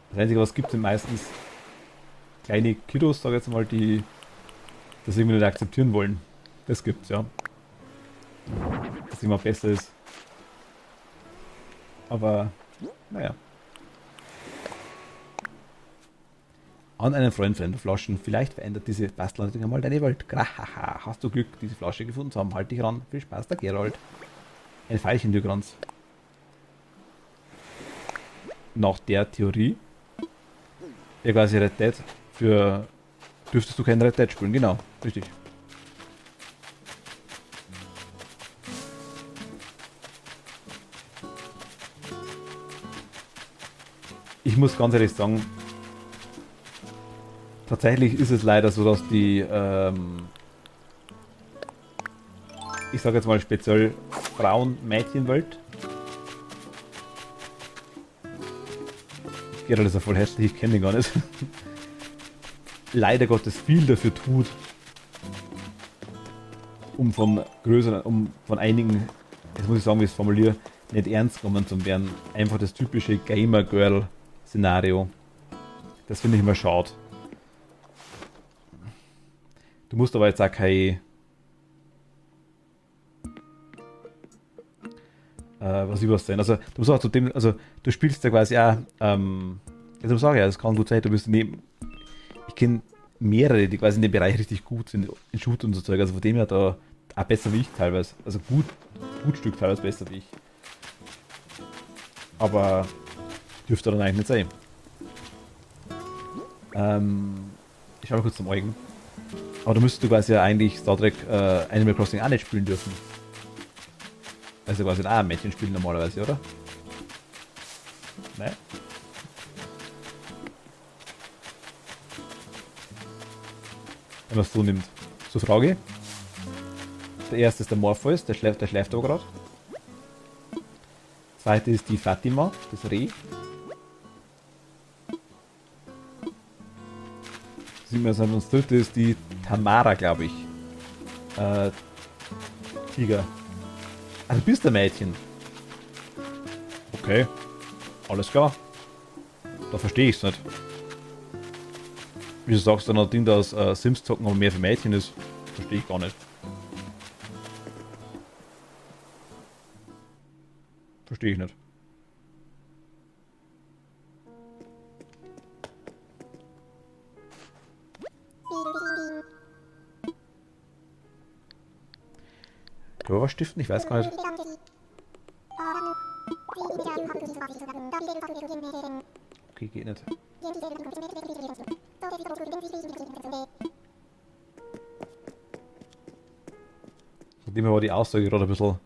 Das Einzige, was es gibt, sind meistens kleine Kiddos, sag ich jetzt mal, die das irgendwie nicht akzeptieren wollen. Das gibt's, ja. Dass immer besser ist. Aber, naja. An einen Freund verändert Flaschen. Vielleicht verändert diese Bastelanleitung einmal deine Welt. Grahaha, hast du Glück, diese Flasche gefunden zu haben. Halt dich ran. Viel Spaß, der Gerold. Ein Veilchen-Türkranz. Nach der Theorie ja quasi Red Dead dürftest du kein Red Dead spielen, genau, richtig. Ich muss ganz ehrlich sagen, tatsächlich ist es leider so, dass die, ich sage jetzt mal speziell Frauen-Mädchenwelt, Gerald ist ja voll hässlich, ich kenne den gar nicht, leider Gottes viel dafür tut, um von einigen, jetzt muss ich sagen, wie ich es formuliere, nicht ernst genommen zu werden. Einfach das typische Gamer-Girl-Szenario. Das finde ich immer schade. Du musst aber jetzt auch kein was über sein. Also du musst auch zu dem, also du spielst ja quasi auch, also ich sage ja, es kann gut sein, du bist neben, ich kenne mehrere, die quasi in dem Bereich richtig gut sind, in Shoot und so Zeug, also von dem her da auch besser wie ich teilweise, also gut Stück teilweise besser wie ich. Aber dürfte dann eigentlich nicht sein. Ich schau mal kurz zum Eugen. Aber du müsstest du quasi ja eigentlich Star Trek Animal Crossing auch nicht spielen dürfen. Also quasi auch ein Mädchen spielen normalerweise, oder? Nein? Wenn man es so nimmt. Zur Frage. Der erste ist der Morpheus, der schläft aber gerade. Zweite ist die Fatima, das Reh. Sieht man also, das dritte ist die Tamara, glaube ich. Tiger. Ah, du bist ein Mädchen. Okay. Alles klar. Da verstehe ich es nicht. Wieso sagst du dann ein Ding, dass Sims zocken aber mehr für Mädchen ist? Verstehe ich gar nicht. Verstehe ich nicht. Können wir was stiften? Ich weiß gar nicht. Okay, geht nicht. Von dem her war die Aussage gerade ein bisschen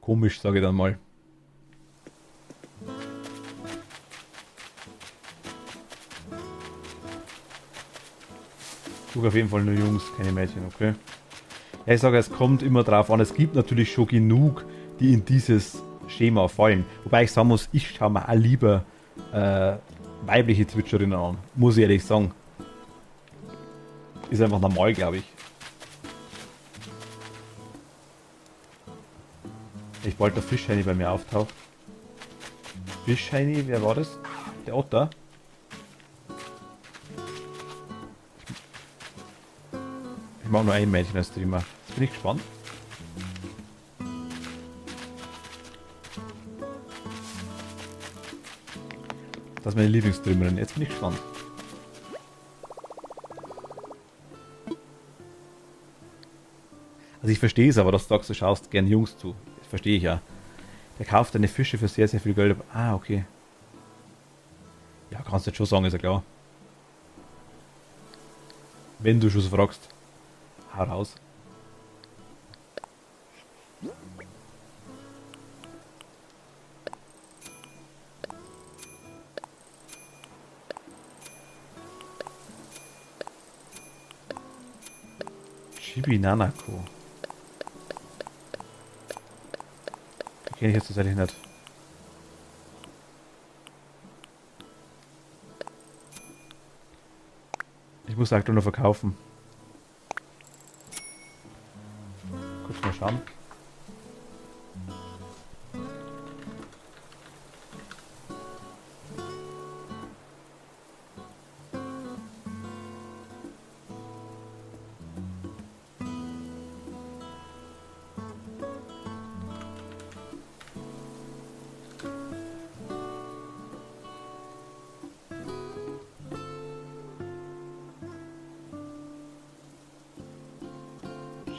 komisch, sage ich dann mal. Ich suche auf jeden Fall nur Jungs, keine Mädchen, okay? Ja, ich sage, es kommt immer drauf an. Es gibt natürlich schon genug, die in dieses Schema fallen. Wobei ich sagen muss, ich schaue mir auch lieber weibliche Twitcherinnen an. Muss ich ehrlich sagen. Ist einfach normal, glaube ich. Ich wollte der Fischheini bei mir auftaucht. Fischheini, wer war das? Der Otter? Ich mag nur ein Mädchen als Streamer. Jetzt bin ich gespannt. Das ist meine Lieblingsstreamerin. Jetzt bin ich gespannt. Also ich verstehe es aber, dass du sagst, du schaust gern Jungs zu. Das verstehe ich ja. Der kauft deine Fische für sehr, sehr viel Geld. Ah, okay. Ja, kannst du jetzt schon sagen, ist ja klar. Wenn du schon so fragst. Hau raus. Chibi Nanako. Die kenne ich jetzt tatsächlich nicht. Ich muss aktuell nur verkaufen. Kurz mal schauen.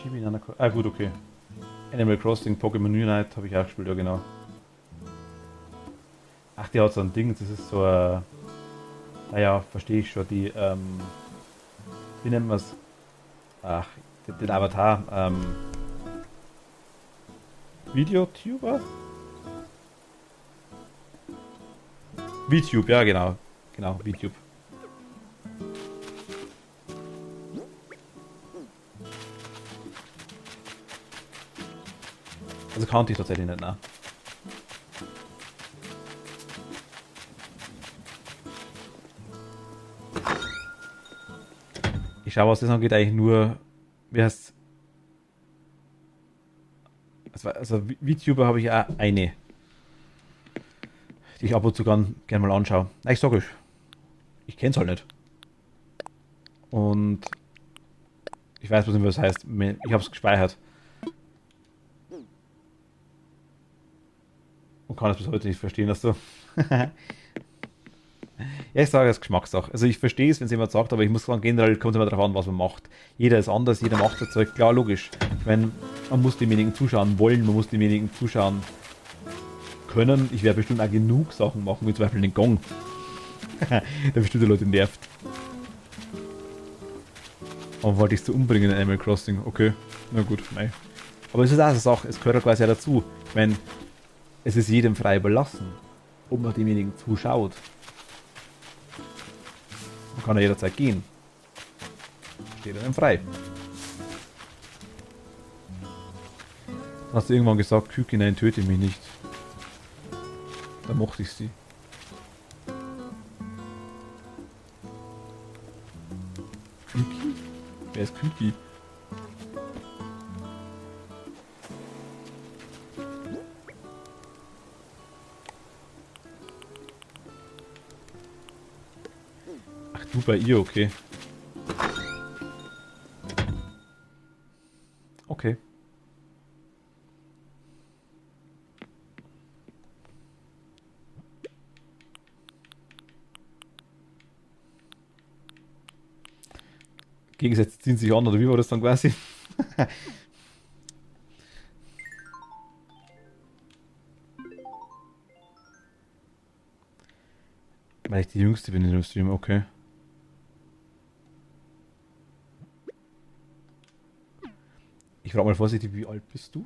Chibi in einer... Ah gut, okay. Animal Crossing, Pokémon Unite habe ich auch gespielt, ja genau. Ach, die hat so ein Ding, das ist so ein... Naja, verstehe ich schon, die, wie nennen wir es? Ach, den Avatar, Videotuber? VTube, ja genau. Genau, VTube. Also kannte ich tatsächlich nicht, ne? Ich schaue, was das angeht, eigentlich nur, wie heißt also VTuber habe ich auch eine, die ich ab und zu gerne mal anschaue. Nein, ich sage euch, ich kenne es halt nicht. Und ich weiß was nicht, was das heißt. Ich habe es gespeichert. Und kann es bis heute nicht verstehen, dass du... Ja, ich sage, es ist Geschmackssache. Also ich verstehe es, wenn es jemand sagt, aber ich muss sagen, generell kommt es immer darauf an, was man macht. Jeder ist anders, jeder macht das Zeug. Klar, logisch. Ich meine, man muss demjenigen zuschauen wollen, man muss demjenigen zuschauen können. Ich werde bestimmt auch genug Sachen machen, wie zum Beispiel den Gong. Der bestimmt die Leute nervt. Aber wollte ich es so umbringen in Animal Crossing? Okay, na gut, nein. Aber es ist auch eine Sache, es gehört ja quasi auch dazu. Ich meine, es ist jedem frei überlassen, ob man demjenigen zuschaut. Man kann ja jederzeit gehen. Steht einem frei. Dann hast du irgendwann gesagt, Küki, nein, töte mich nicht. Dann mochte ich sie. Küki? Wer ist Küki? Ach du, bei ihr, okay. Okay. Gegensätze ziehen sich an, oder wie war das dann quasi? Weil ich die Jüngste bin in dem Stream, okay. Ich frage mal vorsichtig, wie alt bist du?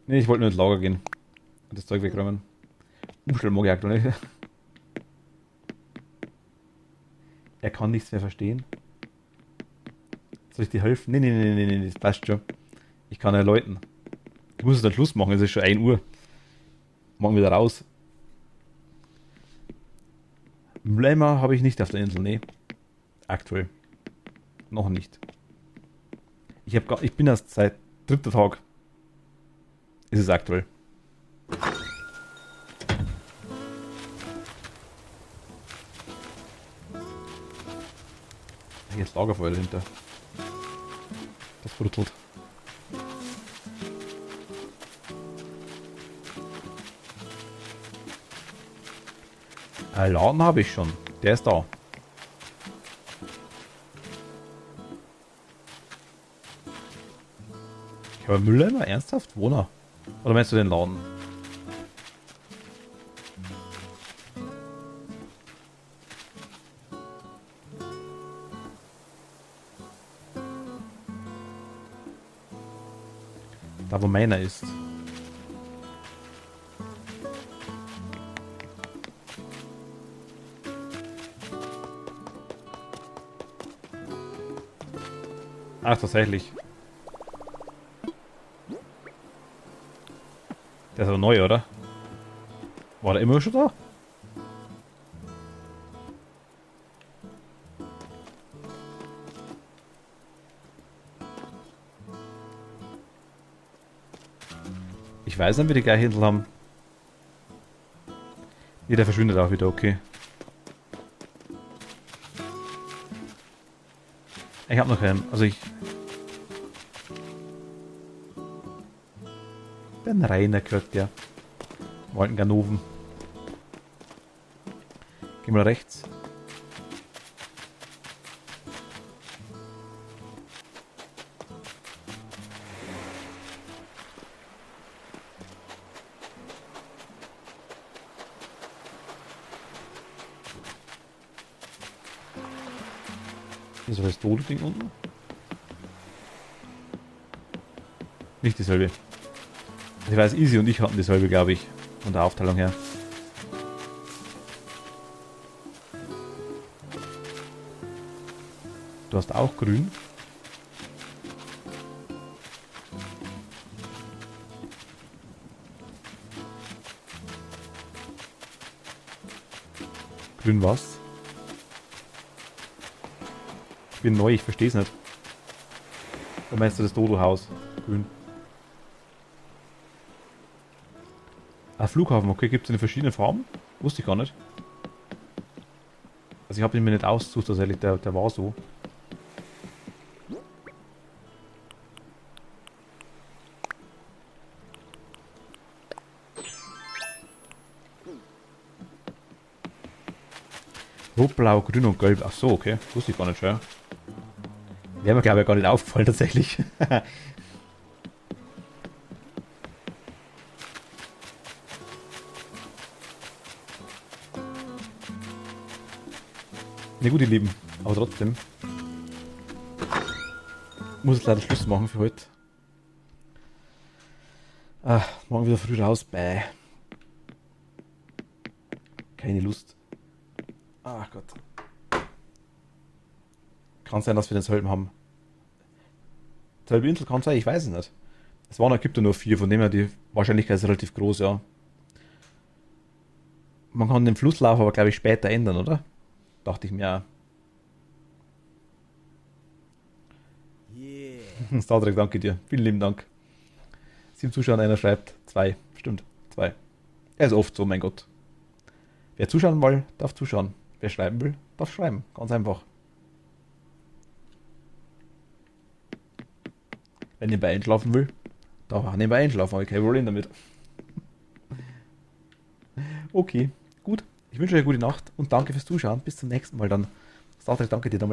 Nee, ich wollte nur ins Lager gehen. Und das Zeug wegräumen. Umstellen mag ich aktuell nicht. Er kann nichts mehr verstehen. Soll ich dir helfen? Nee, das passt schon. Ich kann ja läuten. Ich muss es dann Schluss machen, es ist schon 1 Uhr. Morgen wieder raus. Mülleimer habe ich nicht auf der Insel, nee. Aktuell. Noch nicht. Ich bin erst seit 3. Tag. Ist es aktuell. Hier ist Lagerfeuer dahinter. Das brutzelt. Laden habe ich schon. Der ist da. Ich habe Mülleimer? Ernsthaft? Wo noch? Oder meinst du den Laden? Da wo meiner ist. Ach, tatsächlich. Der ist aber neu, oder? War der immer schon da? Ich weiß nicht, wie die gleiche Insel haben. Jeder verschwindet auch wieder, okay. Ich habe noch keinen. Also ich... Den Rainer gehört der. Wollten Ganoven. Geh mal rechts. Ist das Tode-Ding unten? Nicht dieselbe. Ich weiß, Easy und ich hatten dieselbe, glaube ich. Von der Aufteilung her. Du hast auch grün. Grün was? Ich bin neu, ich verstehe es nicht. Oder meinst du das Dodo-Haus? Grün. Ah, Flughafen, okay, gibt es in verschiedenen Farben? Wusste ich gar nicht. Also ich habe ihn mir nicht ausgesucht, tatsächlich, der war so. Rot, Blau, Grün und Gelb. Ach so, okay. Wusste ich gar nicht, ja. Wäre mir, glaube ich, gar nicht aufgefallen, tatsächlich. Na gut, ihr Lieben. Aber trotzdem. Muss jetzt leider Schluss machen für heute. Ah, morgen wieder früh raus. Bäh. Keine Lust. Ach Gott. Kann sein, dass wir denselben haben. Selbe Insel kann sein, ich weiß es nicht. Es waren gibt ja nur 4, von dem her die Wahrscheinlichkeit ist relativ groß, ja. Man kann den Flusslauf aber, glaube ich, später ändern, oder? Dachte ich mir auch. Yeah. Star Trek, danke dir. Vielen lieben Dank. 7 Zuschauer, einer schreibt 2. Stimmt, 2. Er ist oft so, mein Gott. Wer zuschauen will, darf zuschauen. Wer schreiben will, darf schreiben. Ganz einfach. Wenn ihr bei einschlafen will, darf auch nicht bei einschlafen, aber kein Problem damit. Okay, gut. Ich wünsche euch eine gute Nacht und danke fürs Zuschauen. Bis zum nächsten Mal dann. Star Trek, danke dir nochmal.